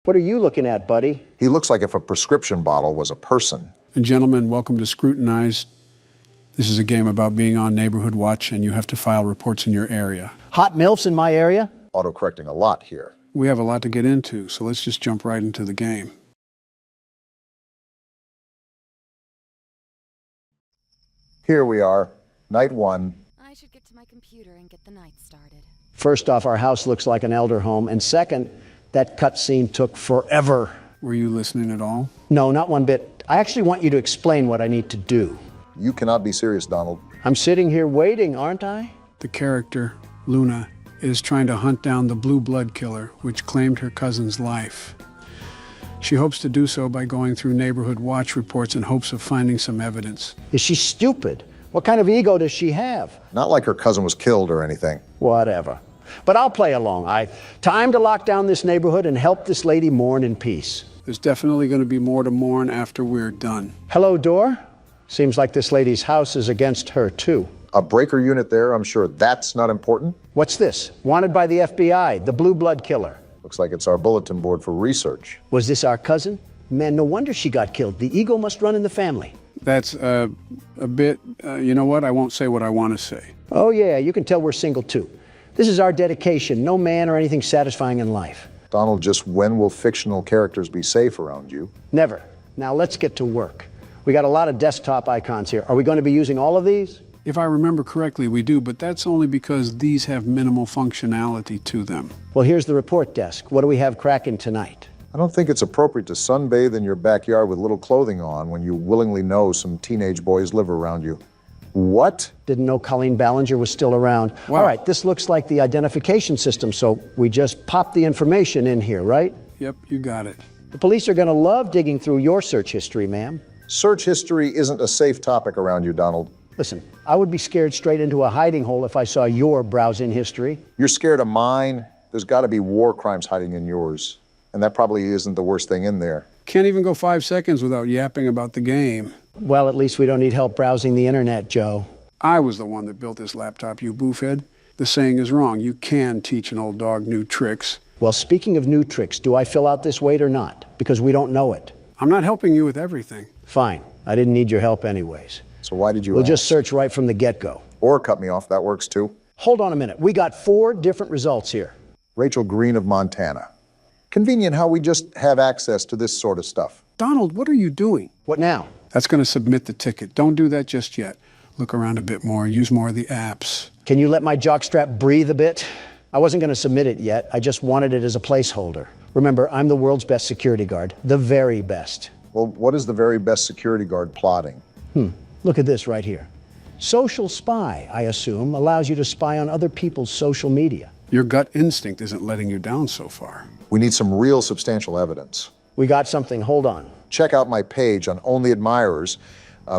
What are you looking at, buddy? He looks like if a prescription bottle was a person. And gentlemen, welcome to Scrutinized. This is a game about being on Neighborhood Watch, and you have to file reports in your area. Hot MILFs in my area? Autocorrecting a lot here. We have a lot to get into, so let's just jump right into the game. Here we are, night one. I should get to my computer and get the night started. First off, our house looks like an elder home, and second, that cutscene took forever. Were you listening at all? No, not one bit. I actually want you to explain what I need to do. You cannot be serious, Donald. I'm sitting here waiting, aren't I? The character, Luna, is trying to hunt down the blue blood killer, which claimed her cousin's life. She hopes to do so by going through Neighborhood Watch reports in hopes of finding some evidence. Is she stupid? What kind of ego does she have? Not like her cousin was killed or anything. Whatever. But I'll play along. Time to lock down this neighborhood and help this lady mourn in peace. There's definitely going to be more to mourn after we're done. Hello, door? Seems like this lady's house is against her, too. A breaker unit there, I'm sure that's not important. What's this? Wanted by the FBI, the blue blood killer. Looks like it's our bulletin board for research. Was this our cousin? Man, no wonder she got killed. The ego must run in the family. That's a bit, you know what? I won't say what I want to say. Oh, yeah, you can tell we're single, too. This is our dedication. No man or anything satisfying in life. Donald, just when will fictional characters be safe around you? Never. Now let's get to work. We got a lot of desktop icons here. Are we going to be using all of these? If I remember correctly, we do, but that's only because these have minimal functionality to them. Well, here's the report desk. What do we have cracking tonight? I don't think it's appropriate to sunbathe in your backyard with little clothing on when you willingly know some teenage boys live around you. What? Didn't know Colleen Ballinger was still around. Wow. All right, this looks like the identification system, so we just pop the information in here, right? Yep, you got it. The police are going to love digging through your search history, ma'am. Search history isn't a safe topic around you, Donald. Listen, I would be scared straight into a hiding hole if I saw your browsing history. You're scared of mine. There's got to be war crimes hiding in yours. And that probably isn't the worst thing in there. Can't even go 5 seconds without yapping about the game. Well, at least we don't need help browsing the internet, Joe. I was the one that built this laptop, you boofhead. The saying is wrong. You can teach an old dog new tricks. Well, speaking of new tricks, do I fill out this weight or not? Because we don't know it. I'm not helping you with everything. Fine. I didn't need your help anyways. So why did you We'll ask? just search right from the get-go. Or cut me off, that works too. Hold on a minute. We got 4 different results here. Rachel Green of Montana. Convenient how we just have access to this sort of stuff. Donald, what are you doing? What now? That's going to submit the ticket. Don't do that just yet. Look around a bit more. Use more of the apps. Can you let my jockstrap breathe a bit? I wasn't going to submit it yet. I just wanted it as a placeholder. Remember, I'm the world's best security guard. The very best. Well, what is the very best security guard plotting? Look at this right here. Social spy, I assume, allows you to spy on other people's social media. Your gut instinct isn't letting you down so far. We need some real substantial evidence. We got something. Hold on. Check out my page on Only Admirers.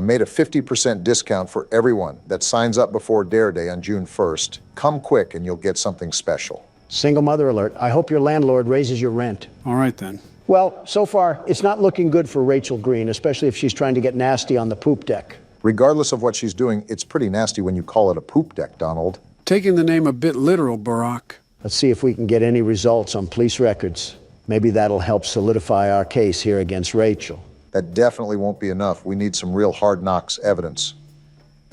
Made a 50% discount for everyone that signs up before Dare Day on June 1st. Come quick and you'll get something special. Single mother alert. I hope your landlord raises your rent. All right, then. Well, so far, it's not looking good for Rachel Green, especially if she's trying to get nasty on the poop deck. Regardless of what she's doing, it's pretty nasty when you call it a poop deck, Donald. Taking the name a bit literal, Barack. Let's see if we can get any results on police records. Maybe that'll help solidify our case here against Rachel. That definitely won't be enough. We need some real hard knocks evidence.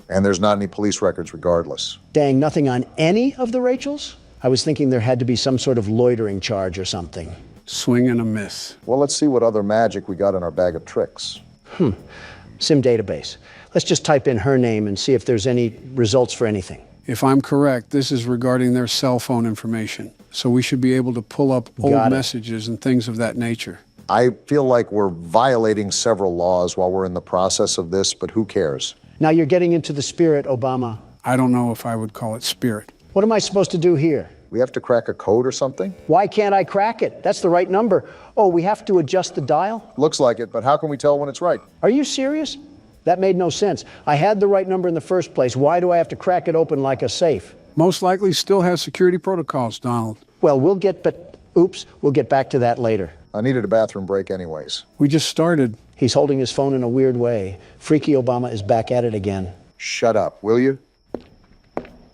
And there's not any police records regardless. Dang, nothing on any of the Rachels? I was thinking there had to be some sort of loitering charge or something. Swing and a miss. Well, let's see what other magic we got in our bag of tricks. SIM database. Let's just type in her name and see if there's any results for anything. If I'm correct, this is regarding their cell phone information. So we should be able to pull up old messages and things of that nature. I feel like we're violating several laws while we're in the process of this, but who cares? Now you're getting into the spirit, Obama. I don't know if I would call it spirit. What am I supposed to do here? We have to crack a code or something? Why can't I crack it? That's the right number. Oh, we have to adjust the dial? Looks like it, but how can we tell when it's right? Are you serious? That made no sense. I had the right number in the first place. Why do I have to crack it open like a safe? Most likely still has security protocols, Donald. Well, we'll get back to that later. I needed a bathroom break anyways. We just started. He's holding his phone in a weird way. Freaky Obama is back at it again. Shut up, will you?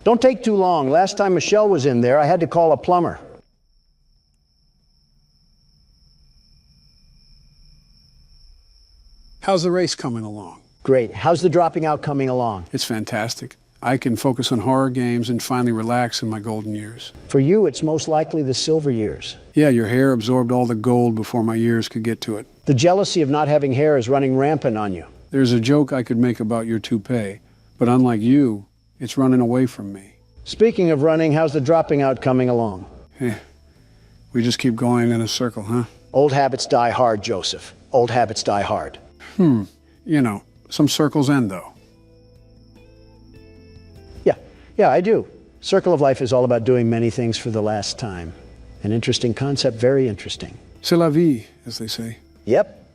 Don't take too long. Last time Michelle was in there, I had to call a plumber. How's the race coming along? Great. How's the dropping out coming along? It's fantastic. I can focus on horror games and finally relax in my golden years. For you, it's most likely the silver years. Yeah, your hair absorbed all the gold before my years could get to it. The jealousy of not having hair is running rampant on you. There's a joke I could make about your toupee, but unlike you, it's running away from me. Speaking of running, how's the dropping out coming along? We just keep going in a circle, huh? Old habits die hard, Joseph. Old habits die hard. You know, some circles end, though. Yeah, I do. Circle of life is all about doing many things for the last time. An interesting concept, very interesting. C'est la vie, as they say. Yep.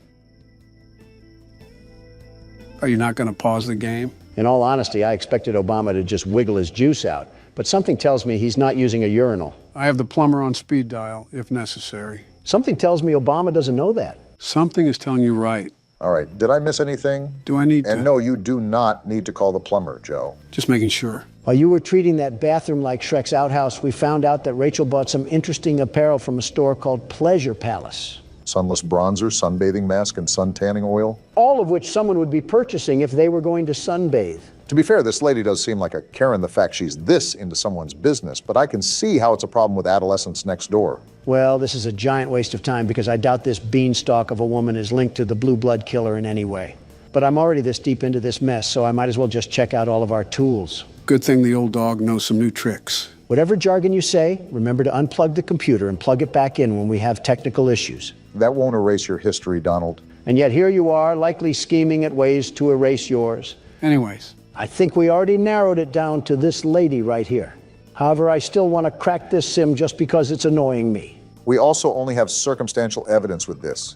Are you not going to pause the game? In all honesty, I expected Obama to just wiggle his juice out, but something tells me he's not using a urinal. I have the plumber on speed dial, if necessary. Something tells me Obama doesn't know that. Something is telling you right. All right, did I miss anything? Do I need to? And no, you do not need to call the plumber, Joe. Just making sure. While you were treating that bathroom like Shrek's outhouse, we found out that Rachel bought some interesting apparel from a store called Pleasure Palace. Sunless bronzer, sunbathing mask, and sun tanning oil. All of which someone would be purchasing if they were going to sunbathe. To be fair, this lady does seem like a Karen the fact she's this into someone's business, but I can see how it's a problem with adolescents next door. Well, this is a giant waste of time because I doubt this beanstalk of a woman is linked to the blue blood killer in any way. But I'm already this deep into this mess, so I might as well just check out all of our tools. Good thing the old dog knows some new tricks. Whatever jargon you say, remember to unplug the computer and plug it back in when we have technical issues. That won't erase your history, Donald. And yet here you are, likely scheming at ways to erase yours. Anyways, I think we already narrowed it down to this lady right here. However, I still want to crack this sim just because it's annoying me. We also only have circumstantial evidence with this.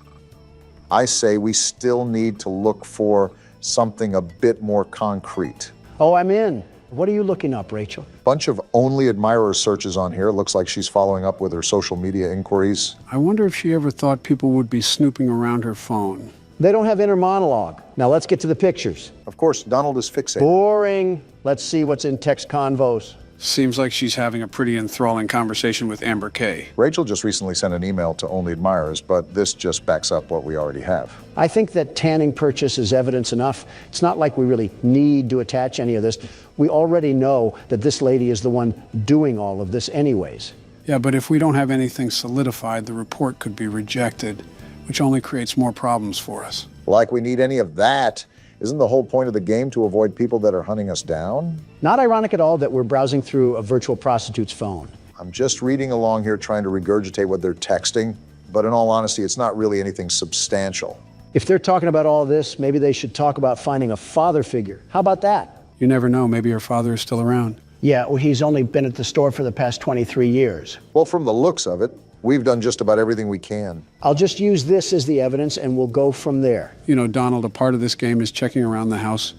I say we still need to look for something a bit more concrete. Oh, I'm in. What are you looking up, Rachel? Bunch of only admirer searches on here. Looks like she's following up with her social media inquiries. I wonder if she ever thought people would be snooping around her phone. They don't have inner monologue. Now let's get to the pictures. Of course, Donald is fixated. Boring. Let's see what's in text convos. Seems like she's having a pretty enthralling conversation with Amber Kay. Rachel just recently sent an email to only admirers, but this just backs up what we already have. I think that tanning purchase is evidence enough. It's not like we really need to attach any of this. We already know that this lady is the one doing all of this anyways. Yeah, but if we don't have anything solidified, the report could be rejected, which only creates more problems for us. Like we need any of that. Isn't the whole point of the game to avoid people that are hunting us down? Not ironic at all that we're browsing through a virtual prostitute's phone. I'm just reading along here trying to regurgitate what they're texting, but in all honesty, it's not really anything substantial. If they're talking about all this, maybe they should talk about finding a father figure. How about that? You never know, maybe her father is still around. Yeah, well, he's only been at the store for the past 23 years. Well, from the looks of it, we've done just about everything we can. I'll just use this as the evidence and we'll go from there. You know, Donald, a part of this game is checking around the house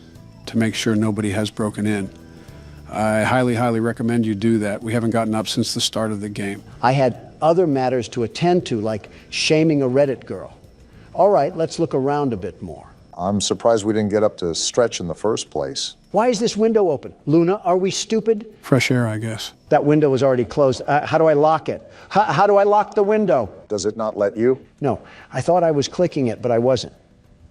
to make sure nobody has broken in. I highly, highly recommend you do that. We haven't gotten up since the start of the game. I had other matters to attend to, like shaming a Reddit girl. All right, let's look around a bit more. I'm surprised we didn't get up to stretch in the first place. Why is this window open? Luna, are we stupid? Fresh air, I guess. That window is already closed. How do I lock it? How do I lock the window? Does it not let you? No, I thought I was clicking it, but I wasn't.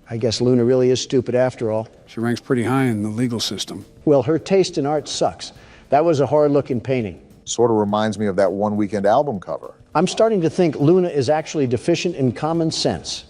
I guess Luna really is stupid after all. She ranks pretty high in the legal system. Well, her taste in art sucks. That was a horror-looking painting. Sort of reminds me of that One Weekend album cover. I'm starting to think Luna is actually deficient in common sense.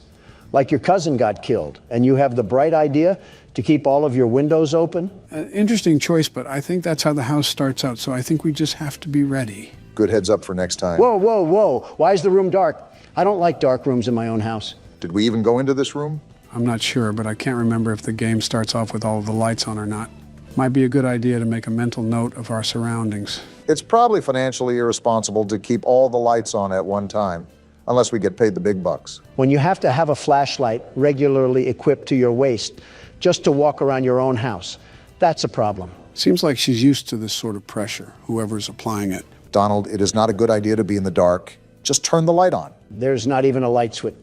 Like your cousin got killed, and you have the bright idea to keep all of your windows open? Interesting choice, but I think that's how the house starts out, so I think we just have to be ready. Good heads up for next time. Whoa, whoa, whoa. Why is the room dark? I don't like dark rooms in my own house. Did we even go into this room? I'm not sure, but I can't remember if the game starts off with all of the lights on or not. Might be a good idea to make a mental note of our surroundings. It's probably financially irresponsible to keep all the lights on at one time, unless we get paid the big bucks. When you have to have a flashlight regularly equipped to your waist just to walk around your own house, that's a problem. Seems like she's used to this sort of pressure, whoever's applying it. Donald, it is not a good idea to be in the dark. Just turn the light on. There's not even a light switch.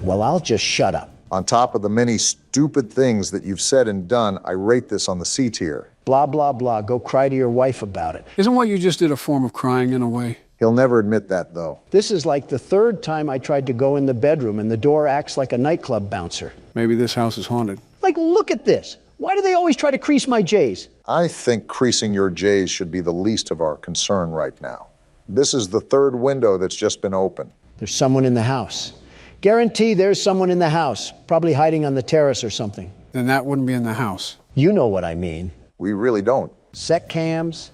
Well, I'll just shut up. On top of the many stupid things that you've said and done, I rate this on the C tier. Blah, blah, blah. Go cry to your wife about it. Isn't what you just did a form of crying in a way? He'll never admit that, though. This is like the third time I tried to go in the bedroom and the door acts like a nightclub bouncer. Maybe this house is haunted. Like, look at this. Why do they always try to crease my J's? I think creasing your J's should be the least of our concern right now. This is the third window that's just been opened. There's someone in the house. Guarantee there's someone in the house, probably hiding on the terrace or something. Then that wouldn't be in the house. You know what I mean. We really don't. Sec cams.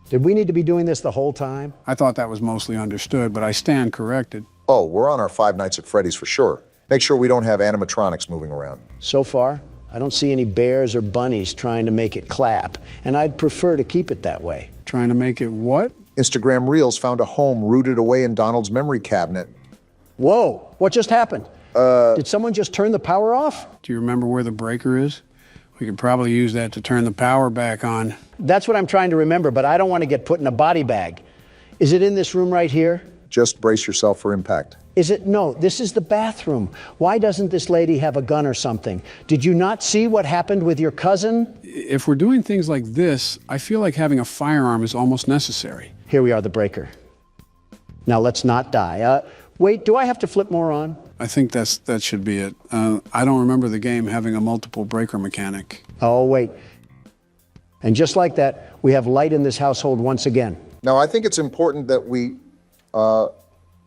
Did we need to be doing this the whole time? I thought that was mostly understood, but I stand corrected. Oh, we're on our Five Nights at Freddy's for sure. Make sure we don't have animatronics moving around. So far, I don't see any bears or bunnies trying to make it clap, and I'd prefer to keep it that way. Trying to make it what? Instagram Reels found a home rooted away in Donald's memory cabinet. Whoa, what just happened? Did someone just turn the power off? Do you remember where the breaker is? We could probably use that to turn the power back on. That's what I'm trying to remember, but I don't want to get put in a body bag. Is it in this room right here? Just brace yourself for impact. Is it? No, this is the bathroom. Why doesn't this lady have a gun or something? Did you not see what happened with your cousin? If we're doing things like this, I feel like having a firearm is almost necessary. Here we are, the breaker. Now let's not die. Wait, do I have to flip more on? I think that should be it. I don't remember the game having a multiple breaker mechanic. Oh, wait. And just like that, we have light in this household once again. Now, I think it's important that we,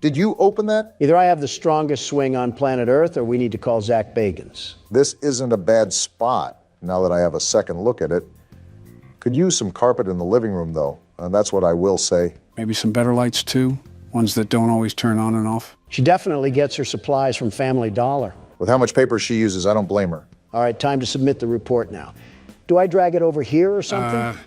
did you open that? Either I have the strongest swing on planet Earth or we need to call Zach Bagans. This isn't a bad spot, now that I have a second look at it. Could use some carpet in the living room, though. That's what I will say. Maybe some better lights, too? Ones that don't always turn on and off? She definitely gets her supplies from Family Dollar. With how much paper she uses, I don't blame her. All right, time to submit the report now. Do I drag it over here or something?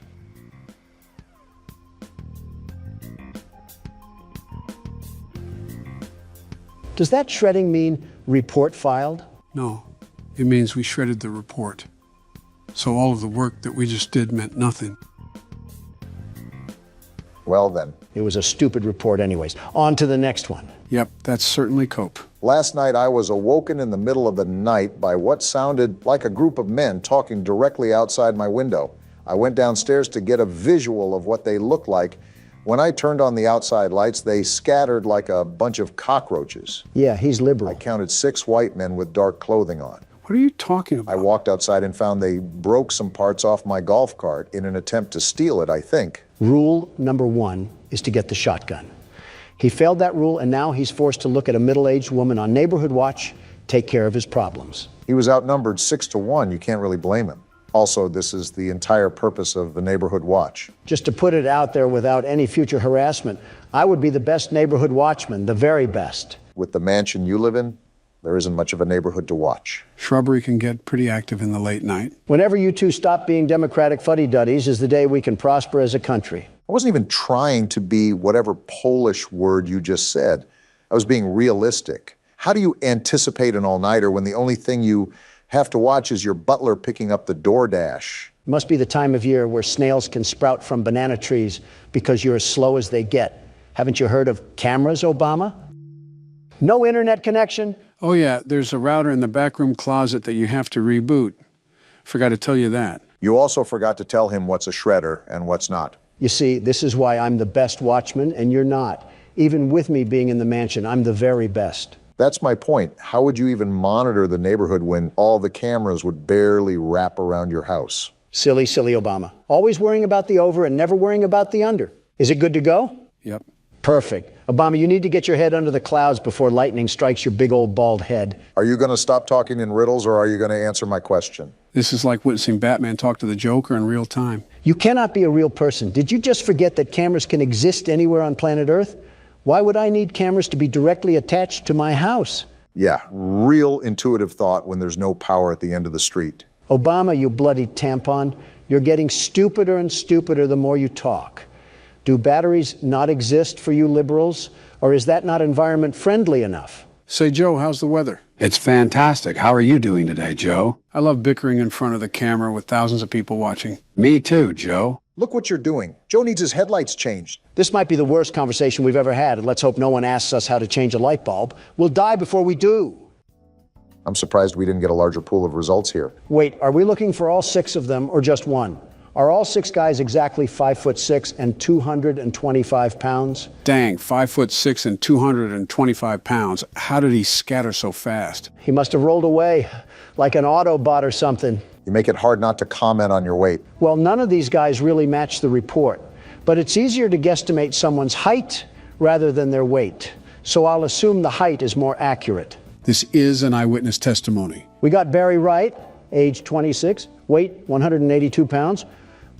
Does that shredding mean report filed? No, it means we shredded the report. So all of the work that we just did meant nothing. Well then. It was a stupid report anyways. On to the next one. Yep, that's certainly cope. Last night I was awoken in the middle of the night by what sounded like a group of men talking directly outside my window. I went downstairs to get a visual of what they looked like. When I turned on the outside lights, they scattered like a bunch of cockroaches. Yeah, he's liberal. I counted 6 white men with dark clothing on. What are you talking about? I walked outside and found they broke some parts off my golf cart in an attempt to steal it, I think. Rule number 1 is to get the shotgun. He failed that rule, and now he's forced to look at a middle-aged woman on Neighborhood Watch, take care of his problems. He was outnumbered 6-1. You can't really blame him. Also, this is the entire purpose of the Neighborhood Watch. Just to put it out there without any future harassment, I would be the best neighborhood watchman, the very best. With the mansion you live in, there isn't much of a neighborhood to watch. Shrubbery can get pretty active in the late night. Whenever you two stop being Democratic fuddy-duddies is the day we can prosper as a country. I wasn't even trying to be whatever Polish word you just said. I was being realistic. How do you anticipate an all-nighter when the only thing you have to watch is your butler picking up the DoorDash? It must be the time of year where snails can sprout from banana trees because you're as slow as they get. Haven't you heard of cameras, Obama? No internet connection? Oh yeah, there's a router in the backroom closet that you have to reboot. Forgot to tell you that. You also forgot to tell him what's a shredder and what's not. You see, this is why I'm the best watchman and you're not. Even with me being in the mansion, I'm the very best. That's my point. How would you even monitor the neighborhood when all the cameras would barely wrap around your house? Silly, silly Obama. Always worrying about the over and never worrying about the under. Is it good to go? Yep. Perfect. Obama, you need to get your head under the clouds before lightning strikes your big old bald head. Are you going to stop talking in riddles, or are you going to answer my question? This is like witnessing Batman talk to the Joker in real time. You cannot be a real person. Did you just forget that cameras can exist anywhere on planet Earth? Why would I need cameras to be directly attached to my house? Yeah, real intuitive thought when there's no power at the end of the street. Obama, you bloody tampon, you're getting stupider and stupider the more you talk. Do batteries not exist for you liberals, or is that not environment friendly enough? Say, Joe, how's the weather? It's fantastic. How are you doing today, Joe? I love bickering in front of the camera with thousands of people watching. Me too, Joe. Look what you're doing. Joe needs his headlights changed. This might be the worst conversation we've ever had, and let's hope no one asks us how to change a light bulb. We'll die before we do. I'm surprised we didn't get a larger pool of results here. Wait, are we looking for all 6 of them or just one? Are all 6 guys exactly 5'6" and 225 pounds? Dang, 5'6" and 225 pounds. How did he scatter so fast? He must have rolled away like an Autobot or something. You make it hard not to comment on your weight. Well, none of these guys really match the report, but it's easier to guesstimate someone's height rather than their weight. So I'll assume the height is more accurate. This is an eyewitness testimony. We got Barry Wright, age 26, weight 182 pounds.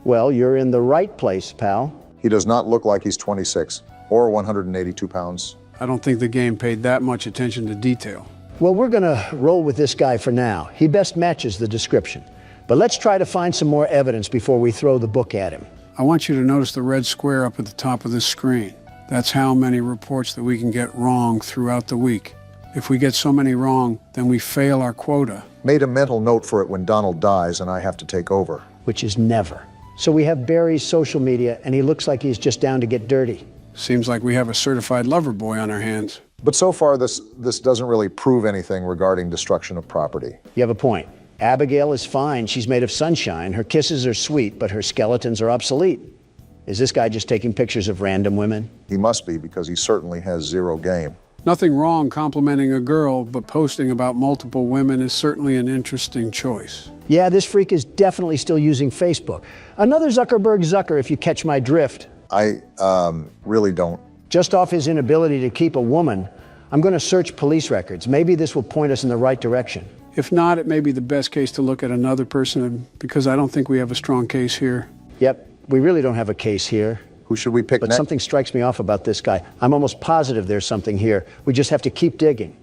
Well, you're in the right place, pal. He does not look like he's 26 or 182 pounds. I don't think the game paid that much attention to detail. Well, we're gonna roll with this guy for now. He best matches the description. But let's try to find some more evidence before we throw the book at him. I want you to notice the red square up at the top of this screen. That's how many reports that we can get wrong throughout the week. If we get so many wrong, then we fail our quota. Made a mental note for it when Donald dies and I have to take over. Which is never. So we have Barry's social media, and he looks like he's just down to get dirty. Seems like we have a certified lover boy on our hands. But so far, this doesn't really prove anything regarding destruction of property. You have a point. Abigail is fine. She's made of sunshine. Her kisses are sweet, but her skeletons are obsolete. Is this guy just taking pictures of random women? He must be, because he certainly has zero game. Nothing wrong complimenting a girl, but posting about multiple women is certainly an interesting choice. Yeah, this freak is definitely still using Facebook. Another Zuckerberg Zucker, if you catch my drift. I really don't. Just off his inability to keep a woman, I'm going to search police records. Maybe this will point us in the right direction. If not, it may be the best case to look at another person, because I don't think we have a strong case here. Yep, we really don't have a case here. Who should we pick But next? something strikes me off about this guy. I'm almost positive there's something here. We just have to keep digging.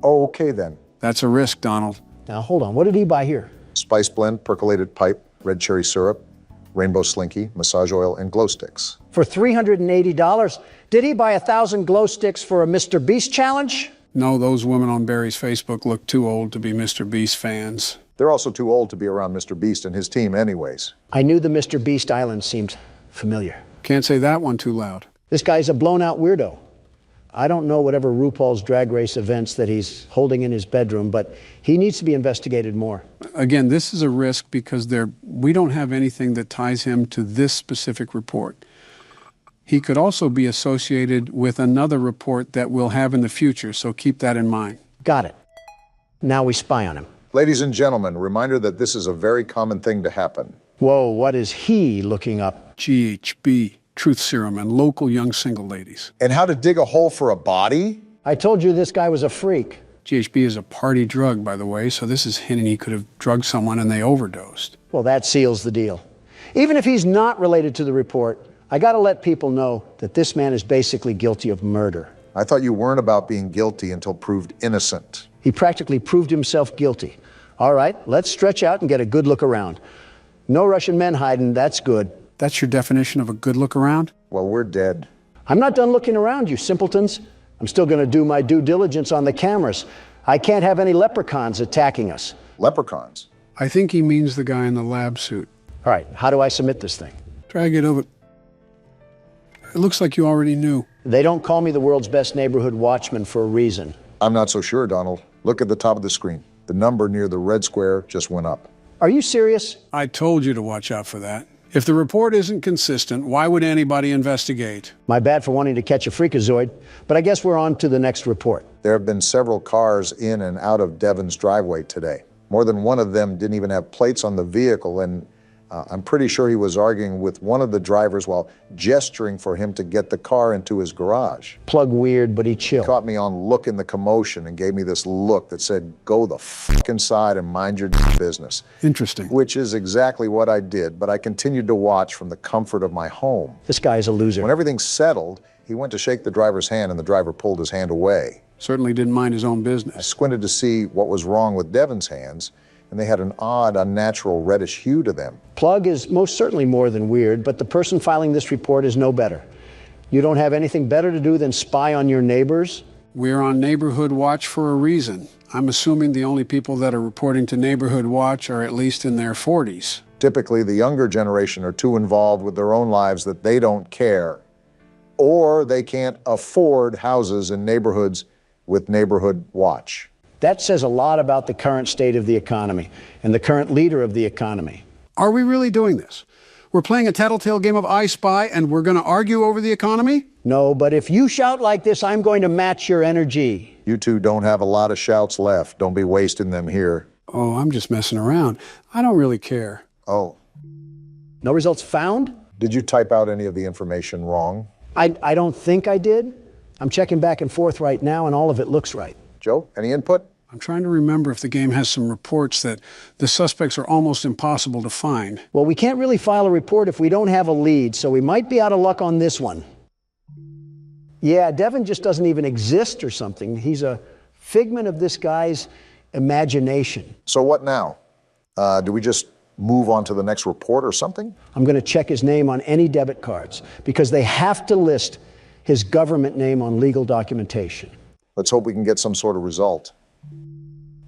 Oh, okay then. That's a risk, Donald. Now, hold on. What did he buy here? Spice blend, percolated pipe, red cherry syrup, rainbow slinky, massage oil, and glow sticks. For $380. Did he buy 1,000 glow sticks for a Mr. Beast challenge? No, those women on Barry's Facebook look too old to be Mr. Beast fans. They're also too old to be around Mr. Beast and his team anyways. I knew the Mr. Beast Island seemed familiar. Can't say that one too loud. This guy's a blown-out weirdo. I don't know whatever RuPaul's Drag Race events that he's holding in his bedroom, but he needs to be investigated more. Again, this is a risk because we don't have anything that ties him to this specific report. He could also be associated with another report that we'll have in the future, so keep that in mind. Got it. Now we spy on him. Ladies and gentlemen, a reminder that this is a very common thing to happen. Whoa, what is he looking up? GHB, truth serum, and local young single ladies. And how to dig a hole for a body? I told you this guy was a freak. GHB is a party drug, by the way, so this is hinting he could have drugged someone and they overdosed. Well, that seals the deal. Even if he's not related to the report, I gotta let people know that this man is basically guilty of murder. I thought you weren't about being guilty until proved innocent. He practically proved himself guilty. All right, let's stretch out and get a good look around. No Russian men hiding, that's good. That's your definition of a good look around? Well, we're dead. I'm not done looking around, you simpletons. I'm still gonna do my due diligence on the cameras. I can't have any leprechauns attacking us. Leprechauns? I think he means the guy in the lab suit. All right, how do I submit this thing? Drag it over. It looks like you already knew. They don't call me the world's best neighborhood watchman for a reason. I'm not so sure, Donald. Look at the top of the screen. The number near the red square just went up. Are you serious? I told you to watch out for that. If the report isn't consistent, why would anybody investigate? My bad for wanting to catch a freakazoid, but I guess we're on to the next report. There have been several cars in and out of Devon's driveway today. More than one of them didn't even have plates on the vehicle, and I'm pretty sure he was arguing with one of the drivers while gesturing for him to get the car into his garage. Plug weird, but he chill. Caught me on look in the commotion and gave me this look that said, go the fuck inside and mind your business. Interesting. Which is exactly what I did, but I continued to watch from the comfort of my home. This guy's a loser. When everything settled, he went to shake the driver's hand and the driver pulled his hand away. Certainly didn't mind his own I business. squinted to see what was wrong with Devon's hands, and they had an odd, unnatural reddish hue to them. Plug is most certainly more than weird, but the person filing this report is no better. You don't have anything better to do than spy on your neighbors? We're on Neighborhood Watch for a reason. I'm assuming the only people that are reporting to Neighborhood Watch are at least in their 40s. Typically, the younger generation are too involved with their own lives that they don't care, or they can't afford houses in neighborhoods with Neighborhood Watch. That says a lot about the current state of the economy and the current leader of the economy. Are we really doing this? We're playing a tattletale game of I Spy and we're going to argue over the economy? No, but if you shout like this, I'm going to match your energy. You two don't have a lot of shouts left. Don't be wasting them here. Oh, I'm just messing around. I don't really care. Oh, No results found? did you type out any of the information wrong? I don't think I did. I'm checking back and forth right now, and all of it looks right. Joe, any input? I'm trying to remember if the game has some reports that the suspects are almost impossible to find. Well, we can't really file a report if we don't have a lead, so we might be out of luck on this one. Yeah, Devin just doesn't even exist or something. He's a figment of this guy's imagination. So what now? Do we just move on to the next report or something? I'm going to check his name on any debit cards because they have to list his government name on legal documentation. Let's hope we can get some sort of result.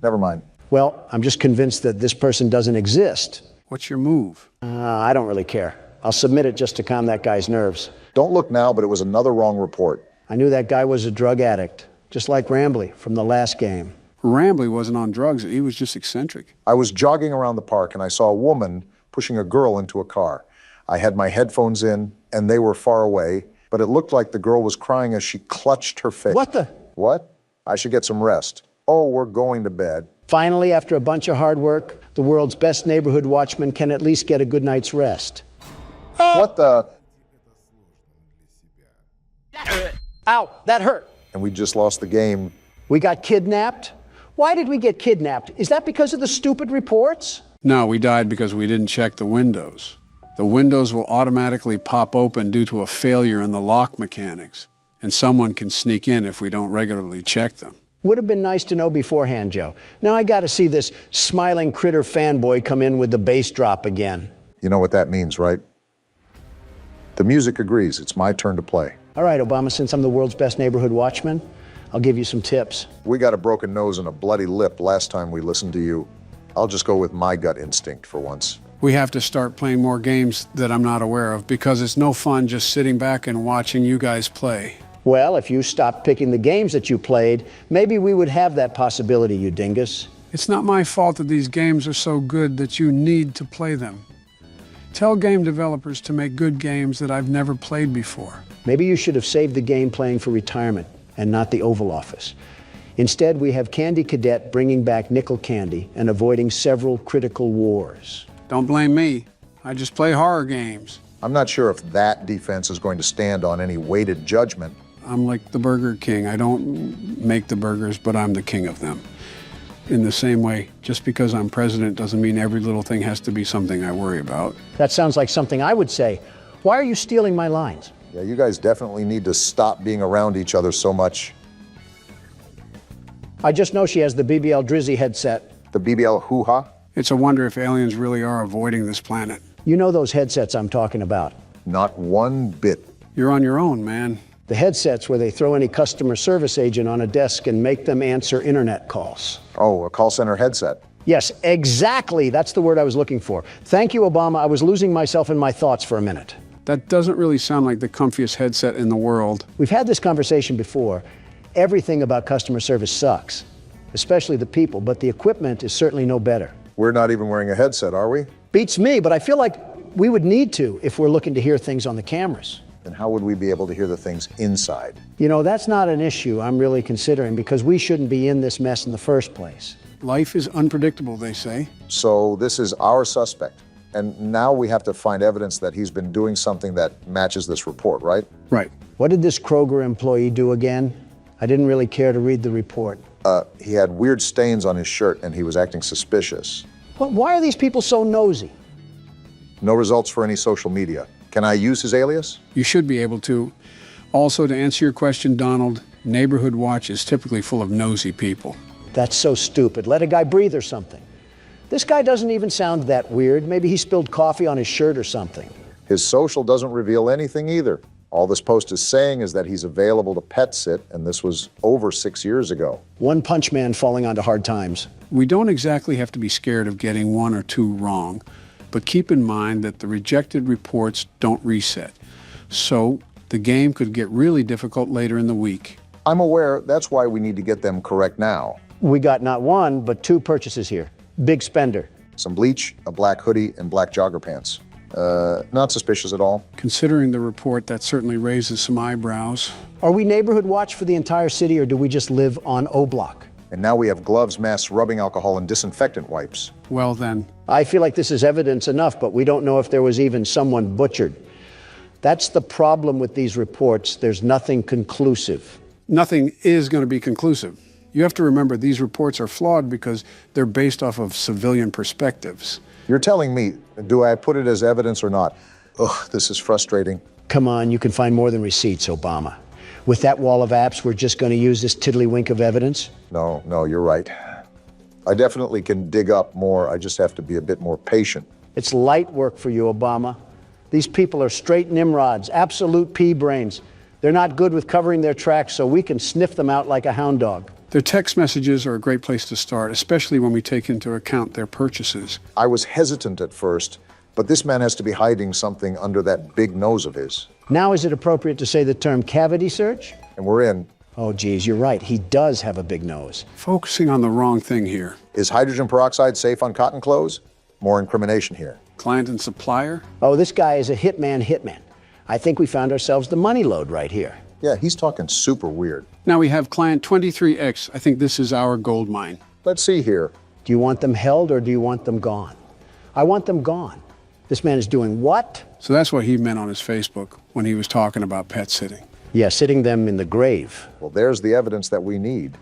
Never mind. Well, I'm just convinced that this person doesn't exist. What's your move? I don't really care. I'll submit it just to calm that guy's nerves. Don't look now, but it was another wrong report. I knew that guy was a drug addict, just like Rambley from the last game. Rambley wasn't on drugs. He was just eccentric. I was jogging around the park and I saw a woman pushing a girl into a car. I had my headphones in and they were far away, but it looked like the girl was crying as she clutched her face. What the? What? I should get some rest. Oh, we're going to bed. Finally, after a bunch of hard work, the world's best neighborhood watchman can at least get a good night's rest. What the? Ow, that hurt. And we just lost the game. We got kidnapped? Why did we get kidnapped? Is that because of the stupid reports? No, we died because we didn't check the windows. The windows will automatically pop open due to a failure in the lock mechanics, and someone can sneak in if we don't regularly check them. Would have been nice to know beforehand, Joe. Now I got to see this smiling critter fanboy come in with the bass drop again. You know what that means, right? The music agrees. It's my turn to play. All right, Obama, since I'm the world's best neighborhood watchman, I'll give you some tips. We got a broken nose and a bloody lip last time we listened to you. I'll just go with my gut instinct for once. We have to start playing more games that I'm not aware of because it's no fun just sitting back and watching you guys play. Well, if you stopped picking the games that you played, maybe we would have that possibility, you dingus. It's not my fault that these games are so good that you need to play them. Tell game developers to make good games that I've never played before. Maybe you should have saved the game playing for retirement and not the Oval Office. Instead, we have Candy Cadet bringing back nickel candy and avoiding several critical wars. Don't blame me. I just play horror games. I'm not sure if that defense is going to stand on any weighted judgment. I'm like the Burger King. I don't make the burgers, but I'm the king of them. In the same way, just because I'm president doesn't mean every little thing has to be something I worry about. That sounds like something I would say. Why are you stealing my lines? Yeah, you guys definitely need to stop being around each other so much. I just know she has the BBL Drizzy headset. The BBL hoo-ha? It's a wonder if aliens really are avoiding this planet. You know those headsets I'm talking about. Not one bit. You're on your own, man. The headsets where they throw any customer service agent on a desk and make them answer internet calls. Oh, a call center headset. Yes, exactly. That's the word I was looking for. Thank you, Obama. I was losing myself in my thoughts for a minute. That doesn't really sound like the comfiest headset in the world. We've had this conversation before. Everything about customer service sucks, especially the people, but the equipment is certainly no better. We're not even wearing a headset, are we? Beats me, but I feel like we would need to if we're looking to hear things on the cameras. Then how would we be able to hear the things inside? You know, that's not an issue I'm really considering because we shouldn't be in this mess in the first place. Life is unpredictable, they say. So this is our suspect. And now we have to find evidence that he's been doing something that matches this report, right? Right. What did this Kroger employee do again? I didn't really care to read the report. He had weird stains on his shirt and he was acting suspicious. Well, why are these people so nosy? No results for any social media. Can I use his alias? You should be able to. Also, to answer your question, Donald, Neighborhood Watch is typically full of nosy people. That's so stupid. Let a guy breathe or something. This guy doesn't even sound that weird. Maybe he spilled coffee on his shirt or something. His social doesn't reveal anything either. All this post is saying is that he's available to pet sit, and this was over 6 years ago. One punch man falling onto hard times. We don't exactly have to be scared of getting one or two wrong, but keep in mind that the rejected reports don't reset. So the game could get really difficult later in the week. I'm aware that's why we need to get them correct now. We got not one, but two purchases here. Big spender. Some bleach, a black hoodie, and black jogger pants. Not suspicious at all. Considering the report, that certainly raises some eyebrows. Are we neighborhood watch for the entire city, or do we just live on O Block? And now we have gloves, masks, rubbing alcohol, and disinfectant wipes. Well then, I feel like this is evidence enough, but we don't know if there was even someone butchered. That's the problem with these reports. There's nothing conclusive. nothing is going to be conclusive. You have to remember these reports are flawed because they're based off of civilian perspectives. You're telling me, do I put it as evidence or not? Ugh, this is frustrating. Come on, you can find more than receipts, Obama. With that wall of apps, we're just going to use this tiddlywink of evidence? No, you're right. I definitely can dig up more. I just have to be a bit more patient. It's light work for you, Obama. These people are straight Nimrods, absolute pea brains. They're not good with covering their tracks, so we can sniff them out like a hound dog. Their text messages are a great place to start, especially when we take into account their purchases. I was hesitant at first, but this man has to be hiding something under that big nose of his. Now is it appropriate to say the term cavity search? And we're in. Oh, geez, you're right. He does have a big nose. Focusing on the wrong thing here. Is hydrogen peroxide safe on cotton clothes? More incrimination here. Client and supplier? Oh, this guy is a hitman. I think we found ourselves the money load right here. Yeah, he's talking super weird. Now we have client 23X. I think this is our gold mine. Let's see here. Do you want them held or do you want them gone? I want them gone. This man is doing what? So that's what he meant on his Facebook when he was talking about pet sitting. Yeah, sitting them in the grave. Well, there's the evidence that we need.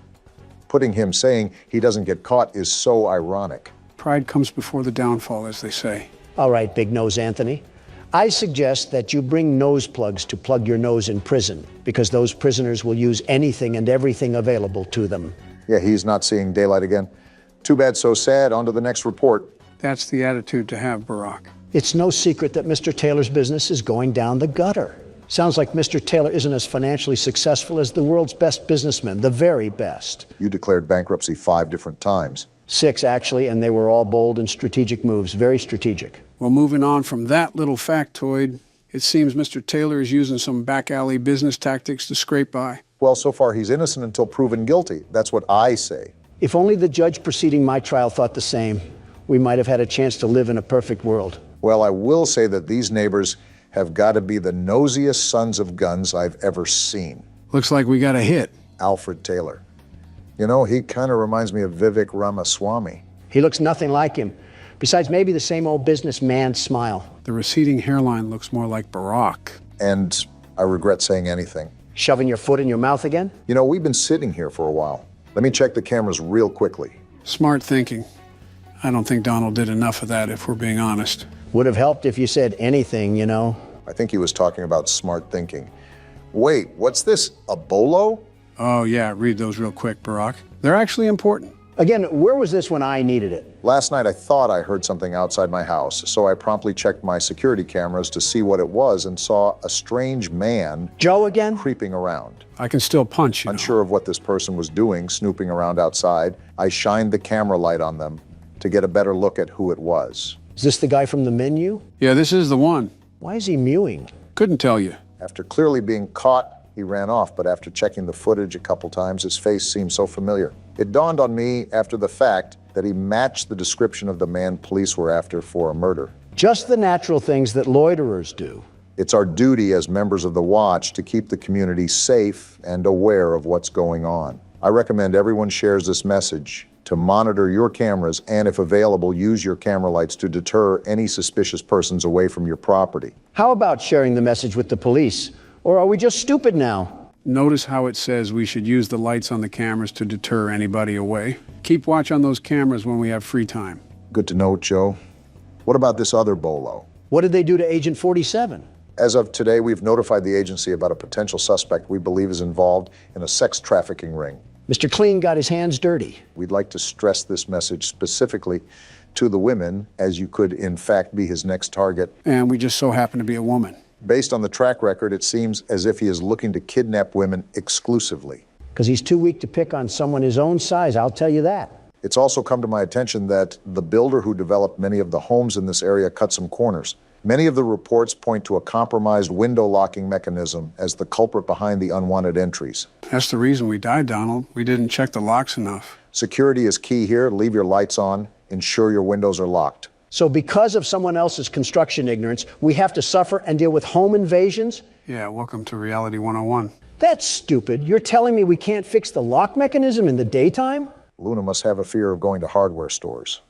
Putting him saying he doesn't get caught is so ironic. Pride comes before the downfall, as they say. All right, Big Nose Anthony. I suggest that you bring nose plugs to plug your nose in prison, because those prisoners will use anything and everything available to them. Yeah, he's not seeing daylight again. Too bad, so sad. On to the next report. That's the attitude to have, Barack. It's no secret that Mr. Taylor's business is going down the gutter. Sounds like Mr. Taylor isn't as financially successful as the world's best businessmen, the very best. You declared bankruptcy 5 different times. 6, actually, and they were all bold and strategic moves, very strategic. Well, moving on from that little factoid, it seems Mr. Taylor is using some back alley business tactics to scrape by. Well, so far he's innocent until proven guilty. That's what I say. If only the judge preceding my trial thought the same, we might have had a chance to live in a perfect world. Well, I will say that these neighbors have got to be the nosiest sons of guns I've ever seen. Looks like we got a hit. Alfred Taylor. You know, he kind of reminds me of Vivek Ramaswamy. He looks nothing like him. Besides, maybe the same old businessman smile. The receding hairline looks more like Barack. And I regret saying anything. Shoving your foot in your mouth again? You know, we've been sitting here for a while. Let me check the cameras real quickly. Smart thinking. I don't think Donald did enough of that, if we're being honest. Would have helped if you said anything, you know. I think he was talking about smart thinking. Wait, what's this? A bolo? Oh, yeah, read those real quick, Barack. They're actually important. Again, where was this when I needed it? Last night I thought I heard something outside my house, so I promptly checked my security cameras to see what it was and saw a strange man Joe again? creeping around. I can still punch, you know. Unsure of what this person was doing, snooping around outside, I shined the camera light on them to get a better look at who it was. Is this the guy from the menu? Yeah, this is the one. Why is he mewing? Couldn't tell you. After clearly being caught, he ran off, but after checking the footage a couple times, his face seemed so familiar. It dawned on me after the fact that he matched the description of the man police were after for a murder. Just the natural things that loiterers do. It's our duty as members of the Watch to keep the community safe and aware of what's going on. I recommend everyone shares this message to monitor your cameras and, if available, use your camera lights to deter any suspicious persons away from your property. How about sharing the message with the police? Or are we just stupid now? Notice how it says we should use the lights on the cameras to deter anybody away. Keep watch on those cameras when we have free time. Good to know, Joe. What about this other bolo? What did they do to Agent 47? As of today, we've notified the agency about a potential suspect we believe is involved in a sex trafficking ring. Mr. Clean got his hands dirty. We'd like to stress this message specifically to the women, as you could in fact be his next target. And we just so happen to be a woman. Based on the track record, it seems as if he is looking to kidnap women exclusively. Because he's too weak to pick on someone his own size, I'll tell you that. It's also come to my attention that the builder who developed many of the homes in this area cut some corners. Many of the reports point to a compromised window locking mechanism as the culprit behind the unwanted entries. That's the reason we died, Donald. We didn't check the locks enough. Security is key here. Leave your lights on. Ensure your windows are locked. So because of someone else's construction ignorance, we have to suffer and deal with home invasions? Yeah, welcome to Reality 101. That's stupid. You're telling me we can't fix the lock mechanism in the daytime? Luna must have a fear of going to hardware stores.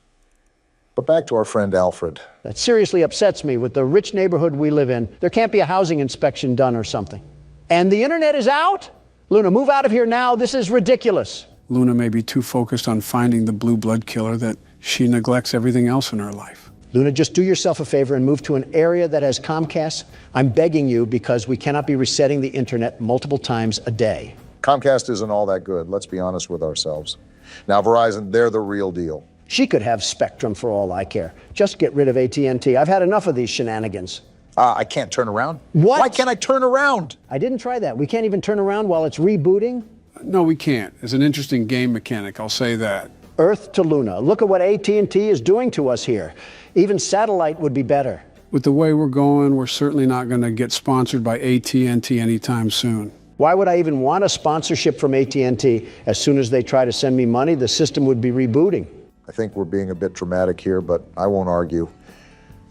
But back to our friend Alfred. That seriously upsets me. With the rich neighborhood we live in, there can't be a housing inspection done or something. And the internet is out? Luna, move out of here now. This is ridiculous. Luna may be too focused on finding the blue blood killer that she neglects everything else in her life. Luna, just do yourself a favor and move to an area that has Comcast. I'm begging you, because we cannot be resetting the internet multiple times a day. Comcast isn't all that good. Let's be honest with ourselves. Now, Verizon, they're the real deal. She could have Spectrum for all I care. Just get rid of AT&T. I've had enough of these shenanigans. I can't turn around. What? Why can't I turn around? I didn't try that. We can't even turn around while it's rebooting? No, we can't. It's an interesting game mechanic, I'll say that. Earth to Luna. Look at what AT&T is doing to us here. Even satellite would be better. With the way we're going, we're certainly not going to get sponsored by AT&T anytime soon. Why would I even want a sponsorship from AT&T? As soon as they try to send me money, the system would be rebooting. I think we're being a bit dramatic here, but I won't argue.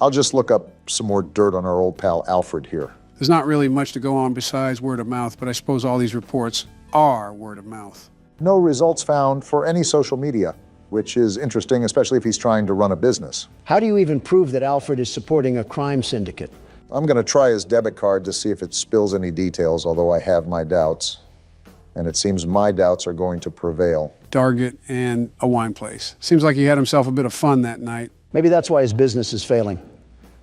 I'll just look up some more dirt on our old pal Alfred here. There's not really much to go on besides word of mouth, but I suppose all these reports are word of mouth. No results found for any social media, which is interesting, especially if he's trying to run a business. How do you even prove that Alfred is supporting a crime syndicate? I'm going to try his debit card to see if it spills any details, although I have my doubts. And it seems my doubts are going to prevail. Target and a wine place. Seems like he had himself a bit of fun that night. Maybe that's why his business is failing.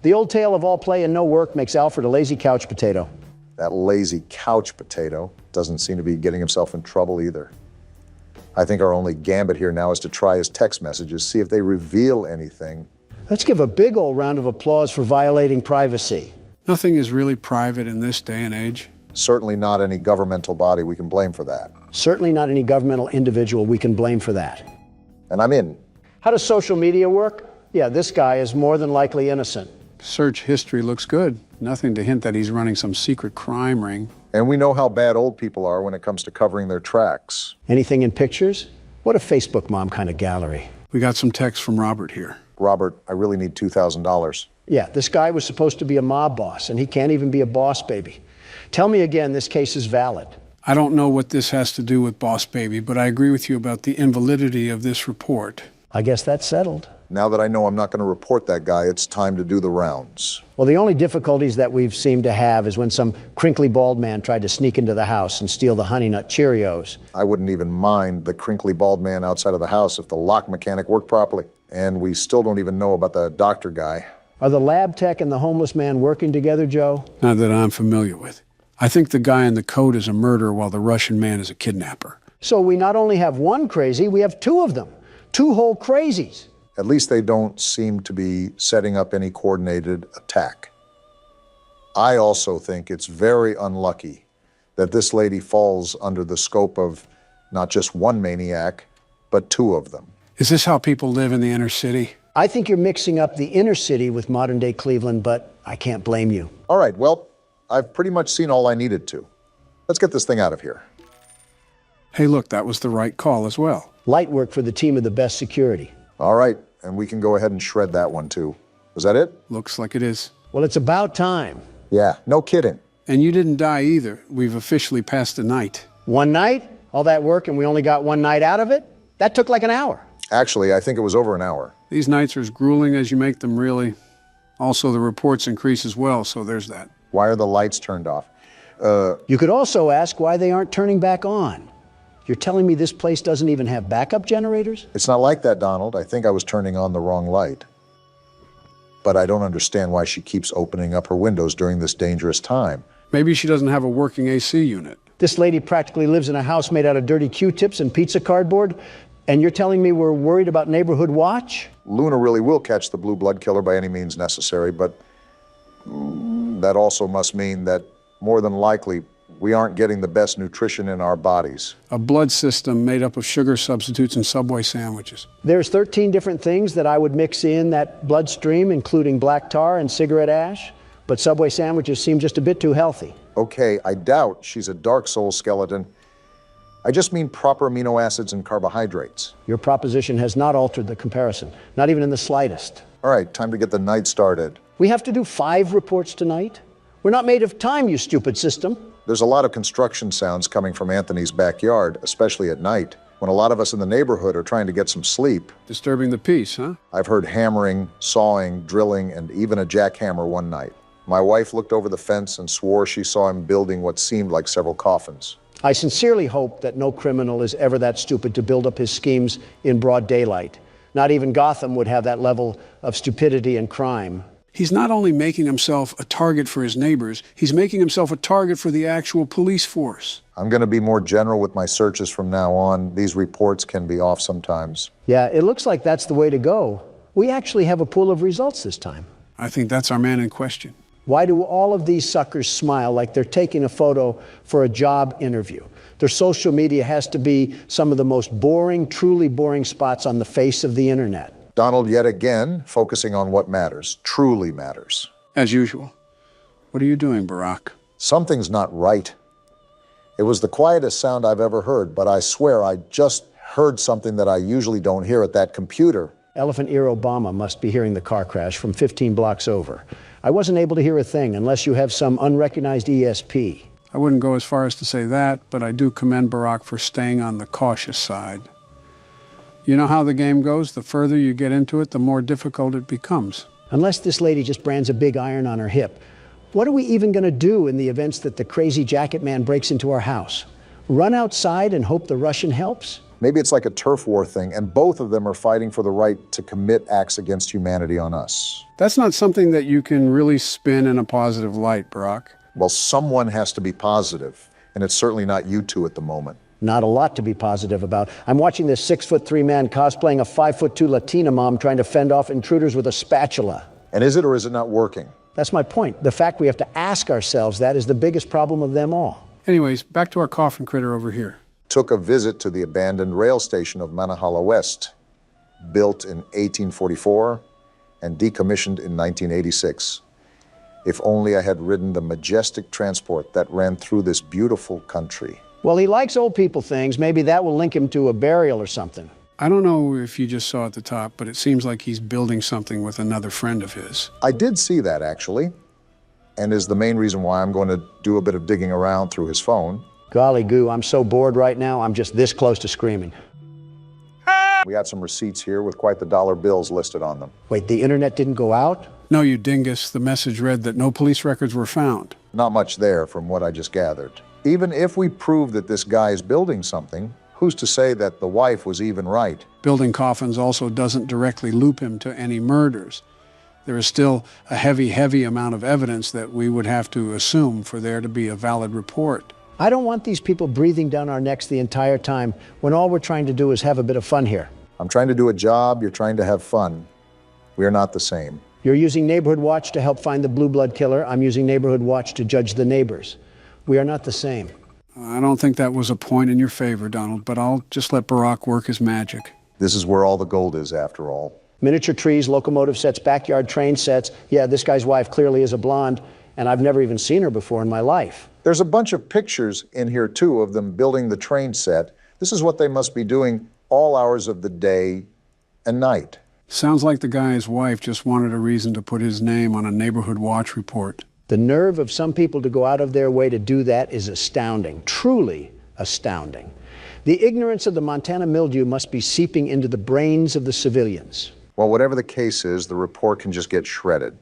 The old tale of all play and no work makes Alfred a lazy couch potato. That lazy couch potato doesn't seem to be getting himself in trouble either. I think our only gambit here now is to try his text messages, see if they reveal anything. Let's give a big old round of applause for violating privacy. Nothing is really private in this day and age. Certainly not any governmental body we can blame for that. Certainly not any governmental individual we can blame for that. And I'm in. How does social media work? Yeah, this guy is more than likely innocent. Search history looks good. Nothing to hint that he's running some secret crime ring. And we know how bad old people are when it comes to covering their tracks. Anything in pictures? What a Facebook mom kind of gallery. We got some text from Robert here. Robert, I really need $2,000. Yeah, this guy was supposed to be a mob boss, and he can't even be a boss baby. Tell me again, this case is valid. I don't know what this has to do with Boss Baby, but I agree with you about the invalidity of this report. I guess that's settled. Now that I know I'm not going to report that guy, it's time to do the rounds. Well, the only difficulties that we've seemed to have is when some crinkly bald man tried to sneak into the house and steal the Honey Nut Cheerios. I wouldn't even mind the crinkly bald man outside of the house if the lock mechanic worked properly. And we still don't even know about the doctor guy. Are the lab tech and the homeless man working together, Joe? Not that I'm familiar with. I think the guy in the coat is a murderer while the Russian man is a kidnapper. So we not only have one crazy, we have two of them. Two whole crazies. At least they don't seem to be setting up any coordinated attack. I also think it's very unlucky that this lady falls under the scope of not just one maniac, but two of them. Is this how people live in the inner city? I think you're mixing up the inner city with modern-day Cleveland, but I can't blame you. All right, well, I've pretty much seen all I needed to. Let's get this thing out of here. Hey, look, that was the right call as well. Light work for the team of the best security. All right, and we can go ahead and shred that one too. Was that it? Looks like it is. Well, it's about time. Yeah, no kidding. And you didn't die either. We've officially passed the night. One night? All that work and we only got one night out of it? That took like an hour. Actually, I think it was over an hour. These nights are as grueling as you make them, really. Also, the reports increase as well, so there's that. Why are the lights turned off? You could also ask why they aren't turning back on. You're telling me this place doesn't even have backup generators? It's not like that, Donald. I think I was turning on the wrong light. But I don't understand why she keeps opening up her windows during this dangerous time. Maybe she doesn't have a working AC unit. This lady practically lives in a house made out of dirty Q-tips and pizza cardboard, and you're telling me we're worried about Neighborhood Watch? Luna really will catch the blue blood killer by any means necessary, but that also must mean that more than likely we aren't getting the best nutrition in our bodies. A blood system made up of sugar substitutes and Subway sandwiches. There's 13 different things that I would mix in that bloodstream, including black tar and cigarette ash, but Subway sandwiches seem just a bit too healthy. Okay, I doubt she's a Dark Soul skeleton, I just mean proper amino acids and carbohydrates. Your proposition has not altered the comparison, not even in the slightest. All right, time to get the night started. We have to do 5 reports tonight? We're not made of time, you stupid system. There's a lot of construction sounds coming from Anthony's backyard, especially at night, when a lot of us in the neighborhood are trying to get some sleep. Disturbing the peace, huh? I've heard hammering, sawing, drilling, and even a jackhammer one night. My wife looked over the fence and swore she saw him building what seemed like several coffins. I sincerely hope that no criminal is ever that stupid to build up his schemes in broad daylight. Not even Gotham would have that level of stupidity and crime. He's not only making himself a target for his neighbors, he's making himself a target for the actual police force. I'm going to be more general with my searches from now on. These reports can be off sometimes. Yeah, it looks like that's the way to go. We actually have a pool of results this time. I think that's our man in question. Why do all of these suckers smile like they're taking a photo for a job interview? Their social media has to be some of the most boring, truly boring spots on the face of the internet. Donald, yet again, focusing on what matters, truly matters. As usual. What are you doing, Barack? Something's not right. It was the quietest sound I've ever heard, but I swear I just heard something that I usually don't hear at that computer. Elephant Ear Obama must be hearing the car crash from 15 blocks over. I wasn't able to hear a thing unless you have some unrecognized ESP. I wouldn't go as far as to say that, but I do commend Barack for staying on the cautious side. You know how the game goes? The further you get into it, the more difficult it becomes. Unless this lady just brands a big iron on her hip, what are we even going to do in the events that the crazy jacket man breaks into our house? Run outside and hope the Russian helps? Maybe it's like a turf war thing, and both of them are fighting for the right to commit acts against humanity on us. That's not something that you can really spin in a positive light, Barack. Well, someone has to be positive, and it's certainly not you two at the moment. Not a lot to be positive about. I'm watching this 6'3" man cosplaying a 5'2" Latina mom trying to fend off intruders with a spatula. And is it or is it not working? That's my point. The fact we have to ask ourselves that is the biggest problem of them all. Anyways, back to our coffin critter over here. Took a visit to the abandoned rail station of Manahala West, built in 1844 and decommissioned in 1986. If only I had ridden the majestic transport that ran through this beautiful country. Well, he likes old people things. Maybe that will link him to a burial or something. I don't know if you just saw at the top, but it seems like he's building something with another friend of his. I did see that, actually, and is the main reason why I'm going to do a bit of digging around through his phone. Golly goo, I'm so bored right now, I'm just this close to screaming. We got some receipts here with quite the dollar bills listed on them. Wait, the internet didn't go out? No, you dingus. The message read that no police records were found. Not much there from what I just gathered. Even if we prove that this guy is building something, who's to say that the wife was even right? Building coffins also doesn't directly loop him to any murders. There is still a heavy amount of evidence that we would have to assume for there to be a valid report. I don't want these people breathing down our necks the entire time when all we're trying to do is have a bit of fun here. I'm trying to do a job, you're trying to have fun. We are not the same. You're using Neighborhood Watch to help find the blue blood killer. I'm using Neighborhood Watch to judge the neighbors. We are not the same. I don't think that was a point in your favor, Donald, but I'll just let Barack work his magic. This is where all the gold is, after all. Miniature trees, locomotive sets, backyard train sets. Yeah, this guy's wife clearly is a blonde, and I've never even seen her before in my life. There's a bunch of pictures in here, too, of them building the train set. This is what they must be doing all hours of the day and night. Sounds like the guy's wife just wanted a reason to put his name on a Neighborhood Watch report. The nerve of some people to go out of their way to do that is astounding, truly astounding. The ignorance of the Montana mildew must be seeping into the brains of the civilians. Well, whatever the case is, the report can just get shredded.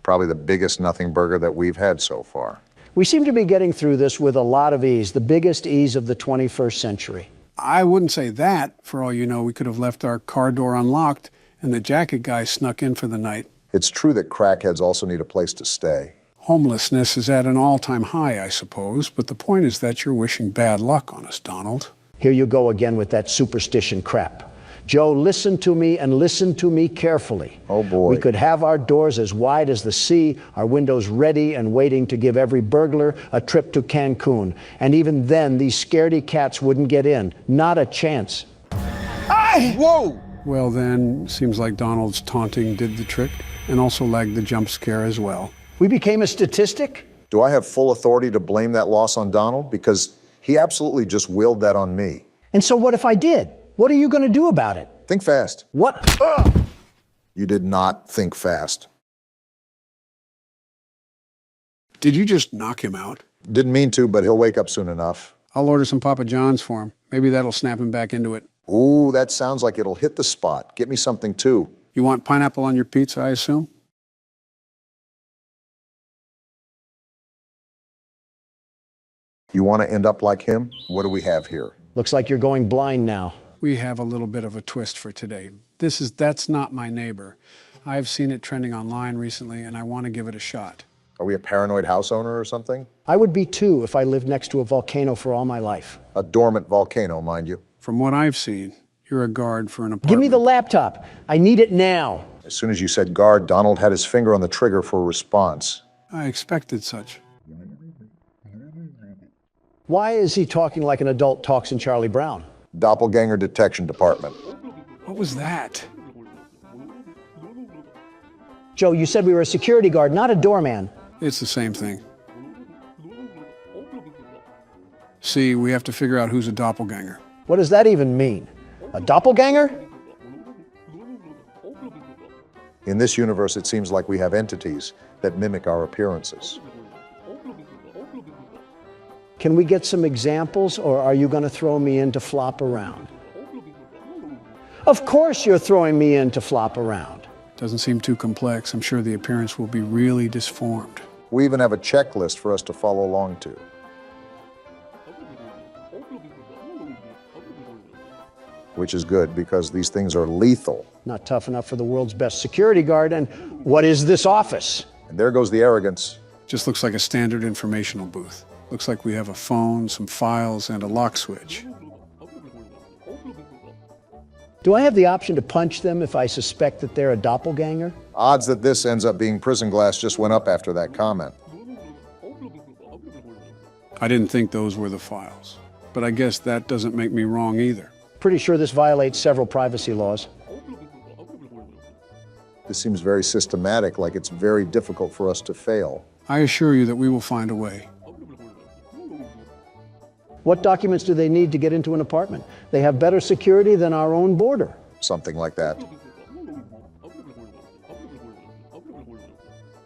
Probably the biggest nothing burger that we've had so far. We seem to be getting through this with a lot of ease, the biggest ease of the 21st century. I wouldn't say that. For all you know, we could have left our car door unlocked and the jacket guy snuck in for the night. It's true that crackheads also need a place to stay. Homelessness is at an all-time high, I suppose, but the point is that you're wishing bad luck on us, Donald. Here you go again with that superstition crap. Joe, listen to me and listen to me carefully. Oh, boy. We could have our doors as wide as the sea, our windows ready and waiting to give every burglar a trip to Cancun. And even then, these scaredy cats wouldn't get in. Not a chance. Whoa! Well then, seems like Donald's taunting did the trick, and also lagged the jump scare as well. We became a statistic? Do I have full authority to blame that loss on Donald? Because He absolutely just willed that on me. And so what if I did? What are you going to do about it? Think fast. What? You did not think fast. Did you just knock him out? Didn't mean to, but he'll wake up soon enough. I'll order some Papa John's for him. Maybe that'll snap him back into it. Ooh, that sounds like it'll hit the spot. Get me something too. You want pineapple on your pizza, I assume? You want to end up like him? What do we have here? Looks like you're going blind now. We have a little bit of a twist for today. That's not my neighbor. I've seen it trending online recently, and I want to give it a shot. Are we a paranoid house owner or something? I would be too if I lived next to a volcano for all my life. A dormant volcano, mind you. From what I've seen, you're a guard for an apartment. Give me the laptop. I need it now. As soon as you said guard, Donald had his finger on the trigger for a response. I expected such. Why is he talking like an adult talks in Charlie Brown? Doppelganger Detection Department. What was that? Joe, you said we were a security guard, not a doorman. It's the same thing. See, we have to figure out who's a doppelganger. What does that even mean? A doppelganger? In this universe, it seems like we have entities that mimic our appearances. Can we get some examples, or are you going to throw me in to flop around? Of course you're throwing me in to flop around. Doesn't seem too complex. I'm sure the appearance will be really disformed. We even have a checklist for us to follow along to. Which is good, because these things are lethal. Not tough enough for the world's best security guard, and what is this office? And there goes the arrogance. Just looks like a standard informational booth. Looks like we have a phone, some files, and a lock switch. Do I have the option to punch them if I suspect that they're a doppelganger? Odds that this ends up being prison glass just went up after that comment. I didn't think those were the files, but I guess that doesn't make me wrong either. Pretty sure this violates several privacy laws. This seems very systematic, like it's very difficult for us to fail. I assure you that we will find a way. What documents do they need to get into an apartment? They have better security than our own border. Something like that.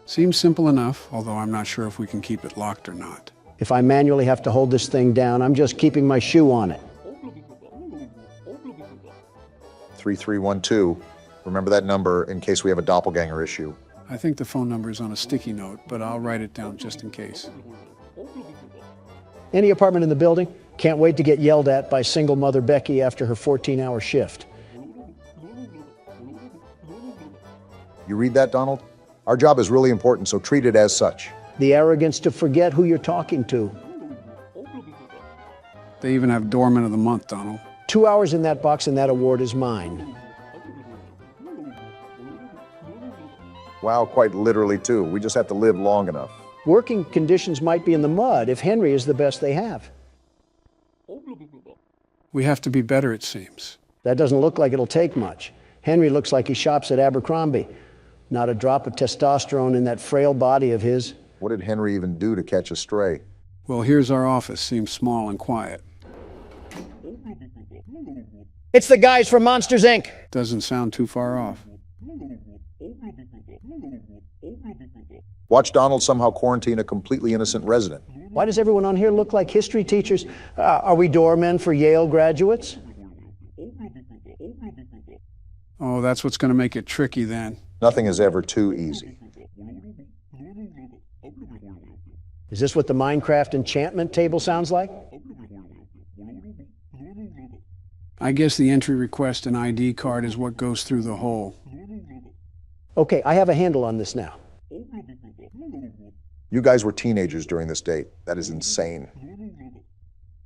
Seems simple enough, although I'm not sure if we can keep it locked or not. If I manually have to hold this thing down, I'm just keeping my shoe on it. 3312. Remember that number in case we have a doppelganger issue. I think the phone number is on a sticky note, but I'll write it down just in case. Any apartment in the building? Can't wait to get yelled at by single mother Becky after her 14-hour shift. You read that, Donald? Our job is really important, so treat it as such. The arrogance to forget who you're talking to. They even have Doorman of the Month, Donald. 2 hours in that box and that award is mine. Wow, quite literally too. We just have to live long enough. Working conditions might be in the mud if Henry is the best they have. We have to be better, it seems. That doesn't look like it'll take much. Henry looks like he shops at Abercrombie. Not a drop of testosterone in that frail body of his. What did Henry even do to catch a stray? Well, here's our office. Seems small and quiet. It's the guys from Monsters, Inc. Doesn't sound too far off. Watch Donald somehow quarantine a completely innocent resident. Why does everyone on here look like history teachers? Are we doormen for Yale graduates? Oh, that's what's going to make it tricky then. Nothing is ever too easy. Is this what the Minecraft enchantment table sounds like? I guess the entry request and ID card is what goes through the hole. Okay, I have a handle on this now. You guys were teenagers during this date. That is insane.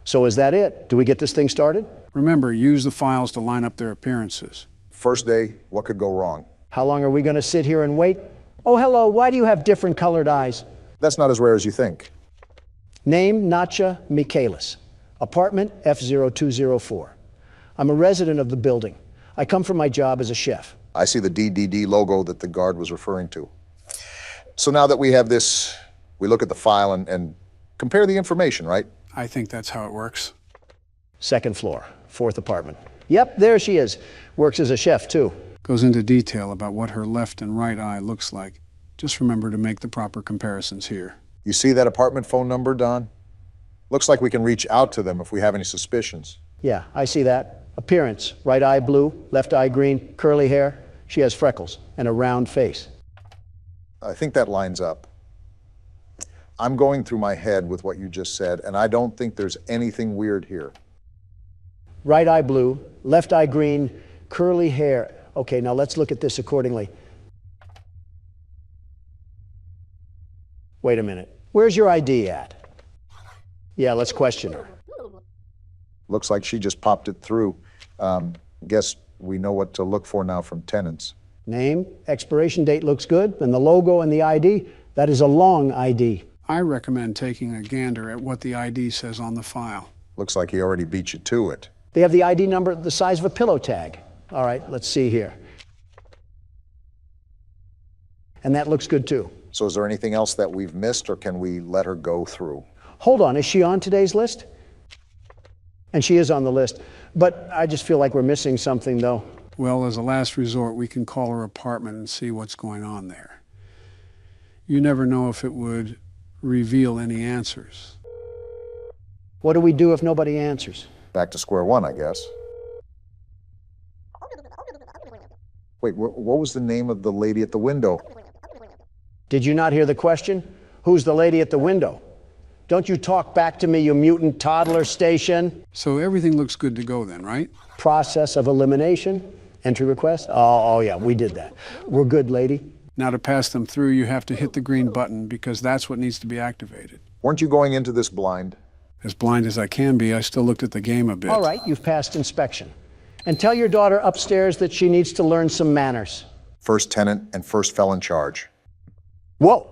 So is that it? Do we get this thing started? Remember, use the files to line up their appearances. First day, what could go wrong? How long are we going to sit here and wait? Oh, hello, why do you have different colored eyes? That's not as rare as you think. Name, Natcha Michaelis. Apartment F0204. I'm a resident of the building. I come from my job as a chef. I see the DDD logo that the guard was referring to. So now that we have this, we look at the file and compare the information, right? I think that's how it works. Second floor, fourth apartment. Yep, there she is. Works as a chef, too. Goes into detail about what her left and right eye looks like. Just remember to make the proper comparisons here. You see that apartment phone number, Don? Looks like we can reach out to them if we have any suspicions. Yeah, I see that. Appearance, right eye blue, left eye green, curly hair. She has freckles and a round face. I think that lines up. I'm going through my head with what you just said, and I don't think there's anything weird here. Right eye blue, left eye green, curly hair. Okay, now let's look at this accordingly. Wait a minute. Where's your ID at? Yeah, let's question her. Looks like she just popped it through. Guess we know what to look for now from tenants. Name, expiration date looks good, and the logo and the ID, that is a long ID. I recommend taking a gander at what the ID says on the file. Looks like he already beat you to it. They have the ID number the size of a pillow tag. All right, let's see here. And that looks good too. So is there anything else that we've missed, or can we let her go through? Hold on, is she on today's list? And she is on the list, but I just feel like we're missing something though. Well, as a last resort, we can call her apartment and see what's going on there. You never know if it would reveal any answers. What do we do if nobody answers? Back to square one, I guess. Wait, what was the name of the lady at the window? Did you not hear the question? Who's the lady at the window? Don't you talk back to me, you mutant toddler station. So everything looks good to go then, right? Process of elimination, entry request. Oh yeah, we did that. We're good, lady. Now to pass them through, you have to hit the green button because that's what needs to be activated. Weren't you going into this blind? As blind as I can be, I still looked at the game a bit. All right, you've passed inspection. And tell your daughter upstairs that she needs to learn some manners. First tenant and first felon charge. Whoa!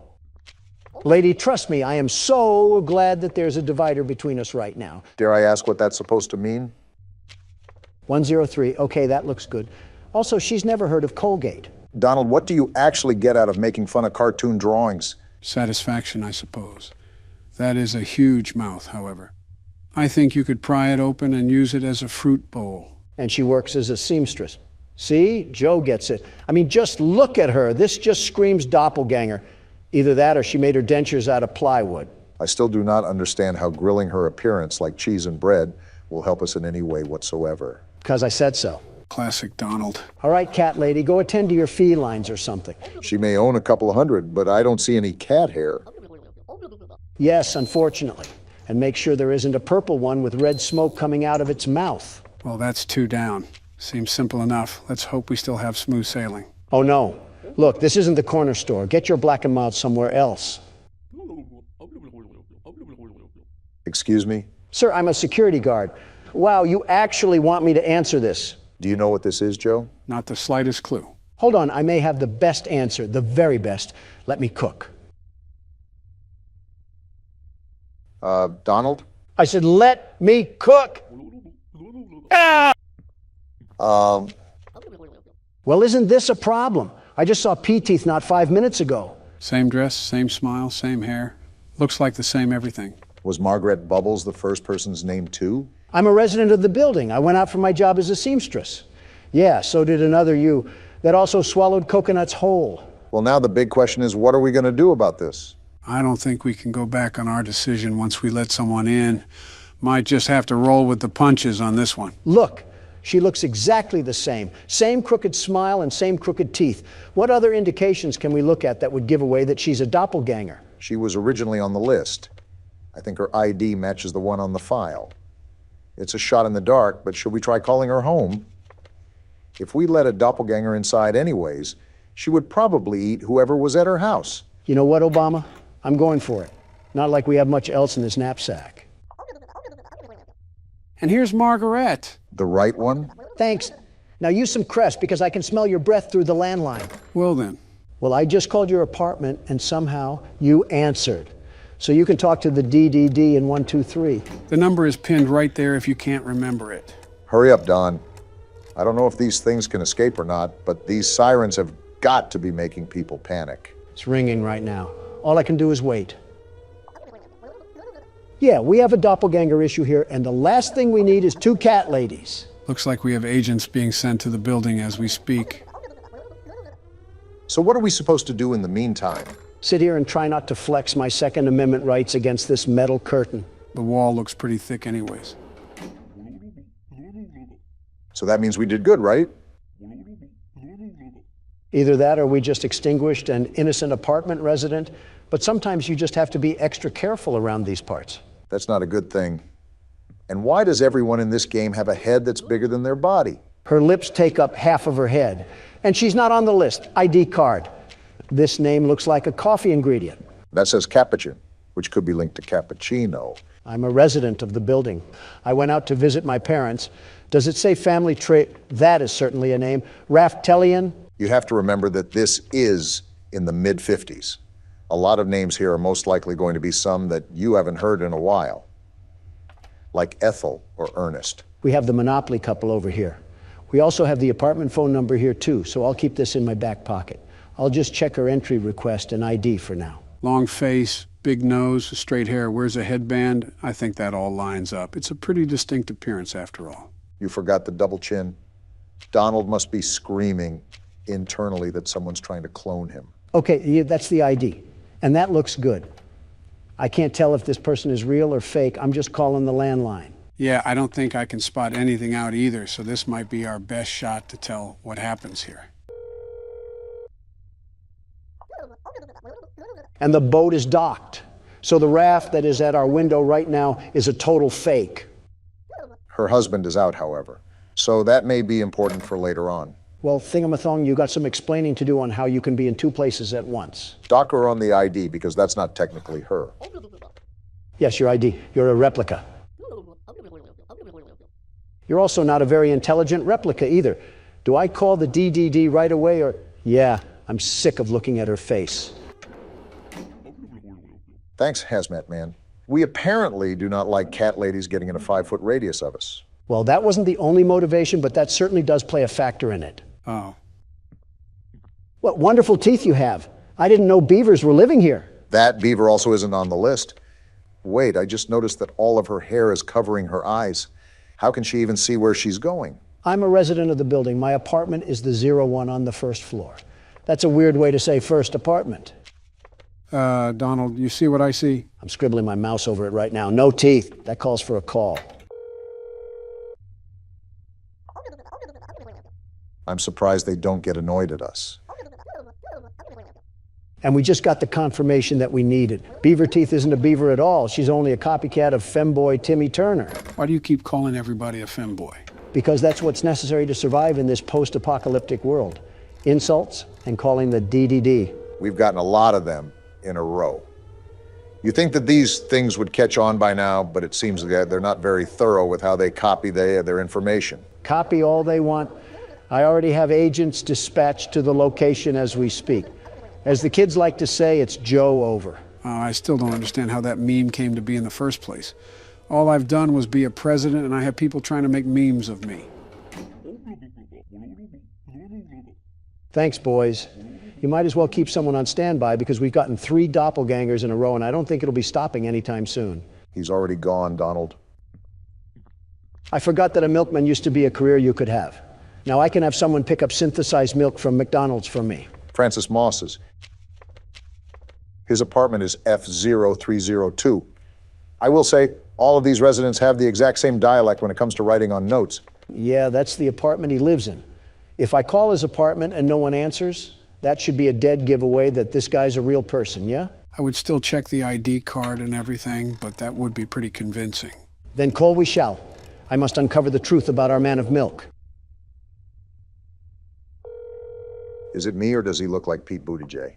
Lady, trust me, I am so glad that there's a divider between us right now. Dare I ask what that's supposed to mean? 103, okay, that looks good. Also, she's never heard of Colgate. Donald, what do you actually get out of making fun of cartoon drawings? Satisfaction, I suppose. That is a huge mouth, however. I think you could pry it open and use it as a fruit bowl. And she works as a seamstress. See, Joe gets it. I mean, just look at her. This just screams doppelganger. Either that or she made her dentures out of plywood. I still do not understand how grilling her appearance like cheese and bread will help us in any way whatsoever. Because I said so. Classic Donald. All right, cat lady, go attend to your felines or something. She may own a couple of hundred, but I don't see any cat hair. Yes, unfortunately. And make sure there isn't a purple one with red smoke coming out of its mouth. Well, that's 2 down. Seems simple enough. Let's hope we still have smooth sailing. Oh, no. Look, this isn't the corner store. Get your black and mild somewhere else. Excuse me? Sir, I'm a security guard. Wow, you actually want me to answer this? Do you know what this is, Joe? Not the slightest clue. Hold on, I may have the best answer, the very best. Let me cook. Donald? I said, let me cook. Ah! Well, isn't this a problem? I just saw P-Teeth not 5 minutes ago. Same dress, same smile, same hair. Looks like the same everything. Was Margaret Bubbles the first person's name, too? I'm a resident of the building. I went out for my job as a seamstress. Yeah, so did another you that also swallowed coconuts whole. Well, now the big question is, what are we going to do about this? I don't think we can go back on our decision once we let someone in. Might just have to roll with the punches on this one. Look, she looks exactly the same. Same crooked smile and same crooked teeth. What other indications can we look at that would give away that she's a doppelganger? She was originally on the list. I think her ID matches the one on the file. It's a shot in the dark, but should we try calling her home? If we let a doppelganger inside anyways, she would probably eat whoever was at her house. You know what, Obama? I'm going for it. Not like we have much else in this knapsack. And here's Margaret. The right one? Thanks. Now use some Crest because I can smell your breath through the landline. Well then. Well, I just called your apartment and somehow you answered. So you can talk to the DDD in 123. The number is pinned right there if you can't remember it. Hurry up, Don. I don't know if these things can escape or not, but these sirens have got to be making people panic. It's ringing right now. All I can do is wait. Yeah, we have a doppelganger issue here, and the last thing we need is two cat ladies. Looks like we have agents being sent to the building as we speak. So what are we supposed to do in the meantime? Sit here and try not to flex my Second Amendment rights against this metal curtain. The wall looks pretty thick anyways. So that means we did good, right? Either that or we just extinguished an innocent apartment resident, but sometimes you just have to be extra careful around these parts. That's not a good thing. And why does everyone in this game have a head that's bigger than their body? Her lips take up half of her head, and she's not on the list. ID card. This name looks like a coffee ingredient. That says Capuchin, which could be linked to cappuccino. I'm a resident of the building. I went out to visit my parents. Does it say family trait? That is certainly a name. Raftelian? You have to remember that this is in the mid-50s. A lot of names here are most likely going to be some that you haven't heard in a while, like Ethel or Ernest. We have the Monopoly couple over here. We also have the apartment phone number here too, so I'll keep this in my back pocket. I'll just check her entry request and ID for now. Long face, big nose, straight hair, wears a headband. I think that all lines up. It's a pretty distinct appearance after all. You forgot the double chin. Donald must be screaming internally that someone's trying to clone him. Okay, yeah, that's the ID, and that looks good. I can't tell if this person is real or fake. I'm just calling the landline. Yeah, I don't think I can spot anything out either, so this might be our best shot to tell what happens here. And the boat is docked. So the raft that is at our window right now is a total fake. Her husband is out, however, so that may be important for later on. Well, Thingamathong, you got some explaining to do on how you can be in two places at once. Dock her on the ID because that's not technically her. Yes, your ID. You're a replica. You're also not a very intelligent replica either. Do I call the DDD right away or... Yeah, I'm sick of looking at her face. Thanks, Hazmat Man. We apparently do not like cat ladies getting in a 5-foot radius of us. Well, that wasn't the only motivation, but that certainly does play a factor in it. Oh. What wonderful teeth you have. I didn't know beavers were living here. That beaver also isn't on the list. Wait, I just noticed that all of her hair is covering her eyes. How can she even see where she's going? I'm a resident of the building. My apartment is the 01 on the first floor. That's a weird way to say first apartment. Donald, you see what I see? I'm scribbling my mouse over it right now. No teeth. That calls for a call. I'm surprised they don't get annoyed at us. And we just got the confirmation that we needed. Beaver Teeth isn't a beaver at all. She's only a copycat of femboy Timmy Turner. Why do you keep calling everybody a femboy? Because that's what's necessary to survive in this post-apocalyptic world. Insults and calling the DDD. We've gotten a lot of them in a row. You think that these things would catch on by now, but it seems that they're not very thorough with how they copy their information. Copy all they want. I already have agents dispatched to the location as we speak. As the kids like to say, it's Joe over. I still don't understand how that meme came to be in the first place. All I've done was be a president, and I have people trying to make memes of me. Thanks, boys. You might as well keep someone on standby because we've gotten 3 doppelgangers in a row, and I don't think it'll be stopping anytime soon. He's already gone, Donald. I forgot that a milkman used to be a career you could have. Now I can have someone pick up synthesized milk from McDonald's for me. Francis Moss's. His apartment is F0302. I will say, all of these residents have the exact same dialect when it comes to writing on notes. Yeah, that's the apartment he lives in. If I call his apartment and no one answers, that should be a dead giveaway that this guy's a real person, yeah? I would still check the ID card and everything, but that would be pretty convincing. Then call we shall. I must uncover the truth about our man of milk. Is it me or does he look like Pete Buttigieg?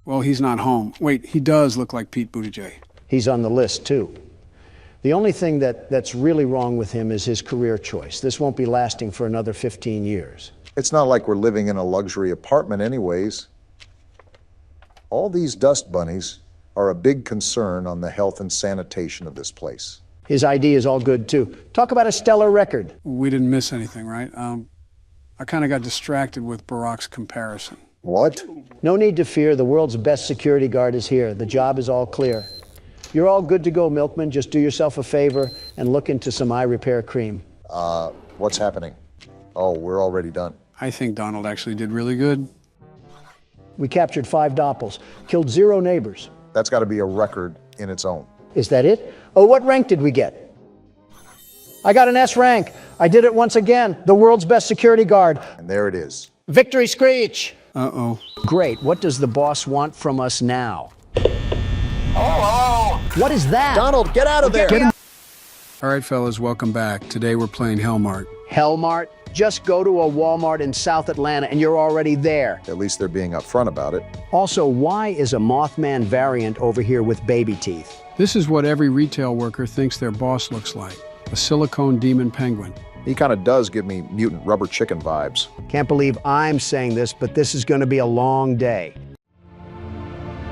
Well, he's not home. Wait, he does look like Pete Buttigieg. He's on the list, too. The only thing that's really wrong with him is his career choice. This won't be lasting for another 15 years. It's not like we're living in a luxury apartment anyways. All these dust bunnies are a big concern on the health and sanitation of this place. His ID is all good, too. Talk about a stellar record. We didn't miss anything, right? I kind of got distracted with Barack's comparison. What? No need to fear. The world's best security guard is here. The job is all clear. You're all good to go, Milkman. Just do yourself a favor and look into some eye repair cream. What's happening? Oh, we're already done. I think Donald actually did really good. We captured 5 doppels, killed 0 neighbors. That's got to be a record in its own. Is that it? Oh, what rank did we get? I got an S rank. I did it once again. The world's best security guard. And there it is. Victory screech! Uh-oh. Great. What does the boss want from us now? Oh, What is that? Donald, get out of there! All right, fellas, welcome back. Today we're playing Hellmart. Hellmart? Just go to a Walmart in South Atlanta and you're already there. At least they're being upfront about it. Also, why is a Mothman variant over here with baby teeth? This is what every retail worker thinks their boss looks like. A silicone demon penguin. He kind of does give me mutant rubber chicken vibes. Can't believe I'm saying this, but this is going to be a long day.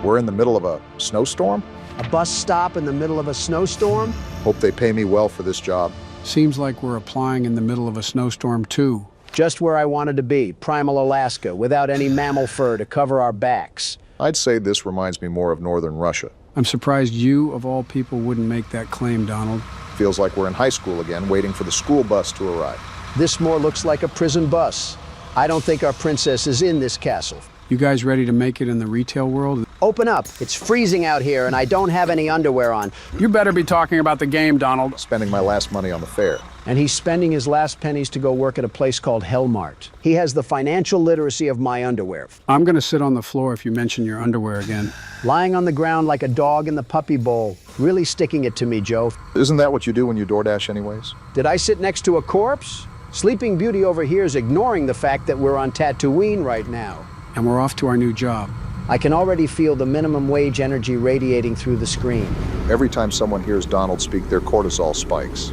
We're in the middle of a snowstorm? A bus stop in the middle of a snowstorm? Hope they pay me well for this job. Seems like we're applying in the middle of a snowstorm, too. Just where I wanted to be, primal Alaska, without any mammal fur to cover our backs. I'd say this reminds me more of northern Russia. I'm surprised you, of all people, wouldn't make that claim, Donald. Feels like we're in high school again, waiting for the school bus to arrive. This more looks like a prison bus. I don't think our princess is in this castle. You guys ready to make it in the retail world? Open up. It's freezing out here and I don't have any underwear on. You better be talking about the game, Donald. Spending my last money on the fair. And he's spending his last pennies to go work at a place called Hellmart. He has the financial literacy of my underwear. I'm gonna sit on the floor if you mention your underwear again. Lying on the ground like a dog in the puppy bowl. Really sticking it to me, Joe. Isn't that what you do when you DoorDash anyways? Did I sit next to a corpse? Sleeping Beauty over here is ignoring the fact that we're on Tatooine right now. And we're off to our new job. I can already feel the minimum wage energy radiating through the screen. Every time someone hears Donald speak, their cortisol spikes.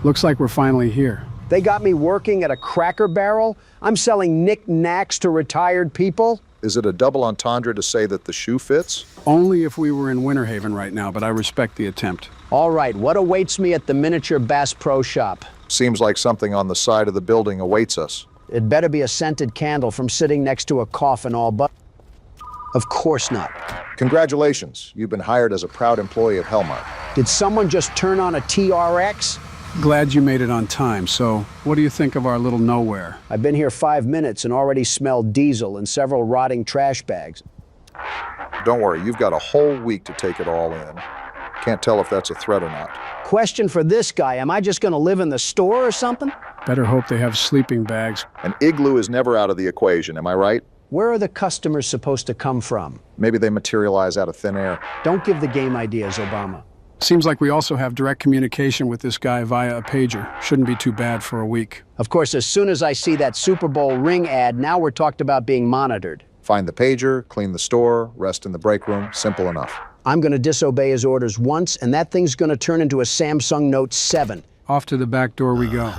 Looks like we're finally here. They got me working at a Cracker Barrel? I'm selling knick-knacks to retired people? Is it a double entendre to say that the shoe fits? Only if we were in Winter Haven right now, but I respect the attempt. All right, what awaits me at the Miniature Bass Pro Shop? Seems like something on the side of the building awaits us. It better be a scented candle from sitting next to a coffin all but... Of course not. Congratulations, you've been hired as a proud employee of Hellmart. Did someone just turn on a TRX? Glad you made it on time. So, what do you think of our little nowhere? I've been here 5 minutes and already smelled diesel and several rotting trash bags. Don't worry, you've got a whole week to take it all in. Can't tell if that's a threat or not. Question for this guy, am I just gonna live in the store or something? Better hope they have sleeping bags. An igloo is never out of the equation, am I right? Where are the customers supposed to come from? Maybe they materialize out of thin air. Don't give the game ideas, Obama. Seems like we also have direct communication with this guy via a pager. Shouldn't be too bad for a week. Of course, as soon as I see that Super Bowl ring ad, now we're talked about being monitored. Find the pager, clean the store, rest in the break room, simple enough. I'm gonna disobey his orders once, and that thing's gonna turn into a Samsung Note 7. Off to the back door we go.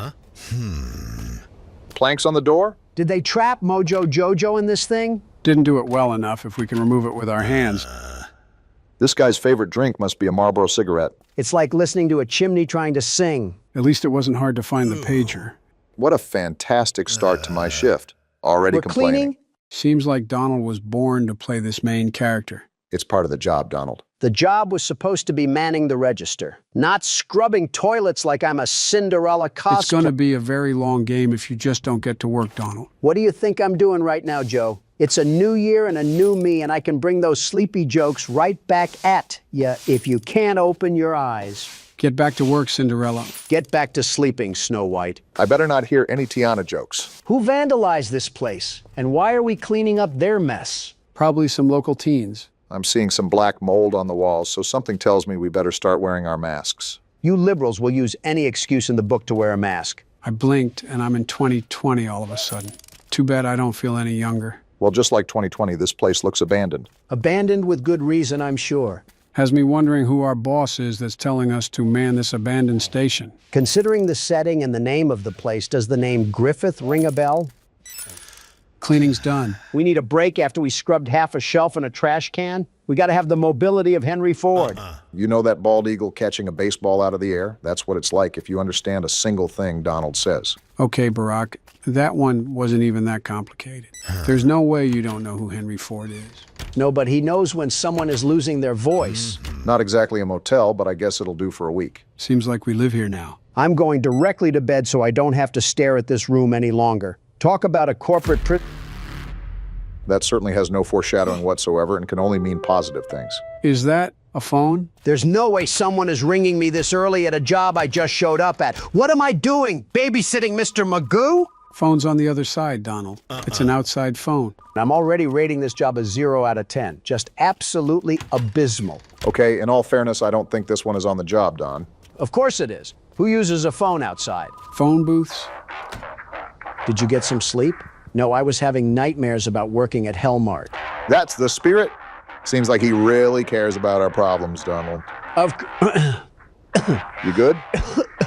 Planks on the door? Did they trap Mojo Jojo in this thing? Didn't do it well enough if we can remove it with our hands. This guy's favorite drink must be a Marlboro cigarette. It's like listening to a chimney trying to sing. At least it wasn't hard to find the pager. What a fantastic start to my shift. Already We're complaining. cleaning? Seems like Donald was born to play this main character. It's part of the job, Donald. The job was supposed to be manning the register, not scrubbing toilets like I'm a Cinderella cosplay. It's gonna be a very long game if you just don't get to work, Donald. What do you think I'm doing right now, Joe? It's a new year and a new me, and I can bring those sleepy jokes right back at ya if you can't open your eyes. Get back to work, Cinderella. Get back to sleeping, Snow White. I better not hear any Tiana jokes. Who vandalized this place? And why are we cleaning up their mess? Probably some local teens. I'm seeing some black mold on the walls, so something tells me we better start wearing our masks. You liberals will use any excuse in the book to wear a mask. I blinked and I'm in 2020 all of a sudden. Too bad I don't feel any younger. Well, just like 2020, this place looks abandoned. Abandoned with good reason, I'm sure. Has me wondering who our boss is that's telling us to man this abandoned station. Considering the setting and the name of the place, does the name Griffith ring a bell? Cleaning's done. We need a break after we scrubbed half a shelf and a trash can. We got to have the mobility of Henry Ford. You know that bald eagle catching a baseball out of the air? That's what it's like if you understand a single thing Donald says. Okay, Barack, that one wasn't even that complicated. There's no way you don't know who Henry Ford is. No, but he knows when someone is losing their voice. Not exactly a motel, but I guess it'll do for a week. Seems like we live here now. I'm going directly to bed so I don't have to stare at this room any longer. Talk about a corporate That certainly has no foreshadowing whatsoever and can only mean positive things. Is that a phone? There's no way someone is ringing me this early at a job I just showed up at. What am I doing? Babysitting Mr. Magoo? Phone's on the other side, Donald. It's an outside phone. I'm already rating this job a 0 out of 10. Just absolutely abysmal. Okay, in all fairness, I don't think this one is on the job, Don. Of course it is. Who uses a phone outside? Phone booths? Did you get some sleep? No, I was having nightmares about working at Hellmart. That's the spirit. Seems like he really cares about our problems, Donald. You good?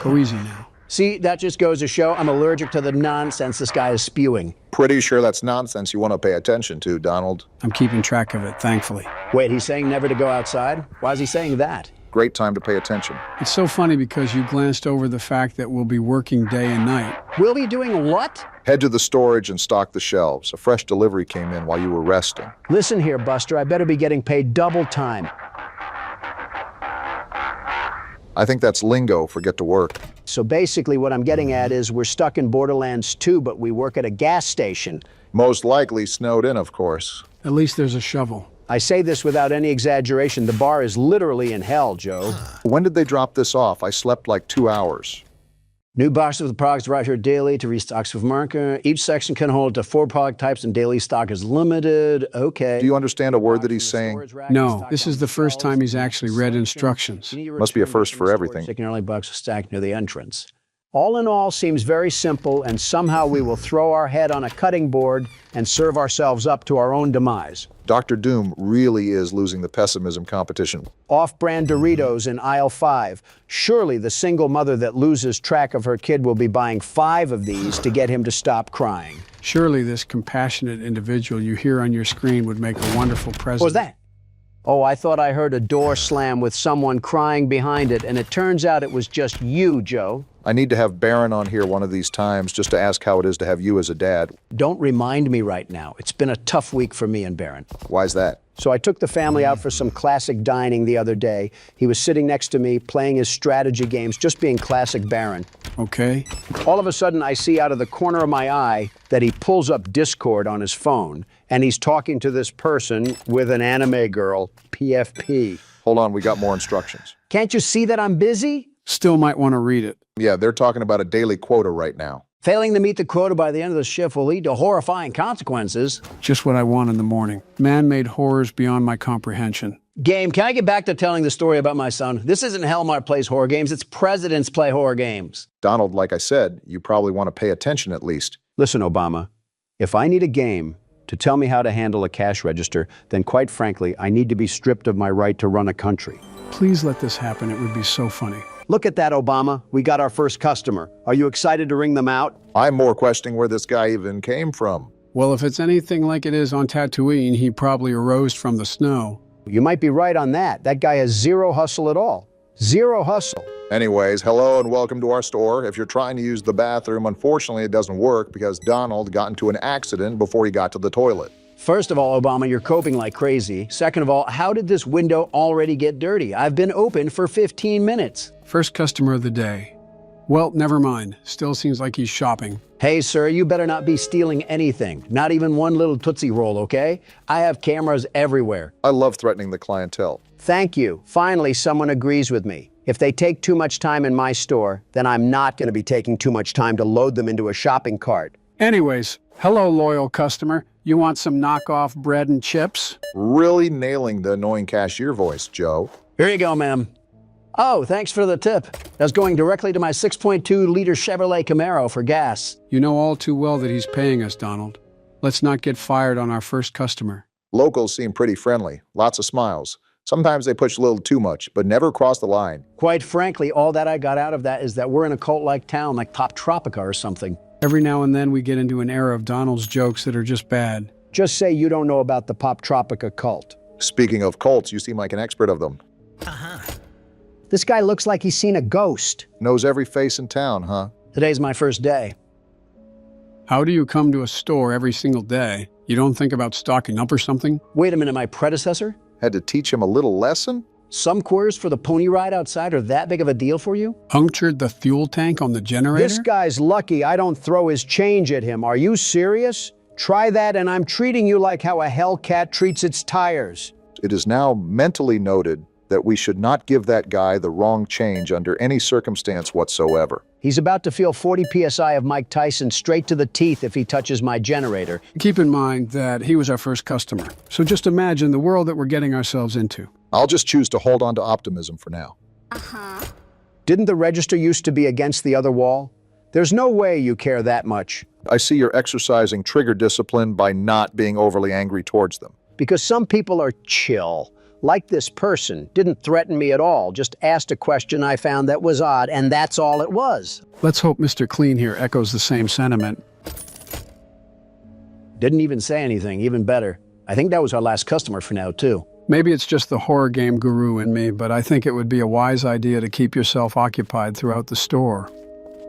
Go easy now. See, that just goes to show I'm allergic to the nonsense this guy is spewing. Pretty sure that's nonsense you want to pay attention to, Donald. I'm keeping track of it, thankfully. Wait, he's saying never to go outside? Why is he saying that? Great time to pay attention. It's so funny because you glanced over the fact that we'll be working day and night. We'll be doing what? Head to the storage and stock the shelves. A fresh delivery came in while you were resting. Listen here, Buster, I better be getting paid double time. I think that's lingo for get to work. So basically what I'm getting at is we're stuck in Borderlands 2, but we work at a gas station. Most likely snowed in, of course. At least there's a shovel. I say this without any exaggeration. The bar is literally in hell, Joe. When did they drop this off? I slept like 2 hours. New boxes of the products arrive here daily to restocks of market. Each section can hold to 4 product types and daily stock is limited. Okay. Do you understand a word that he's saying? No, this is the first time he's actually read instructions. Must be a first for everything. Chicken early bucks stacked near the entrance. All in all, seems very simple, and somehow we will throw our head on a cutting board and serve ourselves up to our own demise. Dr. Doom really is losing the pessimism competition. Off-brand Doritos in aisle 5. Surely the single mother that loses track of her kid will be buying 5 of these to get him to stop crying. Surely this compassionate individual you hear on your screen would make a wonderful president. What was that? Oh, I thought I heard a door slam with someone crying behind it, and it turns out it was just you, Joe. I need to have Baron on here one of these times just to ask how it is to have you as a dad. Don't remind me right now. It's been a tough week for me and Baron. Why's that? So I took the family out for some classic dining the other day. He was sitting next to me, playing his strategy games, just being classic Baron. Okay. All of a sudden, I see out of the corner of my eye that he pulls up Discord on his phone, and he's talking to this person with an anime girl, PFP. Hold on, we got more instructions. Can't you see that I'm busy? Still might want to read it. Yeah, they're talking about a daily quota right now. Failing to meet the quota by the end of the shift will lead to horrifying consequences. Just what I want in the morning. Man-made horrors beyond my comprehension. Game, can I get back to telling the story about my son? This isn't Hellmart plays horror games, it's presidents play horror games. Donald, like I said, you probably want to pay attention at least. Listen, Obama, if I need a game to tell me how to handle a cash register, then quite frankly, I need to be stripped of my right to run a country. Please let this happen. It would be so funny. Look at that, Obama. We got our first customer. Are you excited to ring them out? I'm more questioning where this guy even came from. Well, if it's anything like it is on Tatooine, he probably arose from the snow. You might be right on that. That guy has zero hustle at all. Zero hustle. Anyways, hello and welcome to our store. If you're trying to use the bathroom, unfortunately it doesn't work because Donald got into an accident before he got to the toilet. First of all, Obama, you're coping like crazy. Second of all, how did this window already get dirty? I've been open for 15 minutes. First customer of the day. Well, never mind. Still seems like he's shopping. Hey, sir, you better not be stealing anything. Not even one little Tootsie Roll, okay? I have cameras everywhere. I love threatening the clientele. Thank you. Finally, someone agrees with me. If they take too much time in my store, then I'm not going to be taking too much time to load them into a shopping cart. Anyways, hello, loyal customer. You want some knockoff bread and chips? Really nailing the annoying cashier voice, Joe. Here you go, ma'am. Oh, thanks for the tip. That's going directly to my 6.2-liter Chevrolet Camaro for gas. You know all too well that he's paying us, Donald. Let's not get fired on our first customer. Locals seem pretty friendly, lots of smiles. Sometimes they push a little too much, but never cross the line. Quite frankly, all that I got out of that is that we're in a cult-like town like Top Tropica or something. Every now and then we get into an era of Donald's jokes that are just bad. Just say you don't know about the Pop Tropica cult. Speaking of cults, you seem like an expert of them. This guy looks like he's seen a ghost. Knows every face in town, huh? Today's my first day. How do you come to a store every single day, You don't think about stocking up or something? Wait a minute, my predecessor? Had to teach him a little lesson? Some quarters for the pony ride outside are that big of a deal for you? Punctured the fuel tank on the generator? This guy's lucky I don't throw his change at him. Are you serious? Try that and I'm treating you like how a Hellcat treats its tires. It is now mentally noted that we should not give that guy the wrong change under any circumstance whatsoever. He's about to feel 40 PSI of Mike Tyson straight to the teeth if he touches my generator. Keep in mind that he was our first customer. So just imagine the world that we're getting ourselves into. I'll just choose to hold on to optimism for now. Didn't the register used to be against the other wall? There's no way you care that much. I see you're exercising trigger discipline by not being overly angry towards them. Because some people are chill. Like this person, didn't threaten me at all, just asked a question I found that was odd, and that's all it was. Let's hope Mr. Clean here echoes the same sentiment. Didn't even say anything, even better. I think that was our last customer for now, too. Maybe it's just the horror game guru in me, but I think it would be a wise idea to keep yourself occupied throughout the store.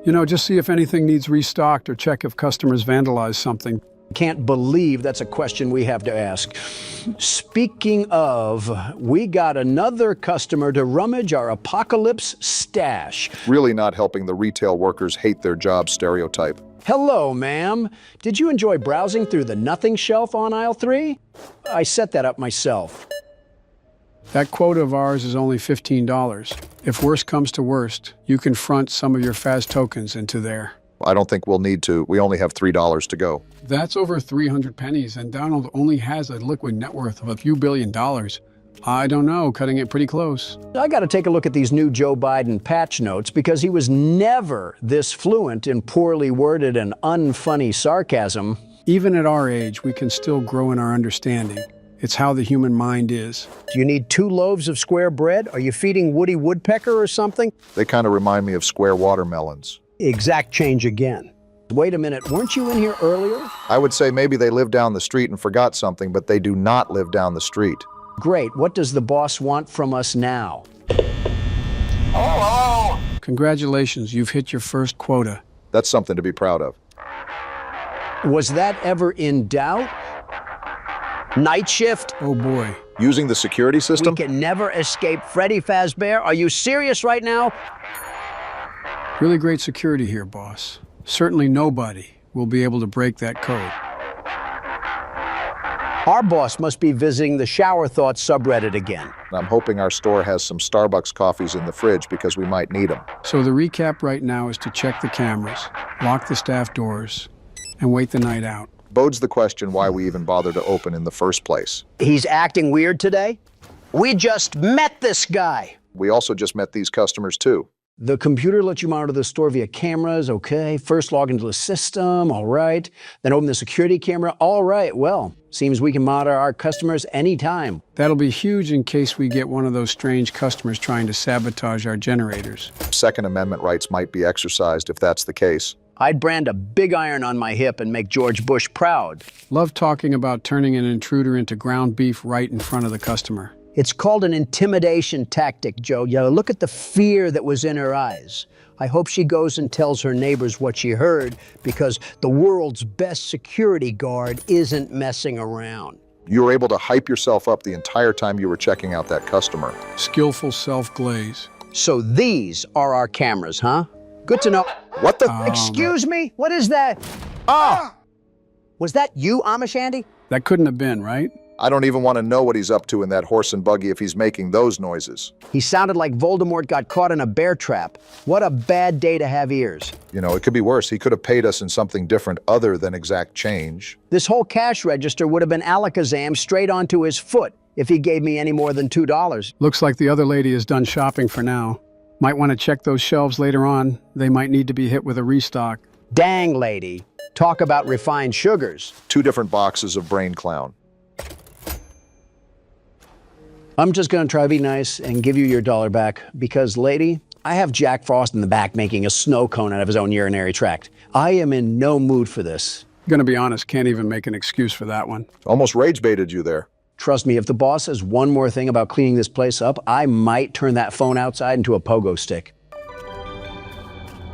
You know, just see if anything needs restocked or check if customers vandalize something. Can't believe that's a question we have to ask. Speaking of, we got another customer to rummage our apocalypse stash. Really not helping the retail workers hate their job stereotype. Hello, ma'am. Did you enjoy browsing through the nothing shelf on aisle 3? I set that up myself. That quota of ours is only $15. If worst comes to worst, you can front some of your Faz tokens into there. I don't think we'll need to. We only have $3 to go. That's over 300 pennies, and Donald only has a liquid net worth of a few $1 billion. I don't know, cutting it pretty close. I got to take a look at these new Joe Biden patch notes because he was never this fluent in poorly worded and unfunny sarcasm. Even at our age, we can still grow in our understanding. It's how the human mind is. Do you need 2 loaves of square bread? Are you feeding Woody Woodpecker or something? They kind of remind me of square watermelons. Exact change again. Wait a minute, weren't you in here earlier? I would say maybe they live down the street and forgot something, but they do not live down the street. Great, what does the boss want from us now? Oh! Congratulations, you've hit your first quota. That's something to be proud of. Was that ever in doubt? Night shift? Oh boy. Using the security system? We can never escape Freddy Fazbear? Are you serious right now? Really great security here, boss. Certainly nobody will be able to break that code. Our boss must be visiting the Shower Thoughts subreddit again. I'm hoping our store has some Starbucks coffees in the fridge because we might need them. So the recap right now is to check the cameras, lock the staff doors, and wait the night out. Bodes the question why we even bother to open in the first place. He's acting weird today? We just met this guy. We also just met these customers too. The computer lets you monitor the store via cameras, okay. First log into the system, all right. Then open the security camera, all right. Well, seems we can monitor our customers anytime. That'll be huge in case we get one of those strange customers trying to sabotage our generators. Second Amendment rights might be exercised if that's the case. I'd brand a big iron on my hip and make George Bush proud. Love talking about turning an intruder into ground beef right in front of the customer. It's called an intimidation tactic, Joe. You look at the fear that was in her eyes. I hope she goes and tells her neighbors what she heard because the world's best security guard isn't messing around. You were able to hype yourself up the entire time you were checking out that customer. Skillful self-glaze. So these are our cameras, huh? Good to know. What the? Excuse me? What is that? Oh! Was that you, Amish Andy? That couldn't have been, right? I don't even want to know what he's up to in that horse and buggy if he's making those noises. He sounded like Voldemort got caught in a bear trap. What a bad day to have ears. You know, it could be worse. He could have paid us in something different other than exact change. This whole cash register would have been alakazam straight onto his foot if he gave me any more than $2. Looks like the other lady is done shopping for now. Might want to check those shelves later on. They might need to be hit with a restock. Dang, lady. Talk about refined sugars. 2 different boxes of Brain Clown. I'm just going to try to be nice and give you your $1 back because, lady, I have Jack Frost in the back making a snow cone out of his own urinary tract. I am in no mood for this. Gonna be honest, can't even make an excuse for that one. Almost rage baited you there. Trust me, if the boss says one more thing about cleaning this place up, I might turn that phone outside into a pogo stick.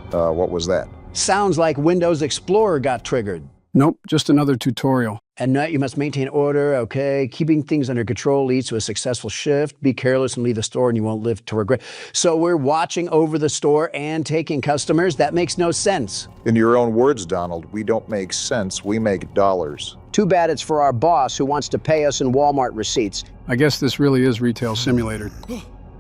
What was that? Sounds like Windows Explorer got triggered. Nope, just another tutorial. At night, you must maintain order, okay? Keeping things under control leads to a successful shift. Be careless and leave the store and you won't live to regret. So we're watching over the store and taking customers? That makes no sense. In your own words, Donald, we don't make cents, we make dollars. Too bad it's for our boss who wants to pay us in Walmart receipts. I guess this really is Retail Simulator.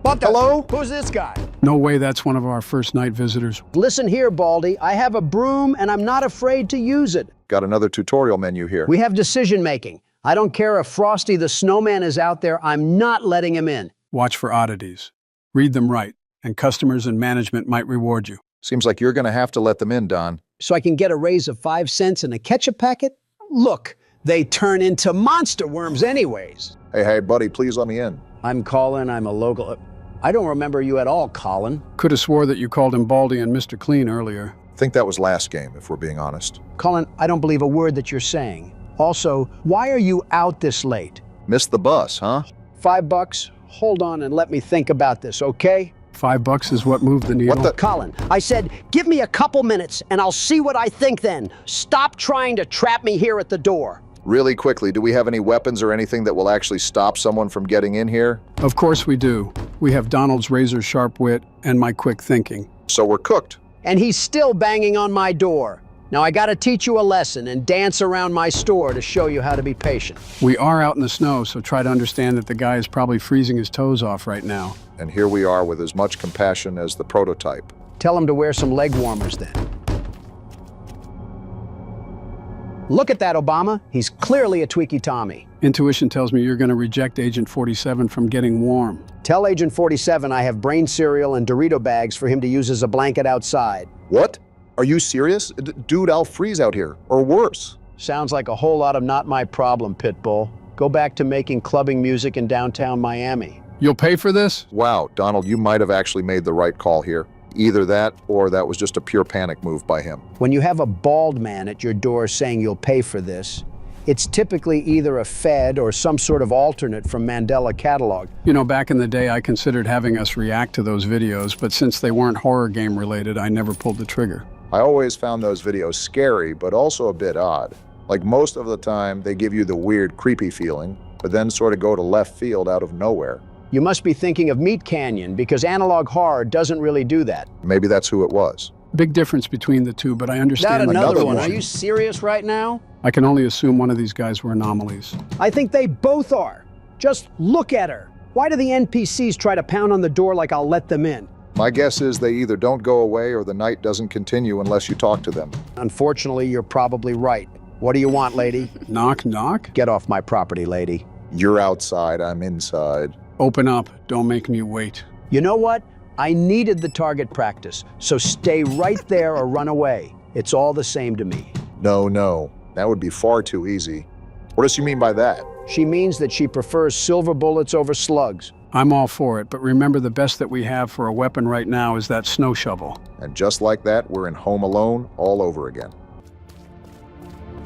What the? Hello? Who's this guy? No way that's one of our first night visitors. Listen here, Baldy. I have a broom and I'm not afraid to use it. Got another tutorial menu here. We have decision making. I don't care if Frosty the Snowman is out there, I'm not letting him in. Watch for oddities. Read them right, and customers and management might reward you. Seems like you're going to have to let them in, Don. So I can get a raise of 5 cents and a ketchup packet? Look, they turn into monster worms anyways. Hey, buddy, please let me in. I'm Colin. I'm a local. I don't remember you at all, Colin. Could have swore that you called him Baldy and Mr. Clean earlier. Think that was last game, if we're being honest. Colin, I don't believe a word that you're saying. Also, why are you out this late? Missed the bus, huh? $5? Hold on and let me think about this, okay? $5 is what moved the needle. What the? Colin, I said, give me a couple minutes and I'll see what I think then. Stop trying to trap me here at the door. Really quickly, do we have any weapons or anything that will actually stop someone from getting in here? Of course we do. We have Donald's razor-sharp wit and my quick thinking. So we're cooked. And he's still banging on my door. Now I gotta teach you a lesson and dance around my store to show you how to be patient. We are out in the snow, so try to understand that the guy is probably freezing his toes off right now. And here we are with as much compassion as the prototype. Tell him to wear some leg warmers then. Look at that, Obama. He's clearly a tweaky Tommy. Intuition tells me you're going to reject Agent 47 from getting warm. Tell Agent 47 I have brain cereal and Dorito bags for him to use as a blanket outside. What? Are you serious? Dude, I'll freeze out here. Or worse. Sounds like a whole lot of not my problem, Pitbull. Go back to making clubbing music in downtown Miami. You'll pay for this? Wow, Donald, you might have actually made the right call here. Either that, or that was just a pure panic move by him. When you have a bald man at your door saying you'll pay for this, it's typically either a Fed or some sort of alternate from Mandela catalog. You know, back in the day, I considered having us react to those videos, but since they weren't horror game related, I never pulled the trigger. I always found those videos scary, but also a bit odd. Like most of the time, they give you the weird, creepy feeling, but then sort of go to left field out of nowhere. You must be thinking of Meat Canyon, because analog horror doesn't really do that. Maybe that's who it was. Big difference between the two, but I understand. Not another Another one. one. Are you serious right now? I can only assume one of these guys were anomalies. I think they both are. Just look at her. Why do the NPCs try to pound on the door like I'll let them in? My guess is they either don't go away or the night doesn't continue unless you talk to them. Unfortunately, you're probably right. What do you want, lady? Knock, knock? Get off my property, lady. You're outside, I'm inside. Open up. Don't make me wait. You know what? I needed the target practice, so stay right there or run away. It's all the same to me. No. That would be far too easy. What does she mean by that? She means that she prefers silver bullets over slugs. I'm all for it, but remember the best that we have for a weapon right now is that snow shovel. And just like that, we're in Home Alone all over again.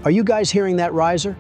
Are you guys hearing that riser?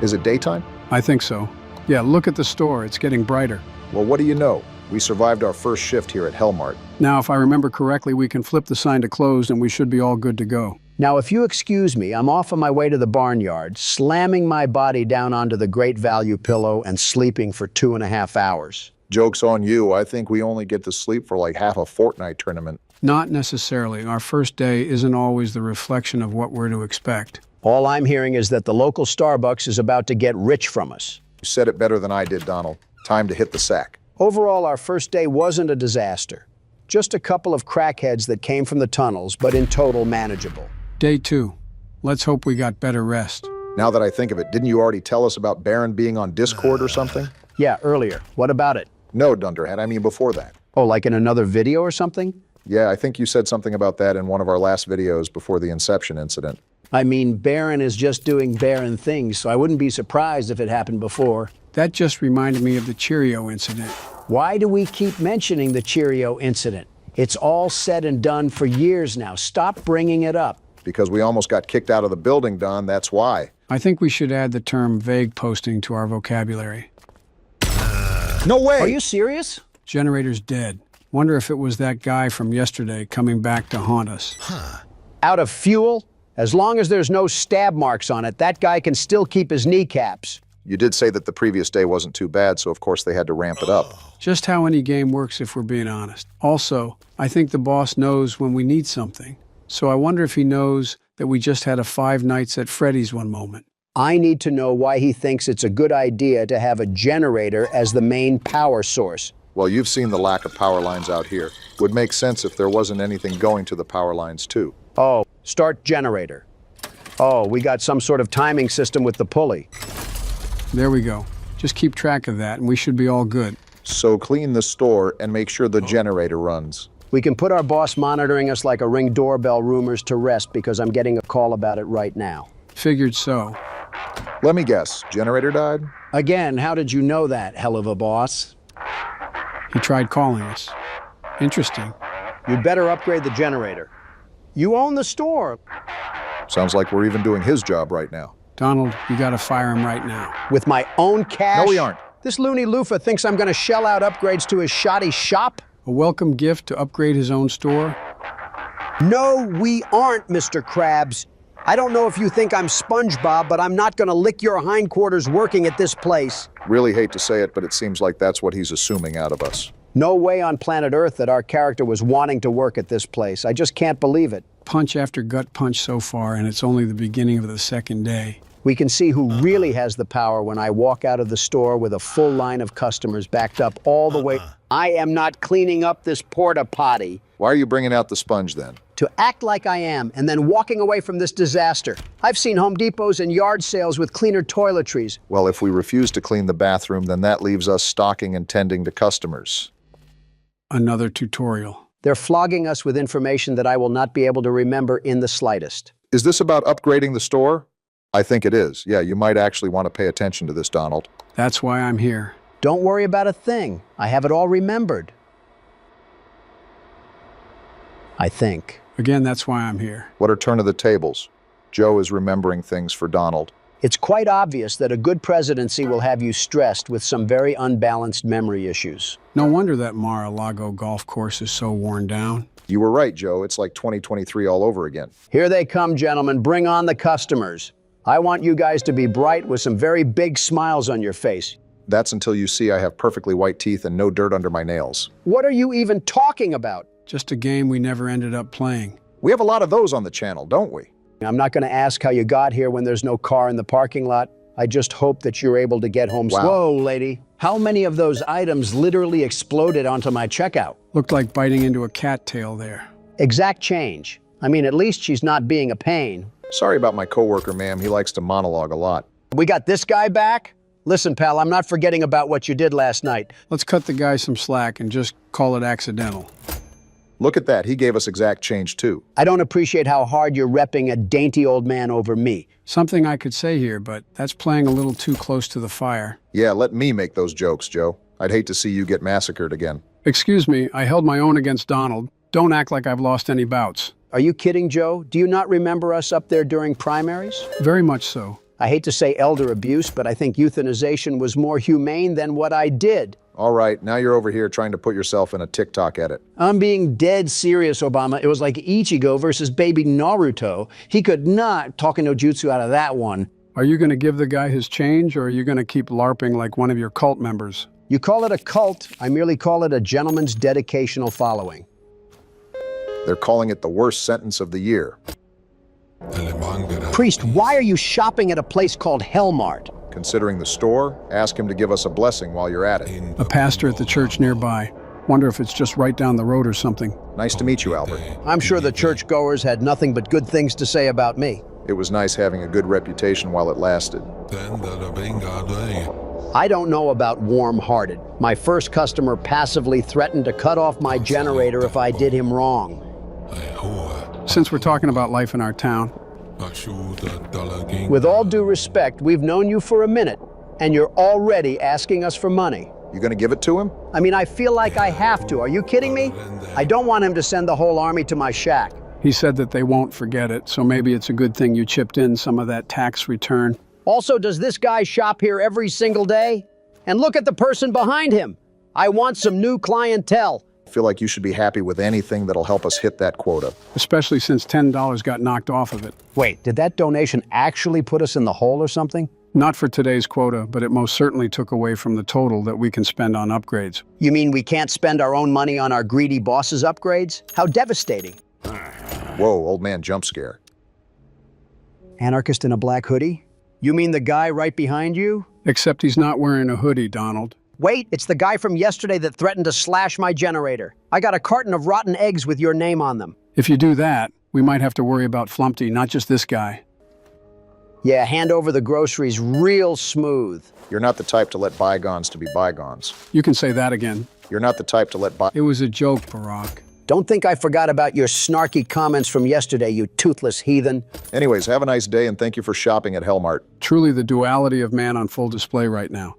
Is it daytime? I think so. Yeah, look at the store. It's getting brighter. Well, what do you know? We survived our first shift here at Hellmart. Now, if I remember correctly, we can flip the sign to closed and we should be all good to go. Now, if you excuse me, I'm off on my way to the barnyard, slamming my body down onto the Great Value pillow and sleeping for 2.5 hours. Joke's on you. I think we only get to sleep for like half a Fortnite tournament. Not necessarily. Our first day isn't always the reflection of what we're to expect. All I'm hearing is that the local Starbucks is about to get rich from us. You said it better than I did, Donald. Time to hit the sack. Overall, our first day wasn't a disaster. Just a couple of crackheads that came from the tunnels, but in total manageable. Day 2. Let's hope we got better rest. Now that I think of it, didn't you already tell us about Baron being on Discord or something? Yeah, earlier. What about it? No, Dunderhead, I mean before that. Oh, like in another video or something? Yeah, I think you said something about that in one of our last videos before the Inception incident. I mean, Baron is just doing Baron things, so I wouldn't be surprised if it happened before. That just reminded me of the Cheerio incident. Why do we keep mentioning the Cheerio incident? It's all said and done for years now. Stop bringing it up. Because we almost got kicked out of the building, Don, that's why. I think we should add the term vague posting to our vocabulary. No way! Are you serious? Generator's dead. Wonder if it was that guy from yesterday coming back to haunt us. Out of fuel? As long as there's no stab marks on it, that guy can still keep his kneecaps. You did say that the previous day wasn't too bad, so of course they had to ramp it up. Just how any game works if we're being honest. Also, I think the boss knows when we need something. So I wonder if he knows that we just had a Five Nights at Freddy's one moment. I need to know why he thinks it's a good idea to have a generator as the main power source. Well, you've seen the lack of power lines out here. Would make sense if there wasn't anything going to the power lines too. Oh, start generator. Oh, we got some sort of timing system with the pulley. There we go. Just keep track of that and we should be all good. So clean the store and make sure the generator runs. We can put our boss monitoring us like a Ring doorbell rumors to rest because I'm getting a call about it right now. Figured so. Let me guess, generator died? Again, how did you know that, hell of a boss? He tried calling us. Interesting. You'd better upgrade the generator. You own the store. Sounds like we're even doing his job right now. Donald, you gotta fire him right now. With my own cash? No, we aren't. This loony loofah thinks I'm gonna shell out upgrades to his shoddy shop? A welcome gift to upgrade his own store? No, we aren't, Mr. Krabs. I don't know if you think I'm SpongeBob, but I'm not gonna lick your hindquarters working at this place. Really hate to say it, but it seems like that's what he's assuming out of us. No way on planet Earth that our character was wanting to work at this place. I just can't believe it. Punch after gut punch so far, and it's only the beginning of the second day. We can see who really has the power when I walk out of the store with a full line of customers backed up all the way. I am not cleaning up this porta potty. Why are you bringing out the sponge then? To act like I am and then walking away from this disaster. I've seen Home Depots and yard sales with cleaner toiletries. Well, if we refuse to clean the bathroom, then that leaves us stocking and tending to customers. Another tutorial. They're flogging us with information that I will not be able to remember in the slightest. Is this about upgrading the store? I think it is. Yeah, you might actually want to pay attention to this, Donald. That's why I'm here. Don't worry about a thing. I have it all remembered. I think. Again, that's why I'm here. What a turn of the tables. Joe is remembering things for Donald. It's quite obvious that a good presidency will have you stressed with some very unbalanced memory issues. No wonder that Mar-a-Lago golf course is so worn down. You were right, Joe. It's like 2023 all over again. Here they come, gentlemen. Bring on the customers. I want you guys to be bright with some very big smiles on your face. That's until you see I have perfectly white teeth and no dirt under my nails. What are you even talking about? Just a game we never ended up playing. We have a lot of those on the channel, don't we? I'm not going to ask how you got here when there's no car in the parking lot. I just hope that you're able to get home. Wow. Whoa, lady. How many of those items literally exploded onto my checkout? Looked like biting into a cattail there. Exact change. I mean, at least she's not being a pain. Sorry about my coworker, ma'am. He likes to monologue a lot. We got this guy back? Listen, pal, I'm not forgetting about what you did last night. Let's cut the guy some slack and just call it accidental. Look at that. He gave us exact change, too. I don't appreciate how hard you're repping a dainty old man over me. Something I could say here, but that's playing a little too close to the fire. Yeah, let me make those jokes, Joe. I'd hate to see you get massacred again. Excuse me, I held my own against Donald. Don't act like I've lost any bouts. Are you kidding, Joe? Do you not remember us up there during primaries? Very much so. I hate to say elder abuse, but I think euthanization was more humane than what I did. All right, now you're over here trying to put yourself in a TikTok edit. I'm being dead serious, Obama. It was like Ichigo versus baby Naruto. He could not talk no jutsu out of that one. Are you going to give the guy his change, or are you going to keep LARPing like one of your cult members? You call it a cult, I merely call it a gentleman's dedicational following. They're calling it the worst sentence of the year. Priest, why are you shopping at a place called Hellmart? Considering the store, ask him to give us a blessing while you're at it. A pastor at the church nearby. Wonder if it's just right down the road or something. Nice to meet you, Albert. I'm sure the churchgoers had nothing but good things to say about me. It was nice having a good reputation while it lasted. I don't know about warm-hearted. My first customer passively threatened to cut off my generator if I did him wrong. Since we're talking about life in our town, with all due respect, we've known you for a minute, and you're already asking us for money. You gonna give it to him? I mean, I feel like I have to. Are you kidding me? I don't want him to send the whole army to my shack. he said that they won't forget it, so maybe it's a good thing you chipped in some of that tax return. Also, does this guy shop here every single day? And look at the person behind him. I want some new clientele. feel like you should be happy with anything that'll help us hit that quota. Especially since $10 got knocked off of it. Wait, did that donation actually put us in the hole or something? Not for today's quota, but it most certainly took away from the total that we can spend on upgrades. You mean we can't spend our own money on our greedy boss's upgrades? How devastating. Whoa, old man jump scare. Anarchist in a black hoodie? You mean the guy right behind you? Except he's not wearing a hoodie, Donald. Wait, it's the guy from yesterday that threatened to slash my generator. I got a carton of rotten eggs with your name on them. If you do that, we might have to worry about Flumpty, not just this guy. Yeah, hand over the groceries real smooth. You're not the type to let bygones to be bygones. You can say that again. You're not the type to let It was a joke, Barack. Don't think I forgot about your snarky comments from yesterday, you toothless heathen. Anyways, have a nice day and thank you for shopping at Hellmart. Truly the duality of man on full display right now.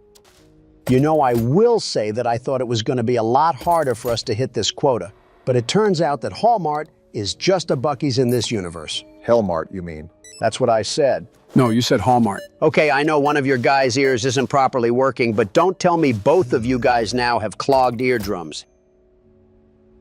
You know, I will say that I thought it was going to be a lot harder for us to hit this quota, but it turns out that Hallmart is just a Buc-ee's in this universe. Hellmart, you mean? That's what I said. No, you said Hallmark. Okay, I know one of your guys' ears isn't properly working, but don't tell me both of you guys now have clogged eardrums.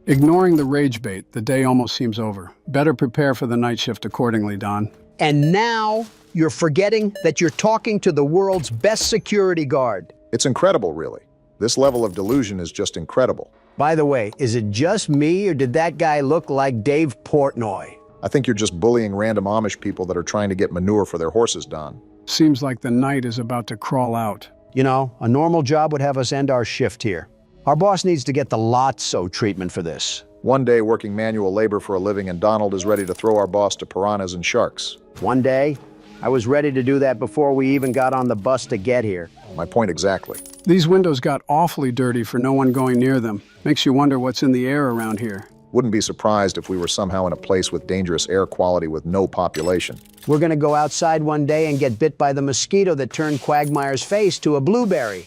Ignoring the rage bait, the day almost seems over. Better prepare for the night shift accordingly, Don. And now you're forgetting that you're talking to the world's best security guard. It's incredible, really. This level of delusion is just incredible. By the way, is it just me or did that guy look like Dave Portnoy? I think you're just bullying random Amish people that are trying to get manure for their horses, Don. Seems like the night is about to crawl out. You know, a normal job would have us end our shift here. Our boss needs to get the Lotso treatment for this. One day working manual labor for a living and Donald is ready to throw our boss to piranhas and sharks. One day, I was ready to do that before we even got on the bus to get here. My point exactly. These windows got awfully dirty for no one going near them. Makes you wonder what's in the air around here. Wouldn't be surprised if we were somehow in a place with dangerous air quality with no population. We're gonna go outside one day and get bit by the mosquito that turned Quagmire's face to a blueberry.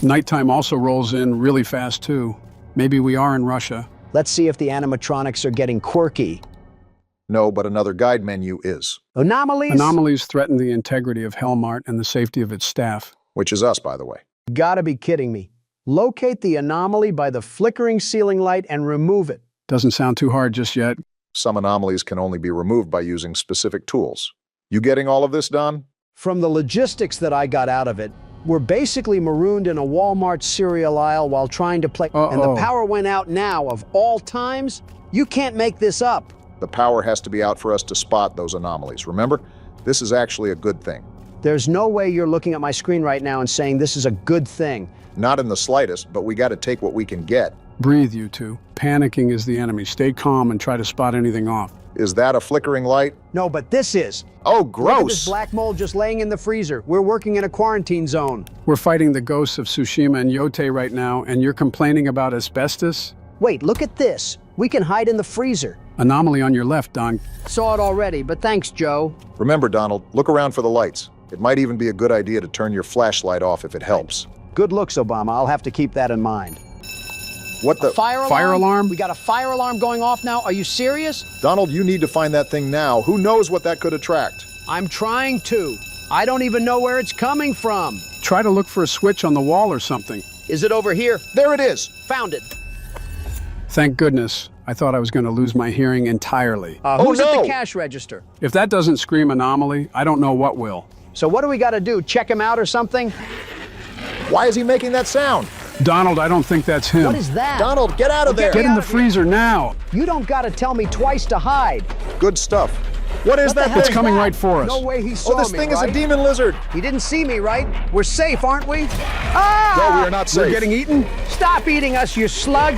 Nighttime also rolls in really fast, too. Maybe we are in Russia. Let's see if the animatronics are getting quirky. No, but another guide menu is. Anomalies? Anomalies threaten the integrity of Hellmart and the safety of its staff. Which is us, by the way. Gotta be kidding me. Locate the anomaly by the flickering ceiling light and remove it. Doesn't sound too hard just yet. Some anomalies can only be removed by using specific tools. You getting all of this, Don? From the logistics that I got out of it, we're basically marooned in a Walmart cereal aisle while trying to play. And the power went out now, of all times? You can't make this up. The power has to be out for us to spot those anomalies. Remember, this is actually a good thing. There's no way you're looking at my screen right now and saying this is a good thing. Not in the slightest, but we got to take what we can get. Breathe, you two. Panicking is the enemy. Stay calm and try to spot anything off. Is that a flickering light? No, but this is. Oh, Look at gross! this black mold just laying in the freezer. We're working in a quarantine zone. We're fighting the ghosts of Tsushima and Yote right now, and you're complaining about asbestos? Wait, look at this. We can hide in the freezer. Anomaly on your left, Don. Saw it already, but thanks, Joe. Remember, Donald, look around for the lights. It might even be a good idea to turn your flashlight off if it helps. Good looks, Obama. I'll have to keep that in mind. What the? Fire alarm? We got a fire alarm going off now? Are you serious? Donald, you need to find that thing now. Who knows what that could attract? I'm trying to. I don't even know where it's coming from. Try to look for a switch on the wall or something. Is it over here? There it is! Found it. Thank goodness. I thought I was going to lose my hearing entirely. Who's at no! the cash register? If that doesn't scream anomaly, I don't know what will. So what do we got to do? Check him out or something? Why is he making that sound? Donald, I don't think that's him. What is that? Donald, get out of there! Get in the freezer now. You don't got to tell me twice to hide. Good stuff. What is What the that hell thing? It's is coming that? right for us. No way he saw me, Oh, this thing is a right? demon lizard. He didn't see me, right? We're safe, aren't we? Ah! No, we are not safe. We're getting eaten? Stop eating us, you slug!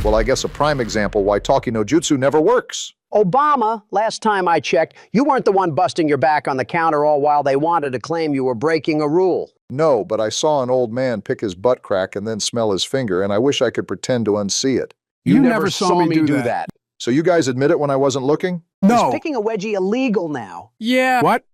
Well, I guess a prime example why talkie no jutsu never works. Obama, last time I checked, you weren't the one busting your back on the counter all while they wanted to claim you were breaking a rule. No, but I saw an old man pick his butt crack and then smell his finger, and I wish I could pretend to unsee it. You never saw me do that. So you guys admit it when I wasn't looking? No. Is picking a wedgie illegal now? Yeah. What?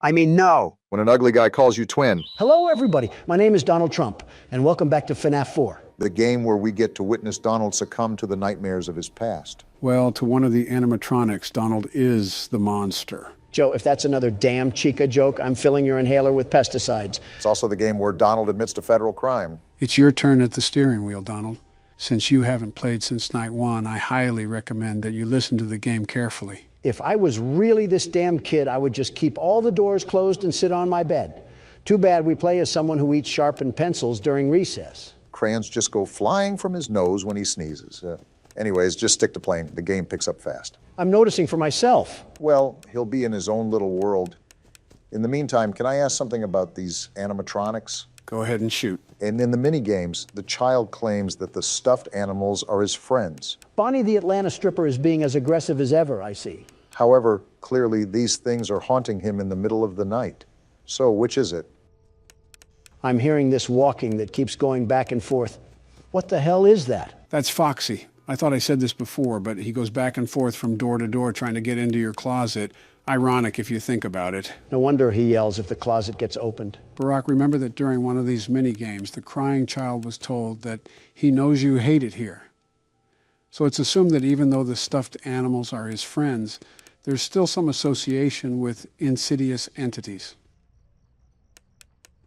I mean, no. When an ugly guy calls you twin, Hello, everybody. My name is Donald Trump, and welcome back to FNAF 4. the game where we get to witness Donald succumb to the nightmares of his past. Well, to one of the animatronics, Donald is the monster. Joe, if that's another damn Chica joke, I'm filling your inhaler with pesticides. It's also the game where Donald admits to federal crime. It's your turn at the steering wheel, Donald. Since you haven't played since night one, I highly recommend that you listen to the game carefully. If I was really this damn kid, I would just keep all the doors closed and sit on my bed. Too bad we play as someone who eats sharpened pencils during recess. Crayons just go flying from his nose when he sneezes. Anyways, just stick to playing. The game picks up fast. I'm noticing for myself. Well, he'll be in his own little world. In the meantime, can I ask something about these animatronics? Go ahead and shoot. And in the mini-games, the child claims that the stuffed animals are his friends. Bonnie the Atlanta stripper is being as aggressive as ever, I see. However, clearly these things are haunting him in the middle of the night. So, which is it? I'm hearing this walking that keeps going back and forth. What the hell is that? That's Foxy. I thought I said this before, but he goes back and forth from door to door trying to get into your closet. Ironic if you think about it. No wonder he yells if the closet gets opened. Barack, remember that during one of these mini games, the crying child was told that he knows you hate it here. So it's assumed that even though the stuffed animals are his friends, there's still some association with insidious entities.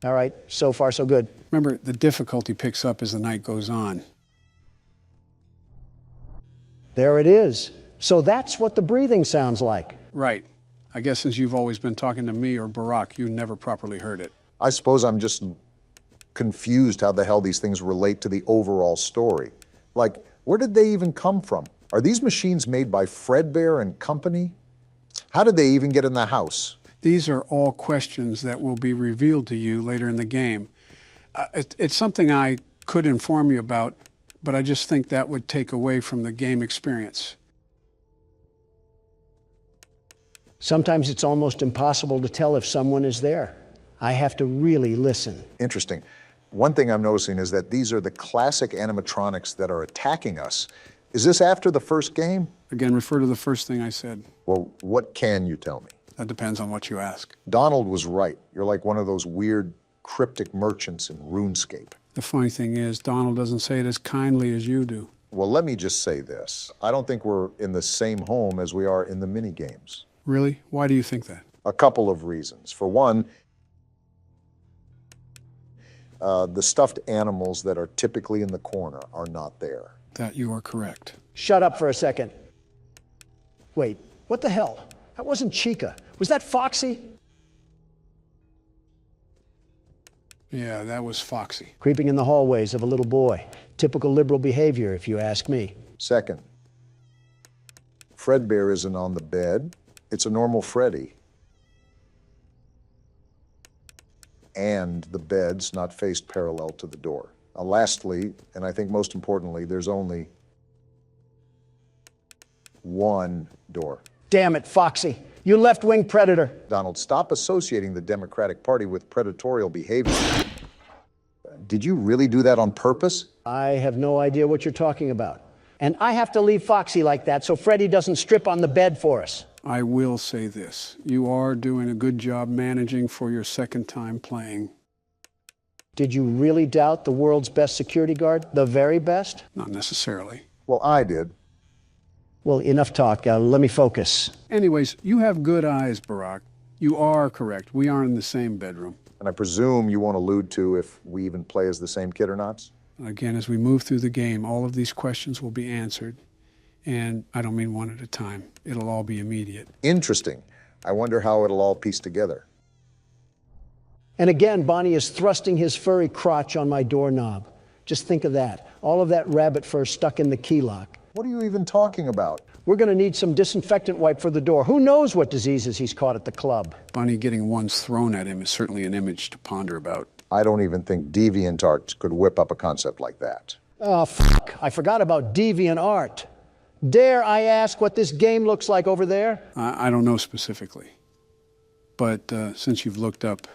All right, so far so good. Remember, the difficulty picks up as the night goes on. There it is. So that's what the breathing sounds like. Right. I guess since you've always been talking to me or Barack, you never properly heard it. I suppose I'm just confused how the hell these things relate to the overall story. Like, where did they even come from? Are these machines made by Fredbear and Company? How did they even get in the house? These are all questions that will be revealed to you later in the game. It's something I could inform you about, but I just think that would take away from the game experience. Sometimes it's almost impossible to tell if someone is there. I have to really listen. Interesting. One thing I'm noticing is that these are the classic animatronics that are attacking us. Is this after the first game? Again, refer to the first thing I said. Well, what can you tell me? That depends on what you ask. Donald was right. You're like one of those weird cryptic merchants in RuneScape. The funny thing is, Donald doesn't say it as kindly as you do. Well, let me just say this. I don't think we're in the same home as we are in the mini games. Really? Why do you think that? A couple of reasons. For one, the stuffed animals that are typically in the corner are not there. That you are correct. Shut up for a second. Wait, what the hell? That wasn't Chica. Was that Foxy? Yeah, that was Foxy. Creeping in the hallways of a little boy. Typical liberal behavior, if you ask me. Second, Fredbear isn't on the bed. It's a normal Freddy. And the bed's not faced parallel to the door. Lastly, and I think most importantly, there's only one door. Damn it, Foxy. You left-wing predator. Donald, stop associating the Democratic Party with predatorial behavior. Did you really do that on purpose? I have no idea what you're talking about. And I have to leave Foxy like that so Freddy doesn't strip on the bed for us. I will say this. You are doing a good job managing for your second time playing. Did you really doubt the world's best security guard? The very best? Not necessarily. Well, I did. Well, enough talk. Let me focus. Anyways, you have good eyes, Barack. You are correct. We aren't in the same bedroom. And I presume you won't allude to if we even play as the same kid or not? Again, as we move through the game, all of these questions will be answered. And I don't mean one at a time. It'll all be immediate. Interesting. I wonder how it'll all piece together. And again, Bonnie is thrusting his furry crotch on my doorknob. Just think of that. All of that rabbit fur stuck in the key lock. What are you even talking about? We're going to need some disinfectant wipe for the door. Who knows what diseases he's caught at the club? Bunny getting ones thrown at him is certainly an image to ponder about. I don't even think DeviantArt could whip up a concept like that. Oh, fuck. I forgot about DeviantArt. Dare I ask what this game looks like over there? I don't know specifically. But since you've looked up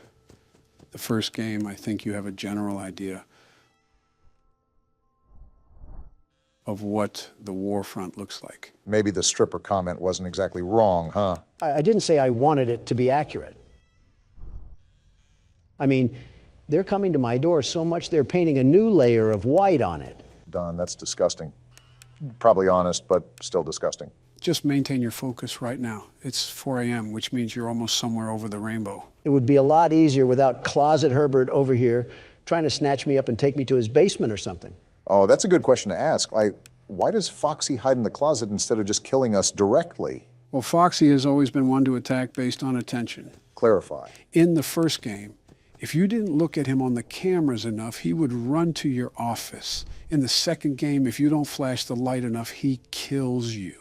the first game, I think you have a general idea of what the war front looks like. Maybe the stripper comment wasn't exactly wrong, huh? I didn't say I wanted it to be accurate. I mean, they're coming to my door so much they're painting a new layer of white on it. Don, that's disgusting. Probably honest, but still disgusting. Just maintain your focus right now. It's 4 a.m., which means you're almost somewhere over the rainbow. It would be a lot easier without Closet Herbert over here trying to snatch me up and take me to his basement or something. Oh, that's a good question to ask. Why does Foxy hide in the closet instead of just killing us directly? Well, Foxy has always been one to attack based on attention. Clarify. In the first game, if you didn't look at him on the cameras enough, he would run to your office. In the second game, if you don't flash the light enough, he kills you.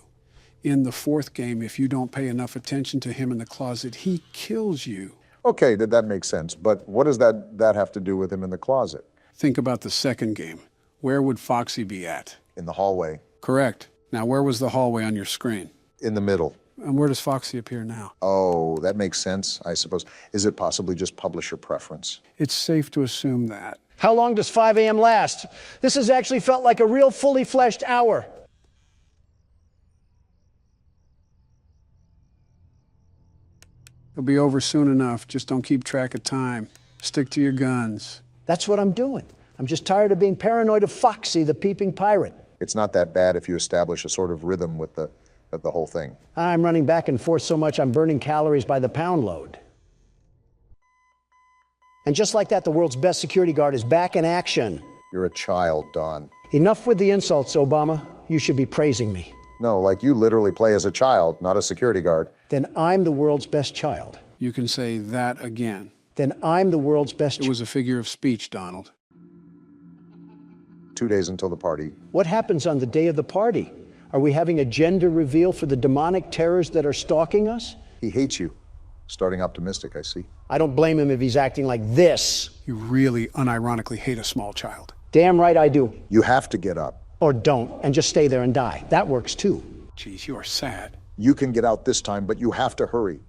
In the fourth game, if you don't pay enough attention to him in the closet, he kills you. Okay, that makes sense. But what does that have to do with him in the closet? Think about the second game. Where would Foxy be at? In the hallway. Correct. Now, where was the hallway on your screen? In the middle. And where does Foxy appear now? Oh, that makes sense, I suppose. Is it possibly just publisher preference? It's safe to assume that. How long does 5 a.m. last? This has actually felt like a real fully fleshed hour. It'll be over soon enough. Just don't keep track of time. Stick to your guns. That's what I'm doing. I'm just tired of being paranoid of Foxy, the peeping pirate. It's not that bad if you establish a sort of rhythm with the whole thing. I'm running back and forth so much I'm burning calories by the pound load. And just like that, the world's best security guard is back in action. You're a child, Don. Enough with the insults, Obama. You should be praising me. No, like you literally play as a child, not a security guard. Then I'm the world's best child. You can say that again. Then I'm the world's best It was a figure of speech, Donald. 2 days until the party. What happens on the day of the party? Are we having a gender reveal for the demonic terrors that are stalking us? He hates you. Starting optimistic, I see. I don't blame him if he's acting like this. You really unironically hate a small child. Damn right I do. You have to get up. Or don't, and just stay there and die. That works too. Geez, you are sad. You can get out this time, but you have to hurry.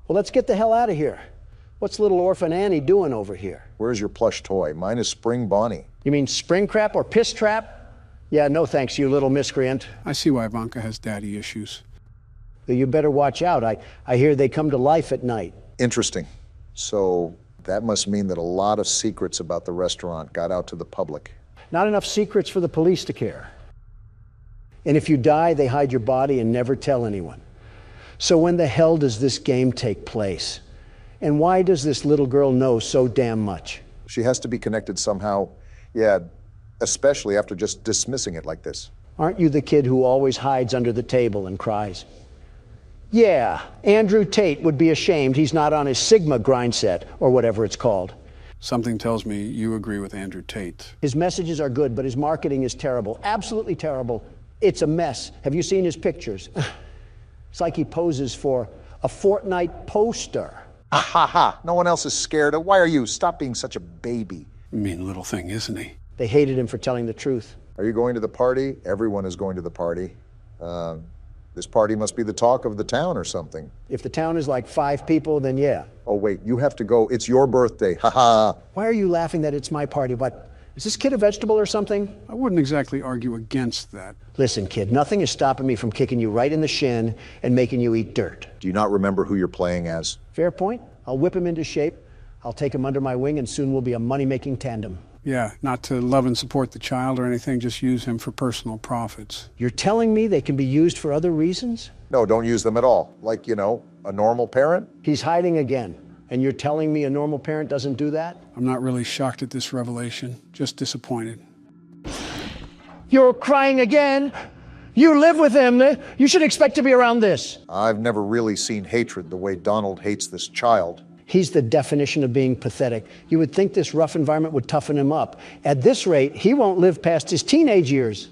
Well, let's get the hell out of here. What's little orphan Annie doing over here? Where's your plush toy? Mine is Spring Bonnie. You mean spring crap or piss trap? Yeah, no thanks, you little miscreant. I see why Ivanka has daddy issues. You better watch out. I hear they come to life at night. Interesting. So that must mean that a lot of secrets about the restaurant got out to the public. Not enough secrets for the police to care. And if you die, they hide your body and never tell anyone. So when the hell does this game take place? And why does this little girl know so damn much? She has to be connected somehow. Yeah, especially after just dismissing it like this. Aren't you the kid who always hides under the table and cries? Yeah, Andrew Tate would be ashamed he's not on his Sigma grind set, or whatever it's called. Something tells me you agree with Andrew Tate. His messages are good, but his marketing is terrible. Absolutely terrible. It's a mess. Have you seen his pictures? It's like he poses for a Fortnite poster. Ah ha ha! No one else is scared. Why are you? Stop being such a baby. Mean little thing, isn't he? They hated him for telling the truth. Are you going to the party? Everyone is going to the party. This party must be the talk of the town or something. If the town is like 5 people, then yeah. Oh wait, you have to go. It's your birthday. Ha ha. Why are you laughing that it's my party? What? Is this kid a vegetable or something? I wouldn't exactly argue against that. Listen, kid, nothing is stopping me from kicking you right in the shin and making you eat dirt. Do you not remember who you're playing as? Fair point. I'll whip him into shape. I'll take him under my wing, and soon we'll be a money-making tandem. Yeah, not to love and support the child or anything, just use him for personal profits. You're telling me they can be used for other reasons? No, don't use them at all. Like, you know, a normal parent? He's hiding again. And you're telling me a normal parent doesn't do that? I'm not really shocked at this revelation, just disappointed. You're crying again? You live with him. You should expect to be around this. I've never really seen hatred the way Donald hates this child. He's the definition of being pathetic. You would think this rough environment would toughen him up. At this rate, he won't live past his teenage years.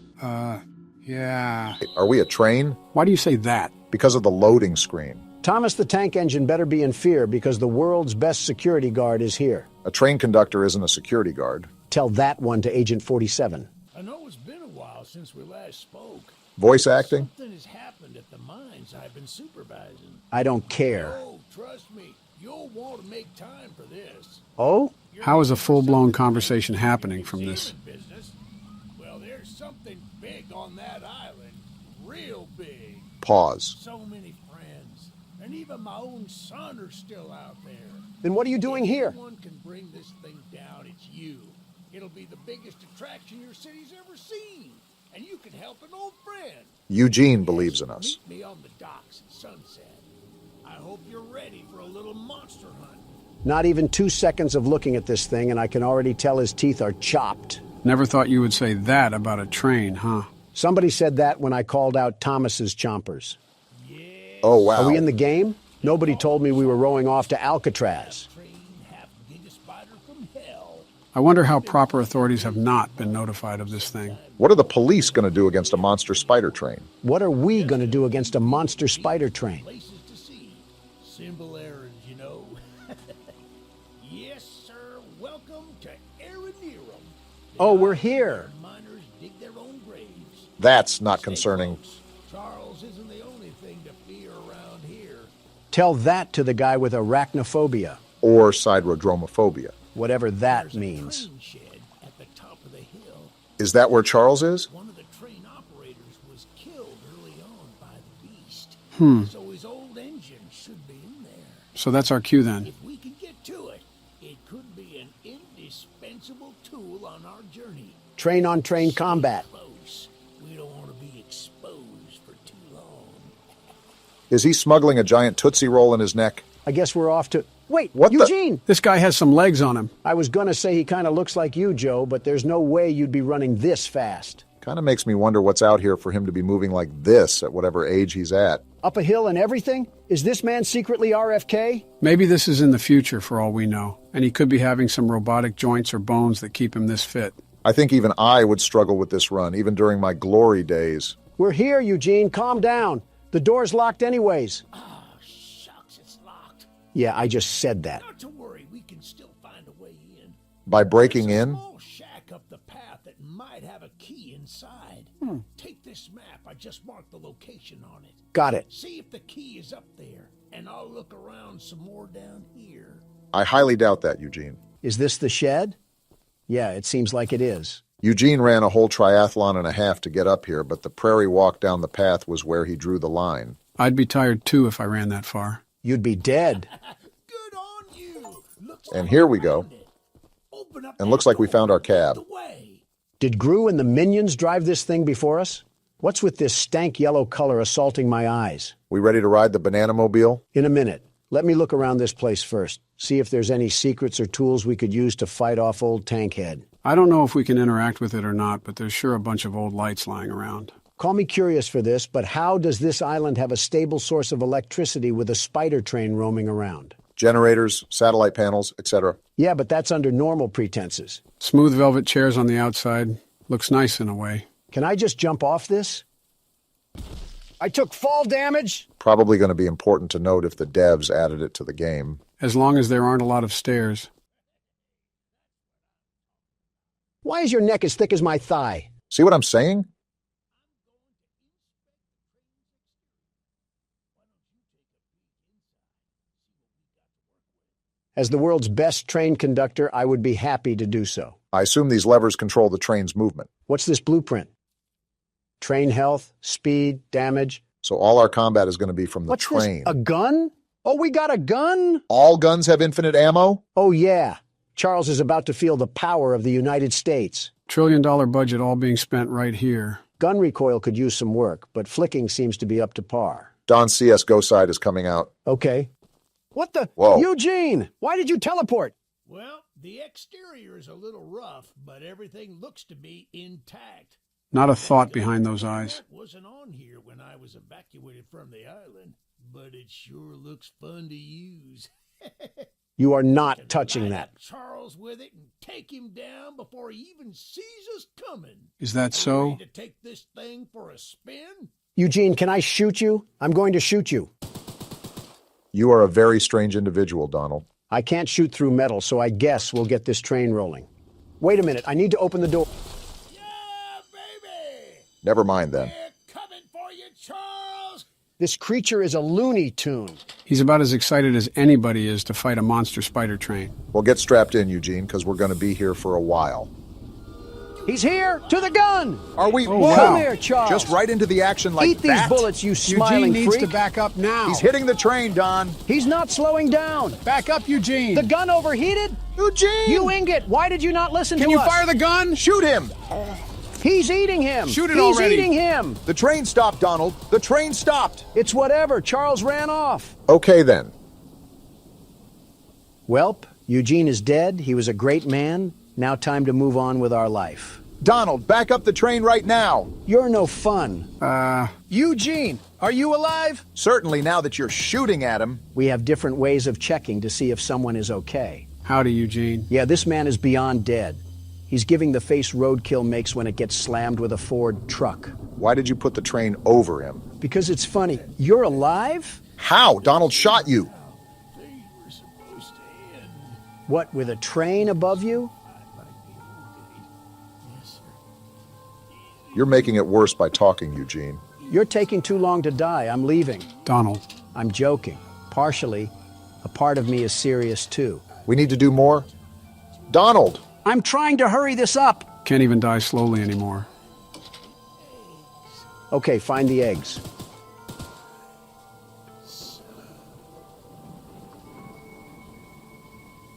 Yeah. Are we a train? Why do you say that? Because of the loading screen. Thomas the Tank Engine better be in fear because the world's best security guard is here. A train conductor isn't a security guard. Tell that one to Agent 47. I know it's been a while since we last spoke. Voice acting? Something has happened at the mines I've been supervising. I don't care. Oh, trust me, you'll want to make time for this. Oh? How is a full-blown conversation happening from this? Business. Well, there's something big on that island. Real big. Pause. So many friends. And even my own son are still out there. Then what are you doing here? If anyone can bring this thing down, it's you. It'll be the biggest attraction your city's ever seen. and you can help an old friend. Eugene believes in us. Meet me on the docks at sunset. I hope you're ready for a little monster hunt. Not even 2 seconds of looking at this thing, and I can already tell his teeth are chopped. Never thought you would say that about a train, huh? Somebody said that when I called out Thomas's chompers. Oh, wow. Are we in the game? Nobody told me we were rowing off to Alcatraz. I wonder how proper authorities have not been notified of this thing. What are the police going to do against a monster spider train? What are we going to do against a monster spider train? Places to see. Simple errands, you know. Yes, sir. Welcome to Aranerum. Oh, we're here. Miners dig their own graves. That's not concerning. Charles isn't the only thing to fear around here. Tell that to the guy with arachnophobia, Or siderodromophobia. whatever that There's a means. train shed at the top of the hill. Is that where Charles is? One of the train operators was killed early on by the beast. So his old engine should be in there. So that's our cue then. If we can get to it, it could be an indispensable tool on our journey. Train-on-train combat. Close. We don't want to be exposed for too long. Is he smuggling a giant Tootsie Roll in his neck? I guess we're off to... Wait, What the- Eugene! This guy has some legs on him. I was going to say he kind of looks like you, Joe, but there's no way you'd be running this fast. Kind of makes me wonder what's out here for him to be moving like this at whatever age he's at. Up a hill and everything? Is this man secretly RFK? Maybe this is in the future for all we know, and he could be having some robotic joints or bones that keep him this fit. I think even I would struggle with this run, even during my glory days. We're here, Eugene. Calm down. The door's locked anyways. Shucks, it's locked. Yeah, I just said that. Not to worry, we can still find a way in. By breaking There's a in? small shack up the path that might have a key inside. Take this map. I just marked the location on it. Got it. See if the key is up there, and I'll look around some more down here. I highly doubt that, Eugene. Is this the shed? Yeah, it seems like it is. Eugene ran a whole triathlon and a half to get up here, but the prairie walk down the path was where he drew the line. I'd be tired too if I ran that far. You'd be dead. Good on you. Looks And like here we we go. found it. Open up And that looks like we door. found our cab. The way. Did Gru and the minions drive this thing before us? What's with this stank yellow color assaulting my eyes? We ready to ride the banana mobile? In a minute. Let me look around this place first. See if there's any secrets or tools we could use to fight off old Tankhead. I don't know if we can interact with it or not, but there's sure a bunch of old lights lying around. Call me curious for this, but how does this island have a stable source of electricity with a spider train roaming around? Generators, satellite panels, etc. Yeah, but that's under normal pretenses. Smooth velvet chairs on the outside. Looks nice in a way. Can I just jump off this? I took fall damage. Probably going to be important to note if the devs added it to the game. As long as there aren't a lot of stairs. Why is your neck as thick as my thigh? See what I'm saying? As the world's best train conductor, I would be happy to do so. I assume these levers control the train's movement. What's this blueprint? Train health, speed, damage. So all our combat is going to be from the What's train. this? A gun? Oh, we got a gun? All guns have infinite ammo? Oh, yeah. Charles is about to feel the power of the United States. $1 trillion budget all being spent right here. Gun recoil could use some work, but flicking seems to be up to par. Don's CS-GO side is coming out. Okay. What the? Whoa. Eugene! Why did you teleport? Well, the exterior is a little rough, but everything looks to be intact. Not a thought behind those eyes. That wasn't on here when I was evacuated from the island, but it sure looks fun to use. You are not Can touching light that. up Charles with it and take him down before he even sees us coming. Is that You so? ready to take this thing for a spin? Eugene, can I shoot you? I'm going to shoot you. You are a very strange individual, Donald. I can't shoot through metal, so I guess we'll get this train rolling. Wait a minute, I need to open the door. Yeah, baby! Never mind then. They're coming for you, Charles! This creature is a Looney Tune. He's about as excited as anybody is to fight a monster spider train. Well, get strapped in, Eugene, because we're going to be here for a while. He's here! To the gun! Are we? wow. Come here, Charles! Just right into the action like Eat these that? bullets, you smiling Eugene needs freak! to back up now. He's hitting the train, Don. He's not slowing down! Back up, Eugene. The gun overheated? Eugene! You ingot! Why did you not listen Can to you us? fire the gun? Shoot him! He's eating him! Shoot it already! He's eating him! The train stopped, Donald. The train stopped. It's whatever. Charles ran off. Okay then. Welp, Eugene is dead. He was a great man. Now time to move on with our life. Donald, back up the train right now. You're no fun. Eugene, are you alive? Certainly, now that you're shooting at him. We have different ways of checking to see if someone is okay. Howdy, Eugene. Yeah, this man is beyond dead. He's giving the face roadkill makes when it gets slammed with a Ford truck. Why did you put the train over him? Because it's funny. You're alive? How? Donald shot you. They were supposed to end. What, with a train above you? Yes, sir. You're making it worse by talking, Eugene. You're taking too long to die. I'm leaving. Donald. I'm joking. Partially. A part of me is serious too. We need to do more. Donald! I'm trying to hurry this up. Can't even die slowly anymore. Okay, find the eggs.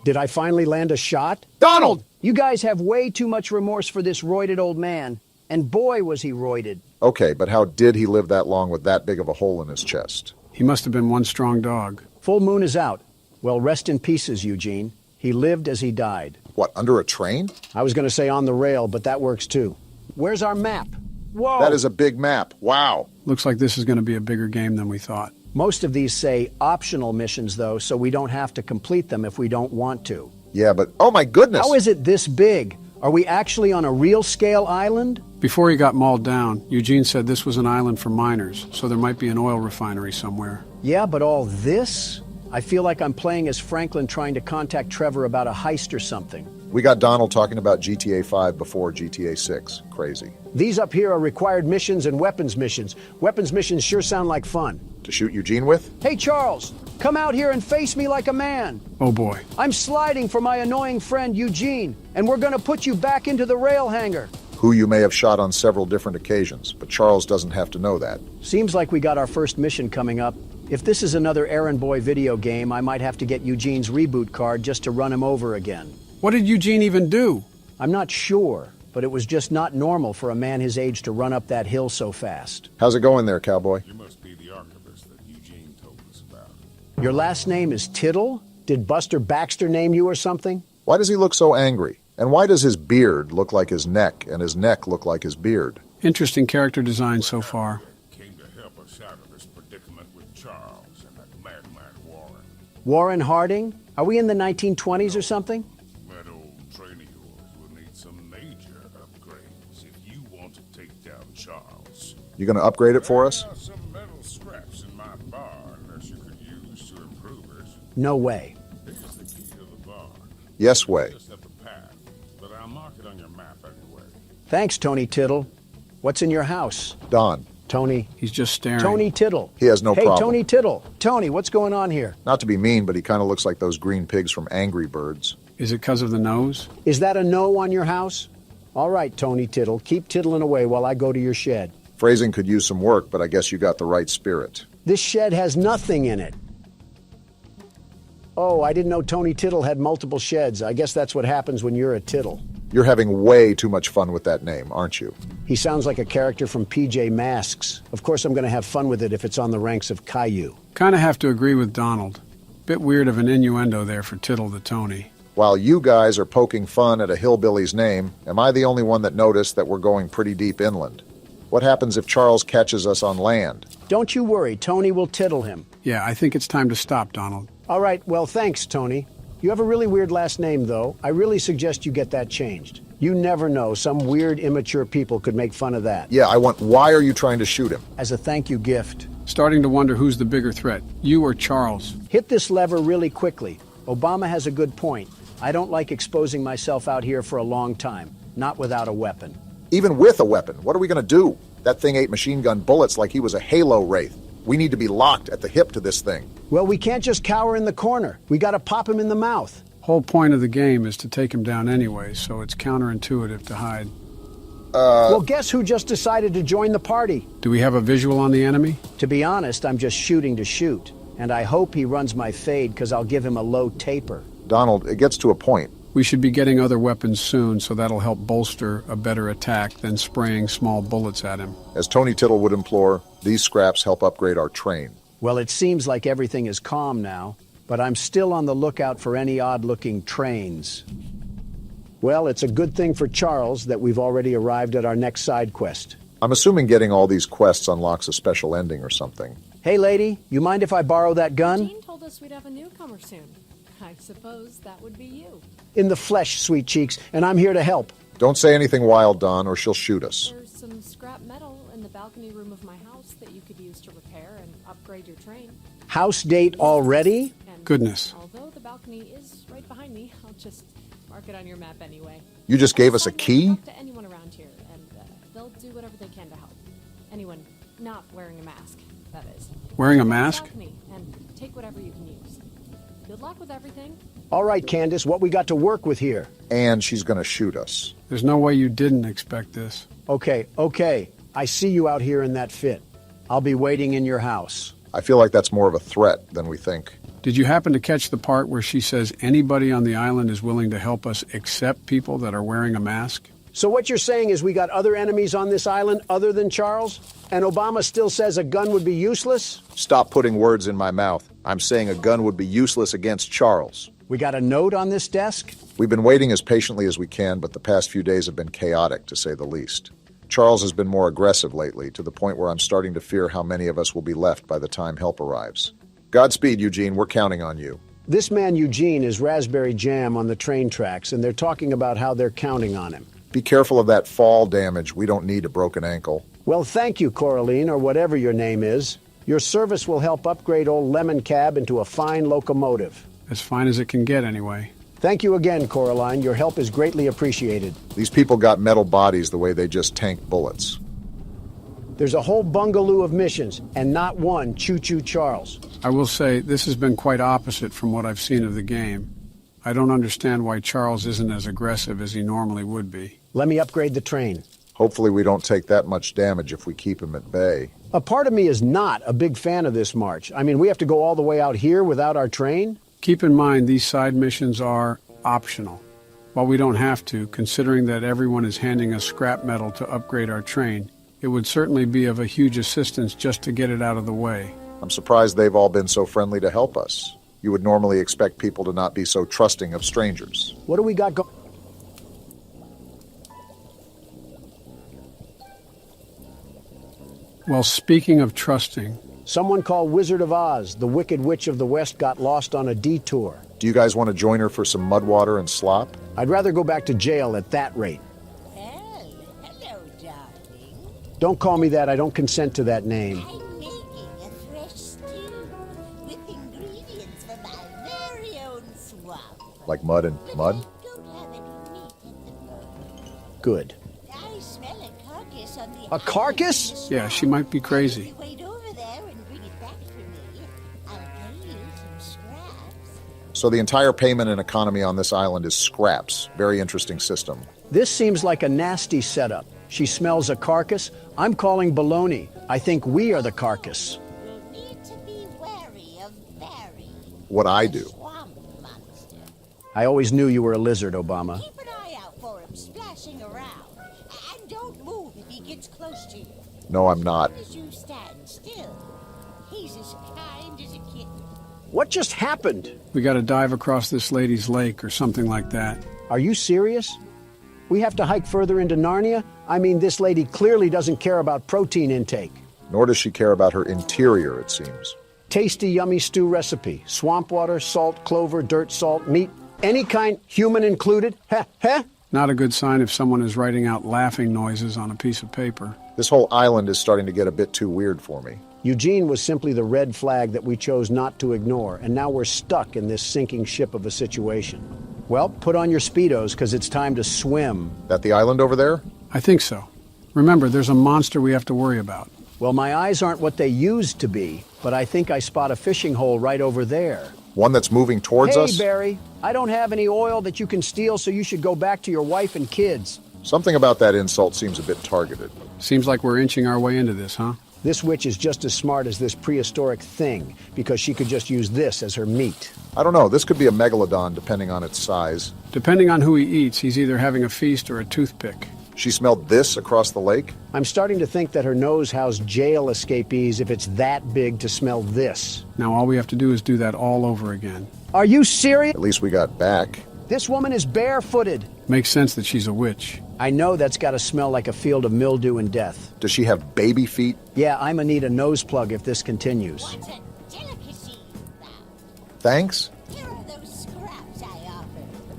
Did I finally land a shot? Donald! You guys have way too much remorse for this roided old man. And boy, was he roided. Okay, but how did he live that long with that big of a hole in his chest? He must have been one strong dog. Full moon is out. Well, rest in pieces, Eugene. He lived as he died. What, under a train? I was going to say on the rail, but that works too. Where's our map? Whoa! That is a big map. Wow. Looks like this is going to be a bigger game than we thought. Most of these say optional missions, though, so we don't have to complete them if we don't want to. Yeah, but oh my goodness! How is it this big? Are we actually on a real-scale island? Before he got mauled down, Eugene said this was an island for miners, so there might be an oil refinery somewhere. Yeah, but all this? I feel like I'm playing as Franklin trying to contact Trevor about a heist or something. We got Donald talking about GTA 5 before GTA 6. Crazy. These up here are required missions and weapons missions. Weapons missions sure sound like fun. To shoot Eugene with? Hey, Charles, come out here and face me like a man. Oh boy. I'm sliding for my annoying friend Eugene, and we're gonna put you back into the rail hangar. Who you may have shot on several different occasions, but Charles doesn't have to know that. Seems like we got our first mission coming up. If this is another errand boy video game, I might have to get Eugene's reboot card just to run him over again. What did Eugene even do? I'm not sure, but it was just not normal for a man his age to run up that hill so fast. How's it going there, cowboy? You must be the archivist that Eugene told us about. Your last name is Tittle? Did Buster Baxter name you or something? Why does he look so angry? And why does his beard look like his neck and his neck look like his beard? Interesting character design so far. Came to help us out of this predicament with Charles and that madman Warren. Warren Harding? Are we in the 1920s or something? That old train of yours will need some major upgrades if you want to take down Charles. You gonna upgrade it for us? There are some metal scraps in my barn that you could use to improve it. No way. This is the key to the barn. Yes way. Just up the path, but I'll mark it on your map anyway. Thanks, Tony Tittle. What's in your house? Don. Tony. He's just staring. Tony Tittle. He has no hey, problem. Tony Tittle. Tony, what's going on here? Not to be mean, but he kind of looks like those green pigs from Angry Birds. Is it because of the nose? Is that a no on your house? All right, Tony Tittle, keep tittling away while I go to your shed. Phrasing could use some work, but I guess you got the right spirit. This shed has nothing in it. Oh, I didn't know Tony Tittle had multiple sheds. I guess that's what happens when you're a Tittle. You're having way too much fun with that name, aren't you? He sounds like a character from PJ Masks. Of course I'm going to have fun with it if it's on the ranks of Caillou. Kind of have to agree with Donald. Bit weird of an innuendo there for Tittle the Tony. While you guys are poking fun at a hillbilly's name, am I the only one that noticed that we're going pretty deep inland? What happens if Charles catches us on land? Don't you worry, Tony will tittle him. Yeah, I think it's time to stop, Donald. All right, well, thanks, Tony. You have a really weird last name, though. I really suggest you get that changed. You never know. Some weird, immature people could make fun of that. Yeah, why are you trying to shoot him? As a thank you gift. Starting to wonder who's the bigger threat, you or Charles. Hit this lever really quickly. Obama has a good point. I don't like exposing myself out here for a long time, not without a weapon. Even with a weapon, what are we going to do? That thing ate machine gun bullets like he was a Halo wraith. We need to be locked at the hip to this thing. Well, we can't just cower in the corner. We got to pop him in the mouth. Whole point of the game is to take him down anyway, so it's counterintuitive to hide. Well, guess who just decided to join the party? Do we have a visual on the enemy? To be honest, I'm just shooting to shoot. And I hope he runs my fade because I'll give him a low taper. Donald, it gets to a point. We should be getting other weapons soon, so that'll help bolster a better attack than spraying small bullets at him. As Tony Tittle would implore, these scraps help upgrade our train. Well, it seems like everything is calm now, but I'm still on the lookout for any odd-looking trains. Well, it's a good thing for Charles that we've already arrived at our next side quest. I'm assuming getting all these quests unlocks a special ending or something. Hey, lady, you mind if I borrow that gun? Jean told us we'd have a newcomer soon. I suppose that would be you. In the flesh, sweet cheeks, and I'm here to help. Don't say anything wild, Don, or she'll shoot us. There's some scrap metal in the balcony room of my house that you could use to repair and upgrade your train. House date already? And Goodness. although the balcony is right behind me, I'll just mark it on your map anyway. You just gave us a key? Talk to anyone around here, and they'll do whatever they can to help. Anyone not wearing a mask, that is. Wearing a mask? Balcony, and take whatever you can use. Good luck with everything. All right, Candace, what we got to work with here? And she's going to shoot us. There's no way you didn't expect this. Okay. I see you out here in that fit. I'll be waiting in your house. I feel like that's more of a threat than we think. Did you happen to catch the part where she says anybody on the island is willing to help us except people that are wearing a mask? So what you're saying is we got other enemies on this island other than Charles? And Obama still says a gun would be useless? Stop putting words in my mouth. I'm saying a gun would be useless against Charles. We got a note on this desk? We've been waiting as patiently as we can, but the past few days have been chaotic, to say the least. Charles has been more aggressive lately, to the point where I'm starting to fear how many of us will be left by the time help arrives. Godspeed, Eugene. We're counting on you. This man Eugene is raspberry jam on the train tracks, and they're talking about how they're counting on him. Be careful of that fall damage. We don't need a broken ankle. Well, thank you, Coraline, or whatever your name is. Your service will help upgrade old Lemon Cab into a fine locomotive. As fine as it can get, anyway. Thank you again, Coraline. Your help is greatly appreciated. These people got metal bodies the way they just tank bullets. There's a whole bungaloo of missions, and not one Choo-Choo Charles. I will say, this has been quite opposite from what I've seen of the game. I don't understand why Charles isn't as aggressive as he normally would be. Let me upgrade the train. Hopefully we don't take that much damage if we keep him at bay. A part of me is not a big fan of this march. I mean, we have to go all the way out here without our train? Keep in mind, these side missions are optional. While we don't have to, considering that everyone is handing us scrap metal to upgrade our train, it would certainly be of a huge assistance just to get it out of the way. I'm surprised they've all been so friendly to help us. You would normally expect people to not be so trusting of strangers. What do we got going? Well, speaking of trusting... Someone called Wizard of Oz, the Wicked Witch of the West, got lost on a detour. Do you guys want to join her for some mud water and slop? I'd rather go back to jail at that rate. Well, hello, darling. Don't call me that. I don't consent to that name. I'm making a fresh stew with ingredients from my very own swamp. Like mud and mud? I don't have any meat at the moment. Good. I smell a carcass on the A carcass? island. Yeah, she might be crazy. Wait over there and bring it back for me. I'll pay you some scraps. So the entire payment and economy on this island is scraps. Very interesting system. This seems like a nasty setup. She smells a carcass. I'm calling baloney. I think we are the carcass. You'll need to be wary of Barry. What I the do. Swamp monster. I always knew you were a lizard, Obama. Keep an eye out for him splashing around. And don't move if he gets close to you. No, I'm not. As you stand still, he's as kind as a kitten. What just happened? We gotta dive across this lady's lake or something like that. Are you serious? We have to hike further into Narnia? I mean, this lady clearly doesn't care about protein intake. Nor does she care about her interior, it seems. Tasty, yummy stew recipe. Swamp water, salt, clover, dirt, salt, meat. Any kind, human included. Heh, heh. Not a good sign if someone is writing out laughing noises on a piece of paper. This whole island is starting to get a bit too weird for me. Eugene was simply the red flag that we chose not to ignore, and now we're stuck in this sinking ship of a situation. Well, put on your Speedos, because it's time to swim. That the island over there? I think so. Remember, there's a monster we have to worry about. Well, my eyes aren't what they used to be, but I think I spot a fishing hole right over there. One that's moving towards us? Hey, Barry, I don't have any oil that you can steal, so you should go back to your wife and kids. Something about that insult seems a bit targeted. Seems like we're inching our way into this, huh? This witch is just as smart as this prehistoric thing, because she could just use this as her meat. I don't know, this could be a megalodon depending on its size. Depending on who he eats, he's either having a feast or a toothpick. She smelled this across the lake? I'm starting to think that her nose housed jail escapees if it's that big to smell this. Now all we have to do is do that all over again. Are you serious? At least we got back. This woman is barefooted. Makes sense that she's a witch. I know that's got to smell like a field of mildew and death. Does she have baby feet? Yeah, I'ma need a nose plug if this continues. What a delicacy, thou. Thanks? Here are those scraps I offered.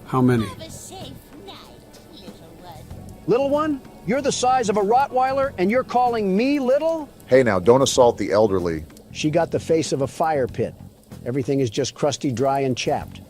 How many? Have a safe night, little one. Little one? You're the size of a Rottweiler and you're calling me little? Hey now, don't assault the elderly. She got the face of a fire pit. Everything is just crusty, dry, and chapped.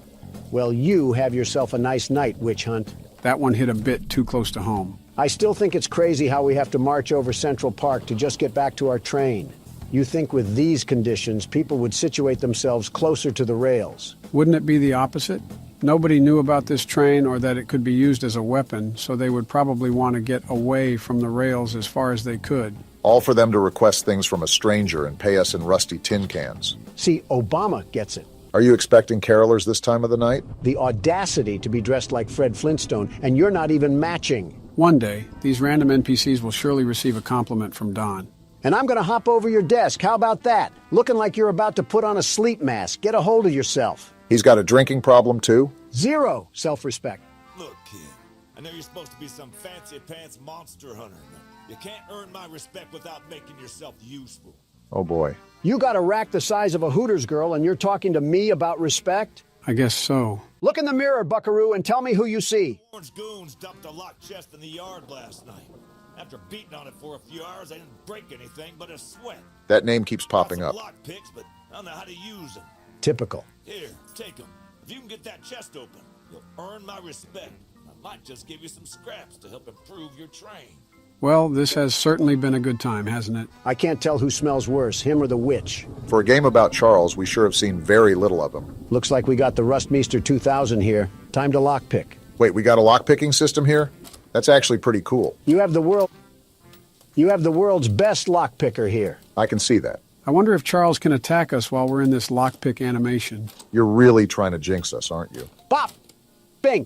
Well, you have yourself a nice night, witch hunt. That one hit a bit too close to home. I still think it's crazy how we have to march over Central Park to just get back to our train. You think with these conditions, people would situate themselves closer to the rails. Wouldn't it be the opposite? Nobody knew about this train or that it could be used as a weapon, so they would probably want to get away from the rails as far as they could. All for them to request things from a stranger and pay us in rusty tin cans. See, Obama gets it. Are you expecting carolers this time of the night? The audacity to be dressed like Fred Flintstone, and you're not even matching. One day, these random NPCs will surely receive a compliment from Don. And I'm gonna hop over your desk. How about that? Looking like you're about to put on a sleep mask. Get a hold of yourself. He's got a drinking problem too? Zero self-respect. Look, kid, I know you're supposed to be some fancy-pants monster hunter, but you can't earn my respect without making yourself useful. Oh boy. You got a rack the size of a Hooters girl and you're talking to me about respect? I guess so. Look in the mirror, buckaroo, and tell me who you see. Orange goons dumped a locked chest in the yard last night. After beating on it for a few hours, they didn't break anything but a sweat. That name keeps popping up. Lock picks, but I don't know how to use them. Typical. Here, take them. If you can get that chest open, you'll earn my respect. I might just give you some scraps to help improve your train. Well, this has certainly been a good time, hasn't it? I can't tell who smells worse, him or the witch. For a game about Charles, we sure have seen very little of him. Looks like we got the Rustmeister 2000 here. Time to lockpick. Wait, we got a lockpicking system here? That's actually pretty cool. You have the world's best lockpicker here. I can see that. I wonder if Charles can attack us while we're in this lockpick animation. You're really trying to jinx us, aren't you? Bop! Bing!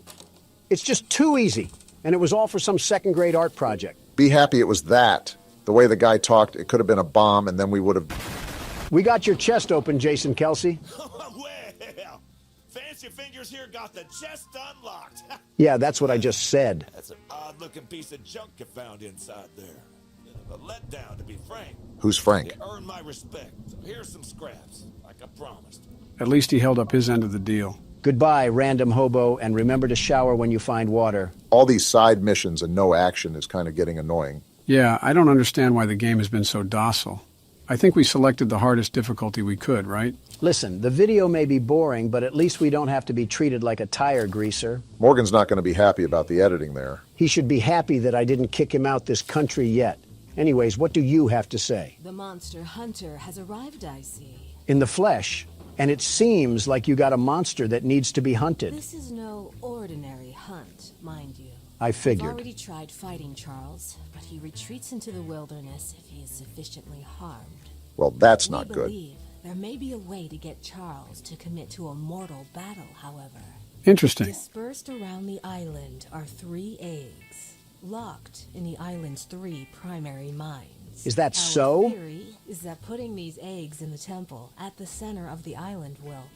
It's just too easy. And it was all for some second-grade art project. Be happy it was that. The way the guy talked, it could have been a bomb, and then we would have... We got your chest open, Jason Kelsey. Well, Fancy Fingers here got the chest unlocked. Yeah, that's what I just said. That's an odd-looking piece of junk you found inside there. Bit of a letdown, to be frank. Who's Frank? You earned my respect, so here's some scraps, like I promised. At least he held up his end of the deal. Goodbye, random hobo, and remember to shower when you find water. All these side missions and no action is kind of getting annoying. Yeah, I don't understand why the game has been so docile. I think we selected the hardest difficulty we could, right? Listen, the video may be boring, but at least we don't have to be treated like a tire greaser. Morgan's not going to be happy about the editing there. He should be happy that I didn't kick him out this country yet. Anyways, what do you have to say? The monster hunter has arrived, I see. In the flesh. And it seems like you got a monster that needs to be hunted. This is no ordinary hunt, mind you. I figured. I've already tried fighting Charles, but he retreats into the wilderness if he is sufficiently harmed. Well, that's not We good. believe there may be a way to get Charles to commit to a mortal battle, however. Interesting. Dispersed around the island are 3 eggs, locked in the island's 3 primary mines. Is that Our so? theory is that putting these eggs in the temple at the center of the island will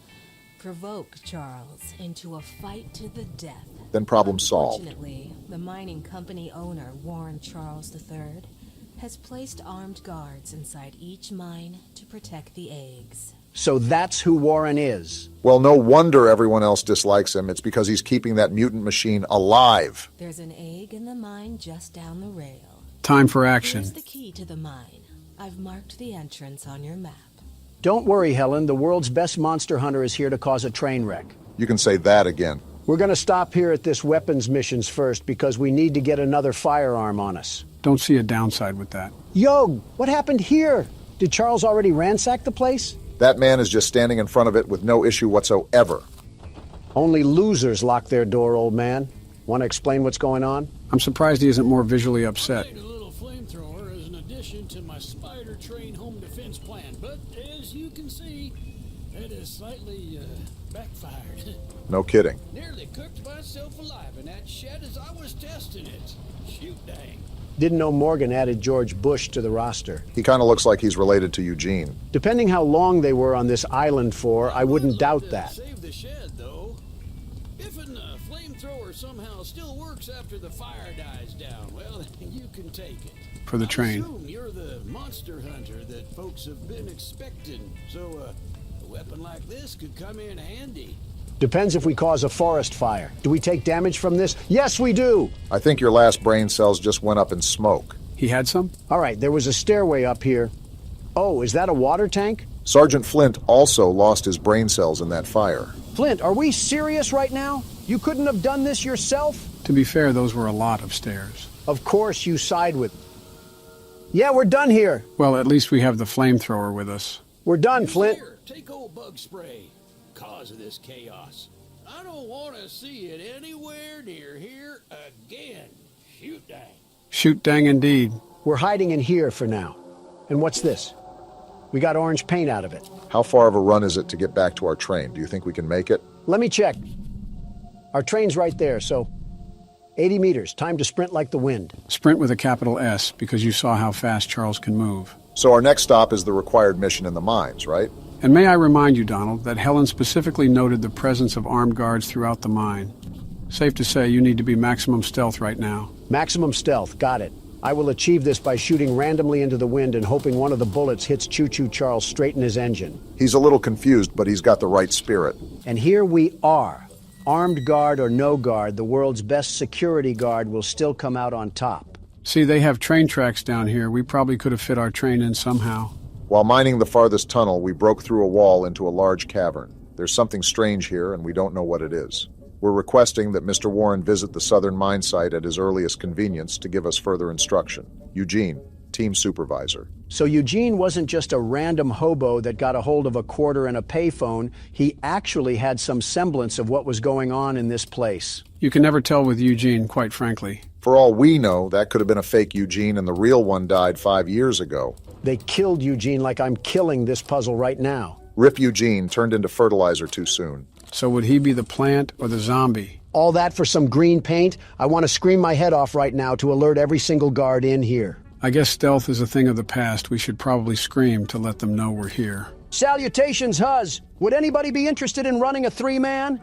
provoke Charles into a fight to the death. Then problem solved. Unfortunately, the mining company owner, Warren Charles III, has placed armed guards inside each mine to protect the eggs. So that's who Warren is. Well, no wonder everyone else dislikes him. It's because he's keeping that mutant machine alive. There's an egg in the mine just down the rail. Time for action. Here's the key to the mine. I've marked the entrance on your map. Don't worry, Helen. The world's best monster hunter is here to cause a train wreck. You can say that again. We're going to stop here at this weapons missions first because we need to get another firearm on us. Don't see a downside with that. Yo, what happened here? Did Charles already ransack the place? That man is just standing in front of it with no issue whatsoever. Only losers lock their door, old man. Want to explain what's going on? I'm surprised he isn't more visually upset. A little flamethrower is an addition to my my spider train home defense plan, but as you can see, it has slightly backfired. No kidding. Nearly cooked myself alive in that shed as I was testing it. Shoot dang. Didn't know Morgan added George Bush to the roster. He kind of looks like he's related to Eugene. Depending how long they were on this island for, I wouldn't doubt that. Save the shed, though. If a flamethrower somehow still works after the fire dies down, well, you can take it. For the train. I assume you're the monster hunter that folks have been expecting, so a weapon like this could come in handy. Depends if we cause a forest fire. Do we take damage from this? Yes, we do! I think your last brain cells just went up in smoke. He had some? All right, there was a stairway up here. Oh, is that a water tank? Sergeant Flint also lost his brain cells in that fire. Flint, are we serious right now? You couldn't have done this yourself? To be fair, those were a lot of stairs. Of course you side with... Yeah, we're done here. Well, at least we have the flamethrower with us. We're done, Flint. Here, take old bug spray. Cause of this chaos. I don't want to see it anywhere near here again. Shoot dang. Shoot dang indeed. We're hiding in here for now. And what's this? We got orange paint out of it. How far of a run is it to get back to our train? Do you think we can make it? Let me check. Our train's right there, so 80 meters. Time to sprint like the wind. Sprint with a capital S, because you saw how fast Charles can move. So our next stop is the required mission in the mines, right? And may I remind you, Donald, that Helen specifically noted the presence of armed guards throughout the mine. Safe to say you need to be maximum stealth right now. Maximum stealth, got it. I will achieve this by shooting randomly into the wind and hoping one of the bullets hits Choo-Choo Charles straight in his engine. He's a little confused, but he's got the right spirit. And here we are. Armed guard or no guard, the world's best security guard will still come out on top. See, they have train tracks down here. We probably could have fit our train in somehow. While mining the farthest tunnel, we broke through a wall into a large cavern. There's something strange here, and we don't know what it is. We're requesting that Mr. Warren visit the southern mine site at his earliest convenience to give us further instruction. Eugene, team supervisor. So Eugene wasn't just a random hobo that got a hold of a quarter and a payphone. He actually had some semblance of what was going on in this place. You can never tell with Eugene, quite frankly. For all we know, that could have been a fake Eugene and the real one died 5 years ago. They killed Eugene like I'm killing this puzzle right now. Rip Eugene turned into fertilizer too soon. So would he be the plant or the zombie? All that for some green paint? I want to scream my head off right now to alert every single guard in here. I guess stealth is a thing of the past. We should probably scream to let them know we're here. Salutations, Huz. Would anybody be interested in running a three-man?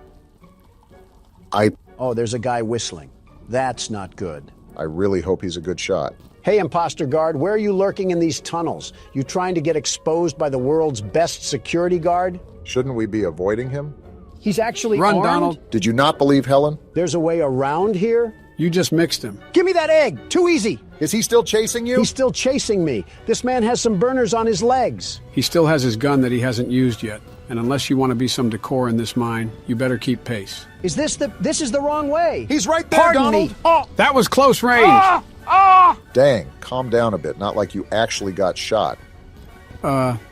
Oh, there's a guy whistling. That's not good. I really hope he's a good shot. Hey, imposter guard, where are you lurking in these tunnels? You trying to get exposed by the world's best security guard? Shouldn't we be avoiding him? He's actually Run, armed? Donald. Did you not believe Helen? There's a way around here? You just mixed him. Give me that egg! Too easy! Is he still chasing you? He's still chasing me. This man has some burners on his legs. He still has his gun that he hasn't used yet. And unless you want to be some decor in this mine, you better keep pace. This is the wrong way. He's right there, Pardon Donald. me. Oh. That was close range. Dang, calm down a bit. Not like you actually got shot.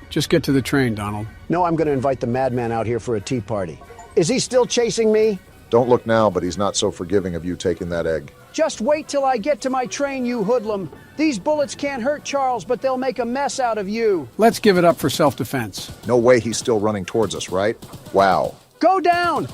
Just get to the train, Donald. No, I'm going to invite the madman out here for a tea party. Is he still chasing me? Don't look now, but he's not so forgiving of you taking that egg. Just wait till I get to my train, you hoodlum. These bullets can't hurt Charles, but they'll make a mess out of you. Let's give it up for self-defense. No way he's still running towards us, right? Wow. Go down!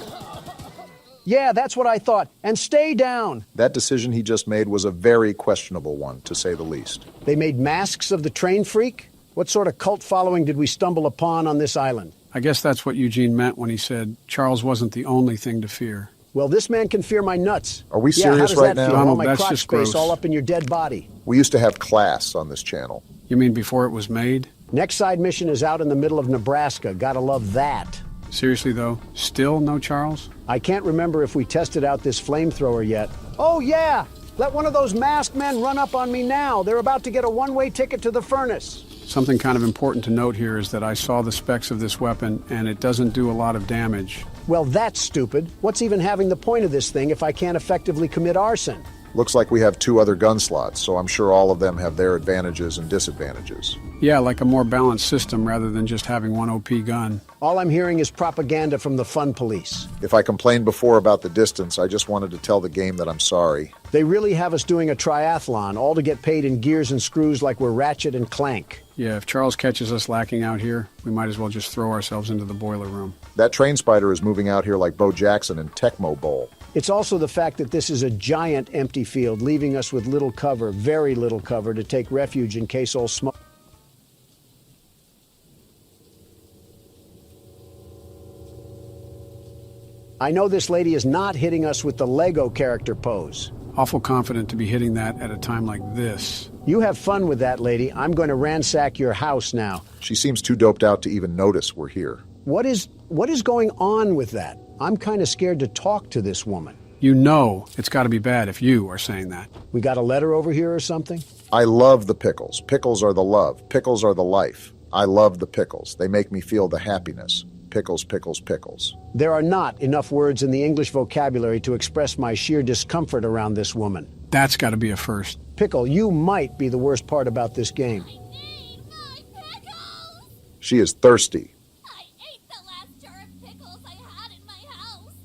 Yeah, that's what I thought. And stay down. That decision he just made was a very questionable one, to say the least. They made masks of the train freak? What sort of cult following did we stumble upon on this island? I guess that's what Eugene meant when he said Charles wasn't the only thing to fear. Well, this man can fear my nuts. Are we serious right now? All Donald, my that's crotch just space gross. all up in your dead body. We used to have class on this channel. You mean before it was made? Next side mission is out in the middle of Nebraska. Gotta love that. Seriously, though? Still no Charles? I can't remember if we tested out this flamethrower yet. Oh, yeah! Let one of those masked men run up on me now. They're about to get a one-way ticket to the furnace. Something kind of important to note here is that I saw the specs of this weapon, and it doesn't do a lot of damage. Well, that's stupid. What's even having the point of this thing if I can't effectively commit arson? Looks like we have 2 other gun slots, so I'm sure all of them have their advantages and disadvantages. Yeah, like a more balanced system rather than just having one OP gun. All I'm hearing is propaganda from the fun police. If I complained before about the distance, I just wanted to tell the game that I'm sorry. They really have us doing a triathlon, all to get paid in gears and screws like we're Ratchet and Clank. Yeah, if Charles catches us lacking out here, we might as well just throw ourselves into the boiler room. That train spider is moving out here like Bo Jackson in Tecmo Bowl. It's also the fact that this is a giant empty field, leaving us with little cover, very little cover, to take refuge in case all smoke. I know this lady is not hitting us with the Lego character pose. Awful confident to be hitting that at a time like this. You have fun with that, lady. I'm going to ransack your house now. She seems too doped out to even notice we're here. What is going on with that? I'm kind of scared to talk to this woman. You know it's got to be bad if you are saying that. We got a letter over here or something? I love the pickles. Pickles are the love. Pickles are the life. I love the pickles. They make me feel the happiness. Pickles, pickles, pickles. There are not enough words in the English vocabulary to express my sheer discomfort around this woman. That's got to be a first. Pickle, you might be the worst part about this game. I need my pickles! She is thirsty. I ate the last jar of pickles I had in my house,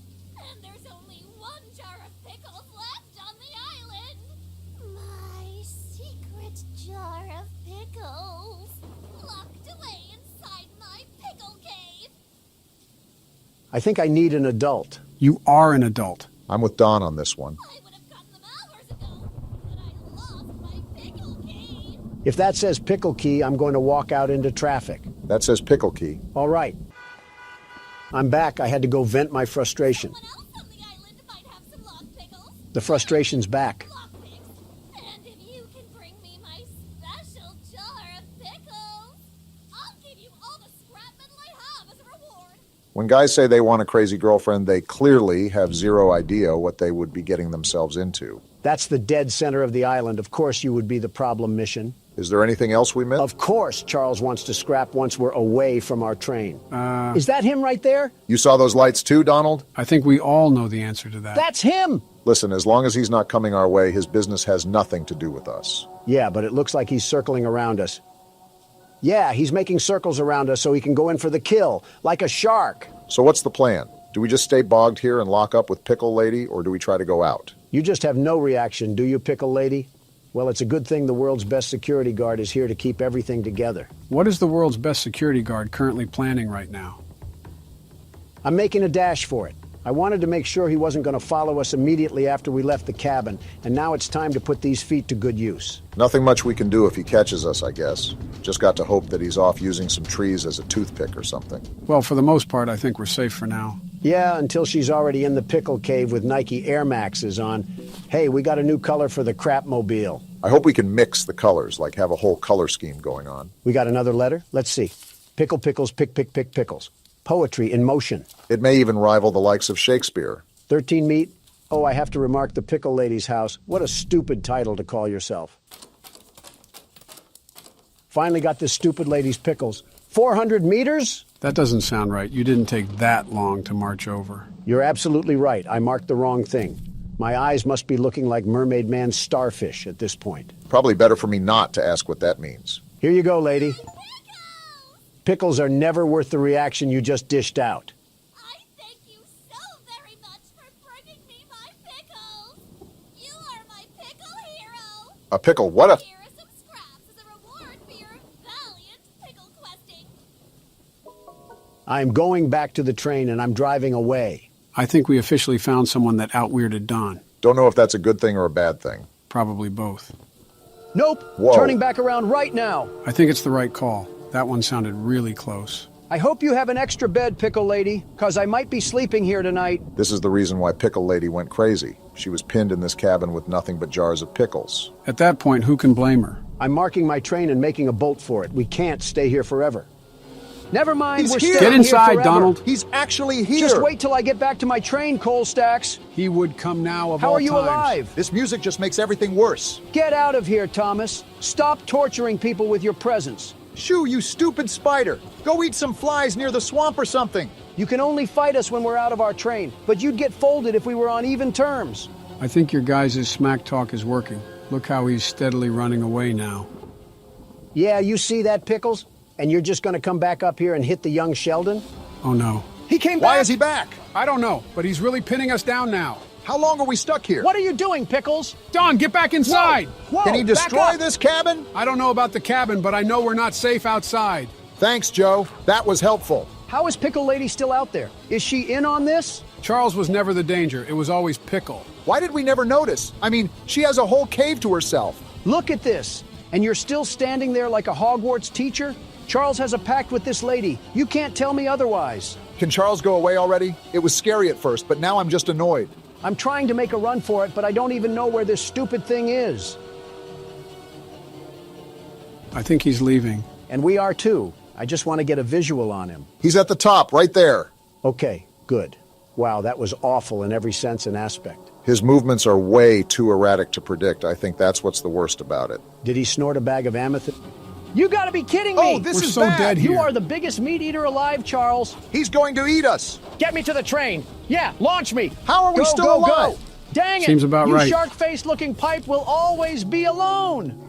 and there's only one jar of pickles left on the island. My secret jar of pickles, locked away inside my pickle cave. I think I need an adult. You are an adult. I'm with Don on this one. I would have gotten them hours ago, but I lost my pickle key. If that says pickle key, I'm going to walk out into traffic. That says pickle key. All right. I'm back. I had to go vent my frustration. Someone else on the island might have some lost pickles. The frustration's back. Lockpicks. And if you can bring me my special jar of pickles, I'll give you all the scrap metal I have as a reward. When guys say they want a crazy girlfriend, they clearly have zero idea what they would be getting themselves into. That's the dead center of the island. Of course you would be the problem mission. Is there anything else we missed? Of course Charles wants to scrap once we're away from our train. Is that him right there? You saw those lights too, Donald? I think we all know the answer to that. That's him! Listen, as long as he's not coming our way, his business has nothing to do with us. Yeah, but it looks like he's circling around us. Yeah, he's making circles around us so he can go in for the kill, like a shark. So what's the plan? Do we just stay bogged here and lock up with Pickle Lady, or do we try to go out? You just have no reaction, do you, Pickle Lady? Well, it's a good thing the world's best security guard is here to keep everything together. What is the world's best security guard currently planning right now? I'm making a dash for it. I wanted to make sure he wasn't going to follow us immediately after we left the cabin, and now it's time to put these feet to good use. Nothing much we can do if he catches us, I guess. Just got to hope that he's off using some trees as a toothpick or something. Well, for the most part, I think we're safe for now. Yeah, until she's already in the pickle cave with Nike Air Maxes on. Hey, we got a new color for the crapmobile. I hope we can mix the colors, like have a whole color scheme going on. We got another letter? Let's see. Pickle, pickles, pick, pick, pick, pickles. Poetry in motion. It may even rival the likes of Shakespeare. 13 meat. Oh, I have to remark the Pickle Lady's house. What a stupid title to call yourself. Finally got this stupid lady's pickles. 400 meters? That doesn't sound right. You didn't take that long to march over. You're absolutely right. I marked the wrong thing. My eyes must be looking like Mermaid Man's starfish at this point. Probably better for me not to ask what that means. Here you go, lady. Pickles are never worth the reaction you just dished out. I thank you so very much for bringing me my pickles. You are my pickle hero. A pickle? What a... Here are some scraps as a reward for your valiant pickle questing. I'm going back to the train and I'm driving away. I think we officially found someone that out-weirded Don. Don't know if that's a good thing or a bad thing. Probably both. Nope. Whoa. Turning back around right now. I think it's the right call. That one sounded really close. I hope you have an extra bed, Pickle Lady, because I might be sleeping here tonight. This is the reason why Pickle Lady went crazy. She was pinned in this cabin with nothing but jars of pickles. At that point, who can blame her? I'm marking my train and making a bolt for it. We can't stay here forever. Never mind, He's we're here. staying Get inside, here forever. Donald. He's actually here. Just wait till I get back to my train, Coal Stacks. He would come now of How all are you times. alive? This music just makes everything worse. Get out of here, Thomas. Stop torturing people with your presence. Shoo, you stupid spider. Go eat some flies near the swamp or something. You can only fight us when we're out of our train, but you'd get folded if we were on even terms. I think your guys' smack talk is working. Look how he's steadily running away now. Yeah, you see that, Pickles? And you're just going to come back up here and hit the young Sheldon? Oh no. He came back! Why is he back? I don't know, but he's really pinning us down now. How long are we stuck here? What are you doing, Pickles? Don, get back inside! Whoa, Can he destroy this cabin? I don't know about the cabin, but I know we're not safe outside. Thanks, Joe. That was helpful. How is Pickle Lady still out there? Is she in on this? Charles was never the danger. It was always Pickle. Why did we never notice? I mean, she has a whole cave to herself. Look at this. And you're still standing there like a Hogwarts teacher? Charles has a pact with this lady. You can't tell me otherwise. Can Charles go away already? It was scary at first, but now I'm just annoyed. I'm trying to make a run for it, but I don't even know where this stupid thing is. I think he's leaving. And we are too. I just want to get a visual on him. He's at the top, right there. Okay, good. Wow, that was awful in every sense and aspect. His movements are way too erratic to predict. I think that's what's the worst about it. Did he snort a bag of amethyst? You gotta be kidding me! Oh, this We're is so bad. dead here. You are the biggest meat eater alive, Charles. He's going to eat us. Get me to the train. Yeah, launch me. How are we Go, still go, alive? go. Dang it! Seems about you right. shark-faced looking pipe will always be alone.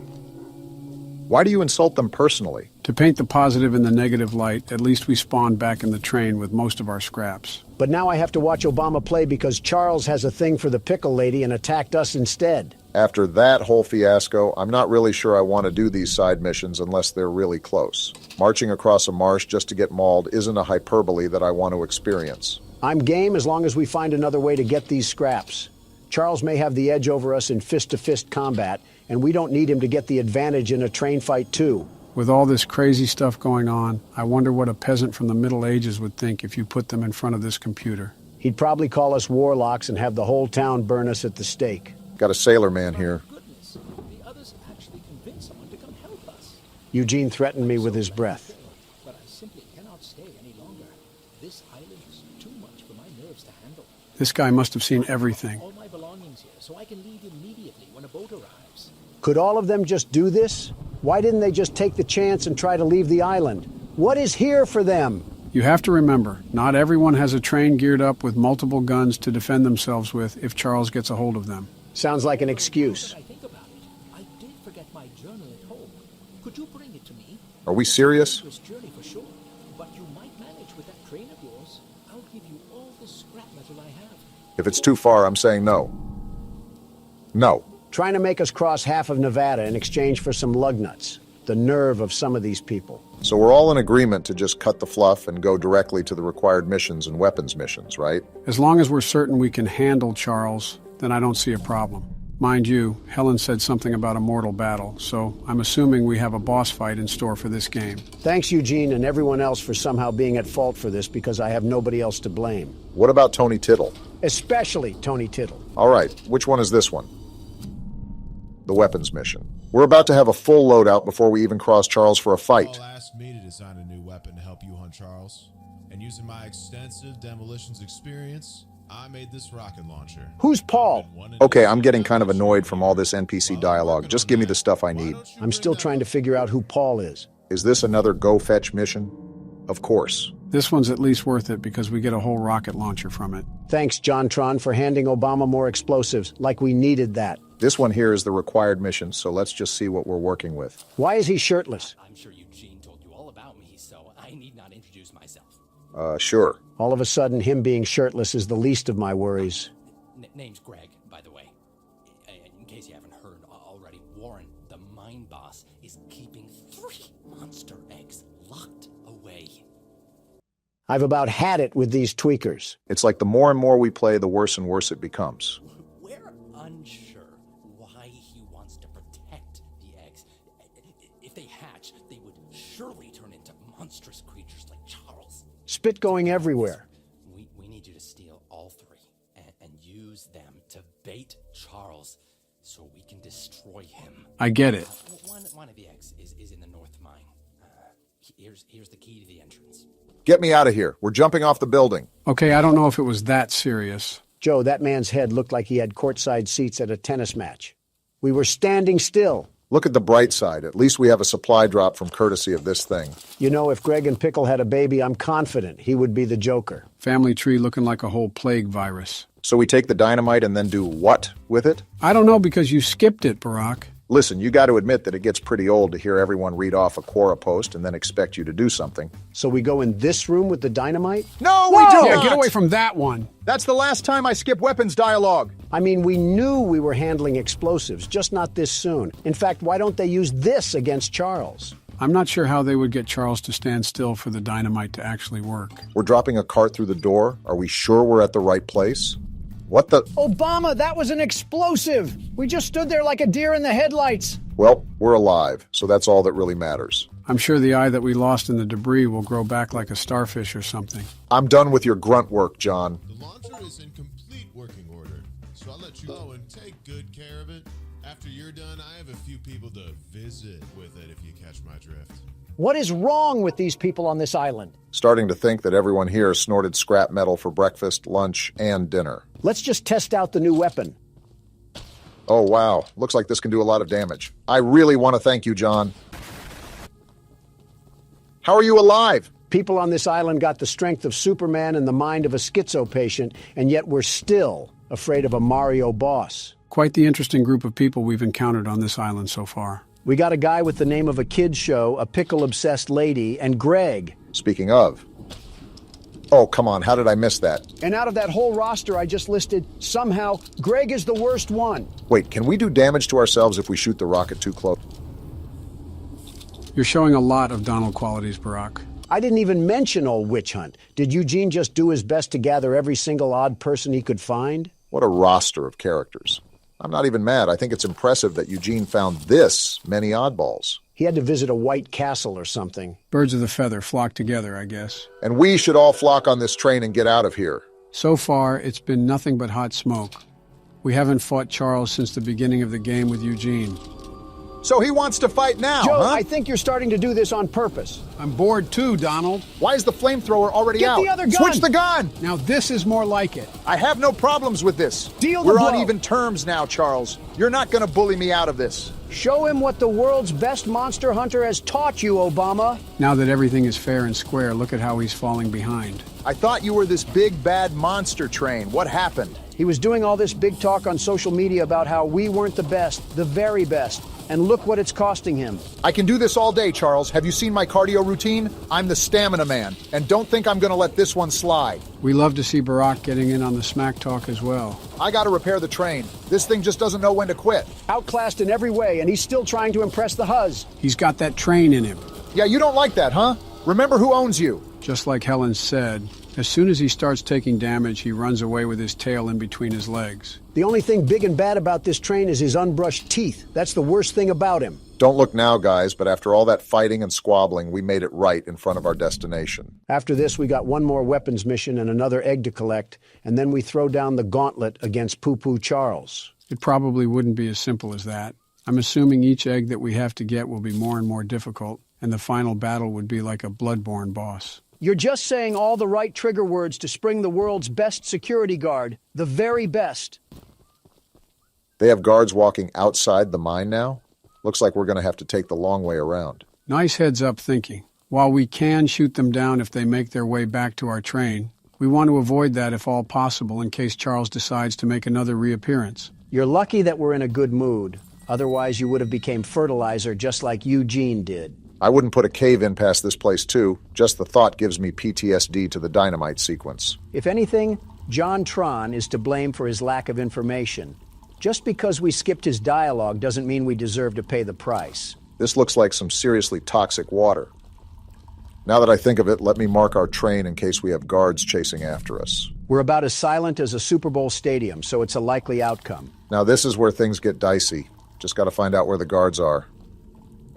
Why do you insult them personally? To paint the positive in the negative light, at least we spawned back in the train with most of our scraps. But now I have to watch Obama play because Charles has a thing for the Pickle Lady and attacked us instead. After that whole fiasco, I'm not really sure I want to do these side missions unless they're really close. Marching across a marsh just to get mauled isn't a hyperbole that I want to experience. I'm game as long as we find another way to get these scraps. Charles may have the edge over us in fist-to-fist combat, and we don't need him to get the advantage in a train fight too. With all this crazy stuff going on, I wonder what a peasant from the Middle Ages would think if you put them in front of this computer. He'd probably call us warlocks and have the whole town burn us at the stake. Got a sailor man here. Goodness, the others actually convinced someone to come help us. Eugene threatened me with his breath. But I simply cannot stay any longer. This island is too much for my nerves to handle. This guy must have seen everything. All my belongings here, so I can leave immediately when a boat arrives. Could all of them just do this? Why didn't they just take the chance and try to leave the island? What is here for them? You have to remember, not everyone has a train geared up with multiple guns to defend themselves with if Charles gets a hold of them. Sounds like an excuse. I think about it. I did forget my journal at home. Could you bring it to me? Are we serious? This journey for sure, but you might manage with that train of yours. I'll give you all the scrap metal I have. If it's too far, I'm saying no. No. Trying to make us cross half of Nevada in exchange for some lug nuts. The nerve of some of these people. So we're all in agreement to just cut the fluff and go directly to the required missions and weapons missions, right? As long as we're certain we can handle Charles, then I don't see a problem. Mind you, Helen said something about a mortal battle, so I'm assuming we have a boss fight in store for this game. Thanks, Eugene, and everyone else for somehow being at fault for this because I have nobody else to blame. What about Tony Tittle? Especially Tony Tittle. All right, which one is this one? The weapons mission. We're about to have a full loadout before we even cross Charles for a fight. Paul asked me to design a new weapon to help you hunt Charles. And using my extensive demolitions experience, I made this rocket launcher. Who's Paul? Okay, I'm getting kind of annoyed from all this NPC dialogue. Just give me the stuff I need. I'm still trying to figure out who Paul is. Is this another go fetch mission? Of course. This one's at least worth it because we get a whole rocket launcher from it. Thanks, John Tron, for handing Obama more explosives, like we needed that. This one here is the required mission, so let's just see what we're working with. Why is he shirtless? I'm sure Eugene told you all about me, so I need not introduce myself. Sure. All of a sudden, him being shirtless is the least of my worries. Name's Greg, by the way. In case you haven't heard already, Warren, the mine boss, is keeping 3 monster eggs locked away. I've about had it with these tweakers. It's like the more and more we play, the worse and worse it becomes. We're unsure why he wants to protect the eggs. If they hatch, they would surely turn into monstrous creatures like Charles. Spit going everywhere. We need you to steal all 3 and use them to bait Charles so we can destroy him. I get it. One of the eggs is in the north mine. Here's the key to the entrance. Get me out of here. We're jumping off the building. Okay, I don't know if it was that serious. Joe, that man's head looked like he had courtside seats at a tennis match. We were standing still. Look at the bright side. At least we have a supply drop from courtesy of this thing. You know, if Greg and Pickle had a baby, I'm confident he would be the Joker. Family tree looking like a whole plague virus. So we take the dynamite and then do what with it? I don't know because you skipped it, Barack. Listen, you got to admit that it gets pretty old to hear everyone read off a Quora post and then expect you to do something. So we go in this room with the dynamite? No, we do Yeah, not! get away from that one. That's the last time I skip weapons dialogue. I mean, we knew we were handling explosives, just not this soon. In fact, why don't they use this against Charles? I'm not sure how they would get Charles to stand still for the dynamite to actually work. We're dropping a cart through the door. Are we sure we're at the right place? What the? Obama, that was an explosive! We just stood there like a deer in the headlights. Well, we're alive, so that's all that really matters. I'm sure the eye that we lost in the debris will grow back like a starfish or something. I'm done with your grunt work, John. The launcher is in complete working order, so I'll let you go and take good care of it. After you're done, I have a few people to visit with it, if you catch my drift. What is wrong with these people on this island? Starting to think that everyone here snorted scrap metal for breakfast, lunch, and dinner. Let's just test out the new weapon. Oh, wow. Looks like this can do a lot of damage. I really want to thank you, John. How are you alive? People on this island got the strength of Superman and the mind of a schizo patient, and yet we're still afraid of a Mario boss. Quite the interesting group of people we've encountered on this island so far. We got a guy with the name of a kid's show, a pickle-obsessed lady, and Greg. Speaking of. Oh, come on. How did I miss that? And out of that whole roster I just listed, somehow, Greg is the worst one. Wait, can we do damage to ourselves if we shoot the rocket too close? You're showing a lot of Donald qualities, Barack. I didn't even mention old Witch Hunt. Did Eugene just do his best to gather every single odd person he could find? What a roster of characters. I'm not even mad. I think it's impressive that Eugene found this many oddballs. He had to visit a white castle or something. Birds of the feather flock together, I guess. And we should all flock on this train and get out of here. So far, it's been nothing but hot smoke. We haven't fought Charles since the beginning of the game with Eugene. So he wants to fight now, Joe, huh? I think you're starting to do this on purpose. I'm bored too, Donald. Why is the flamethrower already out? Get the other gun! Switch the gun! Now this is more like it. I have no problems with this. Deal the We're blow. on even terms now, Charles. You're not going to bully me out of this. Show him what the world's best monster hunter has taught you, Obama. Now that everything is fair and square, look at how he's falling behind. I thought you were this big, bad monster train. What happened? He was doing all this big talk on social media about how we weren't the best, the very best. And look what it's costing him. I can do this all day, Charles. Have you seen my cardio routine? I'm the stamina man. And don't think I'm going to let this one slide. We love to see Barack getting in on the smack talk as well. I got to repair the train. This thing just doesn't know when to quit. Outclassed in every way, and he's still trying to impress the Huz. He's got that train in him. Yeah, you don't like that, huh? Remember who owns you. Just like Helen said, as soon as he starts taking damage, he runs away with his tail in between his legs. The only thing big and bad about this train is his unbrushed teeth. That's the worst thing about him. Don't look now, guys, but after all that fighting and squabbling, we made it right in front of our destination. After this, we got one more weapons mission and another egg to collect, and then we throw down the gauntlet against Poo-Poo Charles. It probably wouldn't be as simple as that. I'm assuming each egg that we have to get will be more and more difficult, and the final battle would be like a bloodborne boss. You're just saying all the right trigger words to spring the world's best security guard. The very best. They have guards walking outside the mine now? Looks like we're going to have to take the long way around. Nice heads-up thinking. While we can shoot them down if they make their way back to our train, we want to avoid that if all possible in case Charles decides to make another reappearance. You're lucky that we're in a good mood. Otherwise, you would have become fertilizer just like Eugene did. I wouldn't put a cave in past this place, too. Just the thought gives me PTSD to the dynamite sequence. If anything, John Tron is to blame for his lack of information. Just because we skipped his dialogue doesn't mean we deserve to pay the price. This looks like some seriously toxic water. Now that I think of it, let me mark our train in case we have guards chasing after us. We're about as silent as a Super Bowl stadium, so it's a likely outcome. Now this is where things get dicey. Just got to find out where the guards are.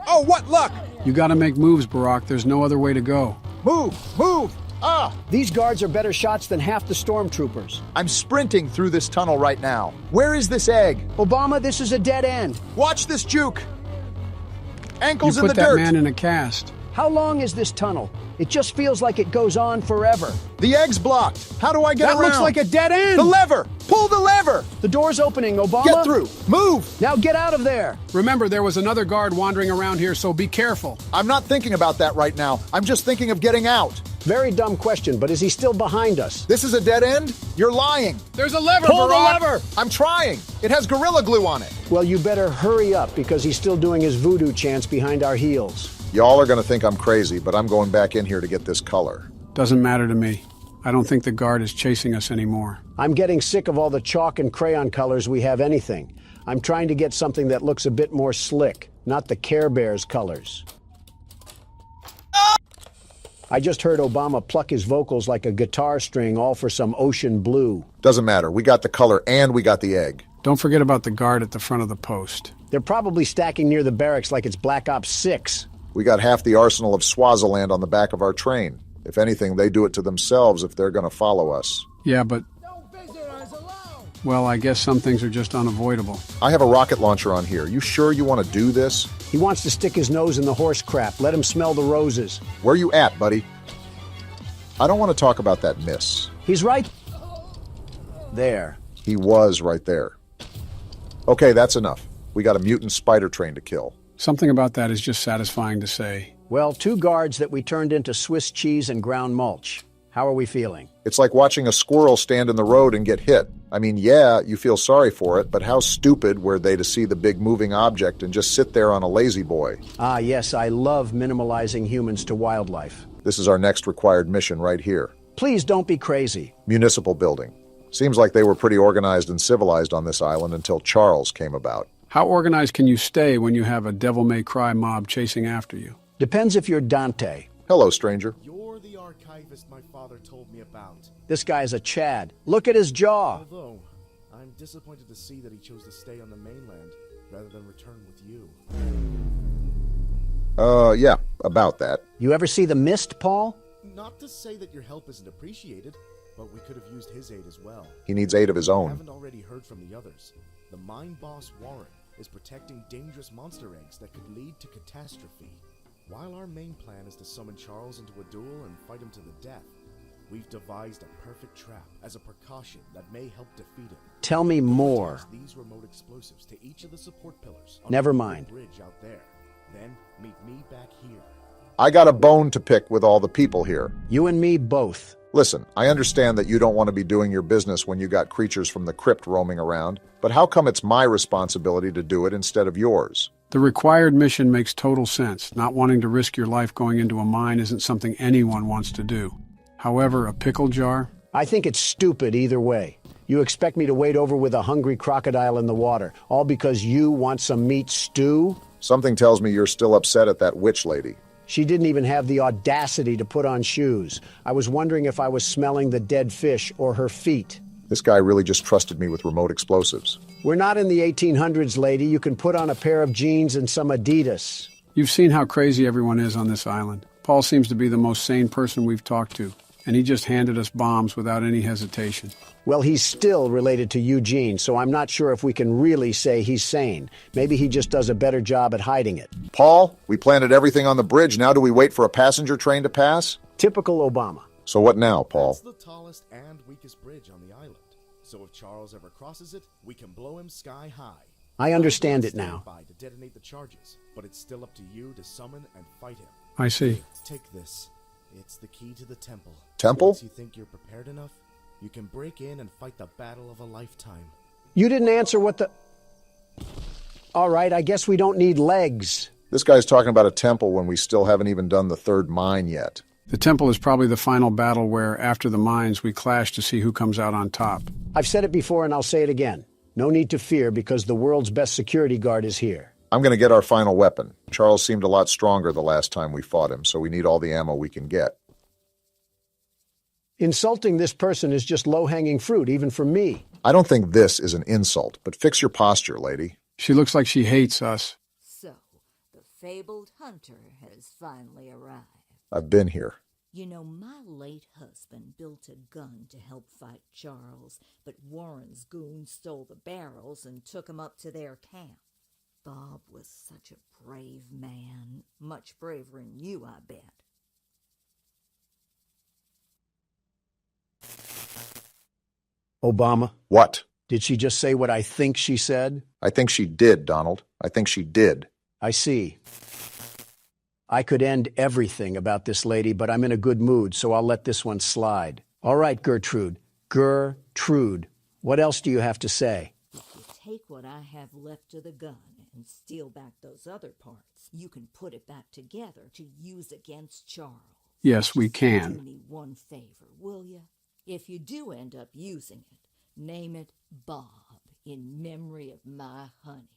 Oh, what luck! You gotta make moves, Barack. There's no other way to go. Move! Move! Ah! These guards are better shots than half the stormtroopers. I'm sprinting through this tunnel right now. Where is this egg? Obama, this is a dead end. Watch this juke! Ankles You in put the that dirt! man in a cast. How long is this tunnel? It just feels like it goes on forever. The egg's blocked. How do I get That around? looks like a dead end! The lever! Pull the lever! The door's opening, Obama. Get through! Move! Now get out of there! Remember, there was another guard wandering around here, so be careful. I'm not thinking about that right now. I'm just thinking of getting out. Very dumb question, but is he still behind us? This is a dead end? You're lying. There's a lever, Pull the Barack! lever! I'm trying. It has Gorilla Glue on it. Well, you better hurry up because he's still doing his voodoo chants behind our heels. Y'all are going to think I'm crazy, but I'm going back in here to get this color. Doesn't matter to me. I don't think the guard is chasing us anymore. I'm getting sick of all the chalk and crayon colors we have anything. I'm trying to get something that looks a bit more slick, not the Care Bears colors. I just heard Obama pluck his vocals like a guitar string, all for some ocean blue. Doesn't matter. We got the color and we got the egg. Don't forget about the guard at the front of the post. They're probably stacking near the barracks like it's Black Ops 6. We got half the arsenal of Swaziland on the back of our train. If anything, they do it to themselves if they're going to follow us. Yeah, but... Well, I guess some things are just unavoidable. I have a rocket launcher on here. You sure you want to do this? He wants to stick his nose in the horse crap. Let him smell the roses. Where you at, buddy? I don't want to talk about that miss. He's right there. He was right there. Okay, that's enough. We got a mutant spider train to kill. Something about that is just satisfying to say. Well, 2 guards that we turned into Swiss cheese and ground mulch. How are we feeling? It's like watching a squirrel stand in the road and get hit. I mean, yeah, you feel sorry for it, but how stupid were they to see the big moving object and just sit there on a lazy boy? Ah, yes, I love minimalizing humans to wildlife. This is our next required mission right here. Please don't be crazy. Municipal building. Seems like they were pretty organized and civilized on this island until Charles came about. How organized can you stay when you have a devil-may-cry mob chasing after you? Depends if you're Dante. Hello, stranger. You're the archivist my father told me about. This guy's a Chad. Look at his jaw. Although, I'm disappointed to see that he chose to stay on the mainland rather than return with you. Yeah, about that. You ever see The Mist, Paul? Not to say that your help isn't appreciated, but we could have used his aid as well. He needs aid of his I own. haven't already heard from the others. The mine boss, Warren, is protecting dangerous monster eggs that could lead to catastrophe. While our main plan is to summon Charles into a duel and fight him to the death, we've devised a perfect trap as a precaution that may help defeat him. Tell me more. These remote explosives to each of the support pillars. Never on the mind. Bridge out there. Then meet me back here. I got a bone to pick with all the people here. You and me both. Listen, I understand that you don't want to be doing your business when you got creatures from the crypt roaming around, but how come it's my responsibility to do it instead of yours? The required mission makes total sense. Not wanting to risk your life going into a mine isn't something anyone wants to do. However, a pickle jar? I think it's stupid either way. You expect me to wade over with a hungry crocodile in the water, all because you want some meat stew? Something tells me you're still upset at that witch lady. She didn't even have the audacity to put on shoes. I was wondering if I was smelling the dead fish or her feet. This guy really just trusted me with remote explosives. We're not in the 1800s, lady. You can put on a pair of jeans and some Adidas. You've seen how crazy everyone is on this island. Paul seems to be the most sane person we've talked to, and he just handed us bombs without any hesitation. Well, he's still related to Eugene, so I'm not sure if we can really say he's sane. Maybe he just does a better job at hiding it. Paul, we planted everything on the bridge. Now do we wait for a passenger train to pass? Typical Obama. So what now, Paul? It's the tallest and weakest bridge on the island. So if Charles ever crosses it, we can blow him sky high. I understand it now. To detonate the charges, but it's still up to you to summon and fight him. I see. Take this. It's the key to the temple. Temple? Once you think you're prepared enough, you can break in and fight the battle of a lifetime. You didn't answer what the... All right, I guess we don't need legs. This guy's talking about a temple when we still haven't even done the third mine yet. The temple is probably the final battle where, after the mines, we clash to see who comes out on top. I've said it before and I'll say it again. No need to fear because the world's best security guard is here. I'm going to get our final weapon. Charles seemed a lot stronger the last time we fought him, so we need all the ammo we can get. Insulting this person is just low-hanging fruit, even for me. I don't think this is an insult, but fix your posture, lady. She looks like she hates us. So, the fabled hunter has finally arrived. I've been here. You know, my late husband built a gun to help fight Charles, but Warren's goons stole the barrels and took him up to their camp. Bob was such a brave man. Much braver than you, I bet. Obama? What? Did she just say what I think she said? I think she did, Donald. I think she did. I see. I could end everything about this lady, but I'm in a good mood, so I'll let this one slide. All right, Gertrude. Gertrude. What else do you have to say? If you take what I have left of the gun and steal back those other parts, you can put it back together to use against Charles. Yes, we Do can. me one favor, will you? If you do end up using it, name it Bob in memory of my honey.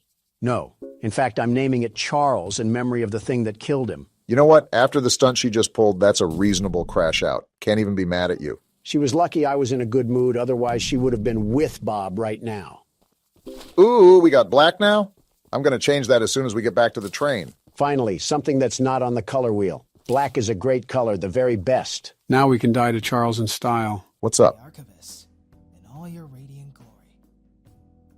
No. In fact, I'm naming it Charles in memory of the thing that killed him. You know what? After the stunt she just pulled, that's a reasonable crash out. Can't even be mad at you. She was lucky I was in a good mood, otherwise she would have been with Bob right now. Ooh, we got black now? I'm going to change that as soon as we get back to the train. Finally, something that's not on the color wheel. Black is a great color, the very best. Now we can die to Charles in style. What's up? Archivist, in all your radiant glory.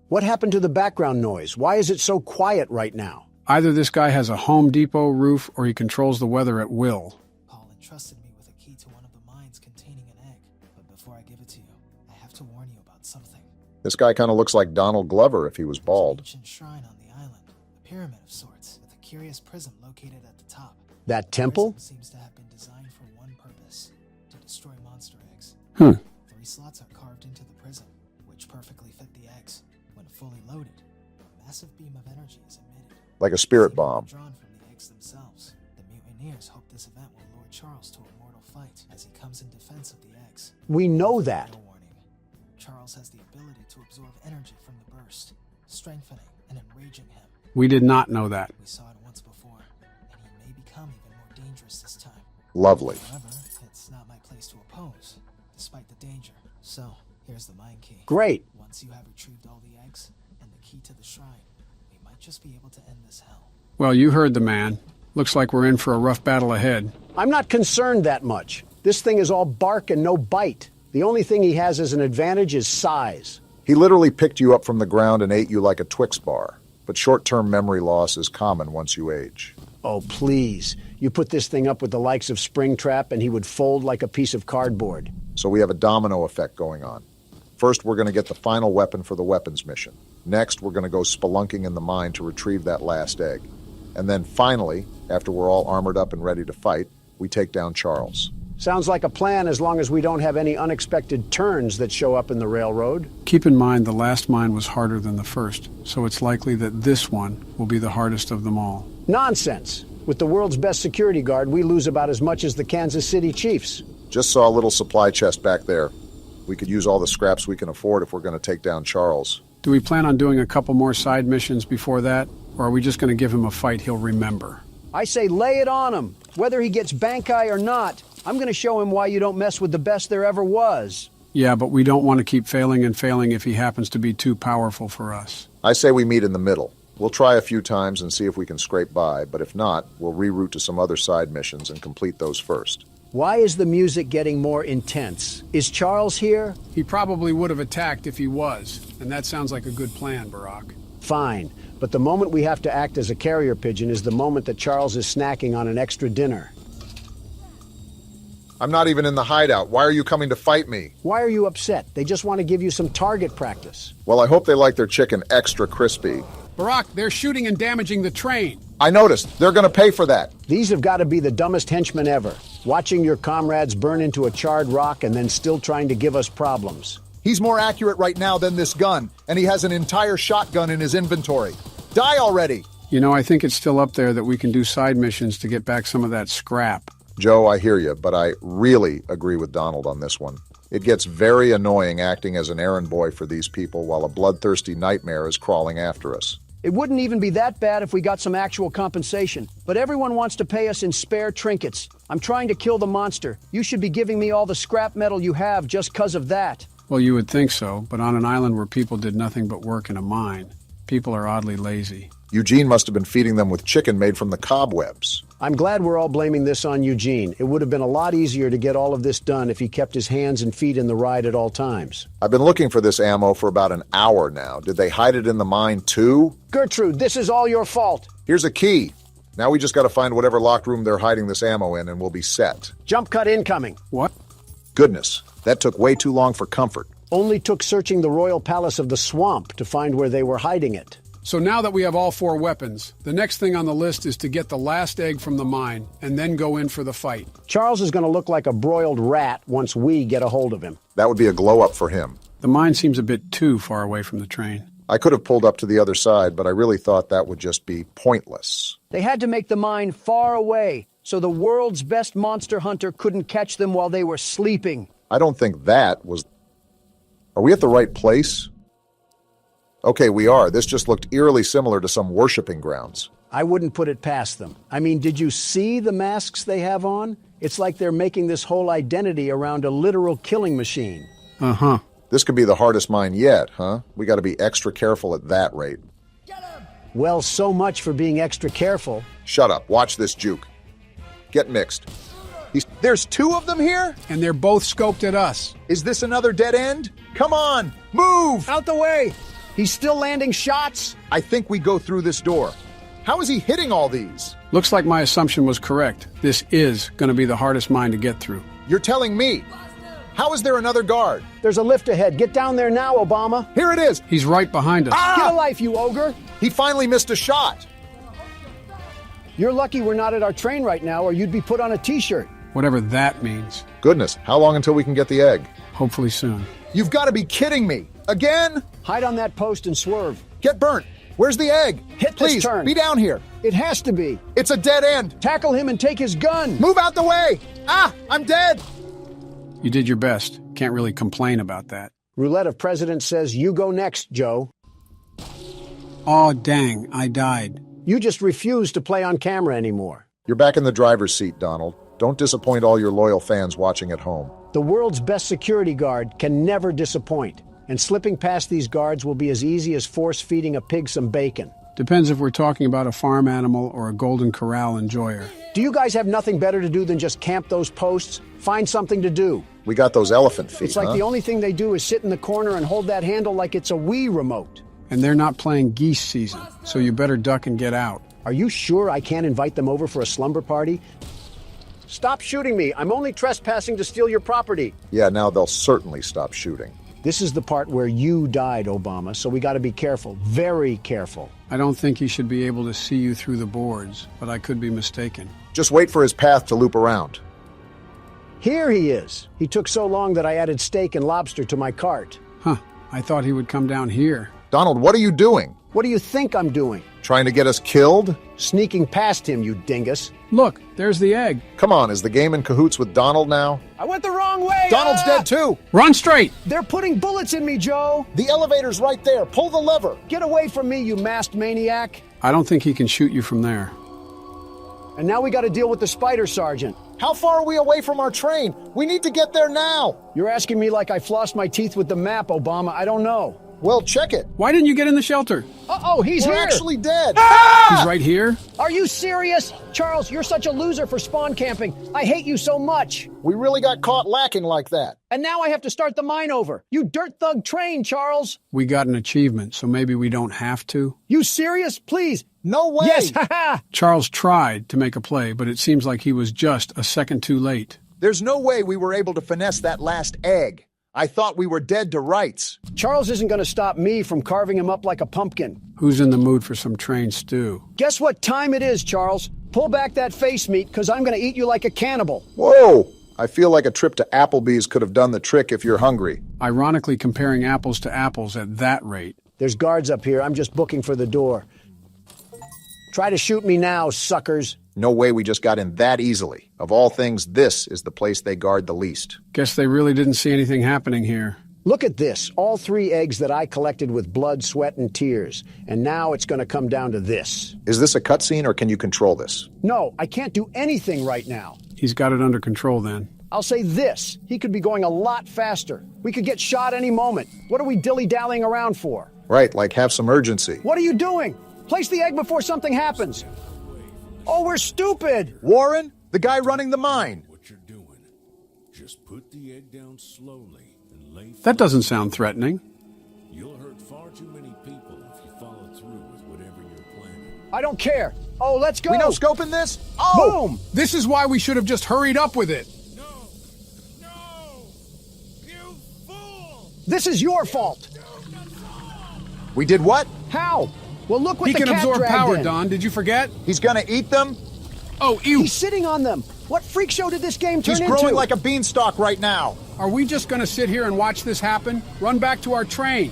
What happened to the background noise? Why is it so quiet right now? Either this guy has a Home Depot roof or he controls the weather at will. Paul entrusted me with a key to one of the mines containing an egg. But before I give it to you, I have to warn you about something. This guy kind of looks like Donald Glover if he was bald. An ancient shrine on the island, a pyramid of sorts, with a curious prism located at the top. That temple? The prism seems to have been designed for one purpose, to destroy monster eggs. 3 slots are carved into the prism, which perfectly fit the eggs. When fully loaded, a massive beam of energy is emitted. Like a spirit bomb. Drawn from the eggs themselves. The mutineers hope this event will lure Charles to a mortal fight as he comes in defense of the eggs. We know that. No warning. Charles has the ability to absorb energy from the burst, strengthening and enraging him. We did not know that. We saw it once before, and he may become even more dangerous this time. Lovely. However, it's not my place to oppose, despite the danger. So, here's the mine key. Great. Once you have retrieved all the eggs and the key to the shrine, we might just be able to end this hell. Well, you heard the man. Looks like we're in for a rough battle ahead. I'm not concerned that much. This thing is all bark and no bite. The only thing he has as an advantage is size. He literally picked you up from the ground and ate you like a Twix bar. But short-term memory loss is common once you age. Oh, please. You put this thing up with the likes of Springtrap and he would fold like a piece of cardboard. So we have a domino effect going on. First, we're going to get the final weapon for the weapons mission. Next, we're going to go spelunking in the mine to retrieve that last egg. And then finally, after we're all armored up and ready to fight, we take down Charles. Sounds like a plan as long as we don't have any unexpected turns that show up in the railroad. Keep in mind the last mine was harder than the first, so it's likely that this one will be the hardest of them all. Nonsense! With the world's best security guard, we lose about as much as the Kansas City Chiefs. Just saw a little supply chest back there. We could use all the scraps we can afford if we're going to take down Charles. Do we plan on doing a couple more side missions before that, or are we just going to give him a fight he'll remember? I say lay it on him. Whether he gets bankai or not, I'm going to show him why you don't mess with the best there ever was. Yeah, but we don't want to keep failing and failing if he happens to be too powerful for us. I say we meet in the middle. We'll try a few times and see if we can scrape by, but if not, we'll reroute to some other side missions and complete those first. Why is the music getting more intense? Is Charles here? He probably would have attacked if he was, and that sounds like a good plan, Barack. Fine, but the moment we have to act as a carrier pigeon is the moment that Charles is snacking on an extra dinner. I'm not even in the hideout. Why are you coming to fight me? Why are you upset? They just want to give you some target practice. Well, I hope they like their chicken extra crispy. Barack, they're shooting and damaging the train. I noticed. They're going to pay for that. These have got to be the dumbest henchmen ever. Watching your comrades burn into a charred rock and then still trying to give us problems. He's more accurate right now than this gun, and he has an entire shotgun in his inventory. Die already! You know, I think it's still up there that we can do side missions to get back some of that scrap. Joe, I hear you, but I really agree with Donald on this one. It gets very annoying acting as an errand boy for these people while a bloodthirsty nightmare is crawling after us. It wouldn't even be that bad if we got some actual compensation, but everyone wants to pay us in spare trinkets. I'm trying to kill the monster. You should be giving me all the scrap metal you have just 'cause of that. Well, you would think so, but on an island where people did nothing but work in a mine, people are oddly lazy. Eugene must have been feeding them with chicken made from the cobwebs. I'm glad we're all blaming this on Eugene. It would have been a lot easier to get all of this done if he kept his hands and feet in the ride at all times. I've been looking for this ammo for about an hour now. Did they hide it in the mine too? Gertrude, this is all your fault. Here's a key. Now we just got to find whatever locked room they're hiding this ammo in and we'll be set. Jump cut incoming. What? Goodness, that took way too long for comfort. Only took searching the royal palace of the swamp to find where they were hiding it. So now that we have all 4 weapons, the next thing on the list is to get the last egg from the mine and then go in for the fight. Charles is going to look like a broiled rat once we get a hold of him. That would be a glow-up for him. The mine seems a bit too far away from the train. I could have pulled up to the other side, but I really thought that would just be pointless. They had to make the mine far away, so the world's best monster hunter couldn't catch them while they were sleeping. I don't think that was... Are we at the right place? Okay, we are. This just looked eerily similar to some worshipping grounds. I wouldn't put it past them. I mean, did you see the masks they have on? It's like they're making this whole identity around a literal killing machine. Uh-huh. This could be the hardest mine yet, huh? We gotta be extra careful at that rate. Well, so much for being extra careful. Shut up. Watch this juke. Get mixed. There's 2 of them here? And they're both scoped at us. Is this another dead end? Come on, move! Out the way! He's still landing shots? I think we go through this door. How is he hitting all these? Looks like my assumption was correct. This is going to be the hardest mine to get through. You're telling me. How is there another guard? There's a lift ahead. Get down there now, Obama. Here it is. He's right behind us. Get a life, you ogre. He finally missed a shot. You're lucky we're not at our train right now, or you'd be put on a t-shirt. Whatever that means. Goodness, how long until we can get the egg? Hopefully soon. You've got to be kidding me. Again? Hide on that post and swerve. Get burnt. Where's the egg? Hit Please, this turn. be down here. It has to be. It's a dead end. Tackle him and take his gun. Move out the way. Ah, I'm dead. You did your best. Can't really complain about that. Roulette of President says you go next, Joe. Aw, dang, I died. You just refuse to play on camera anymore. You're back in the driver's seat, Donald. Don't disappoint all your loyal fans watching at home. The world's best security guard can never disappoint. And slipping past these guards will be as easy as force-feeding a pig some bacon. Depends if we're talking about a farm animal or a Golden Corral enjoyer. Do you guys have nothing better to do than just camp those posts? Find something to do. We got those elephant feet, It's like huh? the only thing they do is sit in the corner and hold that handle like it's a Wii remote. And they're not playing geese season, so you better duck and get out. Are you sure I can't invite them over for a slumber party? Stop shooting me. I'm only trespassing to steal your property. Yeah, now they'll certainly stop shooting. This is the part where you died, Obama, so we got to be careful. Very careful. I don't think he should be able to see you through the boards, but I could be mistaken. Just wait for his path to loop around. Here he is. He took so long that I added steak and lobster to my cart. Huh. I thought he would come down here. Donald, what are you doing? What do you think I'm doing? Trying to get us killed? Sneaking past him, you dingus. Look, there's the egg. Come on, is the game in cahoots with Donald now? I went the wrong way. Donald's dead too. Run straight. They're putting bullets in me, Joe. The elevator's right there. Pull the lever. Get away from me, you masked maniac. I don't think he can shoot you from there. And now we got to deal with the spider sergeant. How far are we away from our train? We need to get there now. You're asking me like I flossed my teeth with the map, Obama. I don't know. Well, check it. Why didn't you get in the shelter? Uh-oh, he's We're here. actually dead. He's right here. Are you serious? Charles, you're such a loser for spawn camping. I hate you so much. We really got caught lacking like that. And now I have to start the mine over. You dirt thug train, Charles. We got an achievement, so maybe we don't have to. You serious? Please. No way. Yes, haha. Charles tried to make a play, but it seems like he was just a second too late. There's no way we were able to finesse that last egg. I thought we were dead to rights. Charles isn't going to stop me from carving him up like a pumpkin. Who's in the mood for some train stew? Guess what time it is, Charles? Pull back that face meat, because I'm going to eat you like a cannibal. Whoa! I feel like a trip to Applebee's could have done the trick if you're hungry. Ironically comparing apples to apples at that rate. There's guards up here. I'm just booking for the door. Try to shoot me now, suckers. No way we just got in that easily. Of all things, this is the place they guard the least. Guess they really didn't see anything happening here. Look at this. All 3 eggs that I collected with blood, sweat, and tears. And now it's going to come down to this. Is this a cutscene or can you control this? No, I can't do anything right now. He's got it under control then. I'll say this. He could be going a lot faster. We could get shot any moment. What are we dilly-dallying around for? Right, like have some urgency. What are you doing? Place the egg before something happens. Oh, we're stupid. Warren, the guy running the mine. What you're doing, just put the egg down slowly and lay flat. That doesn't sound threatening. You'll hurt far too many people if you follow through with whatever you're planning. I don't care. Oh, let's go. We no scoping this? Oh! Boom! This is why we should have just hurried up with it. No! You fool! This is your fault. We did what? How? Well, look what He the can cat absorb dragged power, in. Don. Did you forget? He's gonna eat them? Oh, ew. He's sitting on them. What freak show did this game turn He's into? growing like a beanstalk right now. Are we just gonna sit here and watch this happen? Run back to our train.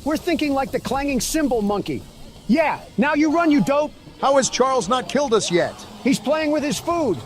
We're thinking like the clanging cymbal monkey. Yeah, now you run, you dope. How has Charles not killed us yet? He's playing with his food.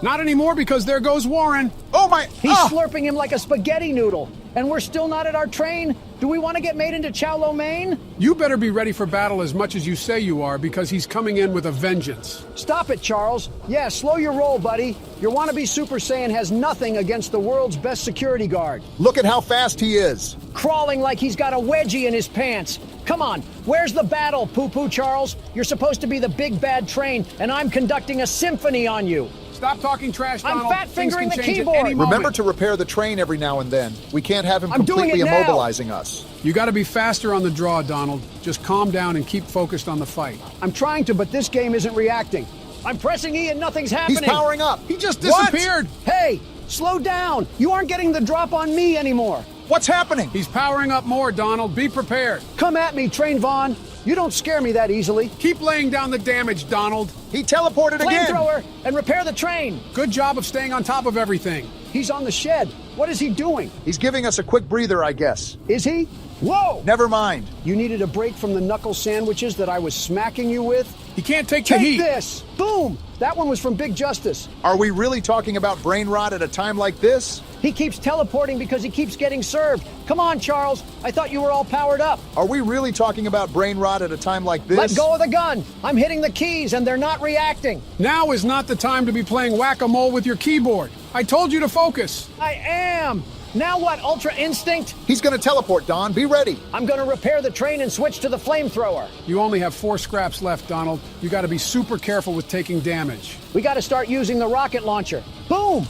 Not anymore, because there goes Warren. Oh my... He's slurping him like a spaghetti noodle. And we're still not at our train? Do we want to get made into chow lo mein? You better be ready for battle as much as you say you are, because he's coming in with a vengeance. Stop it, Charles. Yeah, slow your roll, buddy. Your wannabe Super Saiyan has nothing against the world's best security guard. Look at how fast he is. Crawling like he's got a wedgie in his pants. Come on, where's the battle, Poo-Poo Charles? You're supposed to be the big bad train, and I'm conducting a symphony on you. Stop talking trash, Donald. I'm fat-fingering the keyboard. Remember to repair the train every now and then. We can't have him completely immobilizing us. You gotta be faster on the draw, Donald. Just calm down and keep focused on the fight. I'm trying to, but this game isn't reacting. I'm pressing E and nothing's happening. He's powering up. He just disappeared. Hey, slow down. You aren't getting the drop on me anymore. What's happening? He's powering up more, Donald. Be prepared. Come at me, Train Vaughn. You don't scare me that easily. Keep laying down the damage, Donald. He teleported again. Flamethrower and repair the train. Good job of staying on top of everything. He's on the shed. What is he doing? He's giving us a quick breather, I guess. Is he? Whoa! Never mind. You needed a break from the knuckle sandwiches that I was smacking you with? He can't take the heat. Take this! Boom! That one was from Big Justice. Are we really talking about brain rot at a time like this? He keeps teleporting because he keeps getting served. Come on, Charles. I thought you were all powered up. Are we really talking about brain rot at a time like this? Let go of the gun. I'm hitting the keys and they're not reacting. Now is not the time to be playing whack-a-mole with your keyboard. I told you to focus. I am. Now what, Ultra Instinct? He's gonna teleport, Don. Be ready. I'm gonna repair the train and switch to the flamethrower. You only have 4 scraps left, Donald. You gotta be super careful with taking damage. We gotta start using the rocket launcher. Boom!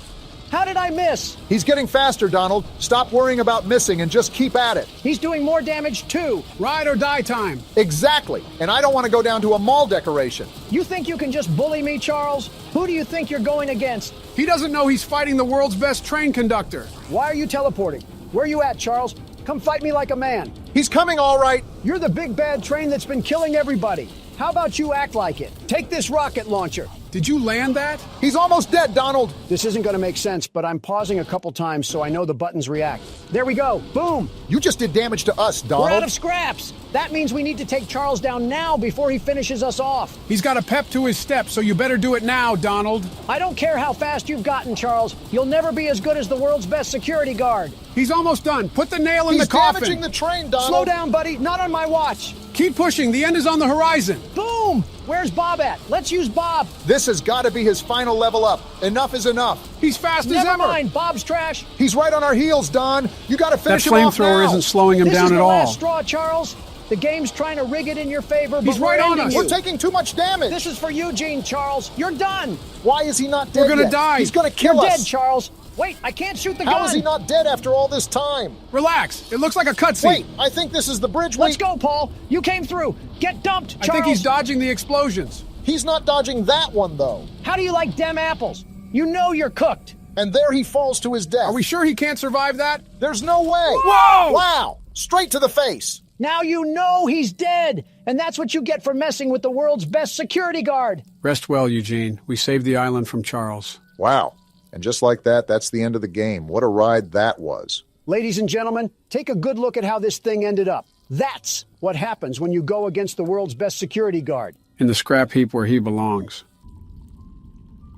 How did I miss? He's getting faster, Donald. Stop worrying about missing and just keep at it. He's doing more damage too. Ride or die time. Exactly. And I don't want to go down to a mall decoration. You think you can just bully me, Charles? Who do you think you're going against? He doesn't know he's fighting the world's best train conductor. Why are you teleporting? Where are you at, Charles? Come fight me like a man. He's coming all right. You're the big bad train that's been killing everybody. How about you act like it? Take this rocket launcher. Did you land that? He's almost dead, Donald. This isn't going to make sense, but I'm pausing a couple times so I know the buttons react. There we go. Boom. You just did damage to us, Donald. We're out of scraps. That means we need to take Charles down now before he finishes us off. He's got a pep to his step, so you better do it now, Donald. I don't care how fast you've gotten, Charles. You'll never be as good as the world's best security guard. He's almost done. Put the nail in the coffin. He's damaging the train, Donald. Slow down, buddy. Not on my watch. Keep pushing. The end is on the horizon. Boom! Where's Bob at? Let's use Bob. This has got to be his final level up. Enough is enough. He's fast as Never ever. mind. Bob's trash. He's right on our heels, Don. You got to finish him off now. That flamethrower isn't slowing him This down is at the all. last straw, Charles. The game's trying to rig it in your favor, but He's right on us. We're taking too much damage. This is for Eugene, Charles. You're done. Why is he not dead We're gonna yet? die. He's going to kill You're us. dead, Charles. Wait, I can't shoot the gun. How is he not dead after all this time? Relax. It looks like a cutscene. Wait, I think this is the bridge. Let's go, Paul. You came through. Get dumped, Charles. I think he's dodging the explosions. He's not dodging that one, though. How do you like dem apples? You know you're cooked. And there he falls to his death. Are we sure he can't survive that? There's no way. Whoa! Wow! Straight to the face. Now you know he's dead. And that's what you get for messing with the world's best security guard. Rest well, Eugene. We saved the island from Charles. Wow. And just like that, that's the end of the game. What a ride that was. Ladies and gentlemen, take a good look at how this thing ended up. That's what happens when you go against the world's best security guard. In the scrap heap where he belongs.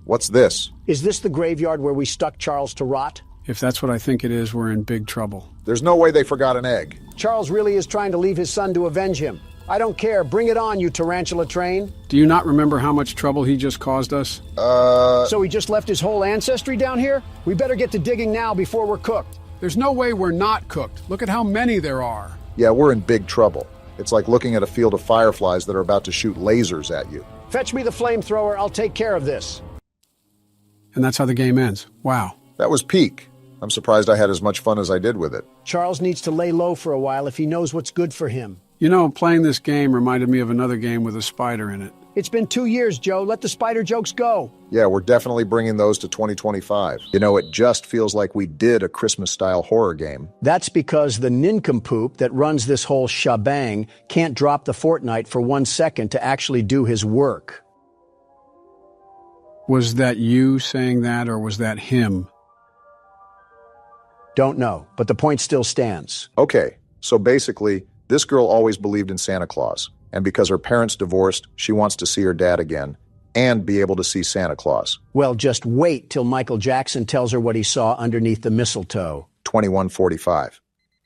What's this? Is this the graveyard where we stuck Charles to rot? If that's what I think it is, we're in big trouble. There's no way they forgot an egg. Charles really is trying to leave his son to avenge him. I don't care. Bring it on, you tarantula train. Do you not remember how much trouble he just caused us? So he just left his whole ancestry down here? We better get to digging now before we're cooked. There's no way we're not cooked. Look at how many there are. Yeah, we're in big trouble. It's like looking at a field of fireflies that are about to shoot lasers at you. Fetch me the flamethrower. I'll take care of this. And that's how the game ends. Wow. That was peak. I'm surprised I had as much fun as I did with it. Charles needs to lay low for a while if he knows what's good for him. You know, playing this game reminded me of another game with a spider in it. It's been 2 years, Joe. Let the spider jokes go. Yeah, we're definitely bringing those to 2025. You know, it just feels like we did a Christmas-style horror game. That's because the nincompoop that runs this whole shebang can't drop the Fortnite for 1 second to actually do his work. Was that you saying that, or was that him? Don't know, but the point still stands. Okay, so basically, this girl always believed in Santa Claus, and because her parents divorced, she wants to see her dad again and be able to see Santa Claus. Well, just wait till Michael Jackson tells her what he saw underneath the mistletoe. 21:45.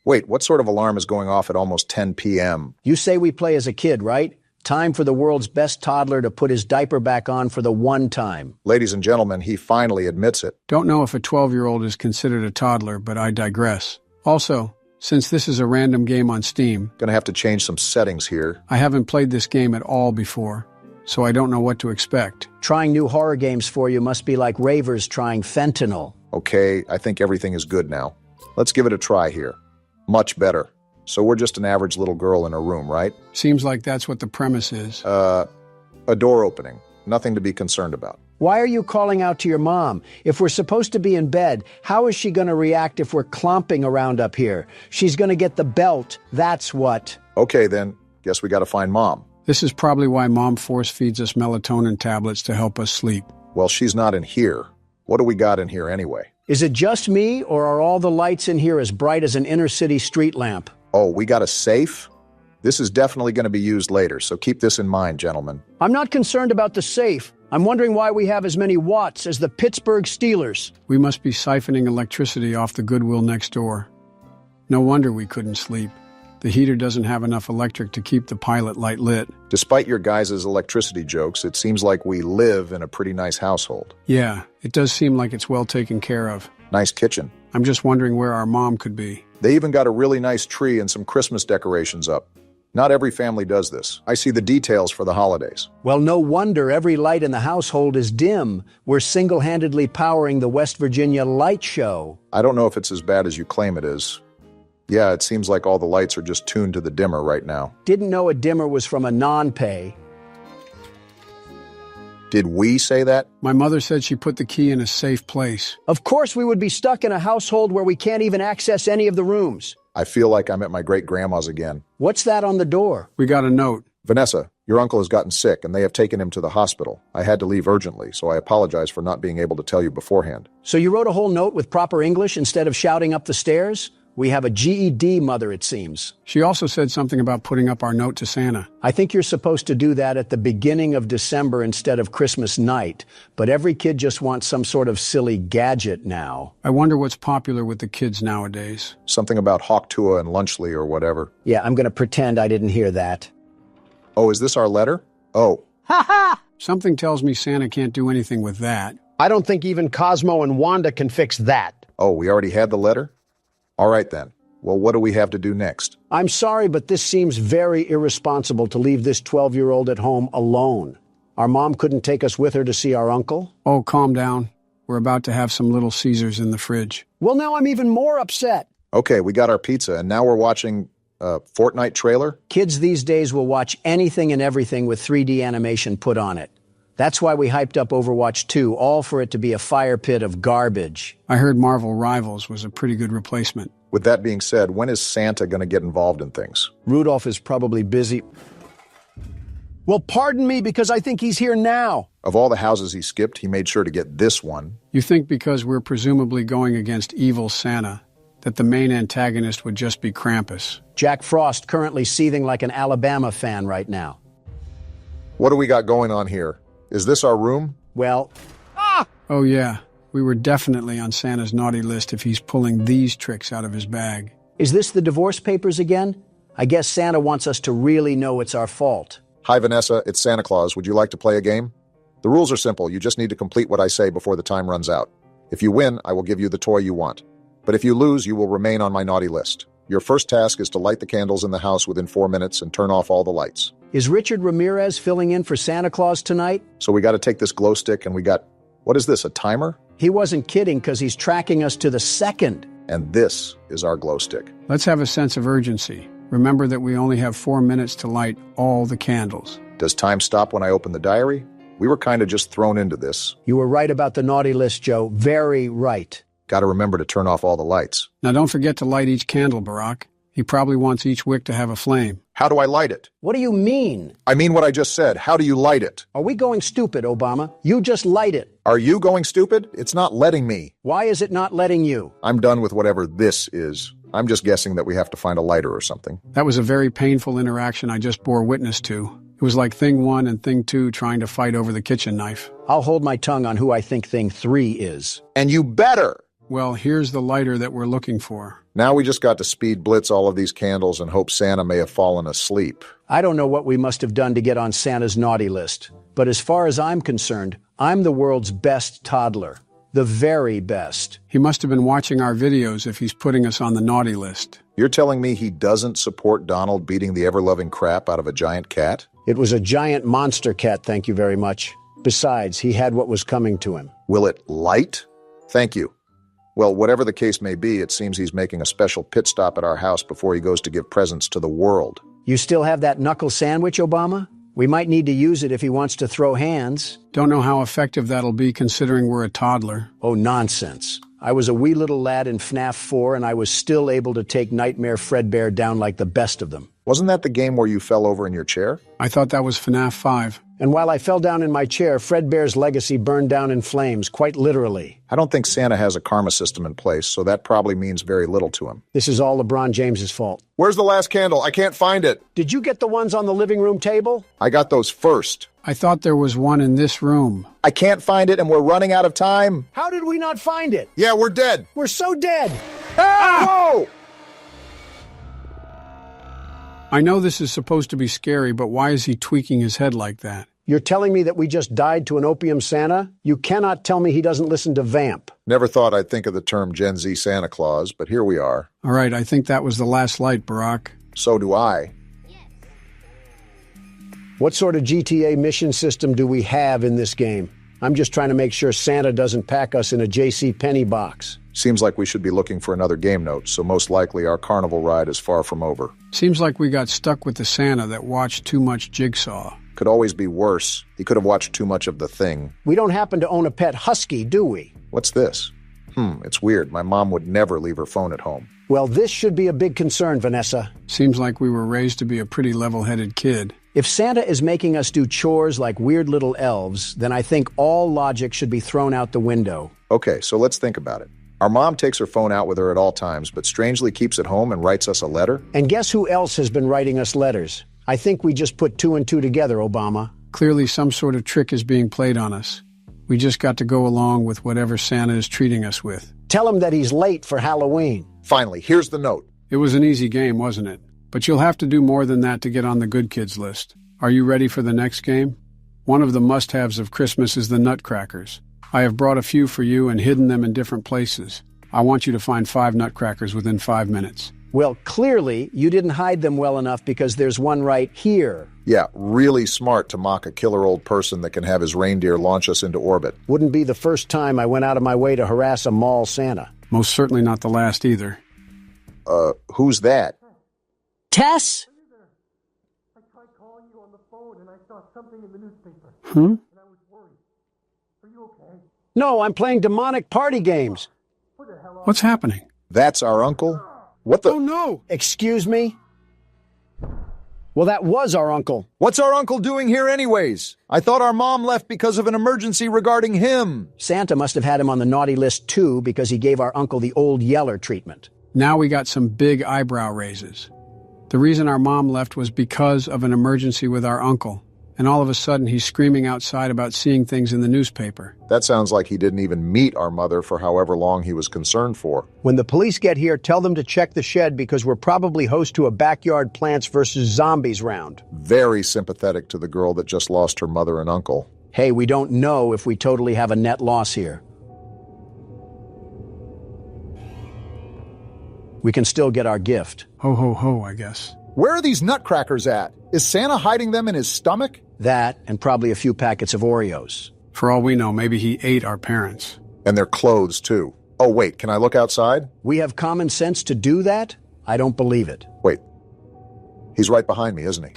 Wait, what sort of alarm is going off at almost 10 p.m.? You say we play as a kid, right? Time for the world's best toddler to put his diaper back on for the one time. Ladies and gentlemen, he finally admits it. Don't know if a 12-year-old is considered a toddler, but I digress. Also, since this is a random game on Steam, Gonna have to change some settings here. I haven't played this game at all before, so I don't know what to expect. Trying new horror games for you must be like ravers trying fentanyl. Okay, I think everything is good now. Let's give it a try here. Much better. So we're just an average little girl in her room, right? Seems like that's what the premise is. A door opening. Nothing to be concerned about. Why are you calling out to your mom? If we're supposed to be in bed, how is she going to react if we're clomping around up here? She's going to get the belt, that's what. Okay, then. Guess we gotta find Mom. This is probably why Mom force feeds us melatonin tablets to help us sleep. Well, she's not in here. What do we got in here anyway? Is it just me, or are all the lights in here as bright as an inner-city street lamp? Oh, we got a safe? This is definitely going to be used later, so keep this in mind, gentlemen. I'm not concerned about the safe. I'm wondering why we have as many watts as the Pittsburgh Steelers. We must be siphoning electricity off the Goodwill next door. No wonder we couldn't sleep. The heater doesn't have enough electric to keep the pilot light lit. Despite your guys' electricity jokes, it seems like we live in a pretty nice household. Yeah, it does seem like it's well taken care of. Nice kitchen. I'm just wondering where our mom could be. They even got a really nice tree and some Christmas decorations up. Not every family does this. I see the details for the holidays. Well, no wonder every light in the household is dim. We're single-handedly powering the West Virginia light show. I don't know if it's as bad as you claim it is. Yeah, it seems like all the lights are just tuned to the dimmer right now. Didn't know a dimmer was from a non-pay. Did we say that? My mother said she put the key in a safe place. Of course we would be stuck in a household where we can't even access any of the rooms. I feel like I'm at my great-grandma's again. What's that on the door? We got a note. Vanessa, your uncle has gotten sick and they have taken him to the hospital. I had to leave urgently, so I apologize for not being able to tell you beforehand. So you wrote a whole note with proper English instead of shouting up the stairs? We have a GED mother, it seems. She also said something about putting up our note to Santa. I think you're supposed to do that at the beginning of December instead of Christmas night, but every kid just wants some sort of silly gadget now. I wonder what's popular with the kids nowadays. Something about Hawktua and Lunchley or whatever. Yeah, I'm going to pretend I didn't hear that. Oh, is this our letter? Oh. Ha ha! Something tells me Santa can't do anything with that. I don't think even Cosmo and Wanda can fix that. Oh, we already had the letter? All right, then. Well, what do we have to do next? I'm sorry, but this seems very irresponsible to leave this 12-year-old at home alone. Our mom couldn't take us with her to see our uncle? Oh, calm down. We're about to have some Little Caesars in the fridge. Well, now I'm even more upset. Okay, we got our pizza, and now we're watching a Fortnite trailer? Kids these days will watch anything and everything with 3D animation put on it. That's why we hyped up Overwatch 2, all for it to be a fire pit of garbage. I heard Marvel Rivals was a pretty good replacement. With that being said, when is Santa going to get involved in things? Rudolph is probably busy. Well, pardon me, because I think he's here now. Of all the houses he skipped, he made sure to get this one. You think because we're presumably going against evil Santa, that the main antagonist would just be Krampus? Jack Frost currently seething like an Alabama fan right now. What do we got going on here? Is this our room? Well... Oh, yeah. We were definitely on Santa's naughty list if he's pulling these tricks out of his bag. Is this the divorce papers again? I guess Santa wants us to really know it's our fault. Hi, Vanessa. It's Santa Claus. Would you like to play a game? The rules are simple. You just need to complete what I say before the time runs out. If you win, I will give you the toy you want. But if you lose, you will remain on my naughty list. Your first task is to light the candles in the house within 4 minutes and turn off all the lights. Is Richard Ramirez filling in for Santa Claus tonight? So we got to take this glow stick and we got... What is this, a timer? He wasn't kidding because he's tracking us to the second. And this is our glow stick. Let's have a sense of urgency. Remember that we only have 4 minutes to light all the candles. Does time stop when I open the diary? We were kind of just thrown into this. You were right about the naughty list, Joe. Very right. Got to remember to turn off all the lights. Now don't forget to light each candle, Barack. He probably wants each wick to have a flame. How do I light it? What do you mean? I mean what I just said. How do you light it? Are we going stupid, Obama? You just light it. Are you going stupid? It's not letting me. Why is it not letting you? I'm done with whatever this is. I'm just guessing that we have to find a lighter or something. That was a very painful interaction I just bore witness to. It was like Thing 1 and Thing 2 trying to fight over the kitchen knife. I'll hold my tongue on who I think Thing 3 is. And you better! Well, here's the lighter that we're looking for. Now we just got to speed blitz all of these candles and hope Santa may have fallen asleep. I don't know what we must have done to get on Santa's naughty list, but as far as I'm concerned, I'm the world's best toddler. The very best. He must have been watching our videos if he's putting us on the naughty list. You're telling me he doesn't support Donald beating the ever-loving crap out of a giant cat? It was a giant monster cat, thank you very much. Besides, he had what was coming to him. Will it light? Thank you. Well, whatever the case may be, it seems he's making a special pit stop at our house before he goes to give presents to the world. You still have that knuckle sandwich, Obama? We might need to use it if he wants to throw hands. Don't know how effective that'll be considering we're a toddler. Oh, nonsense. I was a wee little lad in FNAF 4 and I was still able to take Nightmare Fredbear down like the best of them. Wasn't that the game where you fell over in your chair? I thought that was FNAF 5. And while I fell down in my chair, Fredbear's legacy burned down in flames, quite literally. I don't think Santa has a karma system in place, so that probably means very little to him. This is all LeBron James's fault. Where's the last candle? I can't find it. Did you get the ones on the living room table? I got those first. I thought there was one in this room. I can't find it and we're running out of time. How did we not find it? Yeah, we're dead. We're so dead. Whoa! I know this is supposed to be scary, but why is he tweaking his head like that? You're telling me that we just died to an opium Santa? You cannot tell me he doesn't listen to Vamp. Never thought I'd think of the term Gen Z Santa Claus, but here we are. All right, I think that was the last light, Barack. So do I. What sort of GTA mission system do we have in this game? I'm just trying to make sure Santa doesn't pack us in a J.C. Penney box. Seems like we should be looking for another game note, so most likely our carnival ride is far from over. Seems like we got stuck with the Santa that watched too much Jigsaw. Could always be worse. He could have watched too much of The Thing. We don't happen to own a pet husky, do we? What's this? It's weird. My mom would never leave her phone at home. Well, this should be a big concern, Vanessa. Seems like we were raised to be a pretty level-headed kid. If Santa is making us do chores like weird little elves, then I think all logic should be thrown out the window. Okay, so let's think about it. Our mom takes her phone out with her at all times, but strangely keeps it home and writes us a letter. And guess who else has been writing us letters? I think we just put 2 and 2 together, Obama. Clearly some sort of trick is being played on us. We just got to go along with whatever Santa is treating us with. Tell him that he's late for Halloween. Finally, here's the note. It was an easy game, wasn't it? But you'll have to do more than that to get on the good kids list. Are you ready for the next game? One of the must-haves of Christmas is the nutcrackers. I have brought a few for you and hidden them in different places. I want you to find 5 nutcrackers within 5 minutes. Well, clearly, you didn't hide them well enough because there's one right here. Yeah, really smart to mock a killer old person that can have his reindeer launch us into orbit. Wouldn't be the first time I went out of my way to harass a mall Santa. Most certainly not the last either. Who's that? Tess? I tried calling you on the phone and I saw something in the newspaper. And I was worried. Are you okay? No, I'm playing demonic party games. Who the hell are What's happening? That's our uncle? What the? Oh, no! Excuse me? Well, that was our uncle. What's our uncle doing here anyways? I thought our mom left because of an emergency regarding him. Santa must have had him on the naughty list too because he gave our uncle the old yeller treatment. Now we got some big eyebrow raises. The reason our mom left was because of an emergency with our uncle. And all of a sudden he's screaming outside about seeing things in the newspaper. That sounds like he didn't even meet our mother for however long he was concerned for. When the police get here, tell them to check the shed because we're probably host to a backyard Plants vs. Zombies round. Very sympathetic to the girl that just lost her mother and uncle. Hey, we don't know if we totally have a net loss here. We can still get our gift. Ho, ho, ho, I guess. Where are these nutcrackers at? Is Santa hiding them in his stomach? That, and probably a few packets of Oreos. For all we know, maybe he ate our parents. And their clothes, too. Oh, wait, can I look outside? We have common sense to do that? I don't believe it. Wait. He's right behind me, isn't he?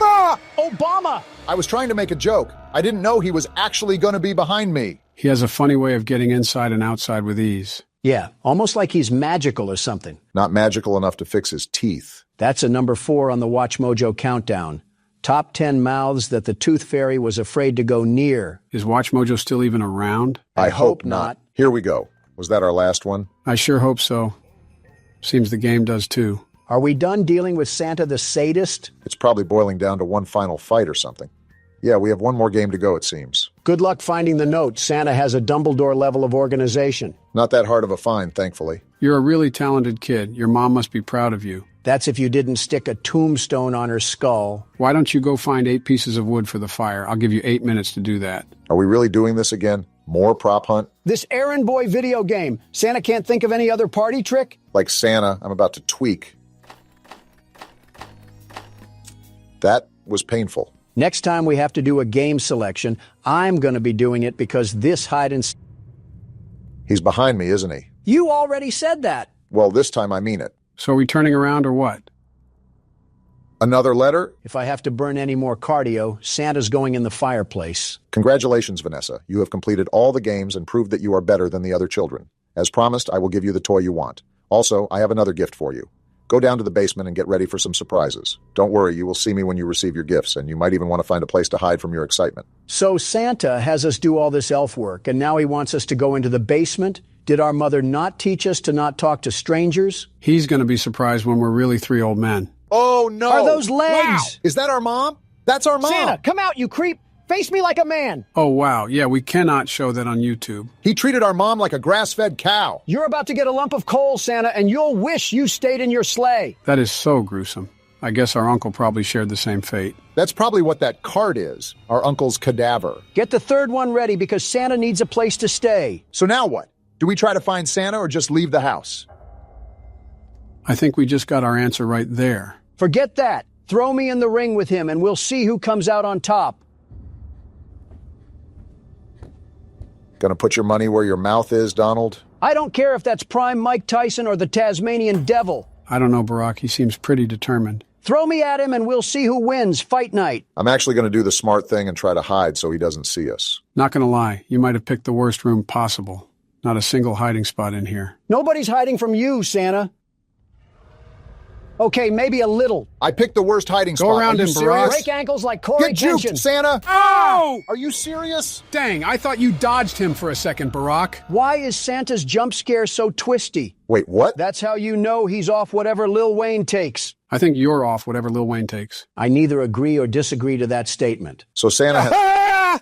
Ah! Obama! I was trying to make a joke. I didn't know he was actually going to be behind me. He has a funny way of getting inside and outside with ease. Yeah, almost like he's magical or something. Not magical enough to fix his teeth. That's a number 4 on the Watch Mojo countdown. Top 10 mouths that the Tooth Fairy was afraid to go near. Is Watch Mojo still even around? I hope not. Here we go. Was that our last one? I sure hope so. Seems the game does too. Are we done dealing with Santa the sadist? It's probably boiling down to one final fight or something. Yeah, we have one more game to go, it seems. Good luck finding the note. Santa has a Dumbledore level of organization. Not that hard of a find, thankfully. You're a really talented kid. Your mom must be proud of you. That's if you didn't stick a tombstone on her skull. Why don't you go find 8 pieces of wood for the fire? I'll give you 8 minutes to do that. Are we really doing this again? More prop hunt? This errand boy video game. Santa can't think of any other party trick? Like Santa, I'm about to tweak. That was painful. Next time we have to do a game selection, I'm going to be doing it because this hide and... He's behind me, isn't he? You already said that. Well, this time I mean it. So are we turning around or what? Another letter? If I have to burn any more cardio, Santa's going in the fireplace. Congratulations, Vanessa. You have completed all the games and proved that you are better than the other children. As promised, I will give you the toy you want. Also, I have another gift for you. Go down to the basement and get ready for some surprises. Don't worry, you will see me when you receive your gifts, and you might even want to find a place to hide from your excitement. So Santa has us do all this elf work, and now he wants us to go into the basement? Did our mother not teach us to not talk to strangers? He's going to be surprised when we're really 3 old men. Oh, no! Are those legs? Wow. Is that our mom? That's our mom! Santa, come out, you creep! Face me like a man! Oh, wow. Yeah, we cannot show that on YouTube. He treated our mom like a grass-fed cow. You're about to get a lump of coal, Santa, and you'll wish you stayed in your sleigh. That is so gruesome. I guess our uncle probably shared the same fate. That's probably what that card is, our uncle's cadaver. Get the third one ready because Santa needs a place to stay. So now what? Do we try to find Santa or just leave the house? I think we just got our answer right there. Forget that. Throw me in the ring with him and we'll see who comes out on top. Gonna put your money where your mouth is, Donald? I don't care if that's prime Mike Tyson or the Tasmanian Devil. I don't know, Barack. He seems pretty determined. Throw me at him and we'll see who wins. Fight night. I'm actually gonna do the smart thing and try to hide so he doesn't see us. Not gonna lie. You might have picked the worst room possible. Not a single hiding spot in here. Nobody's hiding from you, Santa. Okay, maybe a little. I picked the worst hiding spot. Go around him, Barack. Break ankles like Corey Get juked, Kenshin. Santa! Oh! Are you serious? Dang, I thought you dodged him for a second, Barack. Why is Santa's jump scare so twisty? Wait, what? That's how you know he's off whatever Lil Wayne takes. I think you're off whatever Lil Wayne takes. I neither agree or disagree to that statement. So Santa has...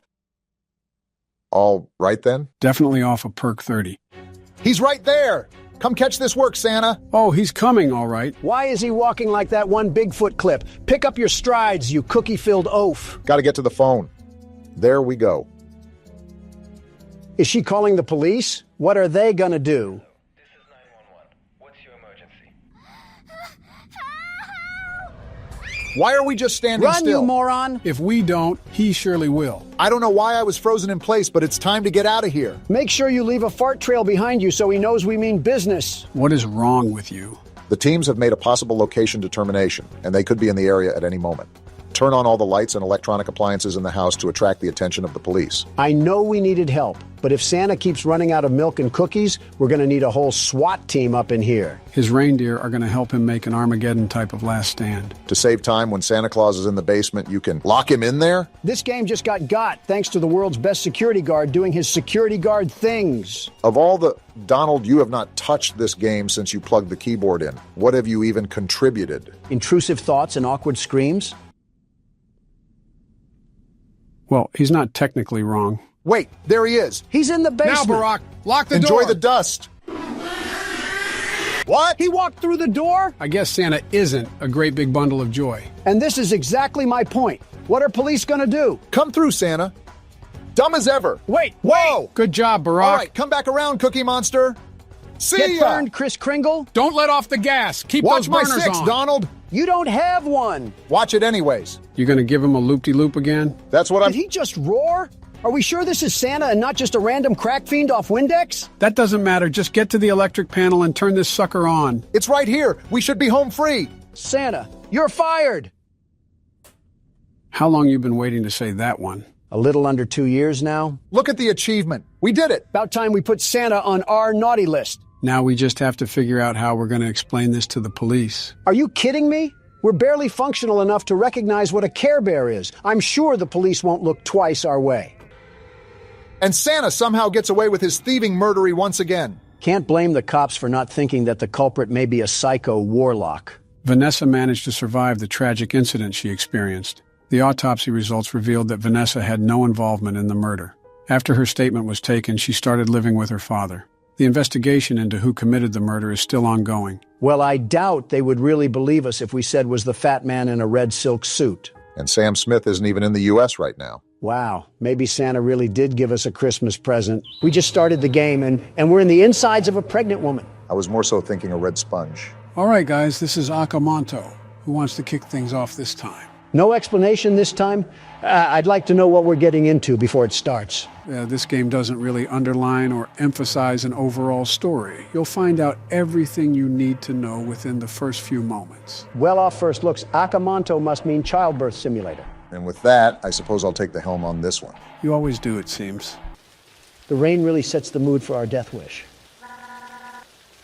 All right, then? Definitely off a perk 30. He's right there! Come catch this work, Santa! Oh, he's coming, all right. Why is he walking like that one Bigfoot clip? Pick up your strides, you cookie-filled oaf. Gotta get to the phone. There we go. Is she calling the police? What are they gonna do? This is 911. What's your emergency? Why are we just standing Run, still? you moron! If we don't, he surely will. I don't know why I was frozen in place, but it's time to get out of here. Make sure you leave a fart trail behind you so he knows we mean business. What is wrong with you? The teams have made a possible location determination, and they could be in the area at any moment. Turn on all the lights and electronic appliances in the house to attract the attention of the police. I know we needed help, but if Santa keeps running out of milk and cookies, we're going to need a whole SWAT team up in here. His reindeer are going to help him make an Armageddon type of last stand. To save time, when Santa Claus is in the basement, you can lock him in there? This game just got thanks to the world's best security guard doing his security guard things. Of all the... Donald, you have not touched this game since you plugged the keyboard in. What have you even contributed? Intrusive thoughts and awkward screams? Well, he's not technically wrong. Wait, there he is. He's in the basement. Now, Barack, lock the Enjoy door. the dust. What? He walked through the door? I guess Santa isn't a great big bundle of joy. And this is exactly my point. What are police gonna do? Come through, Santa. Dumb as ever. Wait, Whoa! Good job, Barack. All right, come back around, Cookie Monster. See Get ya! burned, Kris Kringle? Don't let off the gas. Keep Watch those my burners 6, on. Donald. You don't have one. Watch it anyways. You gonna give him a loop-de-loop again? That's what I'm... Did he just roar? Are we sure this is Santa and not just a random crack fiend off Windex? That doesn't matter. Just get to the electric panel and turn this sucker on. It's right here. We should be home free. Santa, you're fired. How long you been waiting to say that one? A little under 2 years now. Look at the achievement. We did it. About time we put Santa on our naughty list. Now we just have to figure out how we're going to explain this to the police. Are you kidding me? We're barely functional enough to recognize what a Care Bear is. I'm sure the police won't look twice our way. And Santa somehow gets away with his thieving murdery once again. Can't blame the cops for not thinking that the culprit may be a psycho warlock. Vanessa managed to survive the tragic incident she experienced. The autopsy results revealed that Vanessa had no involvement in the murder. After her statement was taken, she started living with her father. The investigation into who committed the murder is still ongoing. Well, I doubt they would really believe us if we said was the fat man in a red silk suit. And Sam Smith isn't even in the U.S. right now. Wow, maybe Santa really did give us a Christmas present. We just started the game, and we're in the insides of a pregnant woman. I was more so thinking a red sponge. All right, guys, this is Akamonto. Who wants to kick things off this time? No explanation this time? I'd like to know what we're getting into before it starts. This game doesn't really underline or emphasize an overall story. You'll find out everything you need to know within the first few moments. Well, off first looks, Akamonto must mean childbirth simulator. And with that, I suppose I'll take the helm on this one. You always do, it seems. The rain really sets the mood for our death wish.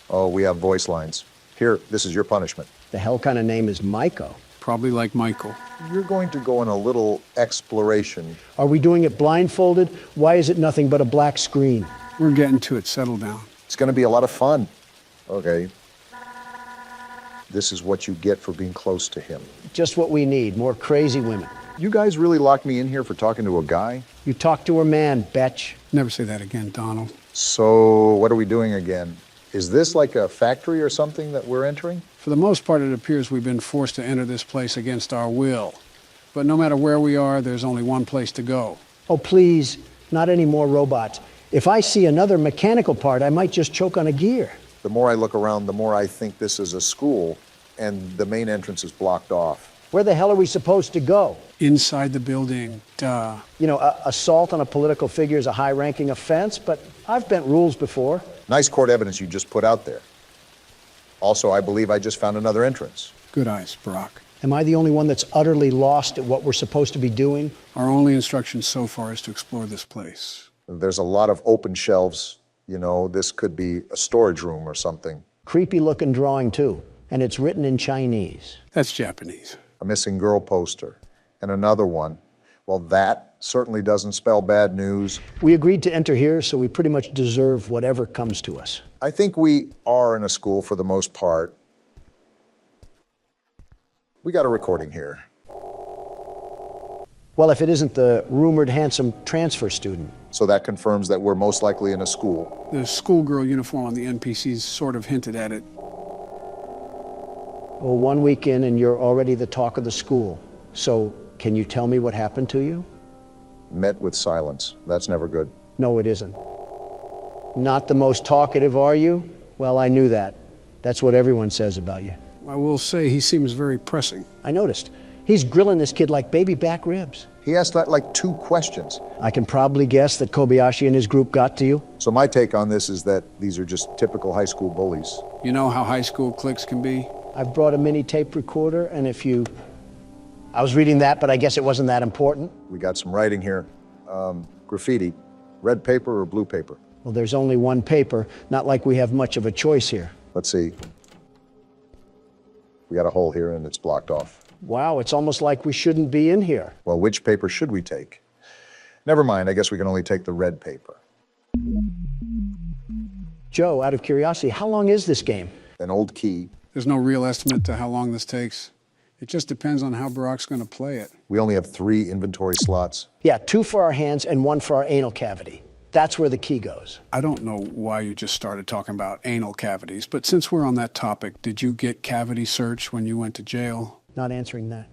Oh, we have voice lines. Here, this is your punishment. The hell kind of name is Maiko? Probably like Michael. You're going to go on a little exploration. Are we doing it blindfolded? Why is it nothing but a black screen? We're getting to it. Settle down. It's going to be a lot of fun. Okay. This is what you get for being close to him. Just what we need, more crazy women. You guys really locked me in here for talking to a guy? You talk to a man, betch. Never say that again, Donald. So, what are we doing again? Is this like a factory or something that we're entering? For the most part, it appears we've been forced to enter this place against our will. But no matter where we are, there's only one place to go. Oh, please, not any more robots. If I see another mechanical part, I might just choke on a gear. The more I look around, the more I think this is a school, and the main entrance is blocked off. Where the hell are we supposed to go? Inside the building, duh. You know, assault on a political figure is a high-ranking offense, but I've bent rules before. Nice court evidence you just put out there. Also, I believe I just found another entrance. Good eyes, Brock. Am I the only one that's utterly lost at what we're supposed to be doing? Our only instruction so far is to explore this place. There's a lot of open shelves. You know, this could be a storage room or something. Creepy-looking drawing, too. And it's written in Chinese. That's Japanese. A missing girl poster. And another one. Well, that certainly doesn't spell bad news. We agreed to enter here, so we pretty much deserve whatever comes to us. I think we are in a school for the most part. We got a recording here. Well, if it isn't the rumored handsome transfer student. So that confirms that we're most likely in a school. The schoolgirl uniform on the NPCs sort of hinted at it. Well, 1 week in and you're already the talk of the school. So, can you tell me what happened to you? Met with silence. That's never good. No, it isn't. Not the most talkative, are you? Well, I knew that. That's what everyone says about you. I will say he seems very pressing. I noticed. He's grilling this kid like baby back ribs. He asked that like 2 questions. I can probably guess that Kobayashi and his group got to you. So my take on this is that these are just typical high school bullies. You know how high school cliques can be? I've brought a mini tape recorder, and I was reading that, but I guess it wasn't that important. We got some writing here. Graffiti. Red paper or blue paper? Well, there's only one paper. Not like we have much of a choice here. Let's see. We got a hole here and it's blocked off. Wow, it's almost like we shouldn't be in here. Well, which paper should we take? Never mind, I guess we can only take the red paper. Joe, out of curiosity, how long is this game? An old key. There's no real estimate to how long this takes. It just depends on how Barack's going to play it. We only have 3 inventory slots. Yeah, 2 for our hands and 1 for our anal cavity. That's where the key goes. I don't know why you just started talking about anal cavities, but since we're on that topic, did you get cavity search when you went to jail? Not answering that.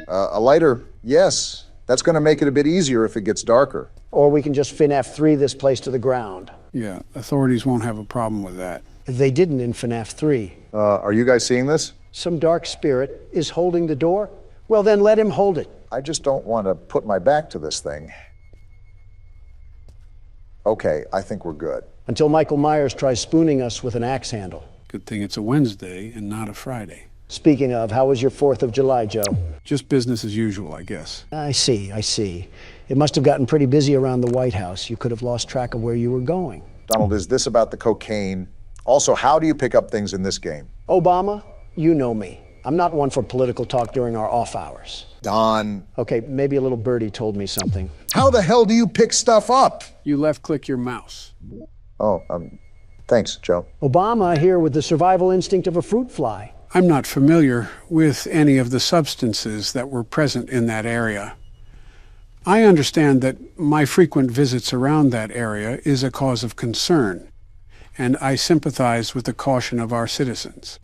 A lighter, yes. That's going to make it a bit easier if it gets darker. Or we can just FNAF 3 this place to the ground. Yeah, authorities won't have a problem with that. They didn't in FNAF 3. Are you guys seeing this? Some dark spirit is holding the door? Well, then let him hold it. I just don't want to put my back to this thing. Okay, I think we're good. Until Michael Myers tries spooning us with an axe handle. Good thing it's a Wednesday and not a Friday. Speaking of, how was your 4th of July, Joe? Just business as usual, I guess. I see. It must have gotten pretty busy around the White House. You could have lost track of where you were going. Donald, is this about the cocaine? Also, how do you pick up things in this game? Obama, you know me. I'm not one for political talk during our off hours. Don. Okay, maybe a little birdie told me something. How the hell do you pick stuff up? You left-click your mouse. Oh, thanks, Joe. Obama here with the survival instinct of a fruit fly. I'm not familiar with any of the substances that were present in that area. I understand that my frequent visits around that area is a cause of concern, and I sympathize with the caution of our citizens.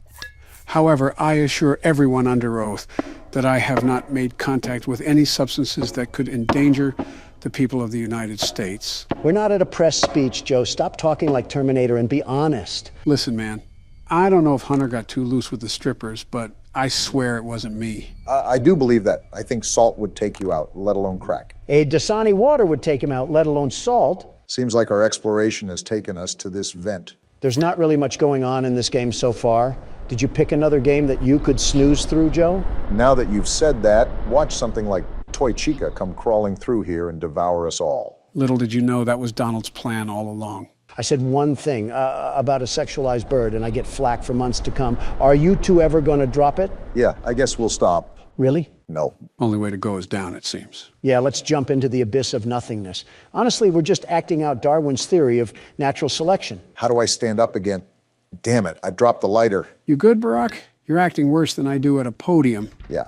However, I assure everyone under oath that I have not made contact with any substances that could endanger the people of the United States. We're not at a press speech, Joe. Stop talking like Terminator and be honest. Listen, man, I don't know if Hunter got too loose with the strippers, but I swear it wasn't me. I do believe that. I think salt would take you out, let alone crack. A Dasani water would take him out, let alone salt. Seems like our exploration has taken us to this vent. There's not really much going on in this game so far. Did you pick another game that you could snooze through, Joe? Now that you've said that, watch something like Toy Chica come crawling through here and devour us all. Little did you know that was Donald's plan all along. I said one thing about a sexualized bird, and I get flack for months to come. Are you two ever going to drop it? Yeah, I guess we'll stop. Really? No. Only way to go is down, it seems. Yeah, let's jump into the abyss of nothingness. Honestly, we're just acting out Darwin's theory of natural selection. How do I stand up again? Damn it, I dropped the lighter. You good, Barack? You're acting worse than I do at a podium. Yeah,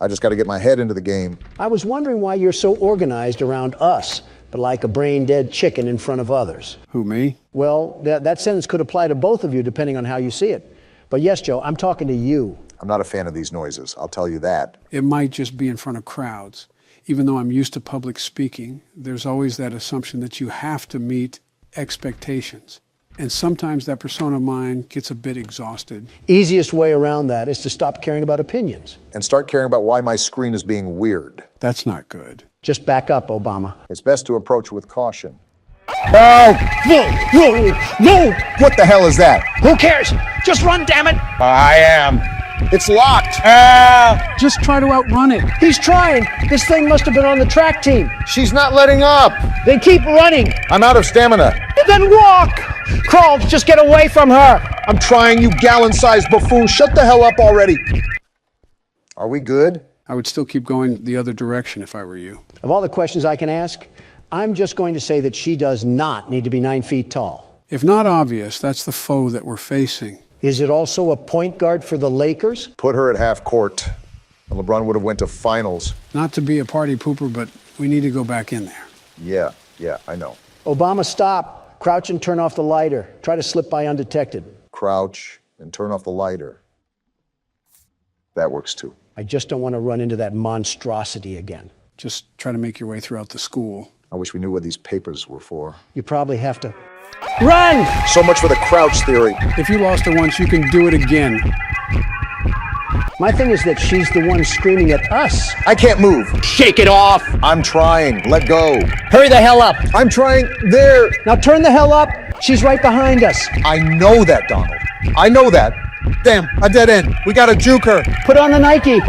I just got to get my head into the game. I was wondering why you're so organized around us, but like a brain-dead chicken in front of others. Who, me? Well, that sentence could apply to both of you depending on how you see it. But yes, Joe, I'm talking to you. I'm not a fan of these noises, I'll tell you that. It might just be in front of crowds. Even though I'm used to public speaking, there's always that assumption that you have to meet expectations. And sometimes that persona of mine gets a bit exhausted. Easiest way around that is to stop caring about opinions. And start caring about why my screen is being weird. That's not good. Just back up, Obama. It's best to approach with caution. No! What the hell is that? Who cares? Just run, damn it! I am. It's locked. Just try to outrun it. He's trying. This thing must have been on the track team. She's not letting up. Then keep running. I'm out of stamina. Then walk. Crawl, just get away from her. I'm trying, you gallon-sized buffoon. Shut the hell up already. Are we good? I would still keep going the other direction if I were you. Of all the questions I can ask, I'm just going to say that she does not need to be 9 feet tall. If not obvious, that's the foe that we're facing. Is it also a point guard for the Lakers? Put her at half court. LeBron would have went to finals. Not to be a party pooper, but we need to go back in there. Yeah, I know. Obama, stop. Crouch and turn off the lighter. Try to slip by undetected. Crouch and turn off the lighter. That works too. I just don't want to run into that monstrosity again. Just try to make your way throughout the school. I wish we knew what these papers were for. You probably have to run! So much for the crouch theory. If you lost her once, you can do it again. My thing is that she's the one screaming at us. I can't move. Shake it off! I'm trying. Let go. Hurry the hell up! I'm trying. There. Now turn the hell up! She's right behind us. I know that, Donald. I know that. Damn, a dead end. We gotta juke her. Put on the Nike.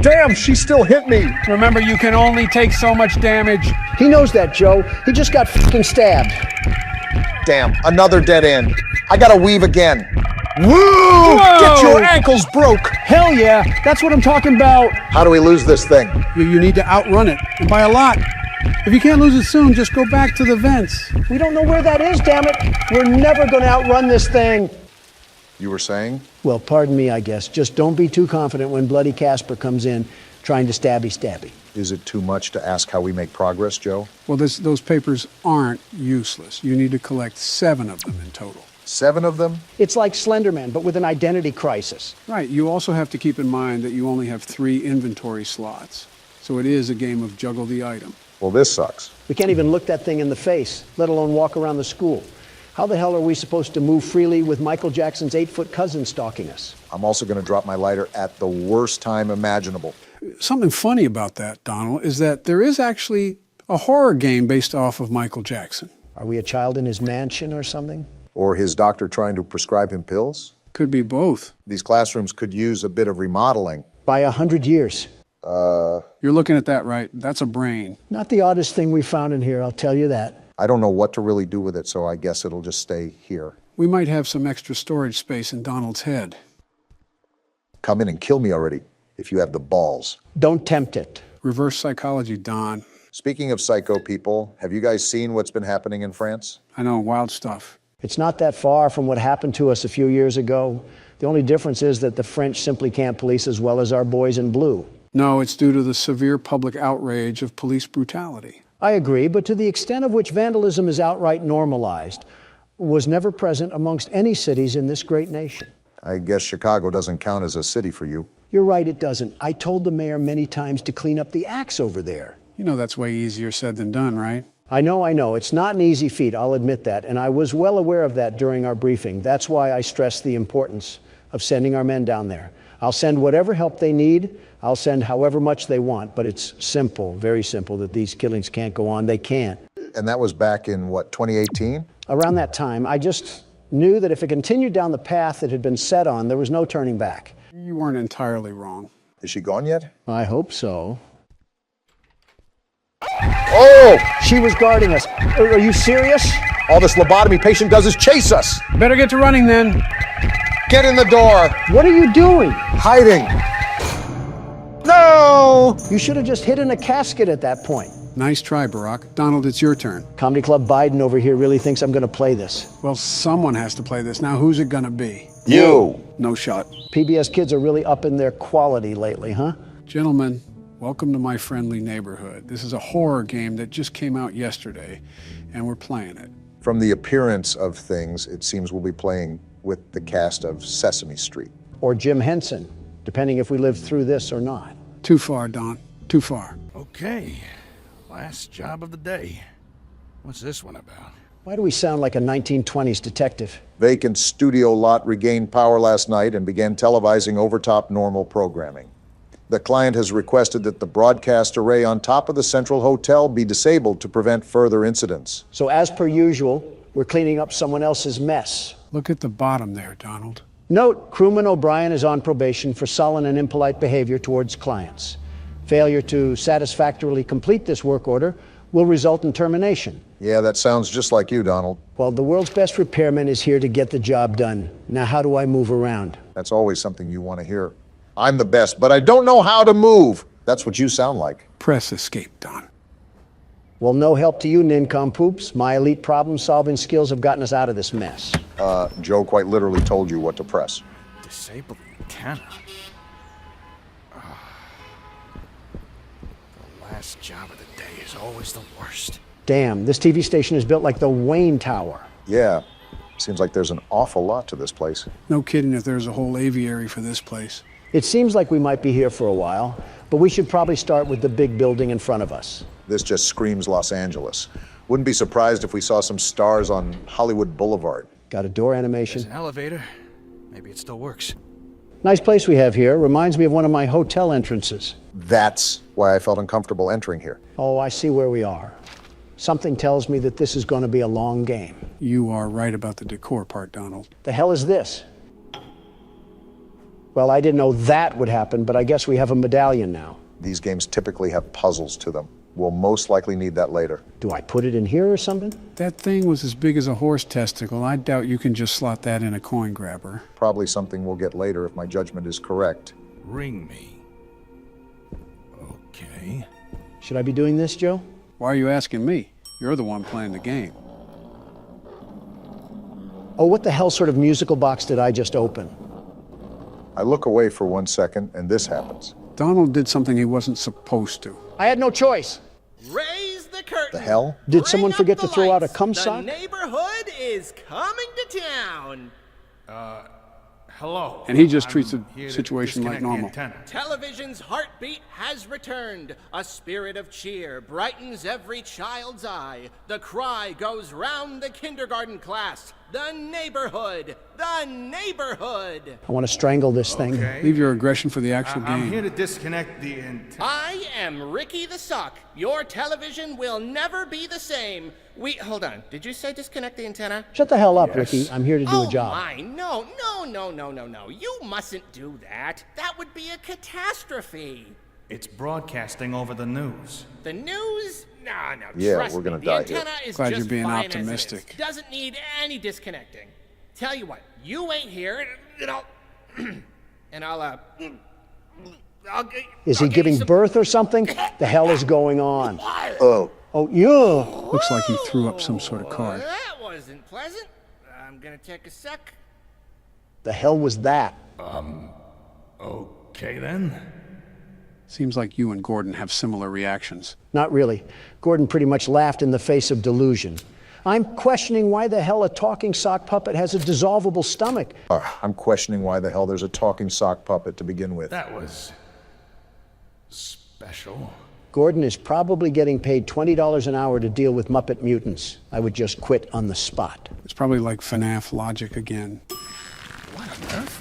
Damn, she still hit me. Remember, you can only take so much damage. He knows that, Joe. He just got fucking stabbed. Damn, another dead end. I gotta weave again. Woo! Whoa! Get your ankles broke. Hell yeah, that's what I'm talking about. How do we lose this thing? You need to outrun it, and by a lot. If you can't lose it soon, just go back to the vents. We don't know where that is, damn it. We're never gonna outrun this thing. You were saying? Well, pardon me, I guess. Just don't be too confident when Bloody Casper comes in trying to stabby. Is it too much to ask how we make progress, Joe? Well, those papers aren't useless. You need to collect 7 of them in total. 7 of them? It's like Slenderman, but with an identity crisis. Right. You also have to keep in mind that you only have 3 inventory slots. So it is a game of juggle the item. Well, this sucks. We can't even look that thing in the face, let alone walk around the school. How the hell are we supposed to move freely with Michael Jackson's 8-foot cousin stalking us? I'm also going to drop my lighter at the worst time imaginable. Something funny about that, Donald, is that there is actually a horror game based off of Michael Jackson. Are we a child in his mansion or something? Or his doctor trying to prescribe him pills? Could be both. These classrooms could use a bit of remodeling. By 100 years. You're looking at that right. That's a brain. Not the oddest thing we found in here, I'll tell you that. I don't know what to really do with it, so I guess it'll just stay here. We might have some extra storage space in Donald's head. Come in and kill me already, if you have the balls. Don't tempt it. Reverse psychology, Don. Speaking of psycho people, have you guys seen what's been happening in France? I know, wild stuff. It's not that far from what happened to us a few years ago. The only difference is that the French simply can't police as well as our boys in blue. No, it's due to the severe public outrage of police brutality. I agree, but to the extent of which vandalism is outright normalized, was never present amongst any cities in this great nation. I guess Chicago doesn't count as a city for you. You're right, it doesn't. I told the mayor many times to clean up the acts over there. You know that's way easier said than done, right? I know. It's not an easy feat, I'll admit that, and I was well aware of that during our briefing. That's why I stressed the importance of sending our men down there. I'll send whatever help they need. I'll send however much they want, but it's simple, very simple, that these killings can't go on. They can't. And that was back in, what, 2018? Around that time, I just knew that if it continued down the path it had been set on, there was no turning back. You weren't entirely wrong. Is she gone yet? I hope so. Oh! She was guarding us. Are you serious? All this lobotomy patient does is chase us! Better get to running then. Get in the door! What are you doing? Hiding! No! You should have just hidden a casket at that point. Nice try, Barack. Donald, it's your turn. Comedy Club Biden over here really thinks I'm going to play this. Well, someone has to play this. Now, who's it going to be? You! No shot. PBS kids are really up in their quality lately, huh? Gentlemen, welcome to my friendly neighborhood. This is a horror game that just came out yesterday, and we're playing it. From the appearance of things, it seems we'll be playing with the cast of Sesame Street. Or Jim Henson, depending if we live through this or not. Too far, Don. Too far. Okay, last job of the day. What's this one about? Why do we sound like a 1920s detective? Vacant studio lot regained power last night and began televising over-top normal programming. The client has requested that the broadcast array on top of the Central Hotel be disabled to prevent further incidents. So as per usual, we're cleaning up someone else's mess. Look at the bottom there, Donald. Note, crewman O'Brien is on probation for sullen and impolite behavior towards clients. Failure to satisfactorily complete this work order will result in termination. Yeah, that sounds just like you, Donald. Well, the world's best repairman is here to get the job done. Now, how do I move around? That's always something you want to hear. I'm the best, but I don't know how to move. That's what you sound like. Press escape, Don. Well, no help to you, nincompoops. My elite problem-solving skills have gotten us out of this mess. Joe quite literally told you what to press. Disable the antenna. The last job of the day is always the worst. Damn, this TV station is built like the Wayne Tower. Yeah, seems like there's an awful lot to this place. No kidding if there's a whole aviary for this place. It seems like we might be here for a while, but we should probably start with the big building in front of us. This just screams Los Angeles. Wouldn't be surprised if we saw some stars on Hollywood Boulevard. Got a door animation. There's an elevator. Maybe it still works. Nice place we have here. Reminds me of one of my hotel entrances. That's why I felt uncomfortable entering here. Oh, I see where we are. Something tells me that this is going to be a long game. You are right about the decor part, Donald. The hell is this? Well, I didn't know that would happen, but I guess we have a medallion now. These games typically have puzzles to them. We'll most likely need that later. Do I put it in here or something? That thing was as big as a horse testicle. I doubt you can just slot that in a coin grabber. Probably something we'll get later if my judgment is correct. Ring me. Okay. Should I be doing this, Joe? Why are you asking me? You're the one playing the game. Oh, what the hell sort of musical box did I just open? I look away for 1 second, and this happens. Donald did something he wasn't supposed to. I had no choice. Raise the curtain. The hell? Did someone forget to throw out a cum The sock? neighborhood is coming to town. Hello. And he just treats the situation like normal. Television's heartbeat has returned. A spirit of cheer brightens every child's eye. The cry goes round the kindergarten class. The neighborhood. the neighborhood. I want to strangle this thing. Leave your aggression for the actual game. I'm here to disconnect the antenna. I am Ricky the Sock. Your television will never be the same. Hold on. Did you say disconnect the antenna? Shut the hell up, Ricky. I'm here to do a job. Oh my, no. You mustn't do that. That would be a catastrophe. It's broadcasting over the news. The news? No, Yeah, trust we're gonna me. die The here. antenna is Glad just you're being fine as it optimistic. is. Doesn't need any disconnecting. Tell you what, you ain't here, and I'll... and I'll Is he giving birth or something? The hell is going on? Oh. Oh, yeah. Looks like he threw up some sort of card. That wasn't pleasant. I'm gonna take a sec. The hell was that? Okay then. Seems like you and Gordon have similar reactions. Not really. Gordon pretty much laughed in the face of delusion. I'm questioning why the hell a talking sock puppet has a dissolvable stomach. I'm questioning why the hell there's a talking sock puppet to begin with. That was special. Gordon is probably getting paid $20 an hour to deal with Muppet mutants. I would just quit on the spot. It's probably like FNAF logic again. What on earth?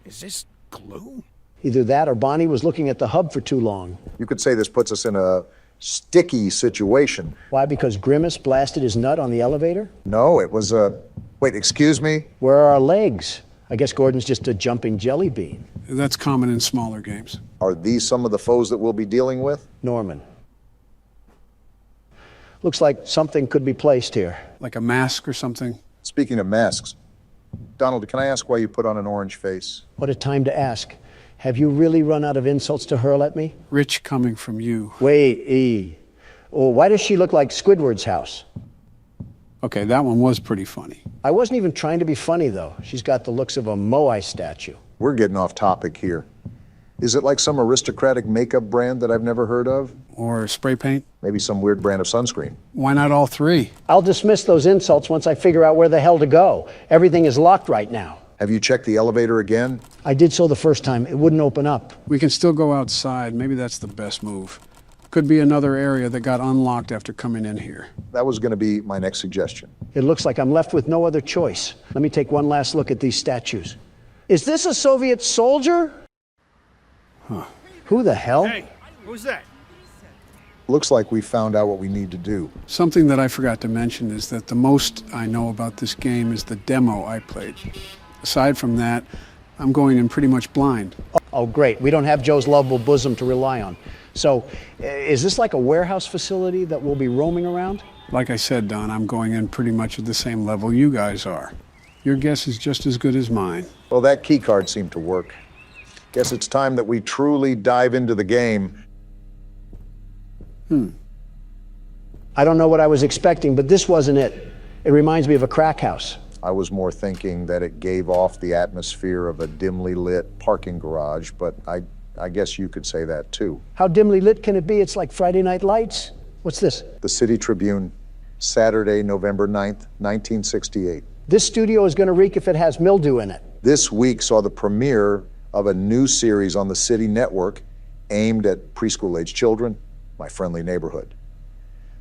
Is this glue? Either that or Bonnie was looking at the hub for too long. You could say this puts us in a sticky situation. Why? Because Grimace blasted his nut on the elevator? No, it was a... Wait, excuse me? Where are our legs? I guess Gordon's just a jumping jelly bean. That's common in smaller games. Are these some of the foes that we'll be dealing with? Norman. Looks like something could be placed here. Like a mask or something? Speaking of masks, Donald, can I ask why you put on an orange face? What a time to ask. Have you really run out of insults to hurl at me? Rich coming from you. Wait, E. Oh, why does she look like Squidward's house? Okay, that one was pretty funny. I wasn't even trying to be funny, though. She's got the looks of a Moai statue. We're getting off topic here. Is it like some aristocratic makeup brand that I've never heard of? Or spray paint? Maybe some weird brand of sunscreen. Why not all three? I'll dismiss those insults once I figure out where the hell to go. Everything is locked right now. Have you checked the elevator again? I did so the first time. It wouldn't open up. We can still go outside. Maybe that's the best move. Could be another area that got unlocked after coming in here. That was going to be my next suggestion. It looks like I'm left with no other choice. Let me take one last look at these statues. Is this a Soviet soldier? Huh. Who the hell? Hey, who's that? Looks like we found out what we need to do. Something that I forgot to mention is that the most I know about this game is the demo I played. Aside from that, I'm going in pretty much blind. Oh, great. We don't have Joe's lovable bosom to rely on. So, is this like a warehouse facility that we'll be roaming around? Like I said, Don, I'm going in pretty much at the same level you guys are. Your guess is just as good as mine. Well, that key card seemed to work. Guess it's time that we truly dive into the game. I don't know what I was expecting, but this wasn't it. It reminds me of a crack house. I was more thinking that it gave off the atmosphere of a dimly lit parking garage, but I guess you could say that too. How dimly lit can it be? It's like Friday Night Lights. What's this? The City Tribune, Saturday, November 9th, 1968. This studio is going to reek if it has mildew in it. This week saw the premiere of a new series on the City Network aimed at preschool-age children, My Friendly Neighborhood.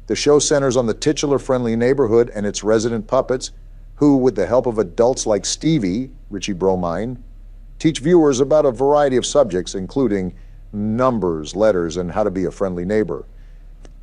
The show centers on the titular friendly neighborhood and its resident puppets who, with the help of adults like Stevie, Richie Bromine, teach viewers about a variety of subjects, including numbers, letters, and how to be a friendly neighbor.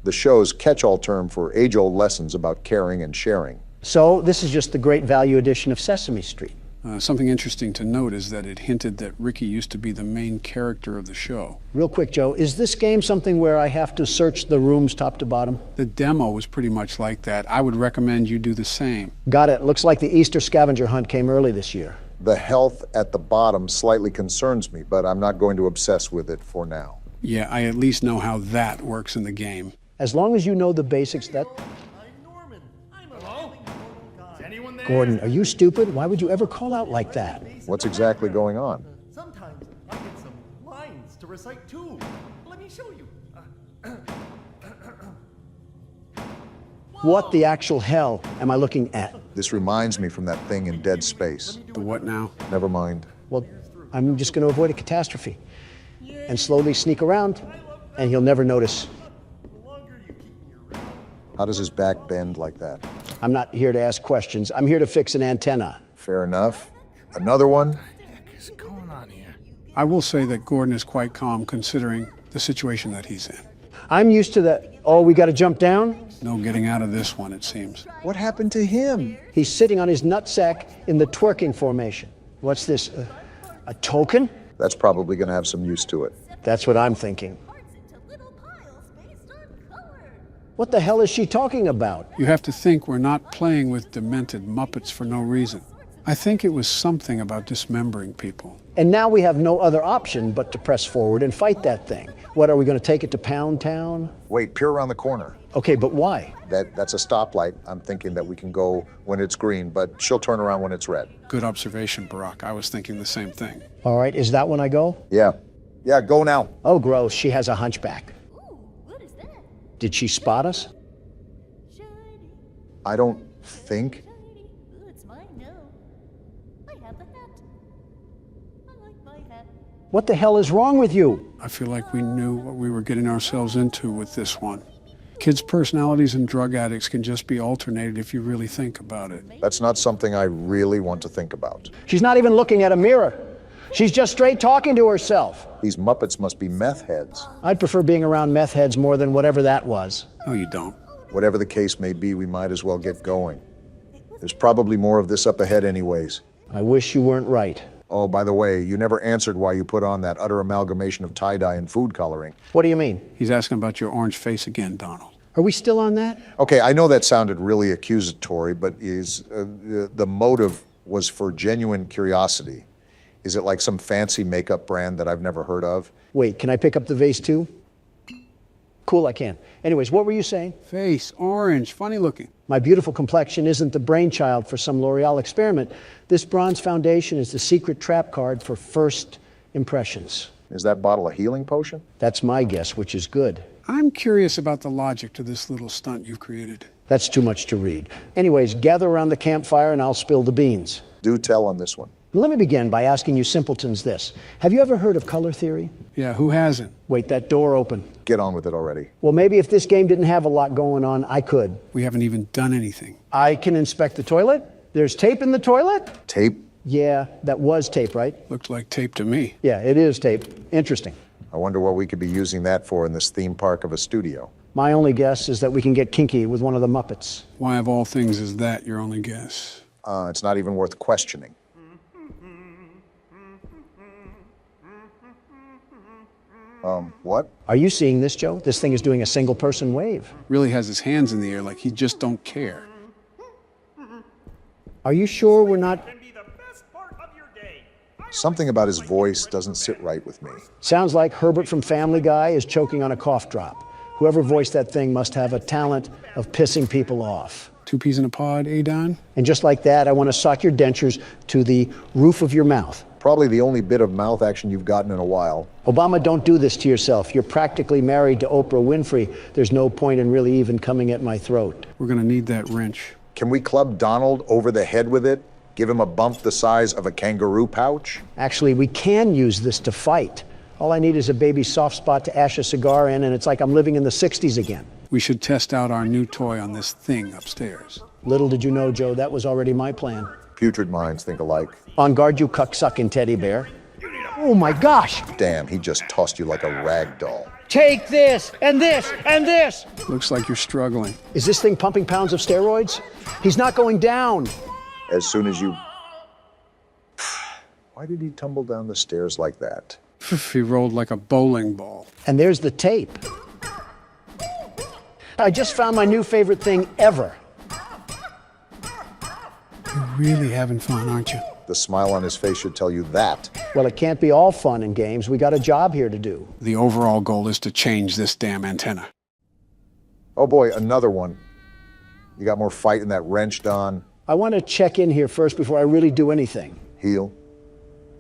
The show's catch-all term for age-old lessons about caring and sharing. So this is just the great value edition of Sesame Street. Something interesting to note is that it hinted that Ricky used to be the main character of the show. Real quick, Joe, is this game something where I have to search the rooms top to bottom? The demo was pretty much like that. I would recommend you do the same. Got it. Looks like the Easter scavenger hunt came early this year. The health at the bottom slightly concerns me, but I'm not going to obsess with it for now. Yeah, I at least know how that works in the game. As long as you know the basics, that... Gordon, are you stupid? Why would you ever call out like that? What's exactly going on? Sometimes I get some lines to recite too. Let me show you. What the actual hell am I looking at? This reminds me from that thing in Dead Space. The what now? Never mind. Well, I'm just going to avoid a catastrophe and slowly sneak around, and he'll never notice. How does his back bend like that? I'm not here to ask questions. I'm here to fix an antenna. Fair enough. Another one? I will say that Gordon is quite calm considering the situation that he's in. I'm used to that. Oh, we got to jump down? No getting out of this one, it seems. What happened to him? He's sitting on his nutsack in the twerking formation. What's this? A token? That's probably going to have some use to it. That's what I'm thinking. What the hell is she talking about? You have to think we're not playing with demented Muppets for no reason. I think it was something about dismembering people. And now we have no other option but to press forward and fight that thing. What, are we going to take it to Pound Town? Wait, peer around the corner. Okay, but why? That's a stoplight. I'm thinking that we can go when it's green, but she'll turn around when it's red. Good observation, Barack. I was thinking the same thing. All right, is that when I go? Yeah. Yeah, go now. Oh, gross. She has a hunchback. Did she spot us? I don't think. What the hell is wrong with you? I feel like we knew what we were getting ourselves into with this one. Kids' personalities and drug addicts can just be alternated if you really think about it. That's not something I really want to think about. She's not even looking at a mirror. She's just straight talking to herself. These Muppets must be meth heads. I'd prefer being around meth heads more than whatever that was. No, you don't. Whatever the case may be, we might as well get going. There's probably more of this up ahead anyways. I wish you weren't right. Oh, by the way, you never answered why you put on that utter amalgamation of tie-dye and food coloring. What do you mean? He's asking about your orange face again, Donald. Are we still on that? Okay, I know that sounded really accusatory, but the motive was for genuine curiosity. Is it like some fancy makeup brand that I've never heard of? Wait, can I pick up the vase too? Cool, I can. Anyways, what were you saying? Face, orange, funny looking. My beautiful complexion isn't the brainchild for some L'Oreal experiment. This bronze foundation is the secret trap card for first impressions. Is that bottle a healing potion? That's my guess, which is good. I'm curious about the logic to this little stunt you've created. That's too much to read. Anyways, gather around the campfire and I'll spill the beans. Do tell on this one. Let me begin by asking you simpletons this. Have you ever heard of color theory? Yeah, who hasn't? Wait, that door open. Get on with it already. Well, maybe if this game didn't have a lot going on, I could. We haven't even done anything. I can inspect the toilet. There's tape in the toilet? Tape? Yeah, that was tape, right? Looked like tape to me. Yeah, it is tape. Interesting. I wonder what we could be using that for in this theme park of a studio. My only guess is that we can get kinky with one of the Muppets. Why of all things is that your only guess? It's not even worth questioning. What? Are you seeing this, Joe? This thing is doing a single-person wave. Really has his hands in the air like he just don't care. Are you sure we're not... Something about his voice doesn't sit right with me. Sounds like Herbert from Family Guy is choking on a cough drop. Whoever voiced that thing must have a talent of pissing people off. 2 peas in a pod, eh, Don? And just like that, I want to sock your dentures to the roof of your mouth. Probably the only bit of mouth action you've gotten in a while. Obama, don't do this to yourself. You're practically married to Oprah Winfrey. There's no point in really even coming at my throat. We're gonna need that wrench. Can we club Donald over the head with it? Give him a bump the size of a kangaroo pouch? Actually, we can use this to fight. All I need is a baby soft spot to ash a cigar in, and it's like I'm living in the 60s again. We should test out our new toy on this thing upstairs. Little did you know, Joe, that was already my plan. Putrid minds think alike. On guard, you cuck-sucking teddy bear. Oh my gosh! Damn, he just tossed you like a rag doll. Take this, and this, and this! Looks like you're struggling. Is this thing pumping pounds of steroids? He's not going down. As soon as you... Why did he tumble down the stairs like that? He rolled like a bowling ball. And there's the tape. I just found my new favorite thing ever. You're really having fun, aren't you? The smile on his face should tell you that. Well, it can't be all fun and games. We got a job here to do. The overall goal is to change this damn antenna. Oh boy, another one. You got more fight in that wrench, Don. I want to check in here first before I really do anything. Heal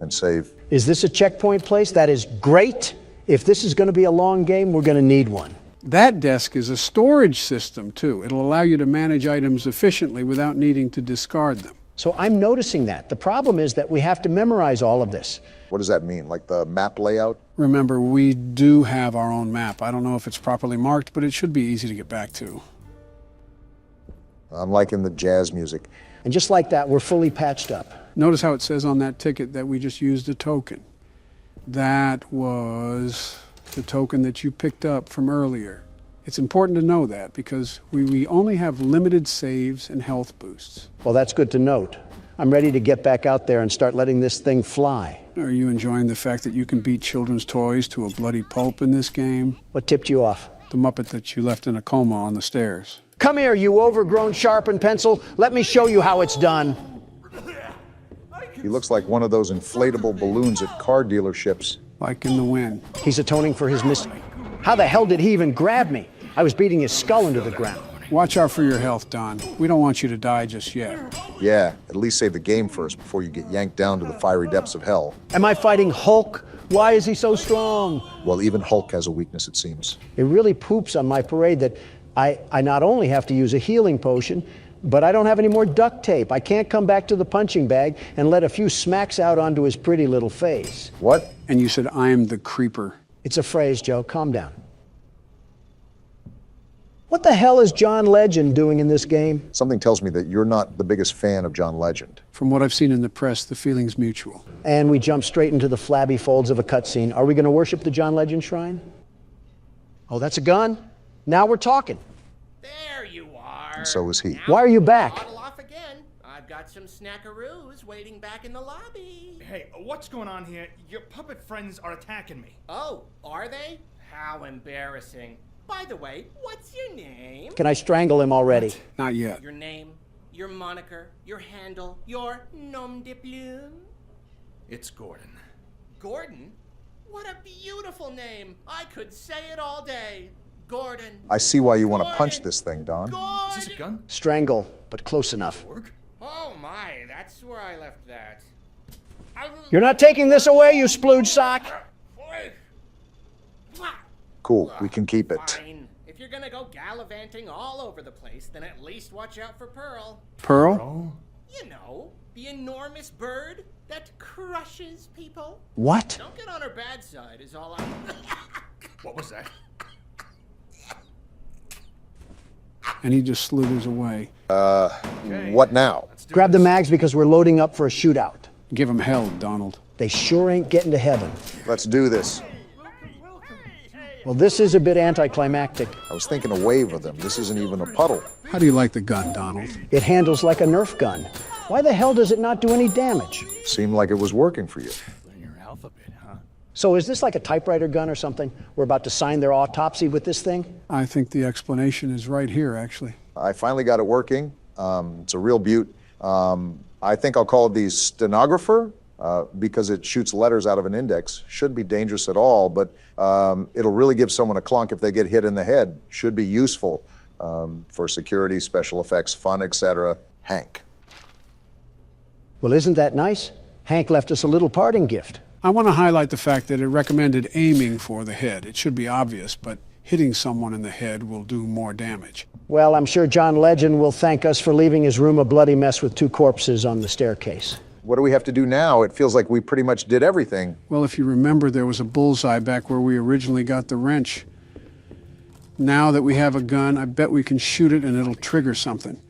and save. Is this a checkpoint place? That is great. If this is going to be a long game, we're going to need one. That desk is a storage system, too. It'll allow you to manage items efficiently without needing to discard them. So I'm noticing that. The problem is that we have to memorize all of this. What does that mean? Like the map layout? Remember, we do have our own map. I don't know if it's properly marked, but it should be easy to get back to. I'm liking the jazz music. And just like that, we're fully patched up. Notice how it says on that ticket that we just used a token. That was the token that you picked up from earlier. It's important to know that because we only have limited saves and health boosts. Well, that's good to note. I'm ready to get back out there and start letting this thing fly. Are you enjoying the fact that you can beat children's toys to a bloody pulp in this game? What tipped you off? The Muppet that you left in a coma on the stairs. Come here, you overgrown sharpened pencil. Let me show you how it's done. He looks like one of those inflatable balloons at car dealerships. Like in the wind. He's atoning for his How the hell did he even grab me? I was beating his skull into the ground. Watch out for your health, Don. We don't want you to die just yet. Yeah, at least save the game first before you get yanked down to the fiery depths of hell. Am I fighting Hulk? Why is he so strong? Well, even Hulk has a weakness, it seems. It really poops on my parade that I not only have to use a healing potion, but I don't have any more duct tape. I can't come back to the punching bag and let a few smacks out onto his pretty little face. What? And you said, I'm the creeper. It's a phrase, Joe. Calm down. What the hell is John Legend doing in this game? Something tells me that you're not the biggest fan of John Legend. From what I've seen in the press, the feeling's mutual. And we jump straight into the flabby folds of a cutscene. Are we going to worship the John Legend shrine? Oh, that's a gun? Now we're talking. There you are. And so is he. Why are you back? Bottle off again. I've got some snackaroos waiting back in the lobby. Hey, what's going on here? Your puppet friends are attacking me. Oh, are they? How embarrassing. By the way, what's your name? Can I strangle him already? Not yet. Your name, your moniker, your handle, your nom de plume? It's Gordon. Gordon? What a beautiful name. I could say it all day. Gordon. I see why you want to punch this thing, Don. Is this a gun? Strangle, but close enough. Oh my, that's where I left that. You're not taking this away, you splooge sock? Cool, we can keep it. Fine. If you're gonna go gallivanting all over the place, then at least watch out for Pearl. Pearl? You know, the enormous bird that crushes people. What? Don't get on her bad side is all I... What was that? And he just slithers away. What now? Grab the mags because we're loading up for a shootout. Give him hell, Donald. They sure ain't getting to heaven. Let's do this. Well, this is a bit anticlimactic. I was thinking a wave of them. This isn't even a puddle. How do you like the gun, Donald? It handles like a Nerf gun. Why the hell does it not do any damage? Seemed like it was working for you. Your alphabet, huh? So is this like a typewriter gun or something? We're about to sign their autopsy with this thing? I think the explanation is right here, actually. I finally got it working. It's a real beaut. I think I'll call it the stenographer because it shoots letters out of an index. Shouldn't be dangerous at all, but it'll really give someone a clunk if they get hit in the head. Should be useful for security, special effects, fun, etc. Hank. Well, isn't that nice? Hank left us a little parting gift. I want to highlight the fact that it recommended aiming for the head. It should be obvious, but hitting someone in the head will do more damage. Well, I'm sure John Legend will thank us for leaving his room a bloody mess with 2 corpses on the staircase. What do we have to do now? It feels like we pretty much did everything. Well, if you remember, there was a bullseye back where we originally got the wrench. Now that we have a gun, I bet we can shoot it and it'll trigger something.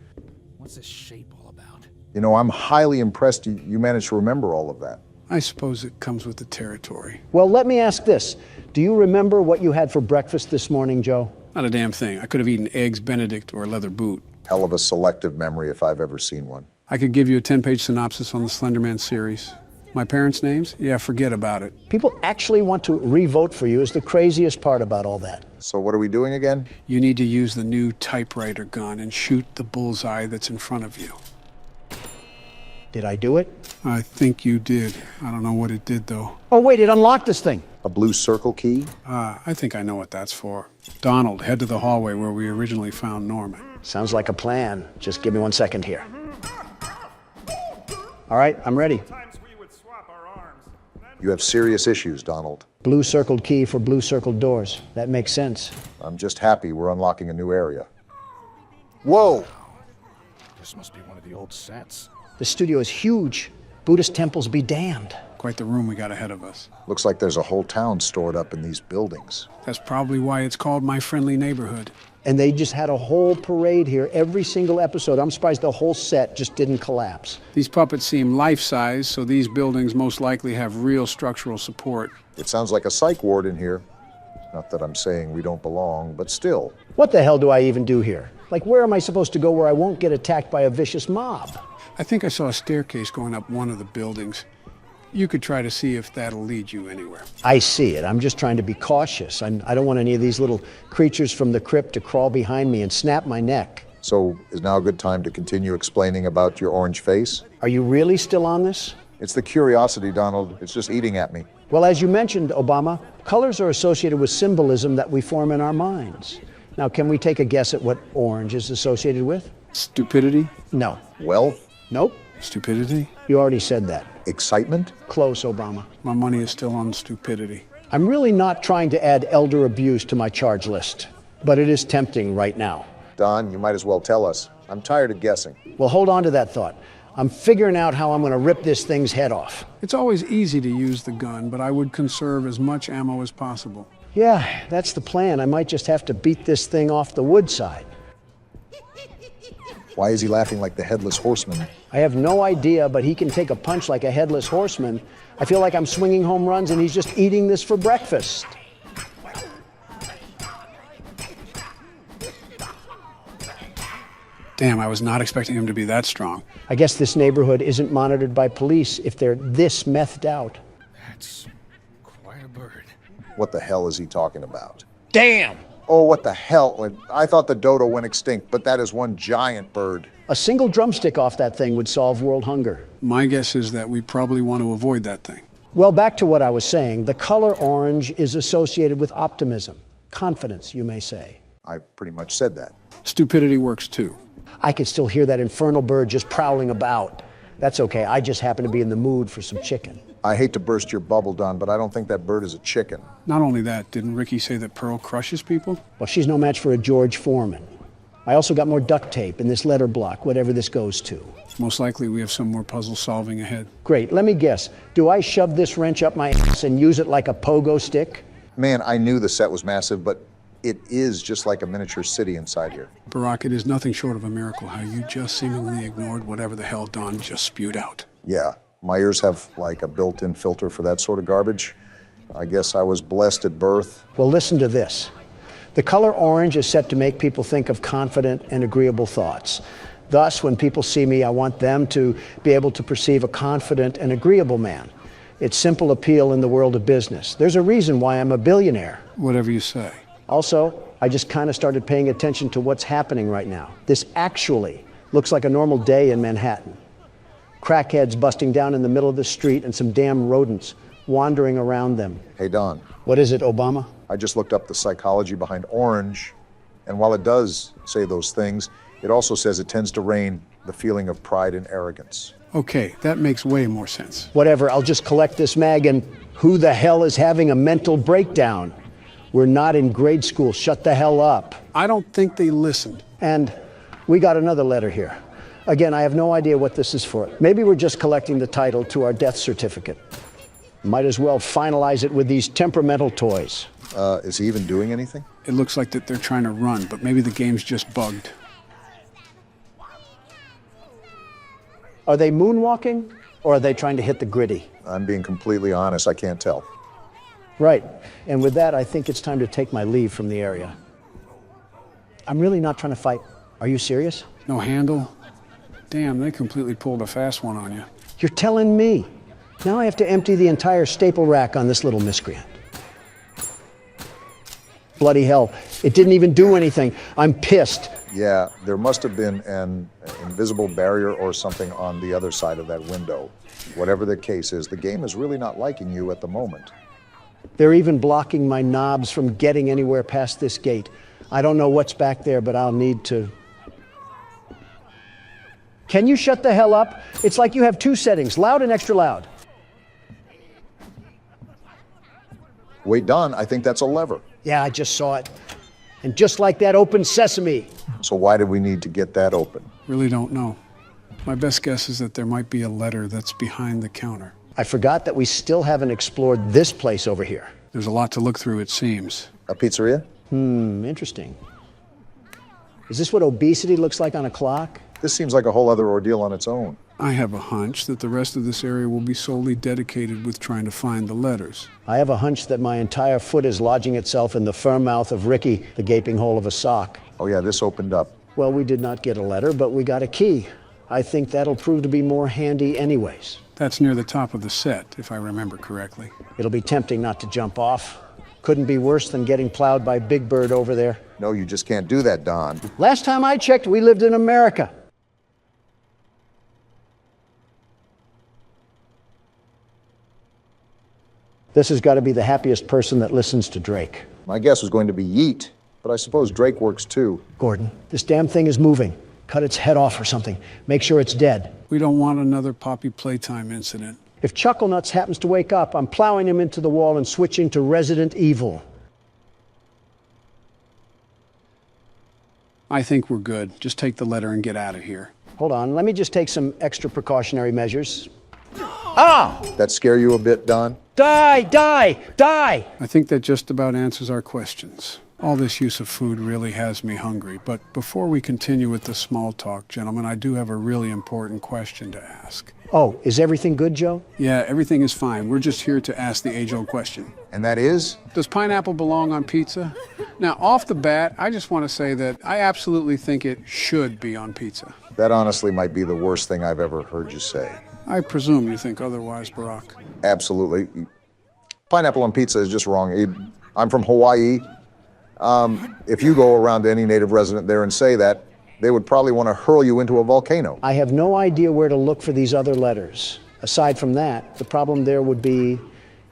What's this shape all about? You know, I'm highly impressed you managed to remember all of that. I suppose it comes with the territory. Well, let me ask this. Do you remember what you had for breakfast this morning, Joe? Not a damn thing. I could have eaten eggs Benedict or a leather boot. Hell of a selective memory if I've ever seen one. I could give you a 10-page synopsis on the Slender Man series. My parents' names? Yeah, forget about it. People actually want to re-vote for you is the craziest part about all that. So what are we doing again? You need to use the new typewriter gun and shoot the bullseye that's in front of you. Did I do it? I think you did. I don't know what it did, though. Oh, wait, it unlocked this thing. A blue circle key? I think I know what that's for. Donald, head to the hallway where we originally found Norman. Sounds like a plan. Just give me 1 second here. All right, I'm ready. You have serious issues, Donald. Blue circled key for blue circled doors. That makes sense. I'm just happy we're unlocking a new area. Whoa! This must be one of the old sets. The studio is huge. Buddhist temples be damned. Quite the room we got ahead of us. Looks like there's a whole town stored up in these buildings. That's probably why it's called My Friendly Neighborhood. And they just had a whole parade here every single episode. I'm surprised the whole set just didn't collapse. These puppets seem life-size, so these buildings most likely have real structural support. It sounds like a psych ward in here. Not that I'm saying we don't belong, but still. What the hell do I even do here? Like, where am I supposed to go where I won't get attacked by a vicious mob? I think I saw a staircase going up one of the buildings. You could try to see if that'll lead you anywhere. I see it. I'm just trying to be cautious. I don't want any of these little creatures from the crypt to crawl behind me and snap my neck. So is now a good time to continue explaining about your orange face? Are you really still on this? It's the curiosity, Donald. It's just eating at me. Well, as you mentioned, Obama, colors are associated with symbolism that we form in our minds. Now, can we take a guess at what orange is associated with? Stupidity? No. Wealth? Nope. Stupidity? You already said that. Excitement? Close, Obama. My money is still on stupidity. I'm really not trying to add elder abuse to my charge list, but it is tempting right now. Don, you might as well tell us. I'm tired of guessing. Well, hold on to that thought. I'm figuring out how I'm going to rip this thing's head off. It's always easy to use the gun, but I would conserve as much ammo as possible. Yeah, that's the plan. I might just have to beat this thing off the wood side. Why is he laughing like the headless horseman? I have no idea, but he can take a punch like a headless horseman. I feel like I'm swinging home runs and he's just eating this for breakfast. Damn, I was not expecting him to be that strong. I guess this neighborhood isn't monitored by police if they're this methed out. That's quite a bird. What the hell is he talking about? Damn! Oh, what the hell? I thought the dodo went extinct, but that is one giant bird. A single drumstick off that thing would solve world hunger. My guess is that we probably want to avoid that thing. Well, back to what I was saying. The color orange is associated with optimism, confidence, you may say. I pretty much said that. Stupidity works too. I could still hear that infernal bird just prowling about. That's okay, I just happen to be in the mood for some chicken. I hate to burst your bubble, Don, but I don't think that bird is a chicken. Not only that, didn't Ricky say that Pearl crushes people? Well, she's no match for a George Foreman. I also got more duct tape in this letter block, whatever this goes to. Most likely we have some more puzzle solving ahead. Great, let me guess. Do I shove this wrench up my ass and use it like a pogo stick? Man, I knew the set was massive, but it is just like a miniature city inside here. Barack, it is nothing short of a miracle how you just seemingly ignored whatever the hell Don just spewed out. Yeah, my ears have like a built-in filter for that sort of garbage. I guess I was blessed at birth. Well, listen to this. The color orange is set to make people think of confident and agreeable thoughts. Thus, when people see me, I want them to be able to perceive a confident and agreeable man. It's simple appeal in the world of business. There's a reason why I'm a billionaire. Whatever you say. Also, I just kind of started paying attention to what's happening right now. This actually looks like a normal day in Manhattan. Crackheads busting down in the middle of the street and some damn rodents wandering around them. Hey, Don. What is it, Obama? I just looked up the psychology behind orange, and while it does say those things, it also says it tends to reign the feeling of pride and arrogance. Okay, that makes way more sense. Whatever, I'll just collect this mag and who the hell is having a mental breakdown? We're not in grade school, shut the hell up. I don't think they listened. And we got another letter here. Again, I have no idea what this is for. Maybe we're just collecting the title to our death certificate. Might as well finalize it with these temperamental toys. Is he even doing anything? It looks like that they're trying to run, but maybe the game's just bugged. Are they moonwalking, or are they trying to hit the gritty? I'm being completely honest, I can't tell. Right, and with that, I think it's time to take my leave from the area. I'm really not trying to fight. Are you serious? No handle? Damn, they completely pulled a fast one on you. You're telling me. Now I have to empty the entire staple rack on this little miscreant. Bloody hell, it didn't even do anything. I'm pissed. Yeah, there must have been an invisible barrier or something on the other side of that window. Whatever the case is, the game is really not liking you at the moment. They're even blocking my knobs from getting anywhere past this gate. I don't know what's back there, but I'll need to. Can you shut the hell up? It's like you have two settings, loud and extra loud. Wait, Don, I think that's a lever. Yeah, I just saw it. And just like that, open sesame. So why did we need to get that open? Really don't know. My best guess is that there might be a letter that's behind the counter. I forgot that we still haven't explored this place over here. There's a lot to look through, it seems. A pizzeria? Interesting. Is this what obesity looks like on a clock? This seems like a whole other ordeal on its own. I have a hunch that the rest of this area will be solely dedicated with trying to find the letters. I have a hunch that my entire foot is lodging itself in the firm mouth of Ricky, the gaping hole of a sock. Oh yeah, this opened up. Well, we did not get a letter, but we got a key. I think that'll prove to be more handy anyways. That's near the top of the set, if I remember correctly. It'll be tempting not to jump off. Couldn't be worse than getting plowed by Big Bird over there. No, you just can't do that, Don. Last time I checked, we lived in America. This has got to be the happiest person that listens to Drake. My guess was going to be Yeet, but I suppose Drake works too. Gordon, this damn thing is moving. Cut its head off or something. Make sure it's dead. We don't want another Poppy Playtime incident. If Chucklenuts happens to wake up, I'm plowing him into the wall and switching to Resident Evil. I think we're good. Just take the letter and get out of here. Hold on, let me just take some extra precautionary measures. Ah! That scare you a bit, Don? Die! Die! Die! I think that just about answers our questions. All this use of food really has me hungry. But before we continue with the small talk, gentlemen, I do have a really important question to ask. Oh, is everything good, Joe? Yeah, everything is fine. We're just here to ask the age-old question. And that is? Does pineapple belong on pizza? Now, off the bat, I just want to say that I absolutely think it should be on pizza. That honestly might be the worst thing I've ever heard you say. I presume you think otherwise, Barack. Absolutely. Pineapple on pizza is just wrong. I'm from Hawaii. If you go around to any native resident there and say that, they would probably want to hurl you into a volcano. I have no idea where to look for these other letters. Aside from that, the problem there would be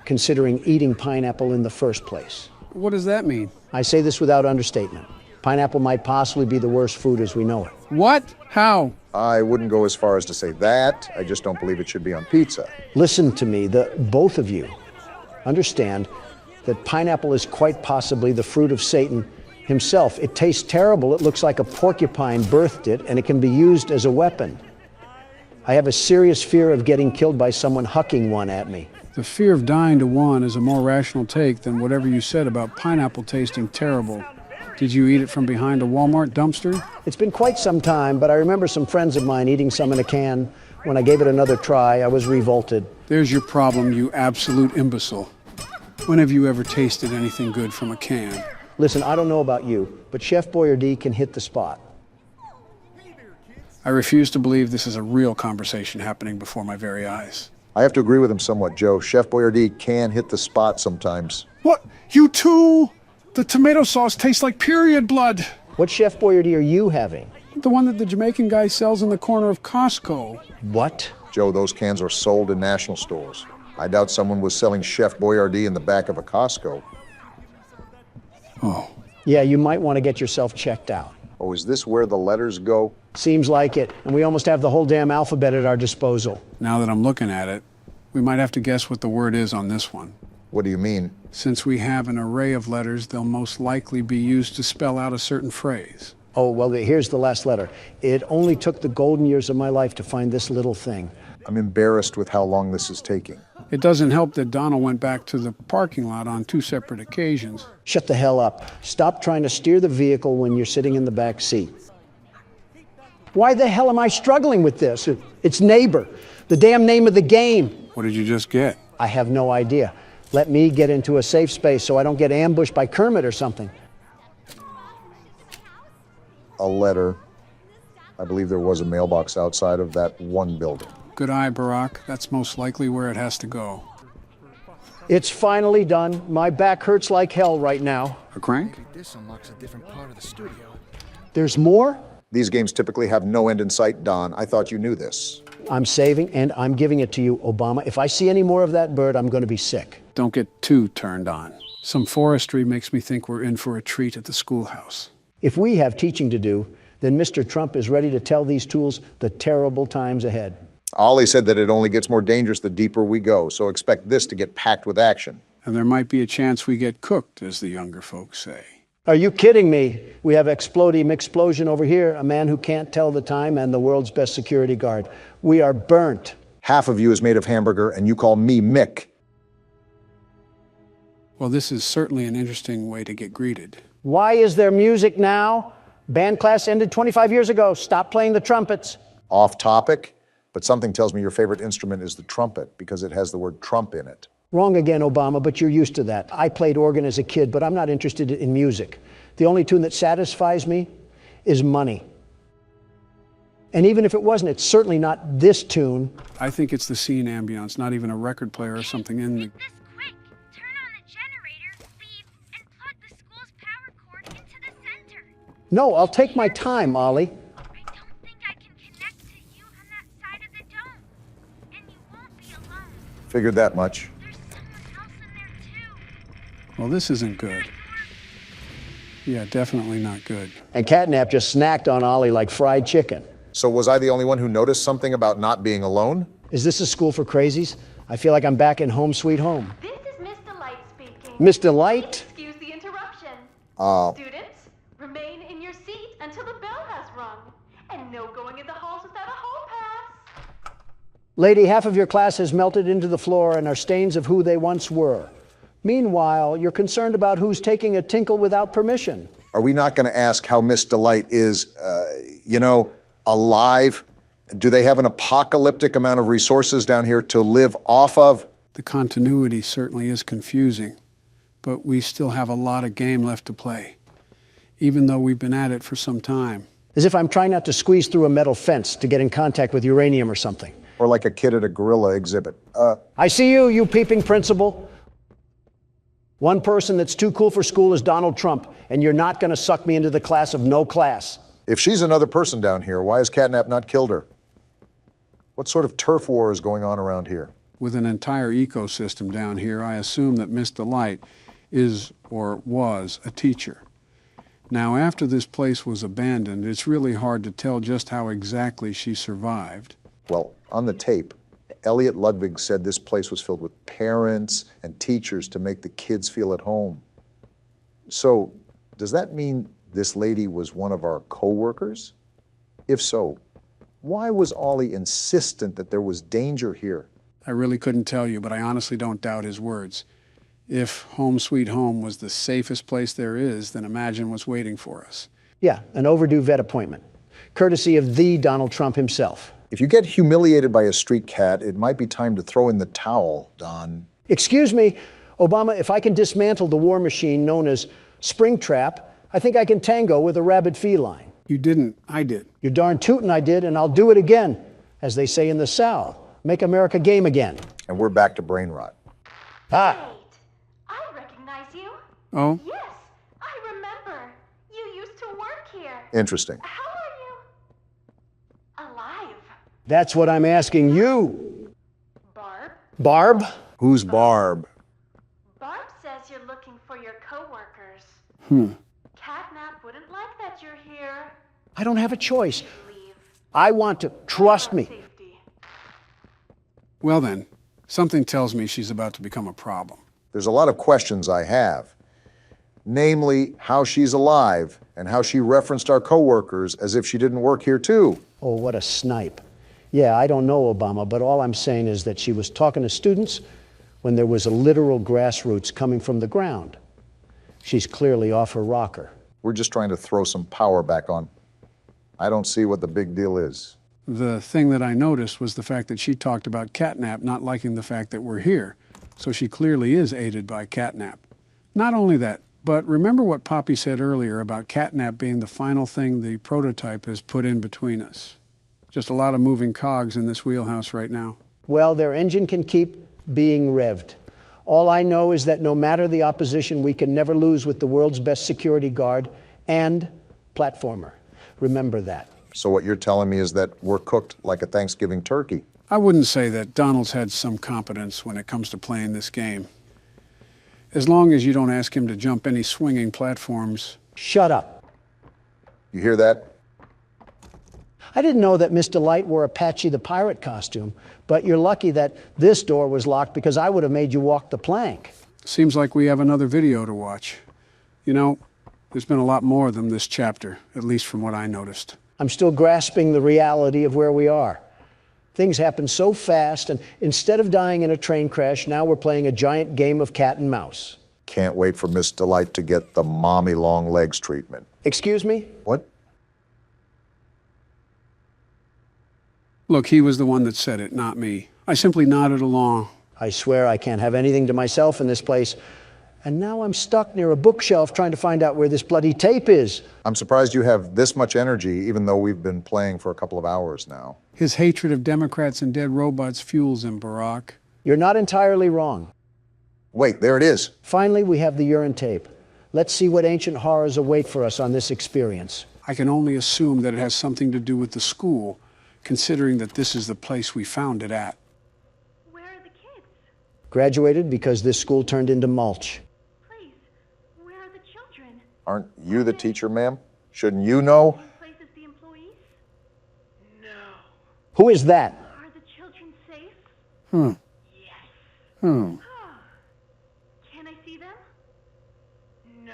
considering eating pineapple in the first place. What does that mean? I say this without understatement. Pineapple might possibly be the worst food as we know it. What? How? I wouldn't go as far as to say that. I just don't believe it should be on pizza. Listen to me, both of you understand that pineapple is quite possibly the fruit of Satan himself. It tastes terrible. It looks like a porcupine birthed it, and it can be used as a weapon. I have a serious fear of getting killed by someone hucking one at me. The fear of dying to one is a more rational take than whatever you said about pineapple tasting terrible. Did you eat it from behind a Walmart dumpster? It's been quite some time, but I remember some friends of mine eating some in a can. When I gave it another try, I was revolted. There's your problem, you absolute imbecile. When have you ever tasted anything good from a can? Listen, I don't know about you, but Chef Boyardee can hit the spot. I refuse to believe this is a real conversation happening before my very eyes. I have to agree with him somewhat, Joe. Chef Boyardee can hit the spot sometimes. What? You too? The tomato sauce tastes like period blood. What Chef Boyardee are you having? The one that the Jamaican guy sells in the corner of Costco. What? Joe, those cans are sold in national stores. I doubt someone was selling Chef Boyardee in the back of a Costco. Oh. Yeah, you might want to get yourself checked out. Oh, is this where the letters go? Seems like it, and we almost have the whole damn alphabet at our disposal. Now that I'm looking at it, we might have to guess what the word is on this one. What do you mean? Since we have an array of letters, they'll most likely be used to spell out a certain phrase. Oh, well, here's the last letter. It only took the golden years of my life to find this little thing. I'm embarrassed with how long this is taking. It doesn't help that Donald went back to the parking lot on 2 separate occasions. Shut the hell up. Stop trying to steer the vehicle when you're sitting in the back seat. Why the hell am I struggling with this? It's Neighbor, the damn name of the game. What did you just get? I have no idea. Let me get into a safe space so I don't get ambushed by Kermit or something. A letter. I believe there was a mailbox outside of that one building. Good eye, Barack. That's most likely where it has to go. It's finally done. My back hurts like hell right now. A crank? This unlocks a different part of the studio. There's more? These games typically have no end in sight, Don. I thought you knew this. I'm saving and I'm giving it to you, Obama. If I see any more of that bird, I'm going to be sick. Don't get too turned on. Some forestry makes me think we're in for a treat at the schoolhouse. If we have teaching to do, then Mr. Trump is ready to tell these tools the terrible times ahead. Ollie said that it only gets more dangerous the deeper we go, so expect this to get packed with action. And there might be a chance we get cooked, as the younger folks say. Are you kidding me? We have Explodium Explosion over here, a man who can't tell the time and the world's best security guard. We are burnt. Half of you is made of hamburger, and you call me Mick. Well, this is certainly an interesting way to get greeted. Why is there music now? Band class ended 25 years ago. Stop playing the trumpets. Off topic, but something tells me your favorite instrument is the trumpet because it has the word Trump in it. Wrong again, Obama, but you're used to that. I played organ as a kid, but I'm not interested in music. The only tune that satisfies me is money. And even if it wasn't, it's certainly not this tune. I think it's the scene ambience, not even a record player or something in the... No, I'll take my time, Ollie. Figured that much. Well, this isn't good. Yeah, definitely not good. And Catnap just snacked on Ollie like fried chicken. So was I the only one who noticed something about not being alone? Is this a school for crazies? I feel like I'm back in Home Sweet Home. This is Miss Delight speaking. Miss Delight? Excuse the interruption. Students, remain in your seat until the bell has rung. And no going in the halls without a hall pass. Lady, half of your class has melted into the floor and are stains of who they once were. Meanwhile, you're concerned about who's taking a tinkle without permission. Are we not going to ask how Miss Delight is, alive? Do they have an apocalyptic amount of resources down here to live off of? The continuity certainly is confusing, but we still have a lot of game left to play, even though we've been at it for some time. As if I'm trying not to squeeze through a metal fence to get in contact with uranium or something. Or like a kid at a gorilla exhibit. I see you, you peeping principal. One person that's too cool for school is Donald Trump, and you're not going to suck me into the class of no class. If she's another person down here, why has Catnap not killed her? What sort of turf war is going on around here? With an entire ecosystem down here, I assume that Miss Delight is or was a teacher. Now, after this place was abandoned, it's really hard to tell just how exactly she survived. Well, on the tape, Elliot Ludwig said this place was filled with parents and teachers to make the kids feel at home. So, does that mean this lady was one of our co-workers? If so, why was Ollie insistent that there was danger here? I really couldn't tell you, but I honestly don't doubt his words. If Home Sweet Home was the safest place there is, then imagine what's waiting for us. Yeah, an overdue vet appointment, courtesy of the Donald Trump himself. If you get humiliated by a street cat, it might be time to throw in the towel, Don. Excuse me, Obama, if I can dismantle the war machine known as Springtrap, I think I can tango with a rabid feline. You didn't, I did. You're darn tootin' I did, and I'll do it again, as they say in the South. Make America game again. And we're back to brain rot. Ah. Wait, I recognize you. Oh? Yes, I remember. You used to work here. Interesting. How are you? Alive. That's what I'm asking you. Barb? Barb? Who's Barb? Barb says you're looking for your coworkers. Catnap wouldn't like that you're here. I don't have a choice. I want to. Trust me. Well then, something tells me she's about to become a problem. There's a lot of questions I have. Namely, how she's alive and how she referenced our coworkers as if she didn't work here too. Oh, what a snipe. Yeah, I don't know, Obama, but all I'm saying is that she was talking to students when there was a literal grassroots coming from the ground. She's clearly off her rocker. We're just trying to throw some power back on. I don't see what the big deal is. The thing that I noticed was the fact that she talked about Catnap not liking the fact that we're here. So she clearly is aided by Catnap. Not only that, but remember what Poppy said earlier about Catnap being the final thing the prototype has put in between us. Just a lot of moving cogs in this wheelhouse right now. Well, their engine can keep being revved. All I know is that no matter the opposition, we can never lose with the world's best security guard and platformer. Remember that. So what you're telling me is that we're cooked like a Thanksgiving turkey. I wouldn't say that. Donald's had some competence when it comes to playing this game. As long as you don't ask him to jump any swinging platforms. Shut up. You hear that? I didn't know that Miss Delight wore a Patchy the Pirate costume, but you're lucky that this door was locked because I would have made you walk the plank. Seems like we have another video to watch. You know, there's been a lot more than this chapter, at least from what I noticed. I'm still grasping the reality of where we are. Things happen so fast, and instead of dying in a train crash, now we're playing a giant game of cat and mouse. Can't wait for Miss Delight to get the mommy long legs treatment. Excuse me? What? Look, he was the one that said it, not me. I simply nodded along. I swear I can't have anything to myself in this place. And now I'm stuck near a bookshelf trying to find out where this bloody tape is. I'm surprised you have this much energy, even though we've been playing for a couple of hours now. His hatred of Democrats and dead robots fuels him, Barack. You're not entirely wrong. Wait, there it is. Finally, we have the urine tape. Let's see what ancient horrors await for us on this experience. I can only assume that it has something to do with the school, considering that this is the place we found it at. Graduated because this school turned into mulch. Aren't you the teacher, ma'am? Shouldn't you know? Who is that? Are the children safe? Can Can I see them? No.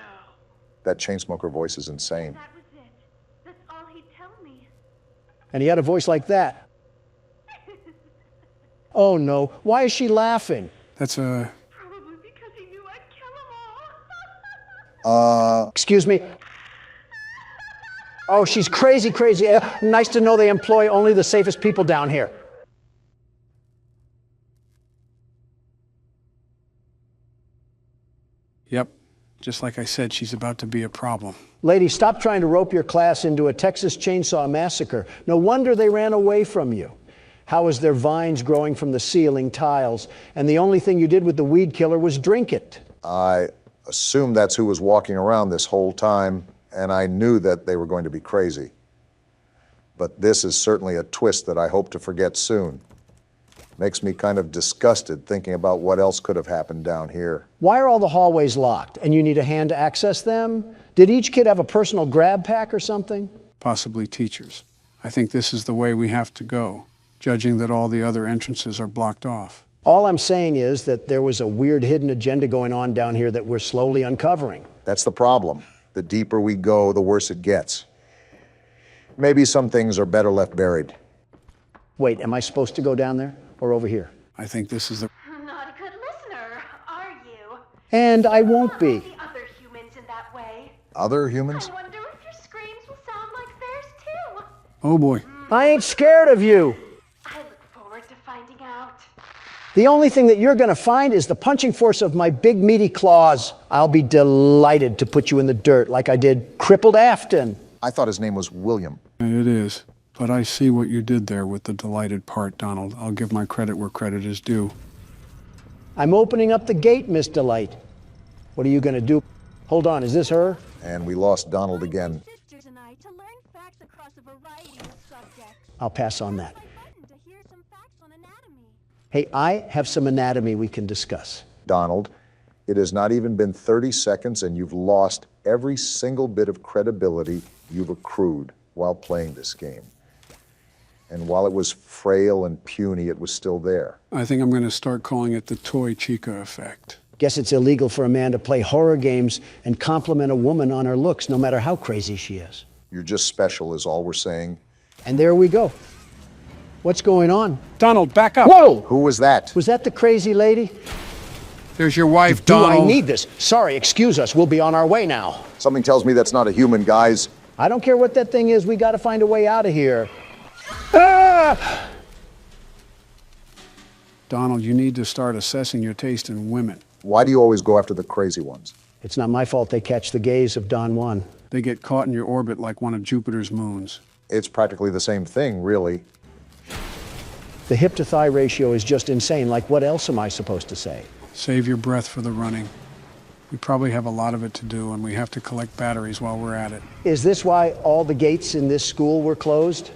That chain smoker voice is insane. That was it. That's all he'd tell me. And he had a voice like that. Oh no, why is she laughing? That's a... Probably because he knew I'd kill them all. Excuse me? Oh, she's crazy, crazy. Nice to know they employ only the safest people down here. Yep. Just like I said, she's about to be a problem. Lady, stop trying to rope your class into a Texas Chainsaw Massacre. No wonder they ran away from you. How is there vines growing from the ceiling tiles, and the only thing you did with the weed killer was drink it? I assumed that's who was walking around this whole time, and I knew that they were going to be crazy. But this is certainly a twist that I hope to forget soon. Makes me kind of disgusted thinking about what else could have happened down here. Why are all the hallways locked, and you need a hand to access them? Did each kid have a personal grab pack or something? Possibly teachers. I think this is the way we have to go, judging that all the other entrances are blocked off. All I'm saying is that there was a weird hidden agenda going on down here that we're slowly uncovering. That's the problem. The deeper we go, the worse it gets. Maybe some things are better left buried. Wait, am I supposed to go down there or over here? I think this is the... Not a good listener, are you? And I won't be. The other humans in that way. Other humans? I wonder if your screams will sound like theirs too. Oh boy. I ain't scared of you. I look forward to finding out. The only thing that you're going to find is the punching force of my big meaty claws. I'll be delighted to put you in the dirt like I did crippled Afton. I thought his name was William. It is. But I see what you did there with the delighted part, Donald. I'll give my credit where credit is due. I'm opening up the gate, Miss Delight. What are you going to do? Hold on, is this her? And we lost Donald again. Sisters and I to learn facts across a variety of subjects. I'll pass on that. Hey, I have some anatomy we can discuss. Donald, it has not even been 30 seconds and you've lost every single bit of credibility you've accrued while playing this game. And while it was frail and puny, it was still there. I think I'm going to start calling it the Toy Chica effect. Guess it's illegal for a man to play horror games and compliment a woman on her looks, no matter how crazy she is. You're just special is all we're saying. And there we go. What's going on? Donald, back up. Whoa! Who was that? Was that the crazy lady? There's your wife, Do Donald. I need this? Sorry, excuse us. We'll be on our way now. Something tells me that's not a human, guys. I don't care what that thing is. We got to find a way out of here. Ah! Donald, you need to start assessing your taste in women. Why do you always go after the crazy ones? It's not my fault they catch the gaze of Don Juan. They get caught in your orbit like one of Jupiter's moons. It's practically the same thing, really. The hip-to-thigh ratio is just insane. Like, what else am I supposed to say? Save your breath for the running. We probably have a lot of it to do, and we have to collect batteries while we're at it. Is this why all the gates in this school were closed?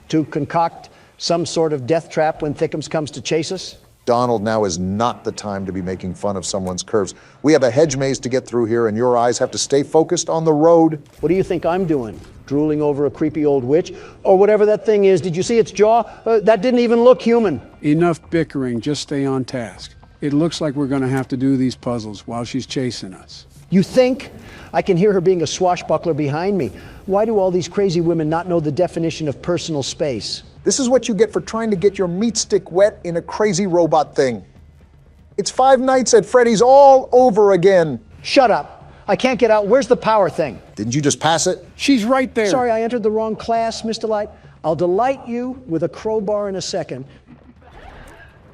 To concoct some sort of death trap when Thickums comes to chase us? Donald, now is not the time to be making fun of someone's curves. We have a hedge maze to get through here, and your eyes have to stay focused on the road. What do you think I'm doing? Drooling over a creepy old witch? Or whatever that thing is. Did you see its jaw? That didn't even look human. Enough bickering. Just stay on task. It looks like we're going to have to do these puzzles while she's chasing us. You think? I can hear her being a swashbuckler behind me. Why do all these crazy women not know the definition of personal space? This is what you get for trying to get your meat stick wet in a crazy robot thing. It's Five Nights at Freddy's all over again. Shut up. I can't get out. Where's the power thing? Didn't you just pass it? She's right there. Sorry, I entered the wrong class, Mr. Light. I'll delight you with a crowbar in a second.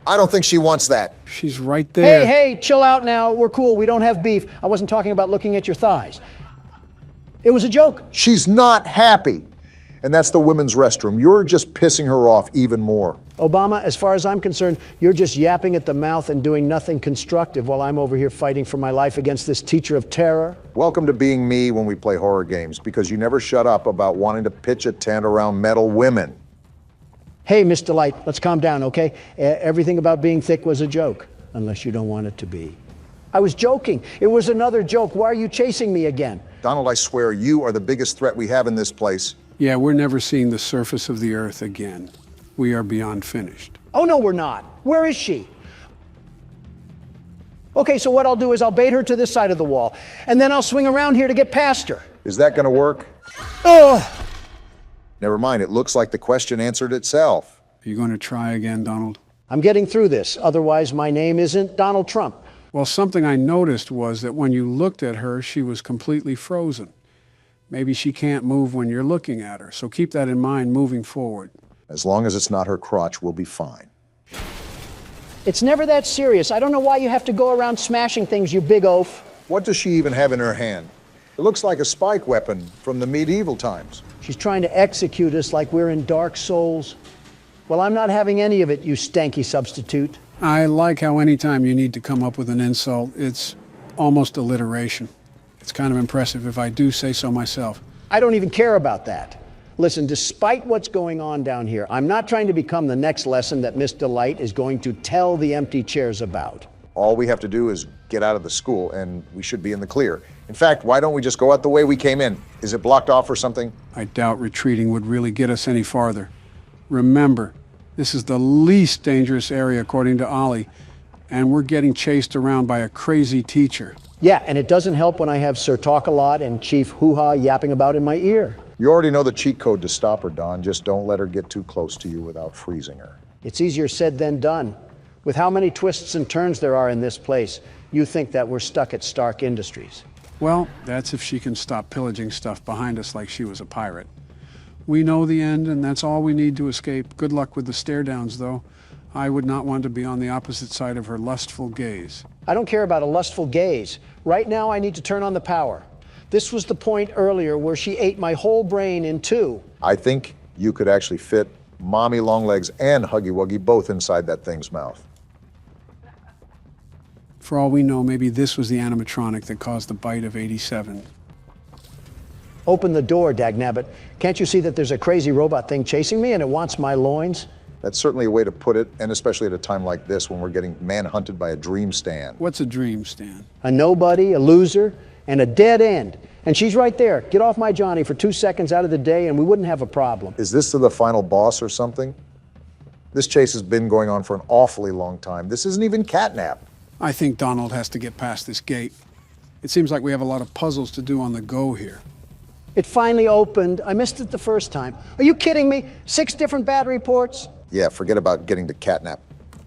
I don't think she wants that. She's right there. Hey, chill out now. We're cool. We don't have beef. I wasn't talking about looking at your thighs. It was a joke. She's not happy. And that's the women's restroom. You're just pissing her off even more. Obama, as far as I'm concerned, you're just yapping at the mouth and doing nothing constructive while I'm over here fighting for my life against this teacher of terror. Welcome to being me when we play horror games, because you never shut up about wanting to pitch a tent around metal women. Hey, Mr. Light, let's calm down, okay? Everything about being thick was a joke, unless you don't want it to be. I was joking. It was another joke. Why are you chasing me again? Donald, I swear, you are the biggest threat we have in this place. Yeah, we're never seeing the surface of the earth again. We are beyond finished. Oh, no, we're not. Where is she? Okay, so what I'll do is I'll bait her to this side of the wall, and then I'll swing around here to get past her. Is that going to work? Ugh! Never mind, it looks like the question answered itself. Are you going to try again, Donald? I'm getting through this. Otherwise, my name isn't Donald Trump. Well, something I noticed was that when you looked at her, she was completely frozen. Maybe she can't move when you're looking at her, so keep that in mind moving forward. As long as it's not her crotch, we'll be fine. It's never that serious. I don't know why you have to go around smashing things, you big oaf. What does she even have in her hand? It looks like a spike weapon from the medieval times. She's trying to execute us like we're in Dark Souls. Well, I'm not having any of it, you stanky substitute. I like how anytime you need to come up with an insult, it's almost alliteration. It's kind of impressive if I do say so myself. I don't even care about that. Listen, despite what's going on down here, I'm not trying to become the next lesson that Mr. Light is going to tell the empty chairs about. All we have to do is get out of the school, and we should be in the clear. In fact, why don't we just go out the way we came in? Is it blocked off or something? I doubt retreating would really get us any farther. Remember, this is the least dangerous area according to Ollie, and we're getting chased around by a crazy teacher. Yeah, and it doesn't help when I have Sir Talk-A-Lot and Chief Hoo-Ha yapping about in my ear. You already know the cheat code to stop her, Don. Just don't let her get too close to you without freezing her. It's easier said than done. With how many twists and turns there are in this place, you think that we're stuck at Stark Industries. Well, that's if she can stop pillaging stuff behind us like she was a pirate. We know the end, and that's all we need to escape. Good luck with the stare-downs, though. I would not want to be on the opposite side of her lustful gaze. I don't care about a lustful gaze. Right now, I need to turn on the power. This was the point earlier where she ate my whole brain in two. I think you could actually fit Mommy Longlegs and Huggy Wuggy both inside that thing's mouth. For all we know, maybe this was the animatronic that caused the bite of 87. Open the door, dagnabbit. Can't you see that there's a crazy robot thing chasing me and it wants my loins? That's certainly a way to put it, and especially at a time like this when we're getting manhunted by a dream stand. What's a dream stand? A nobody, a loser, and a dead end. And she's right there. Get off my Johnny for 2 seconds out of the day and we wouldn't have a problem. Is this to the final boss or something? This chase has been going on for an awfully long time. This isn't even catnap. I think Donald has to get past this gate. It seems like we have a lot of puzzles to do on the go here. It finally opened. I missed it the first time. Are you kidding me? 6 different battery ports? Yeah, forget about getting to catnap.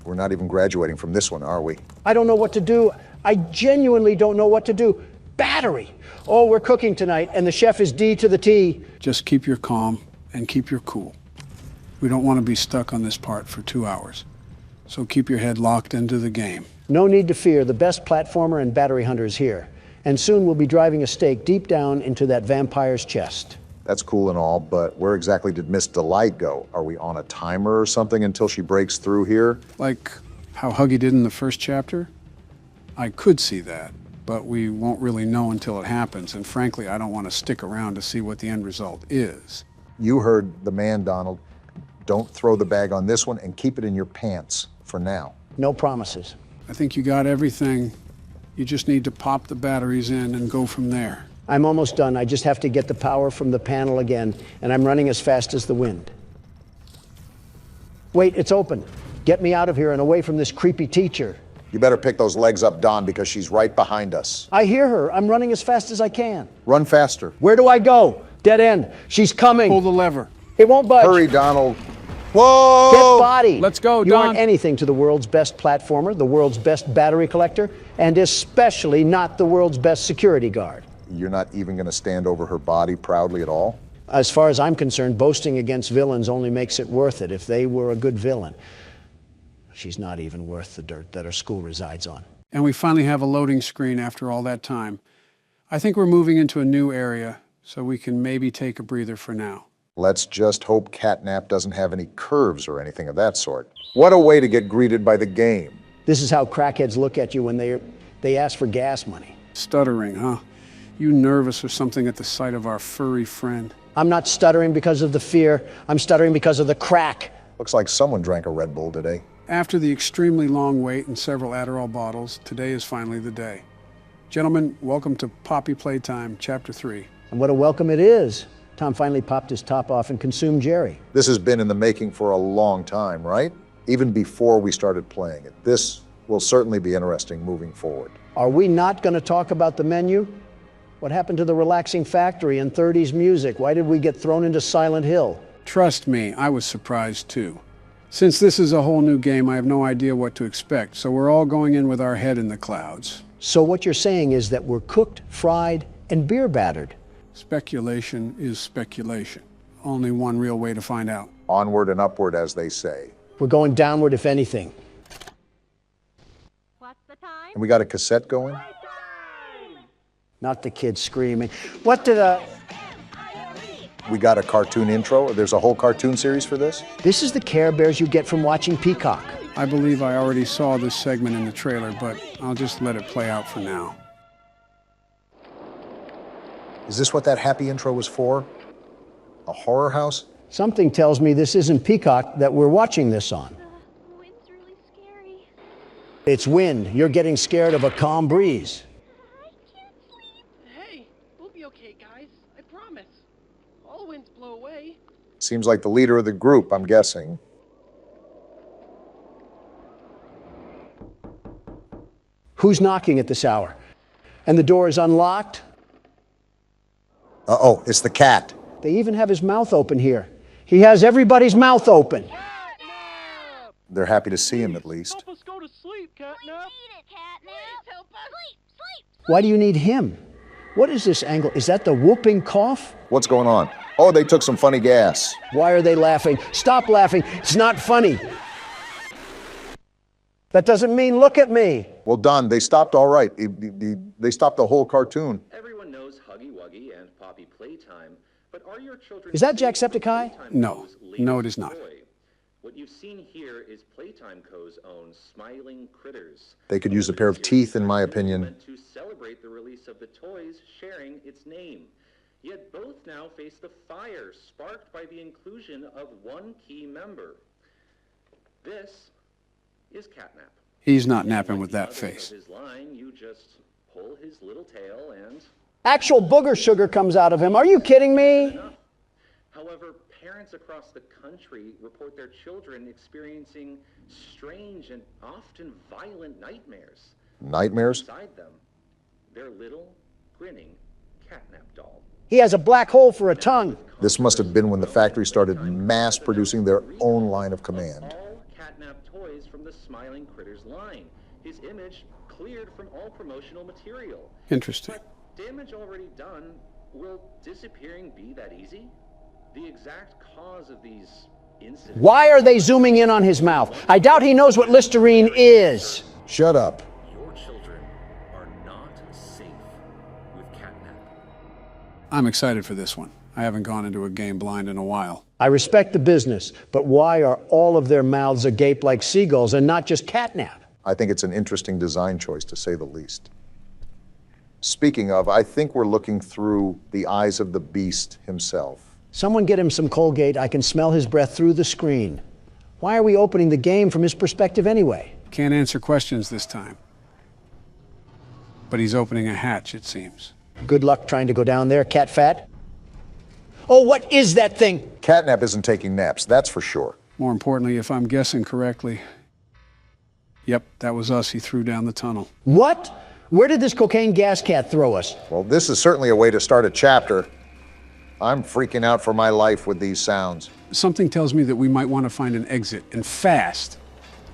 We're not even graduating from this one, are we? I don't know what to do. I genuinely don't know what to do. Battery. Oh, we're cooking tonight, and the chef is D to the T. Just keep your calm and keep your cool. We don't want to be stuck on this part for 2 hours. So keep your head locked into the game. No need to fear. The best platformer and battery hunter is here. And soon we'll be driving a stake deep down into that vampire's chest. That's cool and all, but where exactly did Miss Delight go? Are we on a timer or something until she breaks through here? Like how Huggy did in the first chapter? I could see that, but we won't really know until it happens, and frankly, I don't want to stick around to see what the end result is. You heard the man, Donald. Don't throw the bag on this one and keep it in your pants for now. No promises. I think you got everything. You just need to pop the batteries in and go from there. I'm almost done. I just have to get the power from the panel again, and I'm running as fast as the wind. Wait, it's open. Get me out of here and away from this creepy teacher. You better pick those legs up, Don, because she's right behind us. I hear her. I'm running as fast as I can. Run faster. Where do I go? Dead end. She's coming. Pull the lever. It won't budge. Hurry, Donald. Whoa! Get body! Let's go, You Don. aren't anything to the world's best platformer, the world's best battery collector, and especially not the world's best security guard. You're not even going to stand over her body proudly at all? As far as I'm concerned, boasting against villains only makes it worth it if they were a good villain. She's not even worth the dirt that her school resides on. And we finally have a loading screen after all that time. I think we're moving into a new area, so we can maybe take a breather for now. Let's just hope Catnap doesn't have any curves or anything of that sort. What a way to get greeted by the game. This is how crackheads look at you when they ask for gas money. Stuttering, huh? You nervous or something at the sight of our furry friend? I'm not stuttering because of the fear. I'm stuttering because of the crack. Looks like someone drank a Red Bull today. After the extremely long wait and several Adderall bottles, today is finally the day. Gentlemen, welcome to Poppy Playtime, Chapter 3. And what a welcome it is. Tom finally popped his top off and consumed Jerry. This has been in the making for a long time, right? Even before we started playing it. This will certainly be interesting moving forward. Are we not going to talk about the menu? What happened to the relaxing factory and 30s music? Why did we get thrown into Silent Hill? Trust me, I was surprised too. Since this is a whole new game, I have no idea what to expect, so we're all going in with our head in the clouds. So what you're saying is that we're cooked, fried, and beer battered. Speculation is speculation. Only one real way to find out. Onward and upward, as they say. We're going downward, if anything. What's the time? And we got a cassette going? Not the kids screaming. What did We got a cartoon intro? There's a whole cartoon series for this? This is the Care Bears you get from watching Peacock. I believe I already saw this segment in the trailer, but I'll just let it play out for now. Is this what that happy intro was for? A horror house? Something tells me this isn't Peacock that we're watching this on. The wind's really scary. It's wind. You're getting scared of a calm breeze. I can't sleep. Hey, we'll be okay, guys. I promise. All winds blow away. Seems like the leader of the group, I'm guessing. Who's knocking at this hour? And the door is unlocked? Uh-oh, it's the cat. They even have his mouth open here. He has everybody's mouth open. They're happy to see him, at least. Help us go to sleep, Catnap. We need it, Catnap. Help us. Sleep. Why do you need him? What is this angle? Is that the whooping cough? What's going on? Oh, they took some funny gas. Why are they laughing? Stop laughing. It's not funny. That doesn't mean look at me. Well, Don, they stopped all right. They stopped the whole cartoon. Everyone knows Huggy Wuggy and Poppy Playtime, but are your children... Is that Jacksepticeye? No. No, it is not. What you've seen here is Playtime Co.'s own Smiling Critters. They could use a pair of teeth, in my opinion. To celebrate the release of the toys sharing its name. Yet both now face the fire sparked by the inclusion of one key member. This is Catnap. He's not napping with that face. His line, you just pull his little tail and... Actual booger sugar comes out of him. Are you kidding me? However, parents across the country report their children experiencing strange and often violent nightmares. Nightmares? Beside them, their little, grinning Catnap doll. He has a black hole for a tongue. This must have been when the factory started mass producing their own line of command. All Catnap toys from the Smiling Critters line. His image cleared from all promotional material. Interesting. But damage already done, will disappearing be that easy? The exact cause of these incidents... Why are they zooming in on his mouth? I doubt he knows what Listerine is. Shut up. Your children are not safe with Catnap. I'm excited for this one. I haven't gone into a game blind in a while. I respect the business, but why are all of their mouths agape like seagulls and not just Catnap? I think it's an interesting design choice, to say the least. Speaking of, I think we're looking through the eyes of the beast himself. Someone get him some Colgate. I can smell his breath through the screen. Why are we opening the game from his perspective anyway? Can't answer questions this time. But he's opening a hatch, it seems. Good luck trying to go down there, cat fat. Oh, what is that thing? Catnap isn't taking naps, that's for sure. More importantly, if I'm guessing correctly, yep, that was us he threw down the tunnel. What? Where did this cocaine gas cat throw us? Well, this is certainly a way to start a chapter. I'm freaking out for my life with these sounds. Something tells me that we might want to find an exit, and fast.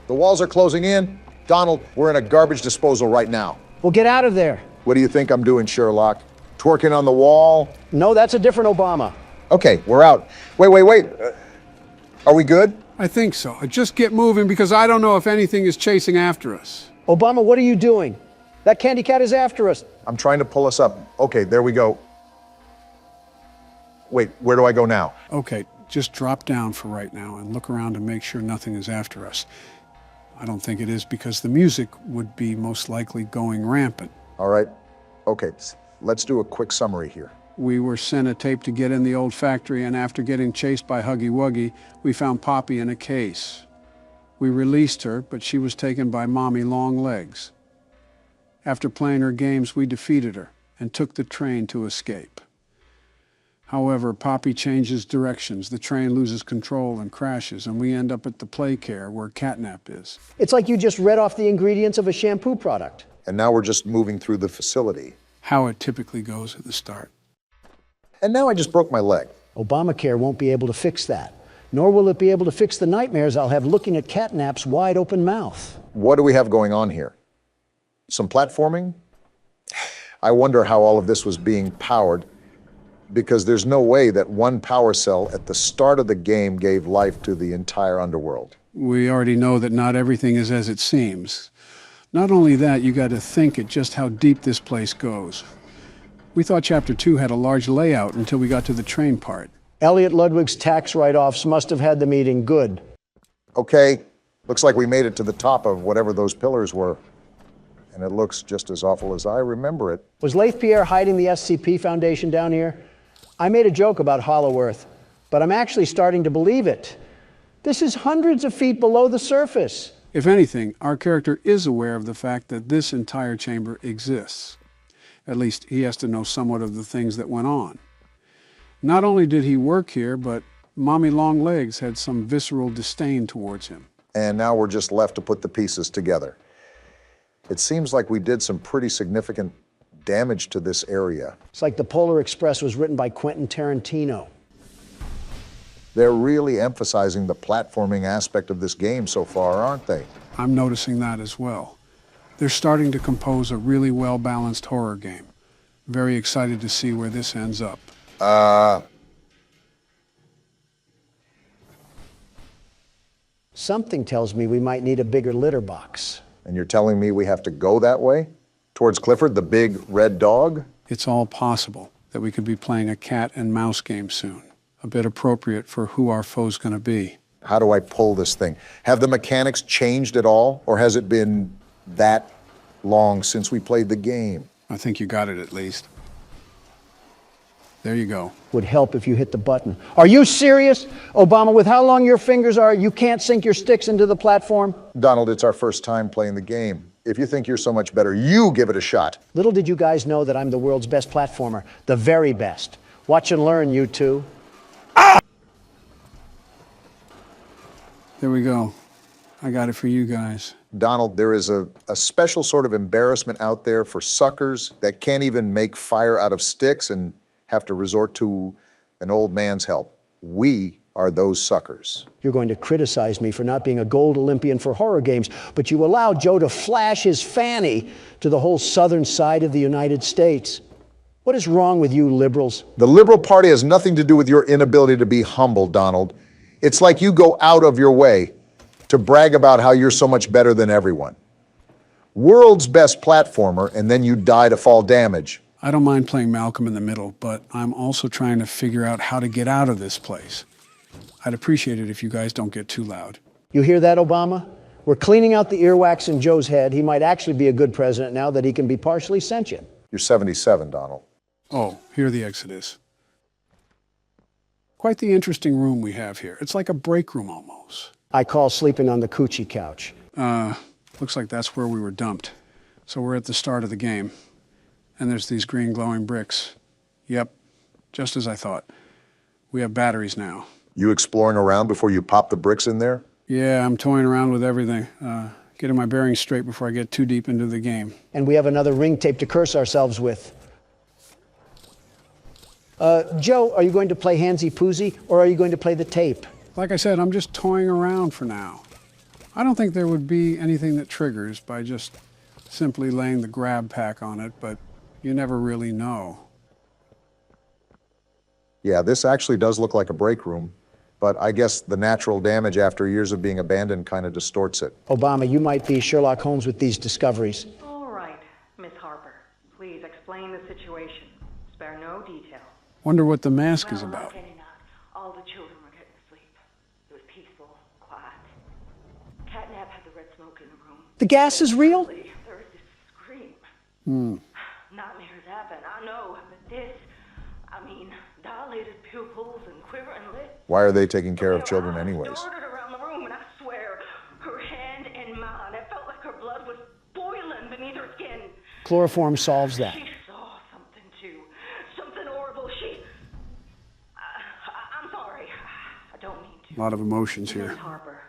The walls are closing in. Donald, we're in a garbage disposal right now. Well, get out of there. What do you think I'm doing, Sherlock? Twerking on the wall? No, that's a different Obama. Okay, we're out. Wait. Are we good? I think so. Just get moving because I don't know if anything is chasing after us. Obama, what are you doing? That candy cat is after us. I'm trying to pull us up. Okay, there we go. Wait, where do I go now? Okay, just drop down for right now and look around to make sure nothing is after us. I don't think it is because the music would be most likely going rampant. All right. Okay, let's do a quick summary here. We were sent a tape to get in the old factory, and after getting chased by Huggy Wuggy, we found Poppy in a case. We released her, but she was taken by Mommy Longlegs. After playing her games, we defeated her and took the train to escape. However, Poppy changes directions, the train loses control and crashes, and we end up at the play care where Catnap is. It's like you just read off the ingredients of a shampoo product. And now we're just moving through the facility. How it typically goes at the start. And now I just broke my leg. Obamacare won't be able to fix that. Nor will it be able to fix the nightmares I'll have looking at Catnap's wide open mouth. What do we have going on here? Some platforming? I wonder how all of this was being powered, because there's no way that one power cell at the start of the game gave life to the entire underworld. We already know that not everything is as it seems. Not only that, you got to think at just how deep this place goes. We thought Chapter 2 had a large layout until we got to the train part. Elliot Ludwig's tax write-offs must have had the meeting good. Okay, looks like we made it to the top of whatever those pillars were. And it looks just as awful as I remember it. Was Leith Pierre hiding the SCP Foundation down here? I made a joke about Hollow Earth, but I'm actually starting to believe it. This is hundreds of feet below the surface. If anything, our character is aware of the fact that this entire chamber exists. At least he has to know somewhat of the things that went on. Not only did he work here, but Mommy Longlegs had some visceral disdain towards him. And now we're just left to put the pieces together. It seems like we did some pretty significant damage to this area. It's like the Polar Express was written by Quentin Tarantino. They're really emphasizing the platforming aspect of this game so far, aren't they? I'm noticing that as well. They're starting to compose a really well-balanced horror game. Very excited to see where this ends up. Something tells me we might need a bigger litter box. And you're telling me we have to go that way? Towards Clifford, the big red dog? It's all possible that we could be playing a cat and mouse game soon. A bit appropriate for who our foe's gonna be. How do I pull this thing? Have the mechanics changed at all? Or has it been that long since we played the game? I think you got it at least. There you go. Would help if you hit the button. Are you serious? Obama, with how long your fingers are, you can't sink your sticks into the platform? Donald, it's our first time playing the game. If you think you're so much better, you give it a shot. Little did you guys know that I'm the world's best platformer. The very best. Watch and learn, you two. There we go. I got it for you guys. Donald, there is a special sort of embarrassment out there for suckers that can't even make fire out of sticks and have to resort to an old man's help. We are those suckers. You're going to criticize me for not being a gold Olympian for horror games, but you allowed Joe to flash his fanny to the whole southern side of the United States. What is wrong with you liberals? The Liberal Party has nothing to do with your inability to be humble, Donald. It's like you go out of your way to brag about how you're so much better than everyone. World's best platformer, and then you die to fall damage. I don't mind playing Malcolm in the Middle, but I'm also trying to figure out how to get out of this place. I'd appreciate it if you guys don't get too loud. You hear that, Obama? We're cleaning out the earwax in Joe's head. He might actually be a good president now that he can be partially sentient. You're 77, Donald. Oh, here the exit is. Quite the interesting room we have here. It's like a break room almost. I call sleeping on the coochie couch. Looks like that's where we were dumped. So we're at the start of the game. And there's these green glowing bricks. Yep, just as I thought. We have batteries now. You exploring around before you pop the bricks in there? Yeah, I'm toying around with everything. Getting my bearings straight before I get too deep into the game. And we have another ring tape to curse ourselves with. Joe, are you going to play Handsy Poozy, or are you going to play the tape? Like I said, I'm just toying around for now. I don't think there would be anything that triggers by just simply laying the grab pack on it, but you never really know. Yeah, this actually does look like a break room, but I guess the natural damage after years of being abandoned kind of distorts it. Obama, you might be Sherlock Holmes with these discoveries. All right, Miss Harper. Please explain the situation. Spare no detail. Wonder what the mask is about. All the children were getting asleep. It was peaceful, quiet. Catnap had the red smoke in the room. The gas is real? There was this scream. Nightmares happen, I know, but this, I mean, dilated pupils and quivering lips. Why are they taking care of children anyways? Darted around the room, and I swear, her hand in mine, it felt like her blood was boiling beneath her skin. Chloroform solves that. She saw something too, something horrible. I'm sorry, I don't mean to. A lot of emotions Miss here. Harper,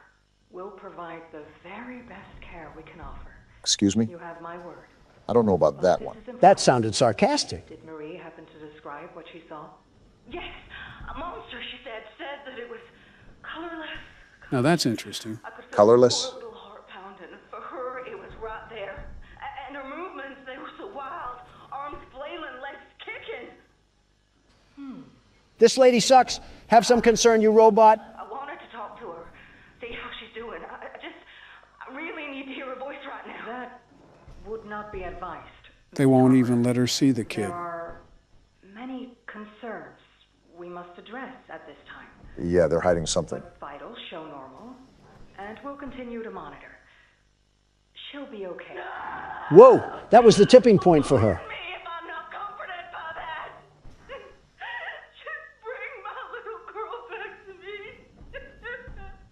we'll provide the very best care we can offer. Excuse me? You have my word. I don't know about that one. That sounded sarcastic. Did Marie happen to describe what she saw? Yes, a monster, she said that it was colorless. Now that's interesting. Colorless? Poor little heart pounding. For her, it was right there. And her movements, they were so wild. Arms flailing, legs kicking. This lady sucks. Have some concern, you robot. I wanted to talk to her, see how she's doing. I really need to hear her voice right now. That would not be advised. They won't even let her see the kid. There are many concerns we must address at this time. Yeah, they're hiding something. Vitals show normal, and we'll continue to monitor. She'll be okay. Whoa, that was the tipping point for her.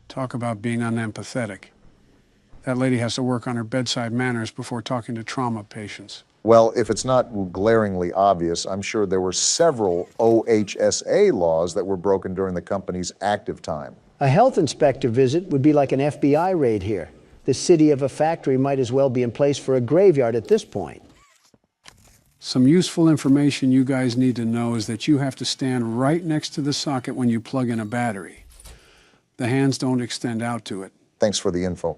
Talk about being unempathetic. That lady has to work on her bedside manners before talking to trauma patients. Well, if it's not glaringly obvious, I'm sure there were several OHSA laws that were broken during the company's active time. A health inspector visit would be like an FBI raid here. The city of a factory might as well be in place for a graveyard at this point. Some useful information you guys need to know is that you have to stand right next to the socket when you plug in a battery. The hands don't extend out to it. Thanks for the info.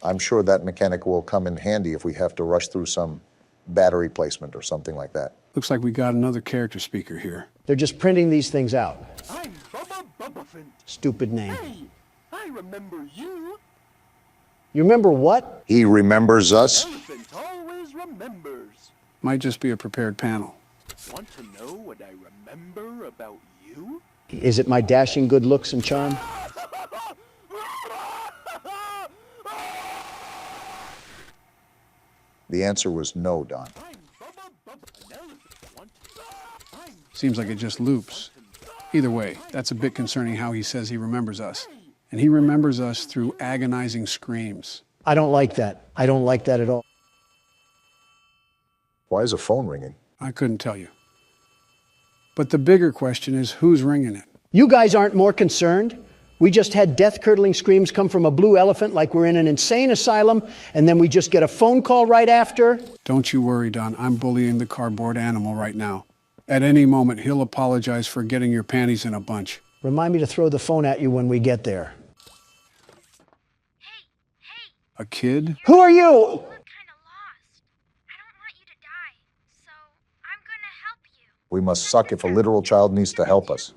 I'm sure that mechanic will come in handy if we have to rush through some battery placement or something like that. Looks like we got another character speaker here. They're just printing these things out. I'm Bubba Bubbaphant. Stupid name. Hey, I remember you. You remember what? He remembers us? Elephant always remembers. Might just be a prepared panel. Want to know what I remember about you? Is it my dashing good looks and charm? The answer was no, Don. Seems like it just loops. Either way, that's a bit concerning how he says he remembers us. And he remembers us through agonizing screams. I don't like that. I don't like that at all. Why is a phone ringing? I couldn't tell you. But the bigger question is, who's ringing it? You guys aren't more concerned? We just had death-curdling screams come from a blue elephant like we're in an insane asylum, and then we just get a phone call right after? Don't you worry, Don. I'm bullying the cardboard animal right now. At any moment, he'll apologize for getting your panties in a bunch. Remind me to throw the phone at you when we get there. A kid? Who are you? We must suck if a literal child needs to help us.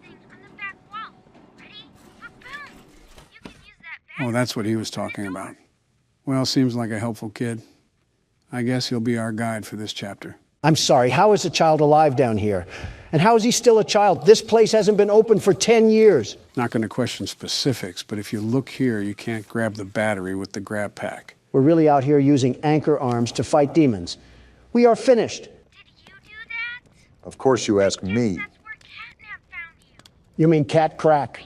Oh, that's what he was talking about. Well, seems like a helpful kid. I guess he'll be our guide for this chapter. I'm sorry, how is a child alive down here? And how is he still a child? This place hasn't been open for 10 years. Not going to question specifics, but if you look here, you can't grab the battery with the grab pack. We're really out here using anchor arms to fight demons. We are finished. Of course you ask me. You mean cat crack?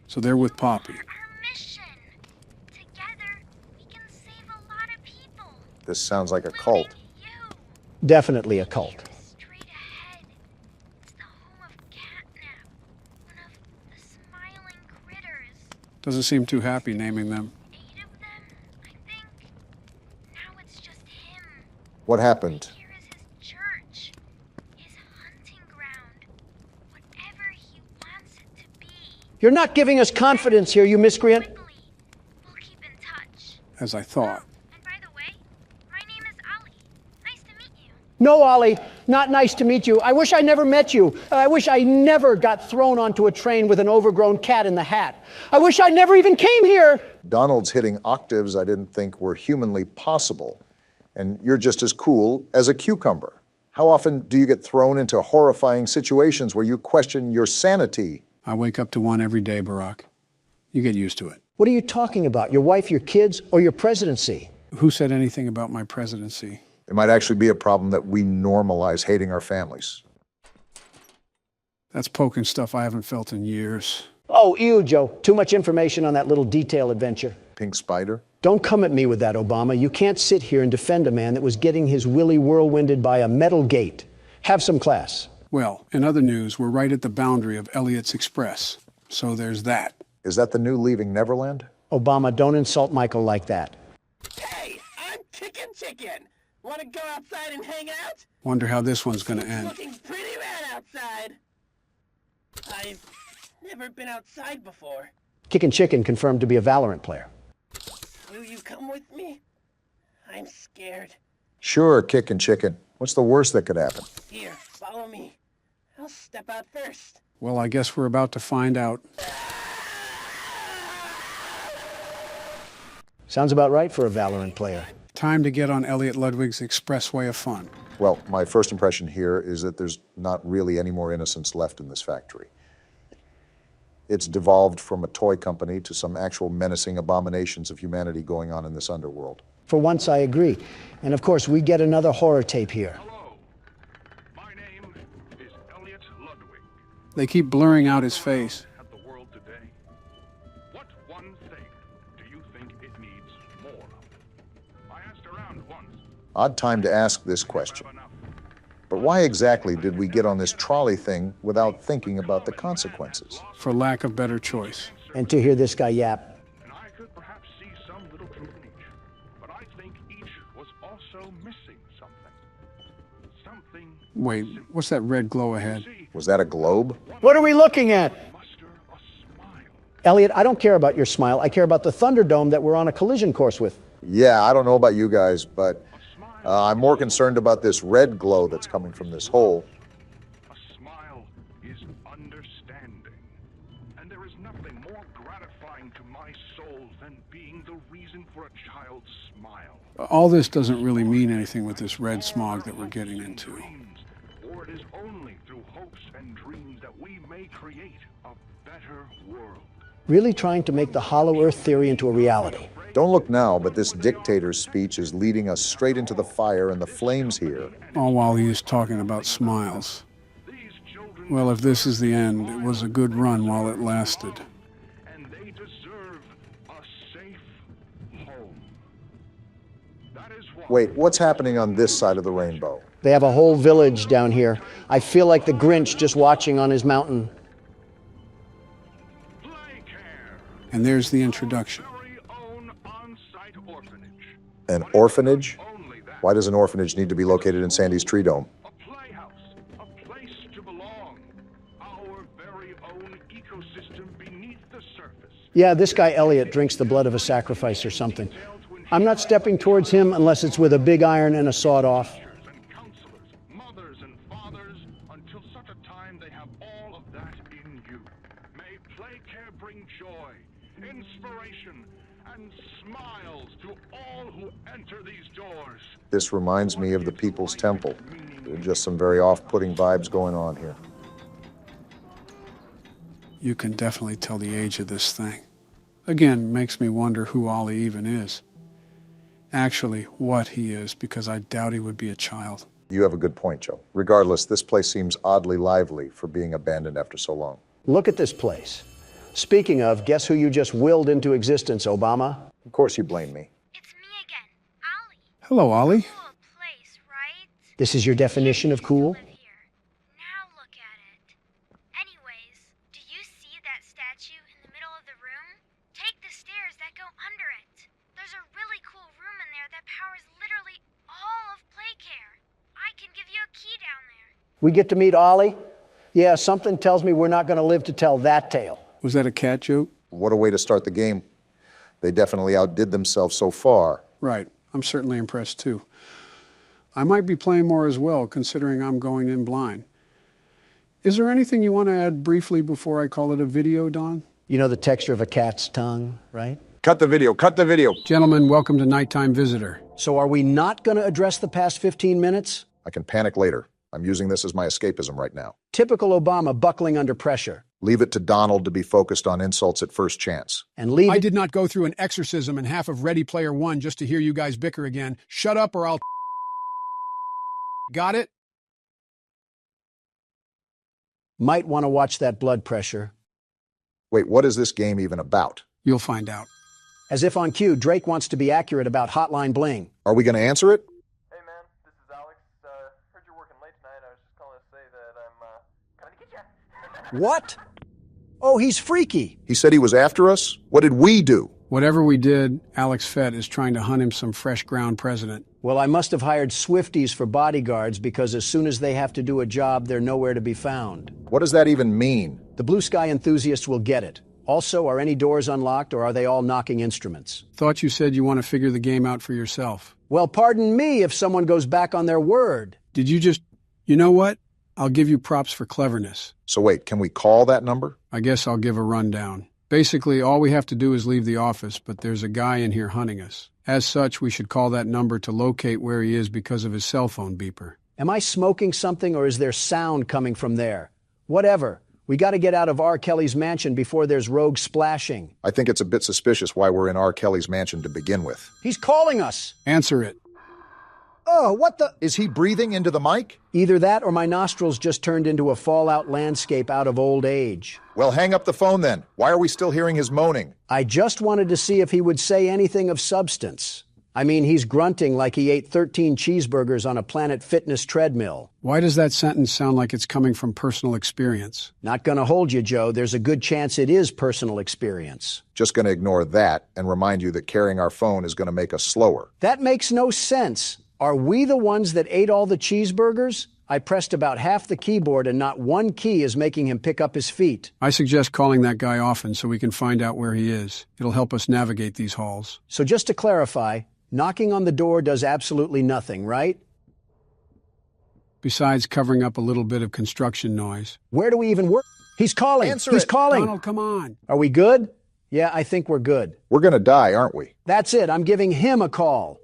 So they're with Poppy. This sounds like a cult. Definitely a cult. Doesn't seem too happy naming them. What happened? Church. His hunting ground. Whatever he wants it to be. You're not giving us confidence here, you miscreant. We'll keep in touch. As I thought. And by the way, my name is Ollie. Nice to meet you. No, Ollie, not nice to meet you. I wish I never met you. I wish I never got thrown onto a train with an overgrown cat in the hat. I wish I never even came here. Donald's hitting octaves I didn't think were humanly possible. And you're just as cool as a cucumber. How often do you get thrown into horrifying situations where you question your sanity? I wake up to one every day, Barack. You get used to it. What are you talking about? Your wife, your kids, or your presidency? Who said anything about my presidency? It might actually be a problem that we normalize hating our families. That's poking stuff I haven't felt in years. Oh, ew, Joe. Too much information on that little detail adventure. Pink spider? Don't come at me with that, Obama. You can't sit here and defend a man that was getting his willy whirlwinded by a metal gate. Have some class. Well, in other news, we're right at the boundary of Elliot's Express. So there's that. Is that the new Leaving Neverland? Obama, don't insult Michael like that. Hey, I'm Chicken. Want to go outside and hang out? Wonder how this one's gonna end. Looking pretty rad outside. I've never been outside before. Kickin' Chicken confirmed to be a Valorant player. Will you come with me? I'm scared. Sure, Kickin' Chicken. What's the worst that could happen? Here, follow me. I'll step out first. Well, I guess we're about to find out. Sounds about right for a Valorant player. Time to get on Elliot Ludwig's expressway of fun. Well, my first impression here is that there's not really any more innocence left in this factory. It's devolved from a toy company to some actual menacing abominations of humanity going on in this underworld. For once, I agree. And of course, we get another horror tape here. They keep blurring out his face. Odd time to ask this question. But why exactly did we get on this trolley thing without thinking about the consequences? For lack of better choice. And to hear this guy yap. I could perhaps see some little truth in each, but I think each was also missing something. Something. Wait, what's that red glow ahead? Was that a globe? What are we looking at? Elliot, I don't care about your smile. I care about the Thunderdome that we're on a collision course with. Yeah, I don't know about you guys, but I'm more concerned about this red glow that's coming from this hole. A smile is understanding, and there is nothing more gratifying to my soul than being the reason for a child's smile. All this doesn't really mean anything with this red smog that we're getting into. For it is only through hopes and dreams that we may create a better world. Really trying to make the hollow earth theory into a reality. Don't look now, but this dictator's speech is leading us straight into the fire and the flames here. All while he is talking about smiles. Well, if this is the end, it was a good run while it lasted. And they deserve a safe home. That is why. Wait, what's happening on this side of the rainbow? They have a whole village down here. I feel like the Grinch just watching on his mountain. And there's the introduction. An orphanage? Why does an orphanage need to be located in Sandy's Tree Dome? Yeah, this guy Elliot drinks the blood of a sacrifice or something. I'm not stepping towards him unless it's with a big iron and a sawed off. Mothers and fathers, until such a time they have all of that in you. May Playcare bring joy, inspiration, and smiles to all who enter these doors. This reminds me of the People's Temple. There are just some very off-putting vibes going on here. You can definitely tell the age of this thing. Again, makes me wonder who Ollie even is. Actually, what he is, because I doubt he would be a child. You have a good point, Joe. Regardless, this place seems oddly lively for being abandoned after so long. Look at this place. Speaking of, guess who you just willed into existence, Obama? Of course you blame me. Hello, Ollie. This is your definition of cool? We get to meet Ollie? Yeah, something tells me we're not going to live to tell that tale. Was that a cat joke? What a way to start the game. They definitely outdid themselves so far. Right. I'm certainly impressed, too. I might be playing more as well, considering I'm going in blind. Is there anything you want to add briefly before I call it a video, Don? You know the texture of a cat's tongue, right? Cut the video, cut the video. Gentlemen, welcome to Nighttime Visitor. So are we not going to address the past 15 minutes? I can panic later. I'm using this as my escapism right now. Typical Obama buckling under pressure. Leave it to Donald to be focused on insults at first chance. And leave I did not go through an exorcism and half of Ready Player One just to hear you guys bicker again. Shut up or I'll... Got it? Might want to watch that blood pressure. Wait, what is this game even about? You'll find out. As if on cue, Drake wants to be accurate about Hotline Bling. Are we going to answer it? Hey man, this is Alex. Heard you're working late tonight. I was just calling to say that I'm coming to get you. What? Oh, he's freaky. He said he was after us? What did we do? Whatever we did, Alex Fett is trying to hunt him some fresh ground president. Well, I must have hired Swifties for bodyguards because as soon as they have to do a job, they're nowhere to be found. What does that even mean? The blue sky enthusiasts will get it. Also, are any doors unlocked or are they all knocking instruments? Thought you said you want to figure the game out for yourself. Well, pardon me if someone goes back on their word. Did you just... You know what? I'll give you props for cleverness. So wait, can we call that number? I guess I'll give a rundown. Basically, all we have to do is leave the office, but there's a guy in here hunting us. As such, we should call that number to locate where he is because of his cell phone beeper. Am I smoking something or is there sound coming from there? Whatever. We got to get out of R. Kelly's mansion before there's rogue splashing. I think it's a bit suspicious why we're in R. Kelly's mansion to begin with. He's calling us. Answer it. Oh, what the... Is he breathing into the mic? Either that or my nostrils just turned into a fallout landscape out of old age. Well, hang up the phone then. Why are we still hearing his moaning? I just wanted to see if he would say anything of substance. I mean, he's grunting like he ate 13 cheeseburgers on a Planet Fitness treadmill. Why does that sentence sound like it's coming from personal experience? Not gonna hold you, Joe. There's a good chance it is personal experience. Just gonna ignore that and remind you that carrying our phone is gonna make us slower. That makes no sense. Are we the ones that ate all the cheeseburgers? I pressed about half the keyboard and not one key is making him pick up his feet. I suggest calling that guy often so we can find out where he is. It'll help us navigate these halls. So just to clarify, knocking on the door does absolutely nothing, right? Besides covering up a little bit of construction noise. Where do we even work? He's calling. He's calling. Donald, come on. Are we good? Yeah, I think we're good. We're gonna die, aren't we? That's it. I'm giving him a call.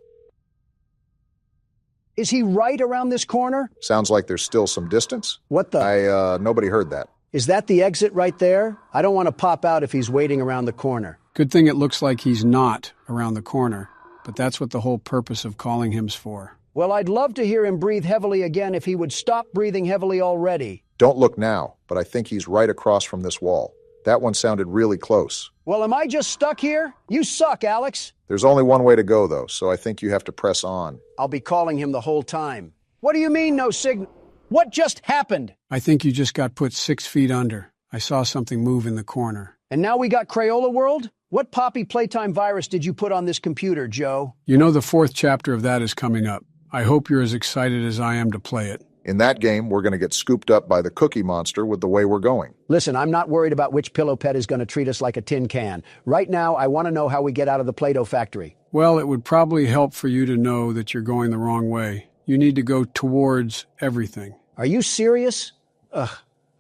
Is he right around this corner? Sounds like there's still some distance. What the? Nobody heard that. Is that the exit right there? I don't want to pop out if he's waiting around the corner. Good thing it looks like he's not around the corner, but that's what the whole purpose of calling him's for. Well, I'd love to hear him breathe heavily again if he would stop breathing heavily already. Don't look now, but I think he's right across from this wall. That one sounded really close. Well, am I just stuck here? You suck, Alex. There's only one way to go, though, so I think you have to press on. I'll be calling him the whole time. What do you mean, no signal? What just happened? I think you just got put 6 feet under. I saw something move in the corner. And now we got Crayola World? What poppy Playtime virus did you put on this computer, Joe? You know the 4th chapter of that is coming up. I hope you're as excited as I am to play it. In that game, we're going to get scooped up by the Cookie Monster with the way we're going. Listen, I'm not worried about which pillow pet is going to treat us like a tin can. Right now, I want to know how we get out of the Play-Doh factory. Well, it would probably help for you to know that you're going the wrong way. You need to go towards everything. Are you serious? Ugh.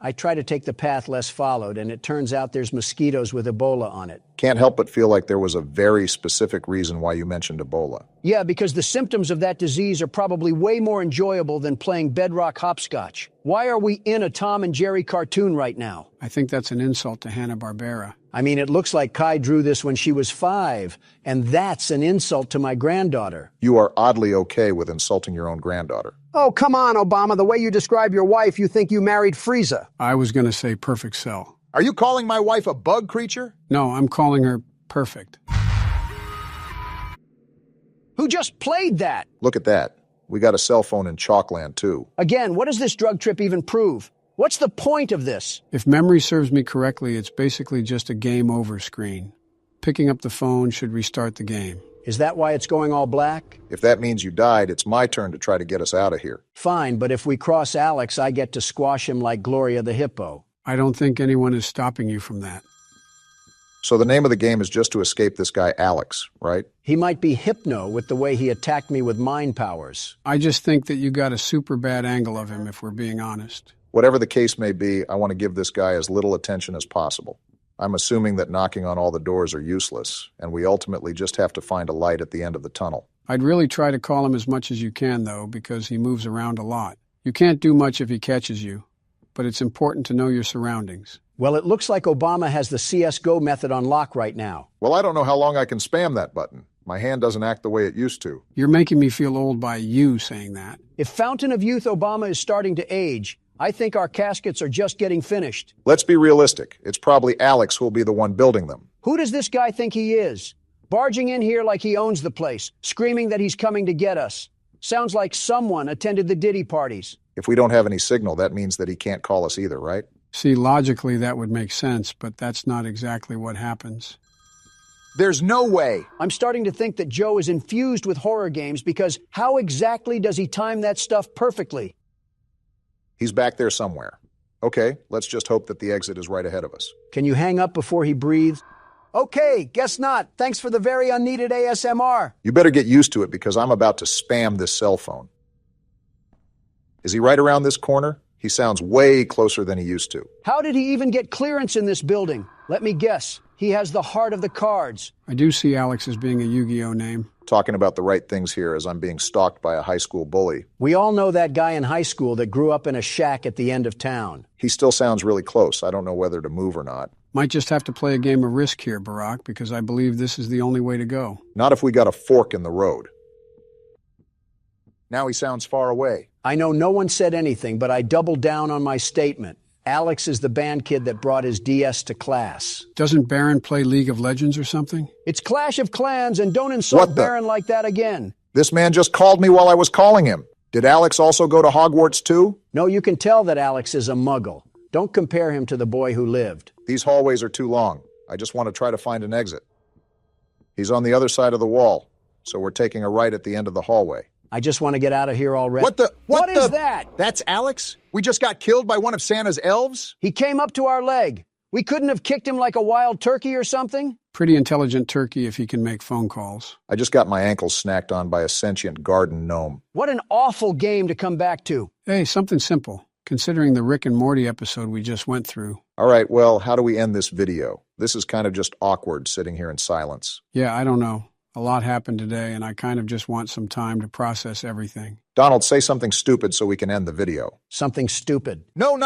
I try to take the path less followed, and it turns out there's mosquitoes with Ebola on it. Can't help but feel like there was a very specific reason why you mentioned Ebola. Yeah, because the symptoms of that disease are probably way more enjoyable than playing bedrock hopscotch. Why are we in a Tom and Jerry cartoon right now? I think that's an insult to Hanna-Barbera. I mean, it looks like Kai drew this when she was 5, and that's an insult to my granddaughter. You are oddly okay with insulting your own granddaughter. Oh, come on, Obama. The way you describe your wife, you think you married Frieza. I was going to say perfect cell. Are you calling my wife a bug creature? No, I'm calling her perfect. Who just played that? Look at that. We got a cell phone in Chalkland, too. Again, what does this drug trip even prove? What's the point of this? If memory serves me correctly, it's basically just a game over screen. Picking up the phone should restart the game. Is that why it's going all black? If that means you died, it's my turn to try to get us out of here. Fine, but if we cross Alex, I get to squash him like Gloria the Hippo. I don't think anyone is stopping you from that. So the name of the game is just to escape this guy Alex, right? He might be Hypno with the way he attacked me with mind powers. I just think that you got a super bad angle of him, if we're being honest. Whatever the case may be, I want to give this guy as little attention as possible. I'm assuming that knocking on all the doors are useless, and we ultimately just have to find a light at the end of the tunnel. I'd really try to call him as much as you can, though, because he moves around a lot. You can't do much if he catches you, but it's important to know your surroundings. Well, it looks like Obama has the CSGO method on lock right now. Well, I don't know how long I can spam that button. My hand doesn't act the way it used to. You're making me feel old by you saying that. If Fountain of Youth Obama is starting to age, I think our caskets are just getting finished. Let's be realistic. It's probably Alex who'll be the one building them. Who does this guy think he is? Barging in here like he owns the place, screaming that he's coming to get us. Sounds like someone attended the Diddy parties. If we don't have any signal, that means that he can't call us either, right? See, logically that would make sense, but that's not exactly what happens. There's no way. I'm starting to think that Joe is infused with horror games because how exactly does he time that stuff perfectly? He's back there somewhere. Okay, let's just hope that the exit is right ahead of us. Can you hang up before he breathes? Okay, guess not. Thanks for the very unneeded ASMR. You better get used to it because I'm about to spam this cell phone. Is he right around this corner? He sounds way closer than he used to. How did he even get clearance in this building? Let me guess. He has the heart of the cards. I do see Alex as being a Yu-Gi-Oh name. Talking about the right things here as I'm being stalked by a high school bully. We all know that guy in high school that grew up in a shack at the end of town. He still sounds really close. I don't know whether to move or not. Might just have to play a game of Risk here, Barack, because I believe this is the only way to go. Not if we got a fork in the road. Now he sounds far away. I know no one said anything, but I doubled down on my statement. Alex is the band kid that brought his DS to class. Doesn't Baron play League of Legends or something? It's Clash of Clans, and don't insult Baron like that again. This man just called me while I was calling him. Did Alex also go to Hogwarts too? No, you can tell that Alex is a muggle. Don't compare him to the boy who lived. These hallways are too long. I just want to try to find an exit. He's on the other side of the wall, so we're taking a right at the end of the hallway. I just want to get out of here already. What is that? That's Alex? We just got killed by one of Santa's elves? He came up to our leg. We couldn't have kicked him like a wild turkey or something? Pretty intelligent turkey if he can make phone calls. I just got my ankles snacked on by a sentient garden gnome. What an awful game to come back to. Hey, something simple, considering the Rick and Morty episode we just went through. All right, well, how do we end this video? This is kind of just awkward sitting here in silence. Yeah, I don't know. A lot happened today, and I kind of just want some time to process everything. Donald, say something stupid so we can end the video. Something stupid. No,